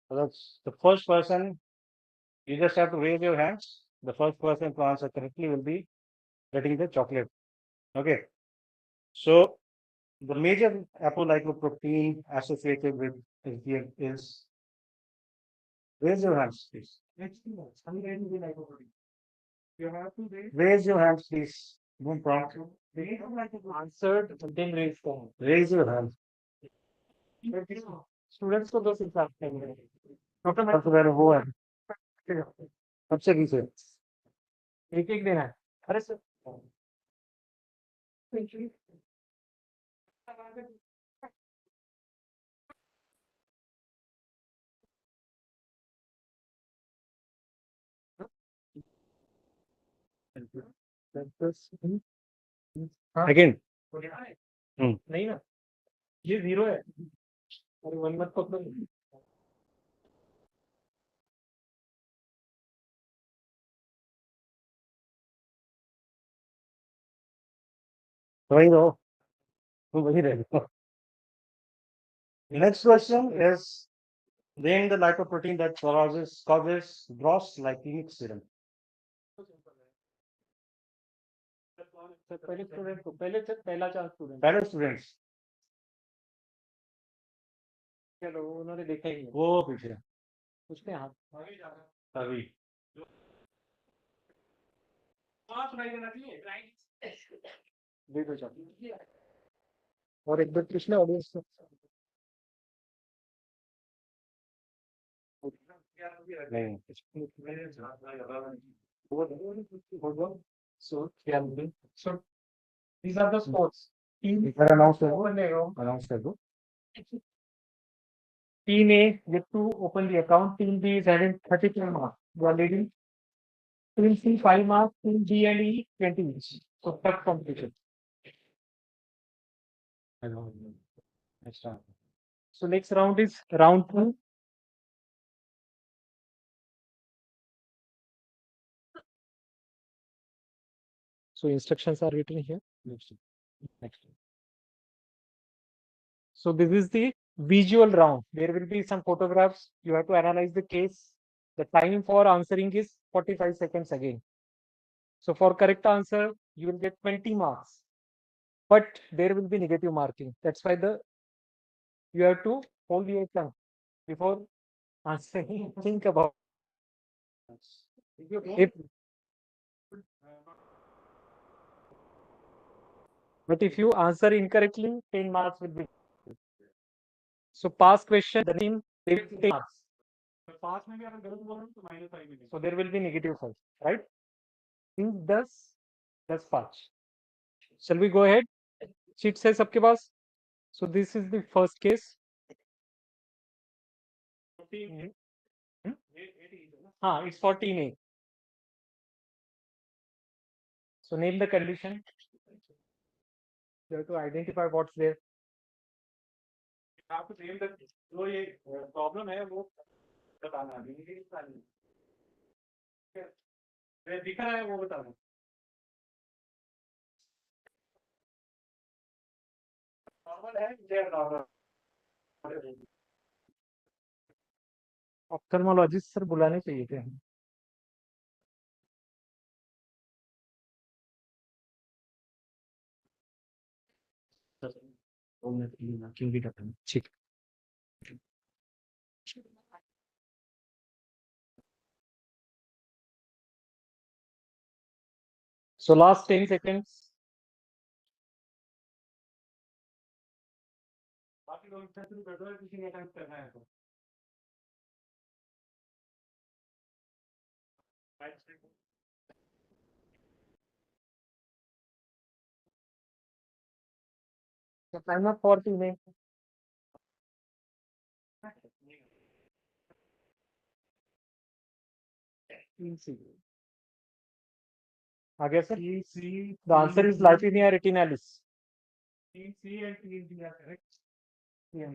So that's the first person. You just have to raise your hands. The first person to answer correctly will be getting the chocolate. Okay. So the major apolipoprotein associated with HDL is, raise your hands, please. You have to raise your hands, please. Don't prompt. Answered, then raise form. Raise your hands. Students को 2 हिसाब करेंगे. सबसे पहले वो है. सबसे पीछे. एक देना है. अरे सर Again. नहीं ना, ये 0 है. अरे 1 मत पकड़ो. वही रहो. तुम वही रह जाओ. Next question is, name the lipoprotein that causes gross glycemic serum. पहले स्टूडेंट को पहला चांस स्टूडेंट. पहले स्टूडेंट्स. चलो उन्होंने देखा ही नहीं. वो पीछे. उसने हाथ अभी. दे दो चांस. और एक बार पूछना ऑडियंस को. नहीं. So these are the sports. Team Announce कर दो. Team A get to open the account. Team B is having 32 marks. You are leading. Team C 5 marks. Team D and E 20 each. So tough competition. Next round. So next round is round 2. So instructions are written here. Next. So this is the visual round. There will be some photographs. You have to analyze the case. The time for answering is 45 seconds again. So for correct answer, you will get 20 marks. But there will be negative marking. That's why you have to hold your tongue before answering. Think about but if you answer incorrectly, 10 marks will be. So past question, the name, they will 10 marks. So there will be negative 5, right? In this 5. Shall we go ahead? Sheet says सबके पास. So this is the first case. It's 14A. So name the condition. You have to identify what's there. You have to name the जो ये problem है वो बताना है. दिख रहा है वो बताना. Normal है, they are normal. Ophthalmologist sir बुलाने चाहिए थे. ठीक. So last 10 seconds. So time up for team. आगे sir the answer is Lipina retinalis. Team C and Team D are correct. C and D.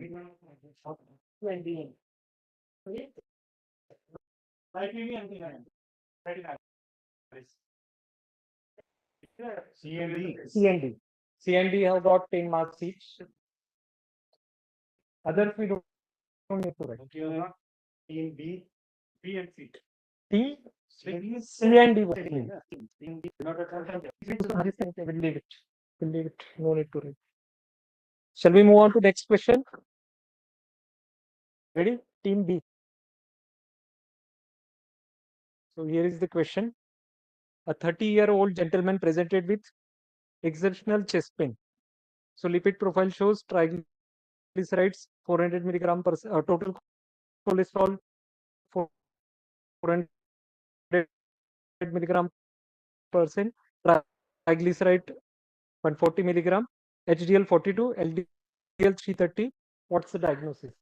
C and D. C and D have got 10 marks each. Others we don't need to write. Team B, B and C. T, C and D. We'll leave it. We'll leave it. No need to write. Shall we move on to next question? Ready? Team B. So here is the question. A 30-year-old gentleman presented with exceptional chest pain. So lipid profile shows triglycerides 400 milligram per total cholesterol 400 milligram percent, triglyceride 140 milligram, HDL 42, LDL 330. What's the diagnosis?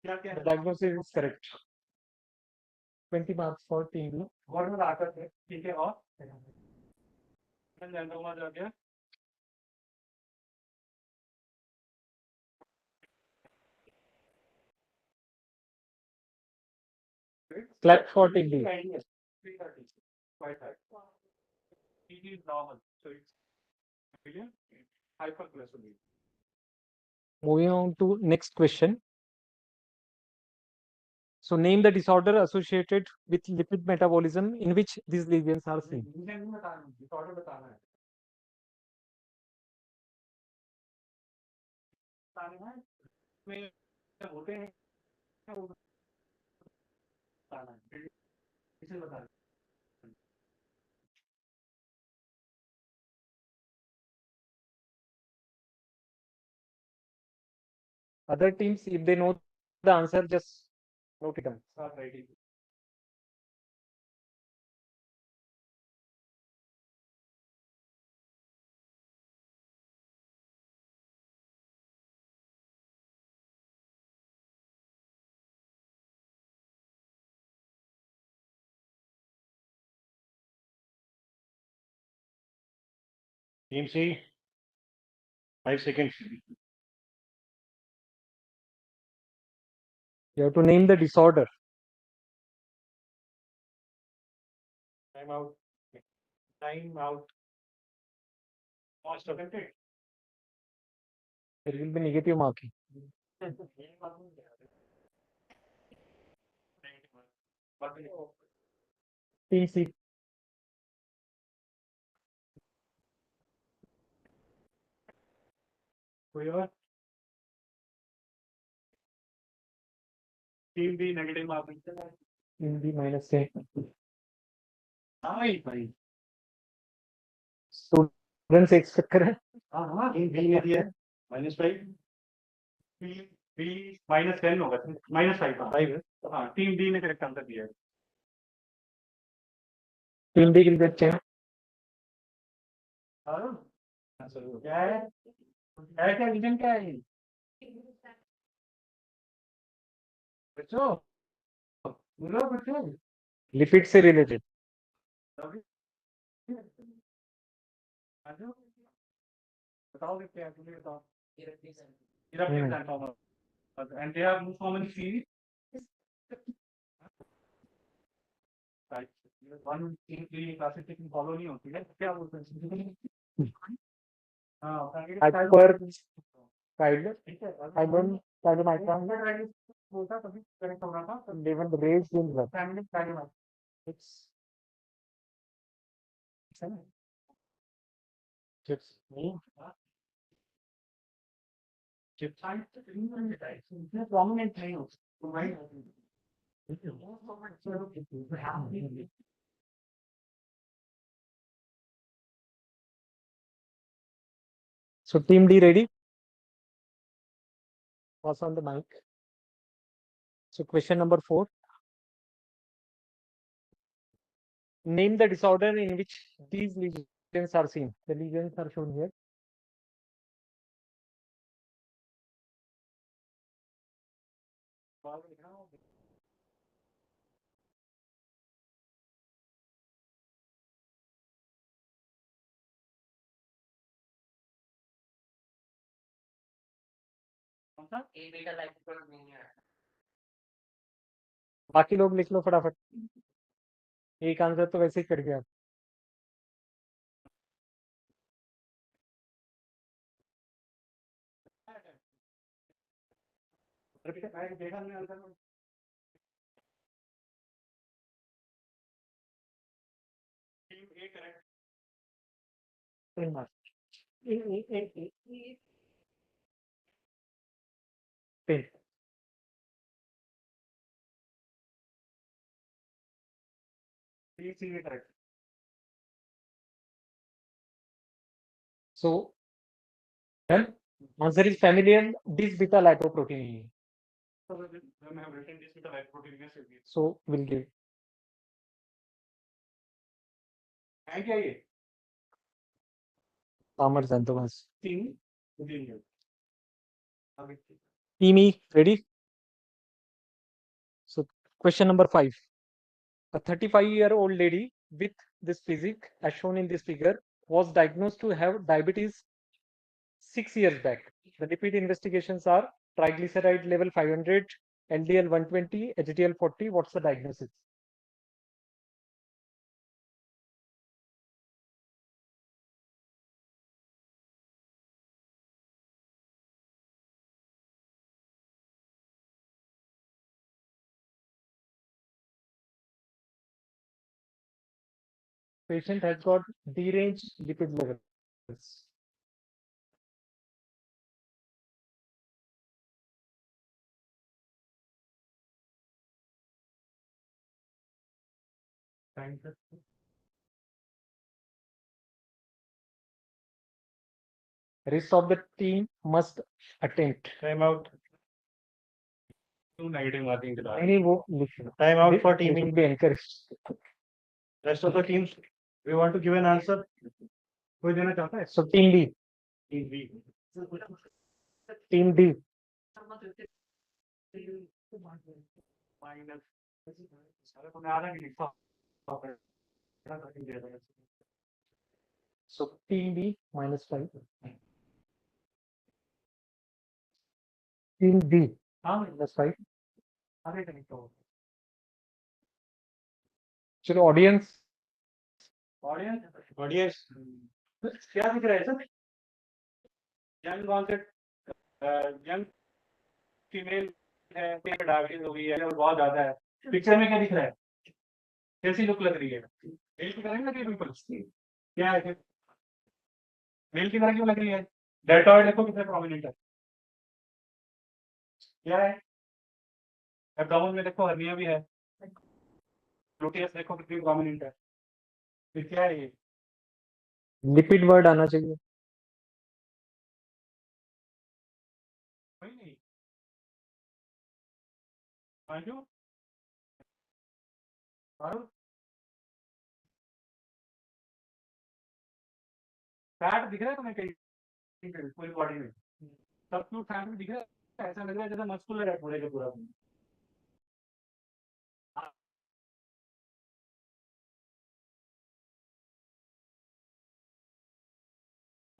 The diagnosis is correct. 20 marks for team. What will आकर के ठीक है और लैंडोमा जा गया Clap for team B. 330 quite high. It is normal, so it's hypercholesterol. Moving on to next question. So name the disorder associated with lipid metabolism in which these lesions are seen. Disorder बताना है. में होते हैं बताना है. इसे बताना. Other teams, if they know the answer, just note it down. Start writing. Team C, 5 seconds. You have to name the disorder. Time out. Time out. Most of it. There will be negative marking. Team C. Whoever. Team B negative marking. Team B minus 10. भाई Students expect करें. हाँ team B में दिया -5 B -10 होगा -5 हाँ team B ने correct answer दिया है. Team B will get 10. क्या है क्या रीजन क्या है बच्चों बोलो बच्चों Lipid से related. बताओ क्या है तुम्हें बताओ and they are most commonly seen one तीन की क्लासिफिकेशन फॉलो नहीं होती है क्या बोलते हैं hyper cybermicron बोलता तभी करेक्ट हो रहा था level raise in family it's chips chips prominent नहीं हो तो भाई So team D ready? Pass on the mic. So question number 4. Name the disorder in which these lesions are seen. The lesions are shown here. बाकी लोग लिख लो फटाफट एक answer तो वैसे ही कर गया correct. So then answer is familial this beta lipoprotein. So we'll give. Farmer Xanthomas. Team E, ready? So question number 5. A 35-year-old lady with this physique, as shown in this figure, was diagnosed to have diabetes 6 years back. The lipid investigations are triglyceride level 500, LDL 120, HDL 40. What's the diagnosis? Patient has got deranged lipid levels. Rest of the team must attempt. Time out. Any time out for teaming. Be encouraged. Rest of the teams, we want to give an answer. कोई देना चाहता है? So team B. Team B. Team D. So team B minus 5. Team D minus 5. चलो audience audience क्या दिख रहा है sir young concept young female है डायबिटीज हो गई है और बहुत ज्यादा है पिक्चर में क्या दिख रहा है कैसी लुक लग रही है मेल की तरह नहीं लग रही बिल्कुल क्या है मेल की तरह क्यों लग रही है डेल्टॉइड देखो कितना प्रोमिनेंट है क्या है एब्डोमेन में देखो हर्निया भी है ग्लूटियस देखो कितनी प्रोमिनेंट है फिर क्या है ये लिपिड वर्ड आना चाहिए कोई नहीं आजू फैट दिख रहा है तुम्हें कहीं पूरी बॉडी में सब क्यों फैट में दिख रहा है ऐसा लग रहा है जैसे मस्कुलर है पूरे का पूरा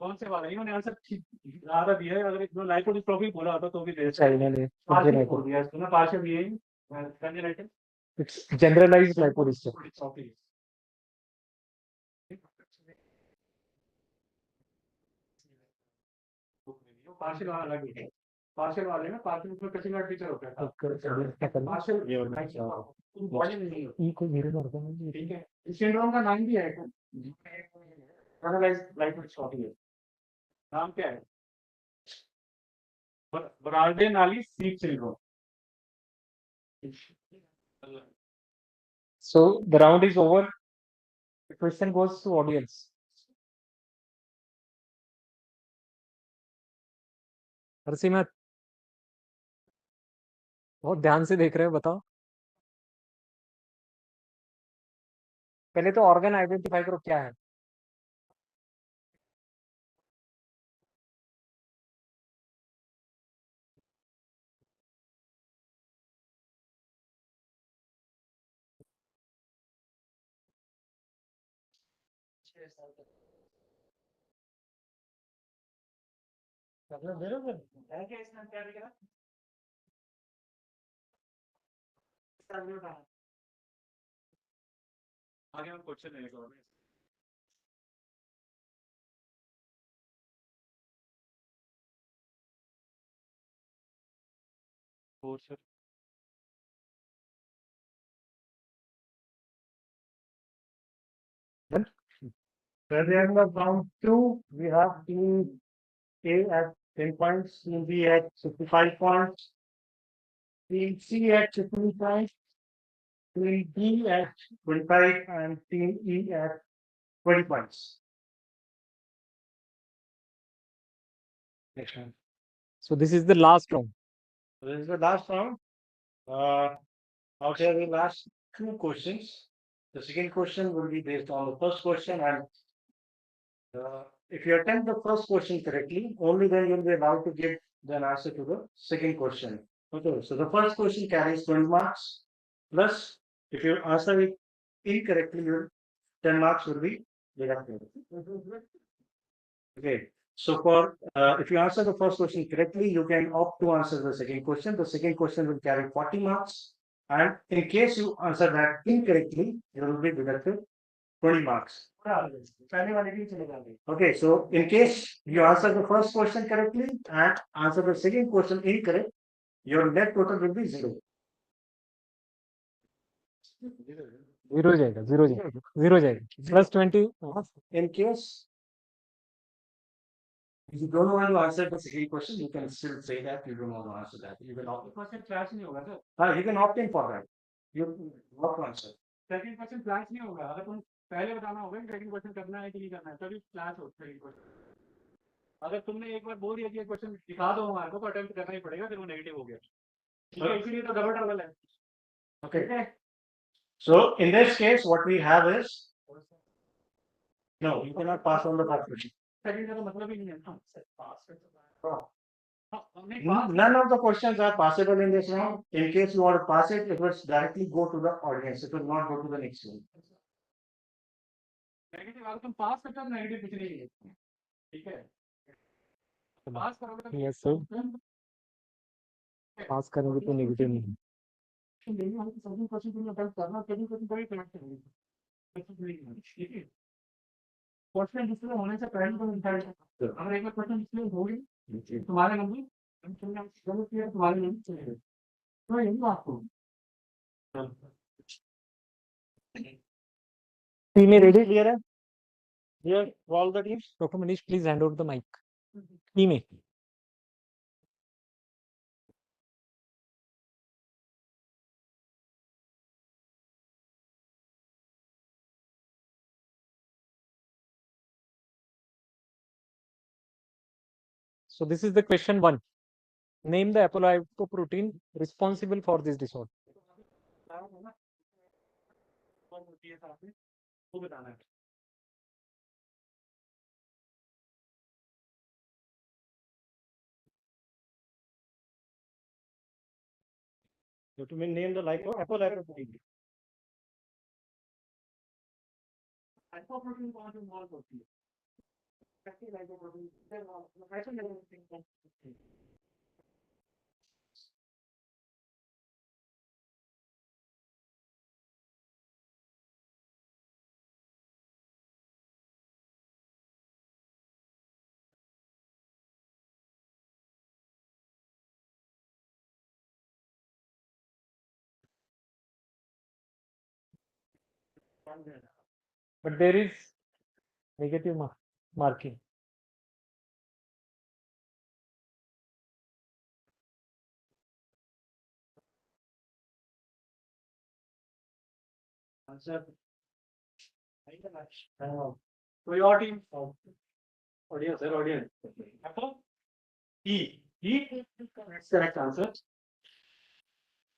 कौन से वाला इन्होंने आंसर ज्यादा दिया है अगर लाइकोडिस्ट्रोफी बोला होता तो भी दे चाहिए बोल दिया इसको ना पार्शियल ये Can you write it? It's generalized lipolysis. Partial वाला अलग है पार्शियल वाले में पार्शियल में किसी का टीचर होता है पार्शियल बॉडी नहीं ई को जीरो कर दो ठीक है इस सिंड्रोम का नाम भी है जनरलाइज्ड लाइपोडिस्ट्रोफी नाम क्या है ब्राल्डे नाली sleep syndrome. So the round is over. The question goes to audience. Harsimrat बहुत ध्यान से देख रहे हो बताओ पहले तो ऑर्गन आइडेंटिफाई करो क्या है आगे हम क्वेश्चन लेंगे sir At the end of round 2, we have team A at 10 points, team B at 55 points, team C at 15 points, team D at 25, and team E at 20 points. Next round. So this is the last round. This is the last round. Out here the last 2 questions. The second question will be based on the first question, and if you attempt the first question correctly, only then you'll be allowed to give an answer to the second question. Okay, so the first question carries 20 marks, plus if you answer it incorrectly, your 10 marks will be deducted. Okay, so for if you answer the first question correctly, you can opt to answer the second question. The second question will carry 40 marks, and in case you answer that incorrectly, you will be deducted 20 marks. Okay, so in case you answer the first question correctly and answer the second question incorrect, your net total will be 0. Zero जाएगा, zero जाएगा. Plus 20. In case if you don't want to answer the second question, you can still say that you don't want to answer that. You can opt. Question clash नहीं होगा sir. You can opt in for that. You not to answer. Second question clash नहीं होगा. अगर तुम पहले बताना होगा कि सेकंड क्वेश्चन करना है कि नहीं करना है तभी क्लास हो सेकंड क्वेश्चन अगर तुमने एक बार बोल दिया कि क्वेश्चन दिखा दो हमारे को तो अटेम्प्ट करना ही पड़ेगा फिर वो नेगेटिव हो गया ठीक है इसीलिए तो डबल डबल है okay so in this case what we have is no you cannot pass on the first question second का तो मतलब ही नहीं है none of the questions are passable in this round in case you want to pass it it will directly go to the audience it will not go to the next one negative अगर तुम पास करते हो negative कुछ नहीं है ठीक है पास करोगे तो यस सर पास करोगे तो नेगेटिव नहीं है हम सभी क्वेश्चन को अटेम्प्ट करना कभी कभी बड़ी कनेक्ट है क्वेश्चन डिस्प्ले होने से पहले तो इंसाइड अगर एक बार क्वेश्चन डिस्प्ले हो गई तुम्हारे नंबर तुमने गलत किया तुम्हारे नंबर चले गए तो यही आपको टीम रेडी क्लियर है Here, all the teams. Dr. Manish, please hand over the mic. Team A. So this is the question 1. Name the apolipoprotein responsible for this disorder. So to name the apolipoprotein. Lipoprotein कौन सी involved होती है? but there is negative marking. Answer. So your team, audience, sir, audience. E. E. That's correct answer.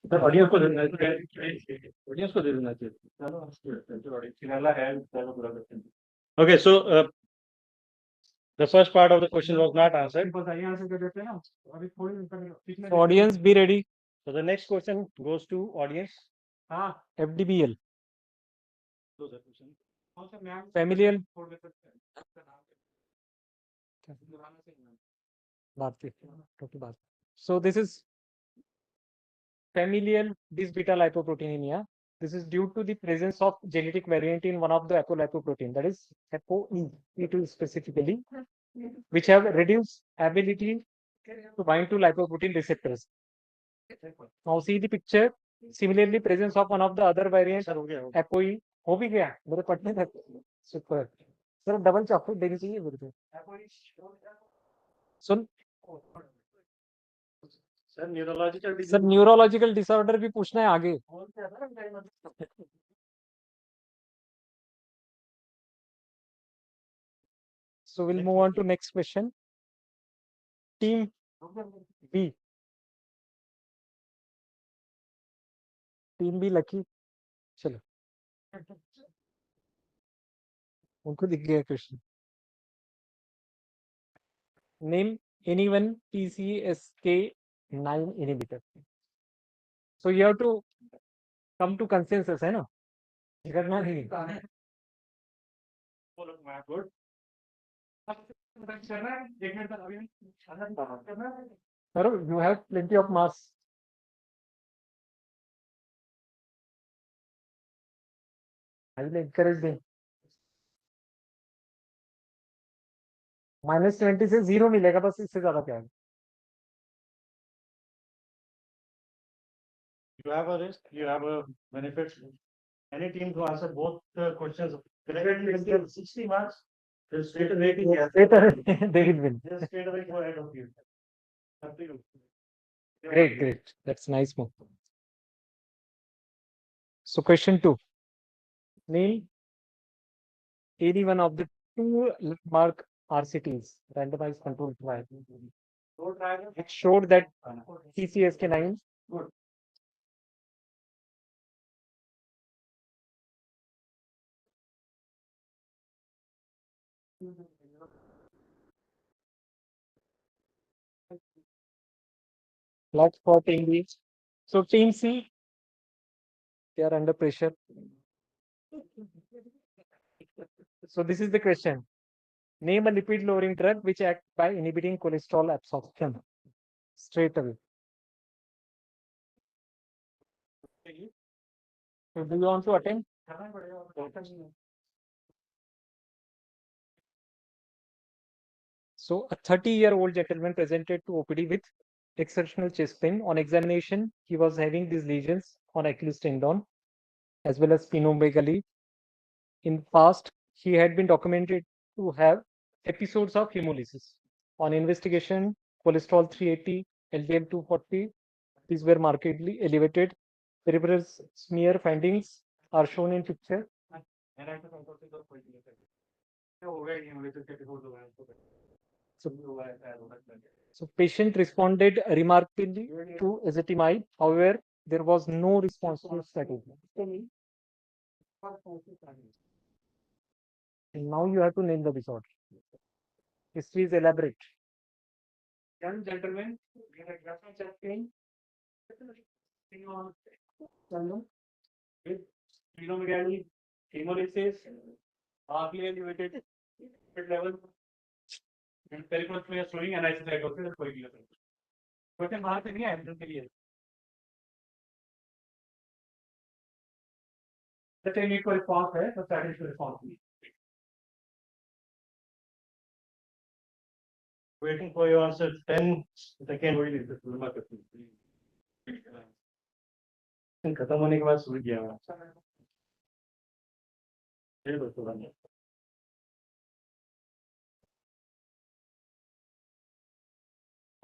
The audience को देना चाहिए. Audience को देना चाहिए. Finala and चलो पूरा करते हैं. Okay, so the first part of the question was not answered. So audience, be ready. So the next question goes to audience. FDBL. Familial. So this is familial bis-beta lipoproteinemia. This is due to the presence of genetic variant in one of the apolipoprotein, that is ApoE, E2 specifically, which have reduced ability to bind to lipoprotein receptors. Now see the picture. Similarly, presence of one of the other variants, ApoE, हो भी गया मेरे पढ़ने तक. Super. Sir double chocolate देनी चाहिए मेरे को. सुन Sir, neurological sir neurological disorder भी पूछना है आगे. So we'll move on to next question. Team B. Team B lucky. चलो. उनको दिख गया question. Name any one PCSK9 inhibitor. So you have to come to consensus, है ना? करना नहीं. good. Sir, you have plenty of mass. I will encourage them. -20 से 0 मिलेगा बस, इससे ज्यादा क्या है. You have a risk, you have a benefit. Any team who answer both questions correctly will get 60 marks. They'll straight away they will win. They'll straight away go ahead of you. Up to you. Great, great. That's nice move. So question 2. Name any one of the two landmark RCTs, randomized controlled trial. It showed that PCSK9 Let's for team B. So team C, they are under pressure. So this is the question. Name a lipid lowering drug which acts by inhibiting cholesterol absorption. Straight away. So do you want to attempt? So a 30-year-old gentleman presented to OPD with exceptional chest pain. On examination, he was having these lesions on Achilles tendon as well as splenomegaly. In past, he had been documented to have episodes of hemolysis. On investigation, cholesterol 380, LDL 240, these were markedly elevated. Peripheral smear findings are shown in picture. So patient responded remarkably to ezetimibe. However, there was no response to strategy. And now you have to name the disorder. History is elaborate. Young gentleman, we had reference chest pain. With splenomegaly, hemolysis, hardly elevated lipid level, and peripheral smear showing anisocytosis and coagulation. Question बाहर से नहीं आया इनके लिए. The need for response है, तो static response. Waiting for your answer. 10 seconds wait is खत्म होने के बाद शुरू किया.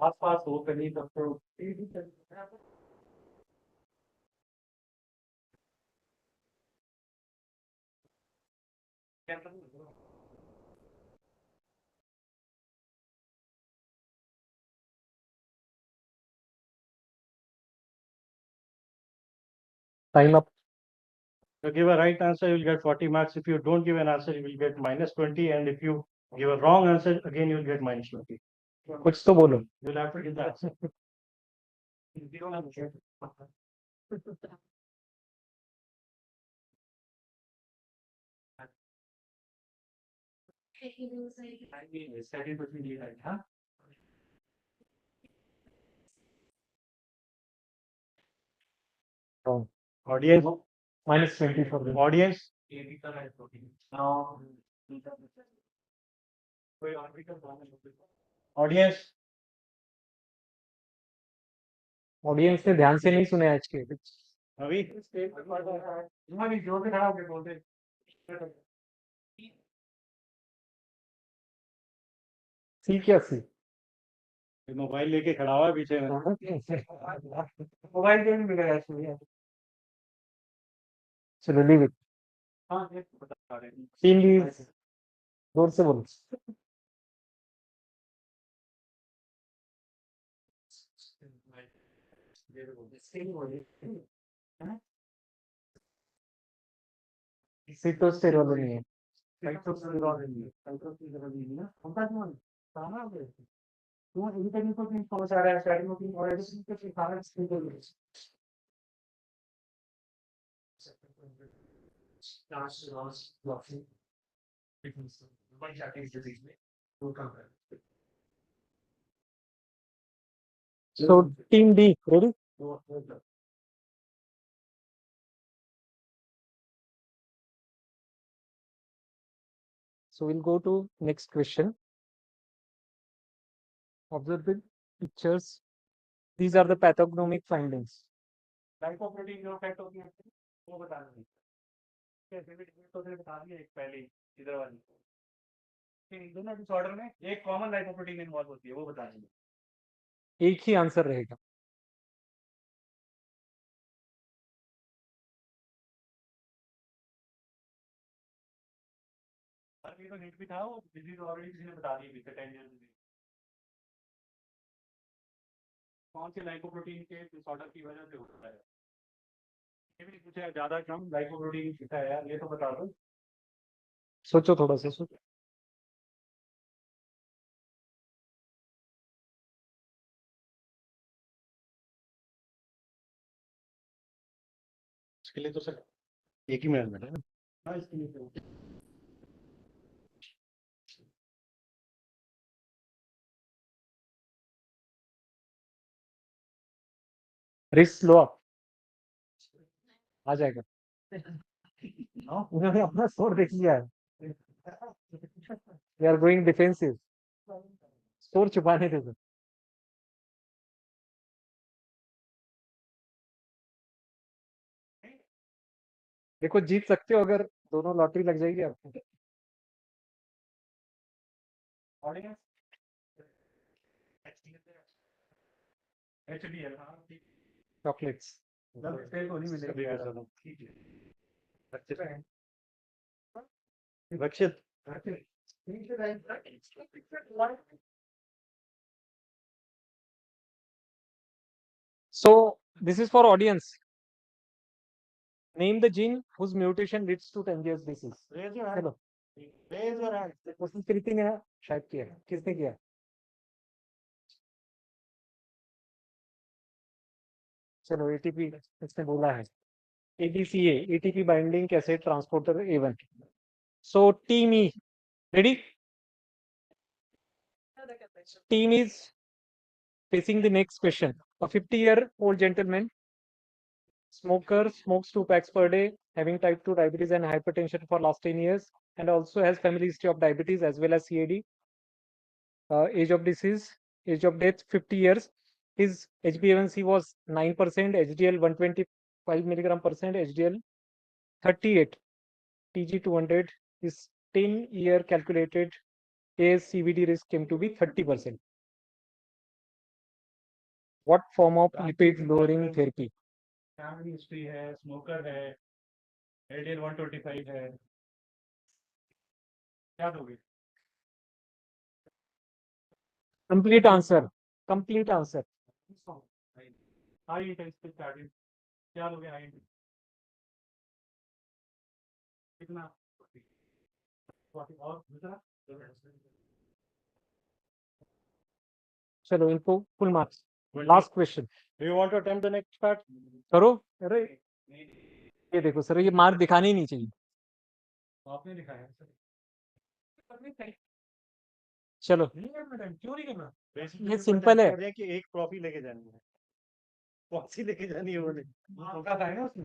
आस पास हो कहीं तब तो time up. If you give a right answer, you will get 40 marks. If you don't give an answer, you will get -20. And if you give a wrong answer, again you will get -20. कुछ तो बोलो. You'll have to give the answer. Wrong. Audience, -20 for them. audience. Audience. Audience ने ध्यान से नहीं सुने आज के. अभी जोर से खड़ा होकर बोलते. सी क्या सी? मोबाइल लेके खड़ा हुआ है पीछे में. मोबाइल क्यों नहीं मिलेगा इसमें? चलो लीव इट. हाँ, ये बता रहे हैं. Team leave. जोर से बोलो. सीटोस्टेरोल नहीं है. साइटोस्टेरोल नहीं है. साइटोस्टेरोल नहीं है ना. हमका क्यों सारा हो गया. क्यों इधर तक को नहीं पहुंच आ रहा है. स्टार्टिंग में और एडिशन के सिखाना skill So team D, ready? So we'll go to next question. Observe the pictures. These are the pathognomic findings. Lipoprotein जो इफेक्ट होती है वो बता देंगे. कैसे भी तो बता दिए एक पहले इधर वाली. इन दोनों डिसऑर्डर में एक कॉमन लाइपोप्रोटीन इन्वॉल्व होती है वो बता देंगे. एक ही आंसर रहेगा. अभी तो हिंट भी था वो डिजीज ऑलरेडी किसी ने बता दी थी 10 इयर्स में. कौन से लाइपोप्रोटीन के डिसऑर्डर की वजह से होता है. ये भी पूछा ज्यादा कम लाइपोप्रोटीन कितना है यार ये तो बता दो. सोचो थोड़ा सा सोचो. इसके लिए तो सर एक ही मिनट है ना. हाँ इसके लिए तो रिस्क लो आप. आ जाएगा. उन्होंने अपना स्कोर देख लिया है. They are going defensive. Score छुपाने दे दो. देखो जीत सकते हो अगर दोनों लॉटरी लग जाएगी आपको. Audience HDL chocolates. को नहीं मिलेगा. रक्षित. So this is for audience. Name the gene whose mutation leads to Tangiers disease. Raise your hand. चलो. Raise your hand. क्वेश्चन प्रीति ने शायद किया. किसने किया? चलो एटीपी इसने बोला है. ADCA, ATP binding cassette transporter A1. So team E, ready? Team is facing the next question. A 50-year-old gentleman, smoker, smokes 2 packs per day, having type 2 diabetes and hypertension for last 10 years, and also has family history of diabetes as well as CAD. Age of disease, age of death 50 years. His HbA1c was 9%, HDL 125 milligram percent, HDL 38. TG200 is 10-year calculated ASCVD risk came to be 30%. What form of lipid lowering therapy? Family history है, smoker है, LDL 125 है, क्या दोगे? Complete answer. Complete answer. High intensity cardio, क्या दोगे high intensity? कितना? और दूसरा? चलो इनको full marks. Last question. Do you want to attempt the next part? करो. अरे ये देखो सर, ये मार्क दिखाने ही नहीं चाहिए. आपने दिखाया सर. चलो क्यों नहीं करना? ये सिंपल है. कर रहे हैं कि एक ट्रॉफी लेके जानी है. कौन सी लेके जानी है बोले? धोखा था ना उसने.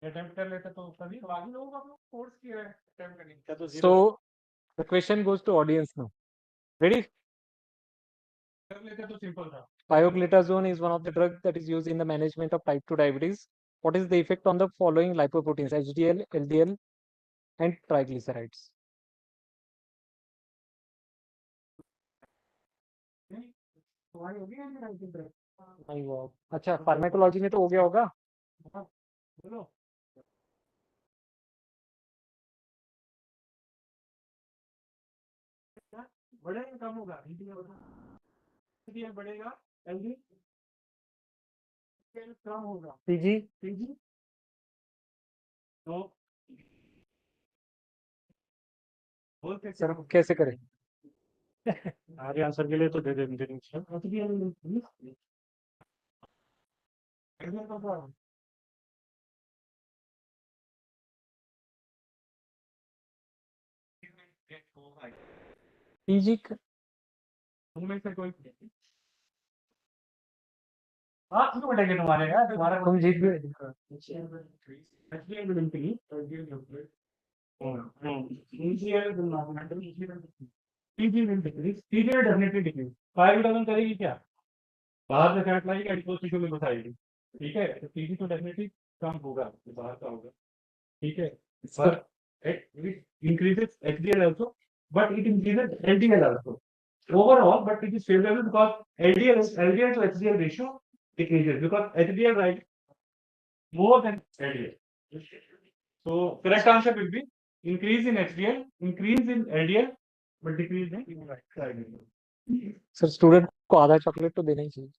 अटेम्प्ट कर लेते तो सभी बाकी लोगों को आपने फोर्स किया है अटेम्प्ट करने का तो So the question goes to audience now. Ready? कर लेते तो सिंपल था. Pioglitazone is one of the drugs that is used in the management of type 2 diabetes. What is the effect on the following lipoproteins: HDL, LDL, and triglycerides? नहीं हुआ. अच्छा, pharmacology में तो हो गया होगा. बोलो. बढ़ेगा कम होगा LDL बढ़ेगा LDL कम होगा पीजी तो बोलते सर कैसे करें? आगे आंसर के लिए तो दे देंगे पीजी उनमें से कोई हाँ क्यों बढ़ेंगे तुम्हारे यार तुम्हारा तुम जीत गए. फाइव करेगी क्या बाहर से फैट लाएगी एडिपोज टिश्यू में घुसाएगी ठीक है तो पीजी तो डेफिनेटली कम होगा बाहर का होगा ठीक है पर it increases HDL also but it increases LDL also overall but it is favorable because LDL to HDL ratio decreases because HDL rise more than LDL. So correct answer will be increase in HDL, increase in LDL, but decrease in triglyceride. Sir student को आधा chocolate तो देना ही चाहिए.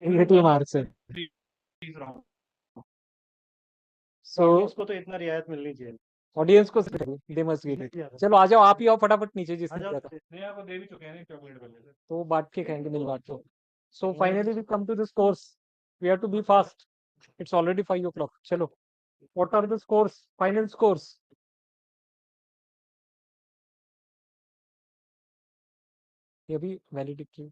Negative marks है. So उसको तो इतना रियायत मिलनी चाहिए. ऑडियंस को दे मस्ट गेट इट. चलो आ जाओ आप ही आओ फटाफट नीचे जिसने किया था. नहीं आपको दे भी चुके हैं चॉकलेट वाले से. तो बांट के खाएंगे मिल बांट के. So finally we come to the scores. We have to be fast. It's already 5 o'clock. चलो. What are the scores? Final scores. ये भी वैलिडिटी.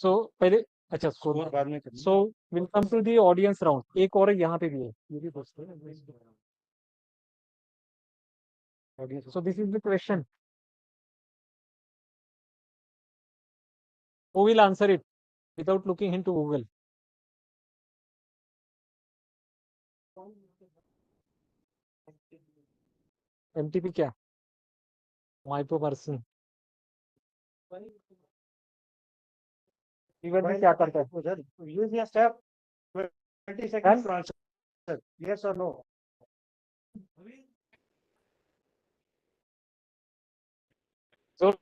So पहले अच्छा स्कोर बाद में करेंगे. So we'll come to the audience round. एक और यहाँ पे भी है. ये भी दोस्तों. So this is the question. Who will answer it without looking into Google? MTP क्या? माइक्रोपर्सन. इवन में क्या करता है? Use your step 20 seconds to answer. Yes or no? जोर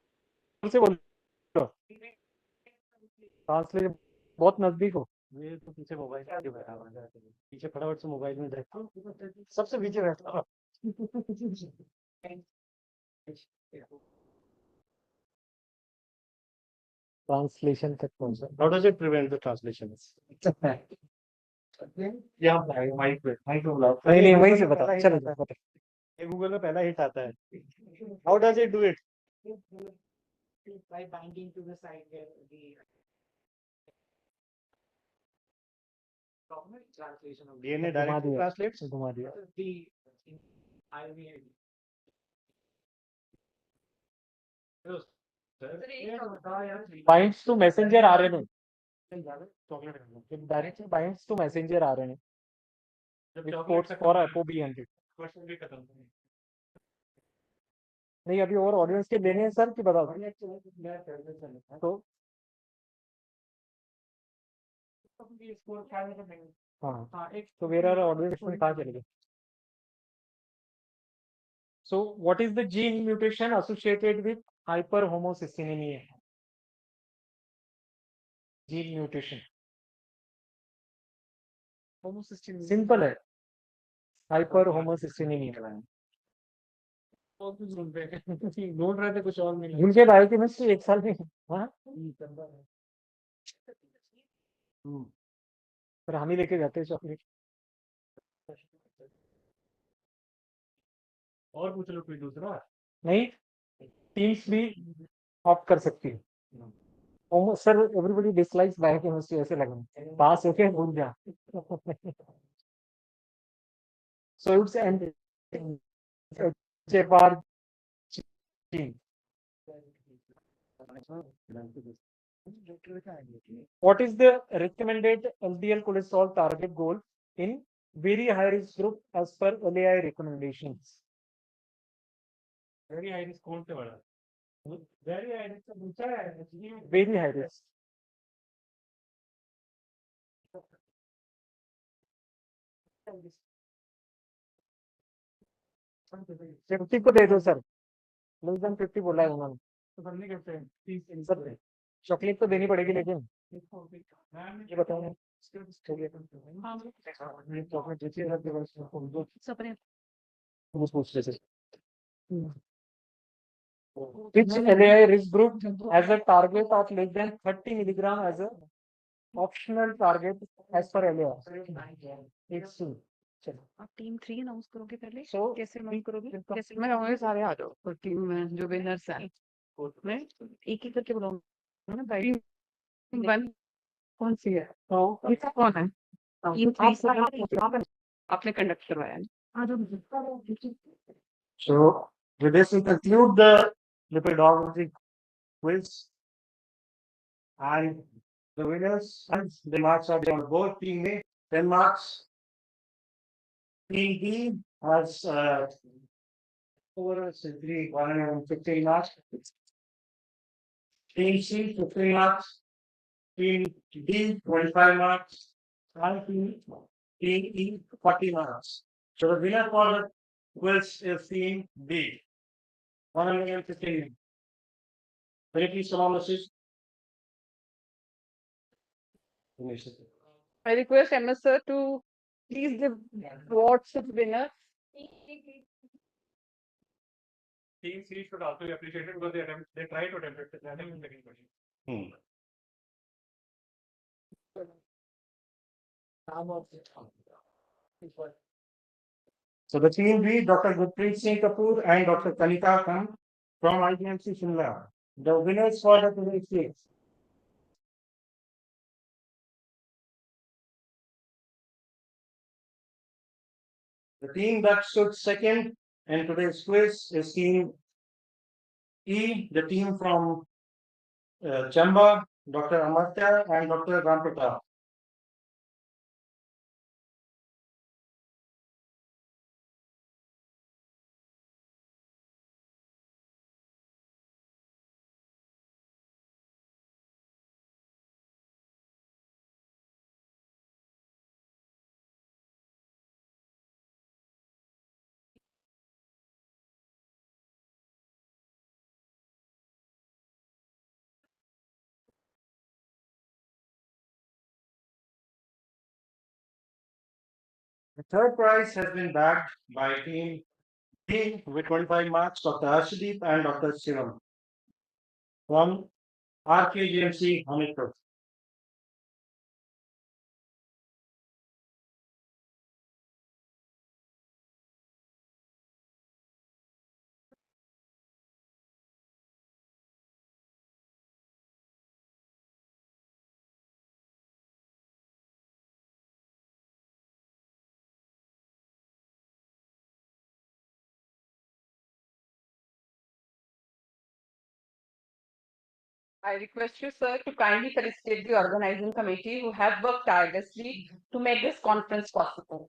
से बोलो. ट्रांसलेट बहुत नजदीक हो. ये तो पीछे मोबाइल क्यों बैठा हुआ है पीछे फटाफट से मोबाइल में देखो सबसे पीछे बैठा ट्रांसलेशन तक पहुंचा. How does it prevent the translation? या माइक पे बुलाओ. नहीं वहीं से बता. चलो बता. ये गूगल में पहला हिट आता है. How does it do it? By binding to the site where the translation of DNA directly translates. घुमा दिया. the IVA. Binds to messenger RNA. It directly binds to messenger RNA. Which codes for ApoB and it. नहीं अभी और audience के लेने हैं sir कि बताओ तो हाँ तो वेर आर ऑडियंस में कहाँ चले गए so what is the gene mutation associated with hyperhomocystinemia gene mutation simple है hyperhomocystinemia ढूंढ रहे थे कुछ और नहीं भूल के बायोकेमिस्ट्री एक साल में हाँ पर हम ही लेके जाते हैं चॉकलेट और पूछ लो कोई दूसरा नहीं टीम्स भी ऑप्ट कर सकती है सर एवरीबॉडी डिसलाइक्स बायोकेमिस्ट्री ऐसे लगा पास होके भूल जा so it's and HFR gene. What is the recommended LDL cholesterol target goal in very high risk group as per LAI recommendations? Very high risk कौन से वाला? Very high risk का दूसरा है very high risk. फिफ्टी को दे दो sir less than 50 बोला है उन्होंने तो करने कैसे हैं सर चॉकलेट तो देनी पड़ेगी लेकिन ये बताओ चॉकलेट देती है सर पूछ रहे थे which LAI risk group has a target of less than 30 milligram as a optional target as per LAI it's चलो आप टीम 3 अनाउंस करोगे पहले So, कैसे अनाउंस करोगे कैसे मैं कहूँगी सारे आ जाओ और टीम में जो विनर्स हैं मैं एक एक करके बुलाऊंगा ना भाई टीम 1 कौन सी है तो इसका कौन है टीम 3 आपने कंडक्ट करवाया है आ जाओ So, with this, we conclude the lipidology quiz. And the winners, and the marks are on both team A, 10 marks. Team B has 150 marks. Team C, 15 marks. Team D, 25 marks. And team E, 40 marks. So the winner for the quiz is team B. 115. Can you please come on the seat? I request MS sir to please give awards to the winner. Team C should also be appreciated because they try to attempt it. They haven't taken question. So the team B, Dr. Gurpreet Singh Kapoor and Dr. Kalika Khan from IIMC Shimla. The winners for the today's quiz. The team that stood second in today's quiz is team E, the team from Chamba, Dr. Amartya and Dr. Rampratap. The third prize has been bagged by team B with 25 marks, Dr. Arshdeep and Dr. Shivam from RKGMC Hamirpur. I request you, sir, to kindly felicitate the organizing committee who have worked tirelessly to make this conference possible.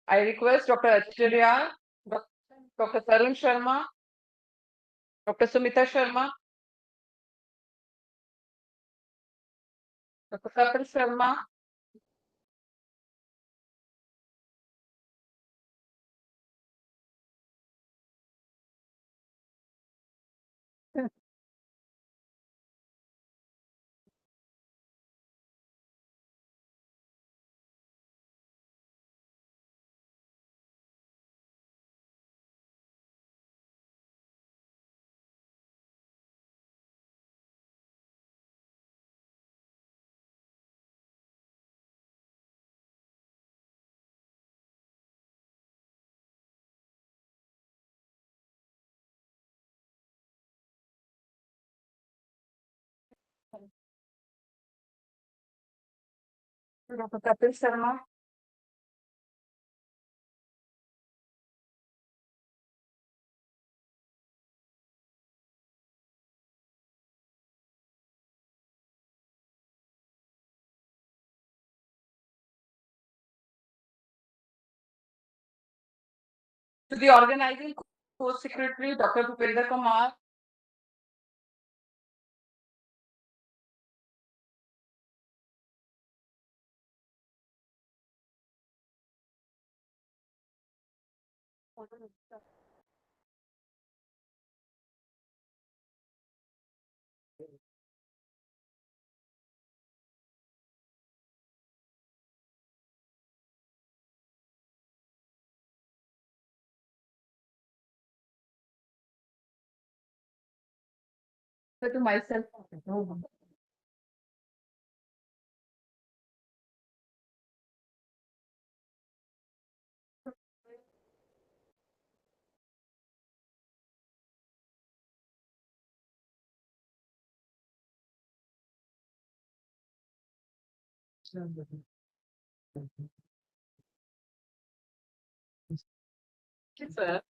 I request Dr. Acharya, Dr. Tarun Sharma, Dr. Sumita Sharma, Dr. Kapil Sharma, Dr. Kapil Sharma, to the organizing co-secretary, Dr. Bhupender Kumar, to myself. Sir.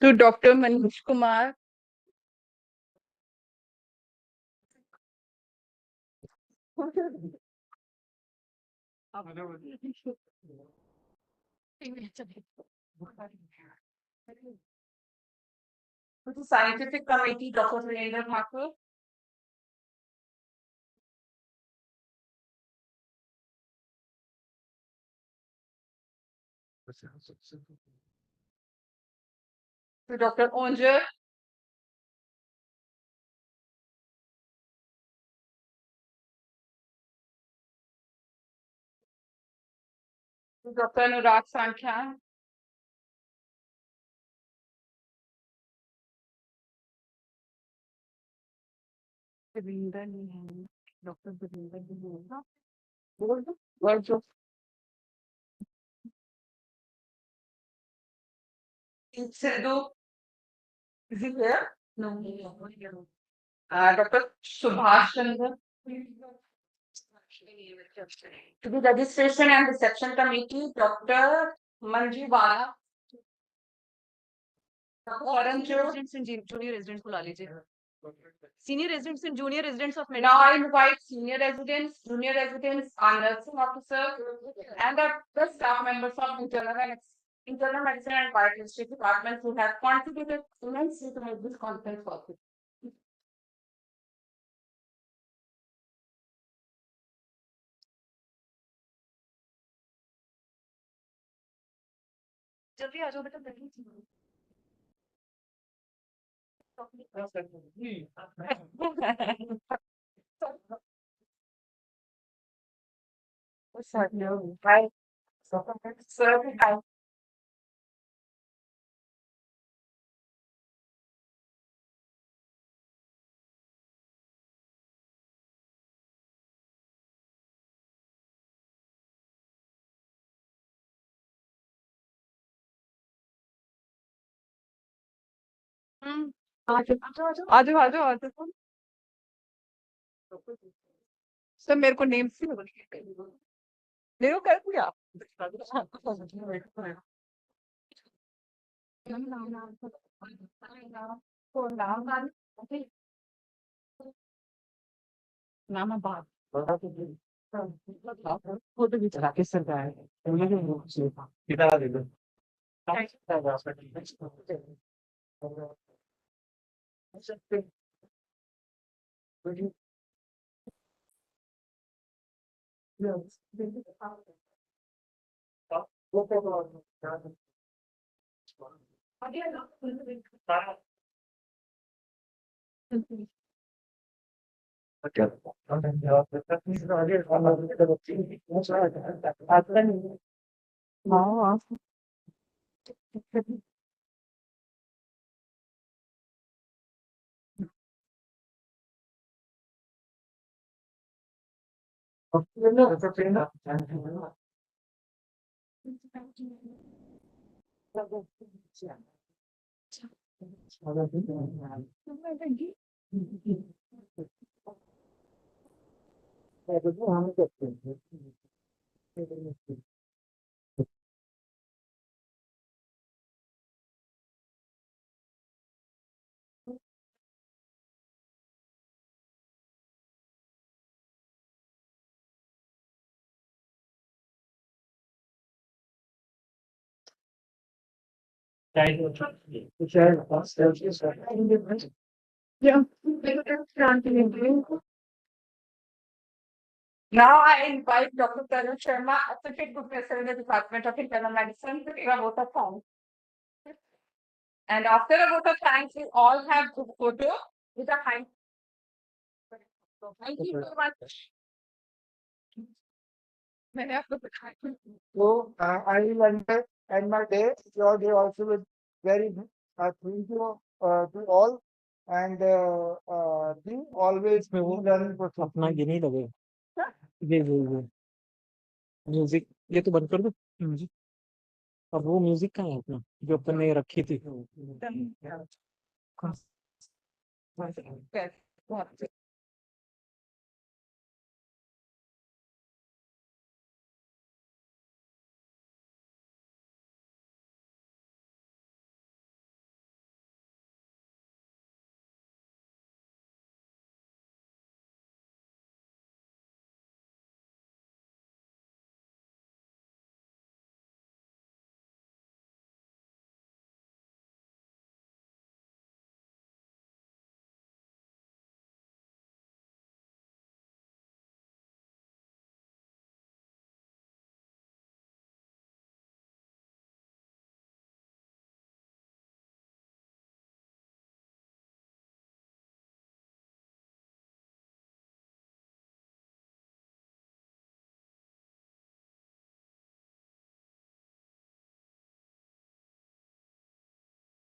To Dr. Manish Kumar, to the scientific committee, Dr. Surendra Thakur, to Dr. Onjar, to Dr. Anurag Sankhyan, Dr. Virjo. Sidhu, is he here? No. Dr. Subhash Chandra. To the registration and reception committee, Dr. Manju Bala, Dr. Karan Jo. residents and junior residents बुला लीजिए. Senior residents and junior residents of Now I invite senior residents, junior residents, our nursing officer, and the staff members of internal medicine and biochemistry departments who have contributed immensely to make this conference possible. जल्दी आ जाओ बेटा जल्दी. Right. Sir, hi. आ जाओ आ जाओ. Sir मेरे को name से मेरे को कर दिया. फोटो खींच राकेश सर का है किधर दे दो हाँ Now I invite Dr. Tarun Sharma, Associate Professor in the Department of Internal Medicine, to give a vote of thanks. And after a vote of thanks, we all have group photo with a hand. Thank you so much. मैंने आपको दिखाया। So I will end my day. Your day also with very thank you to all and be always learning for अपना ये नहीं लगे ये music ये तो बंद कर दो म्यूजिक अब वो म्यूजिक कहाँ है अपना जो अपन ने रखी थी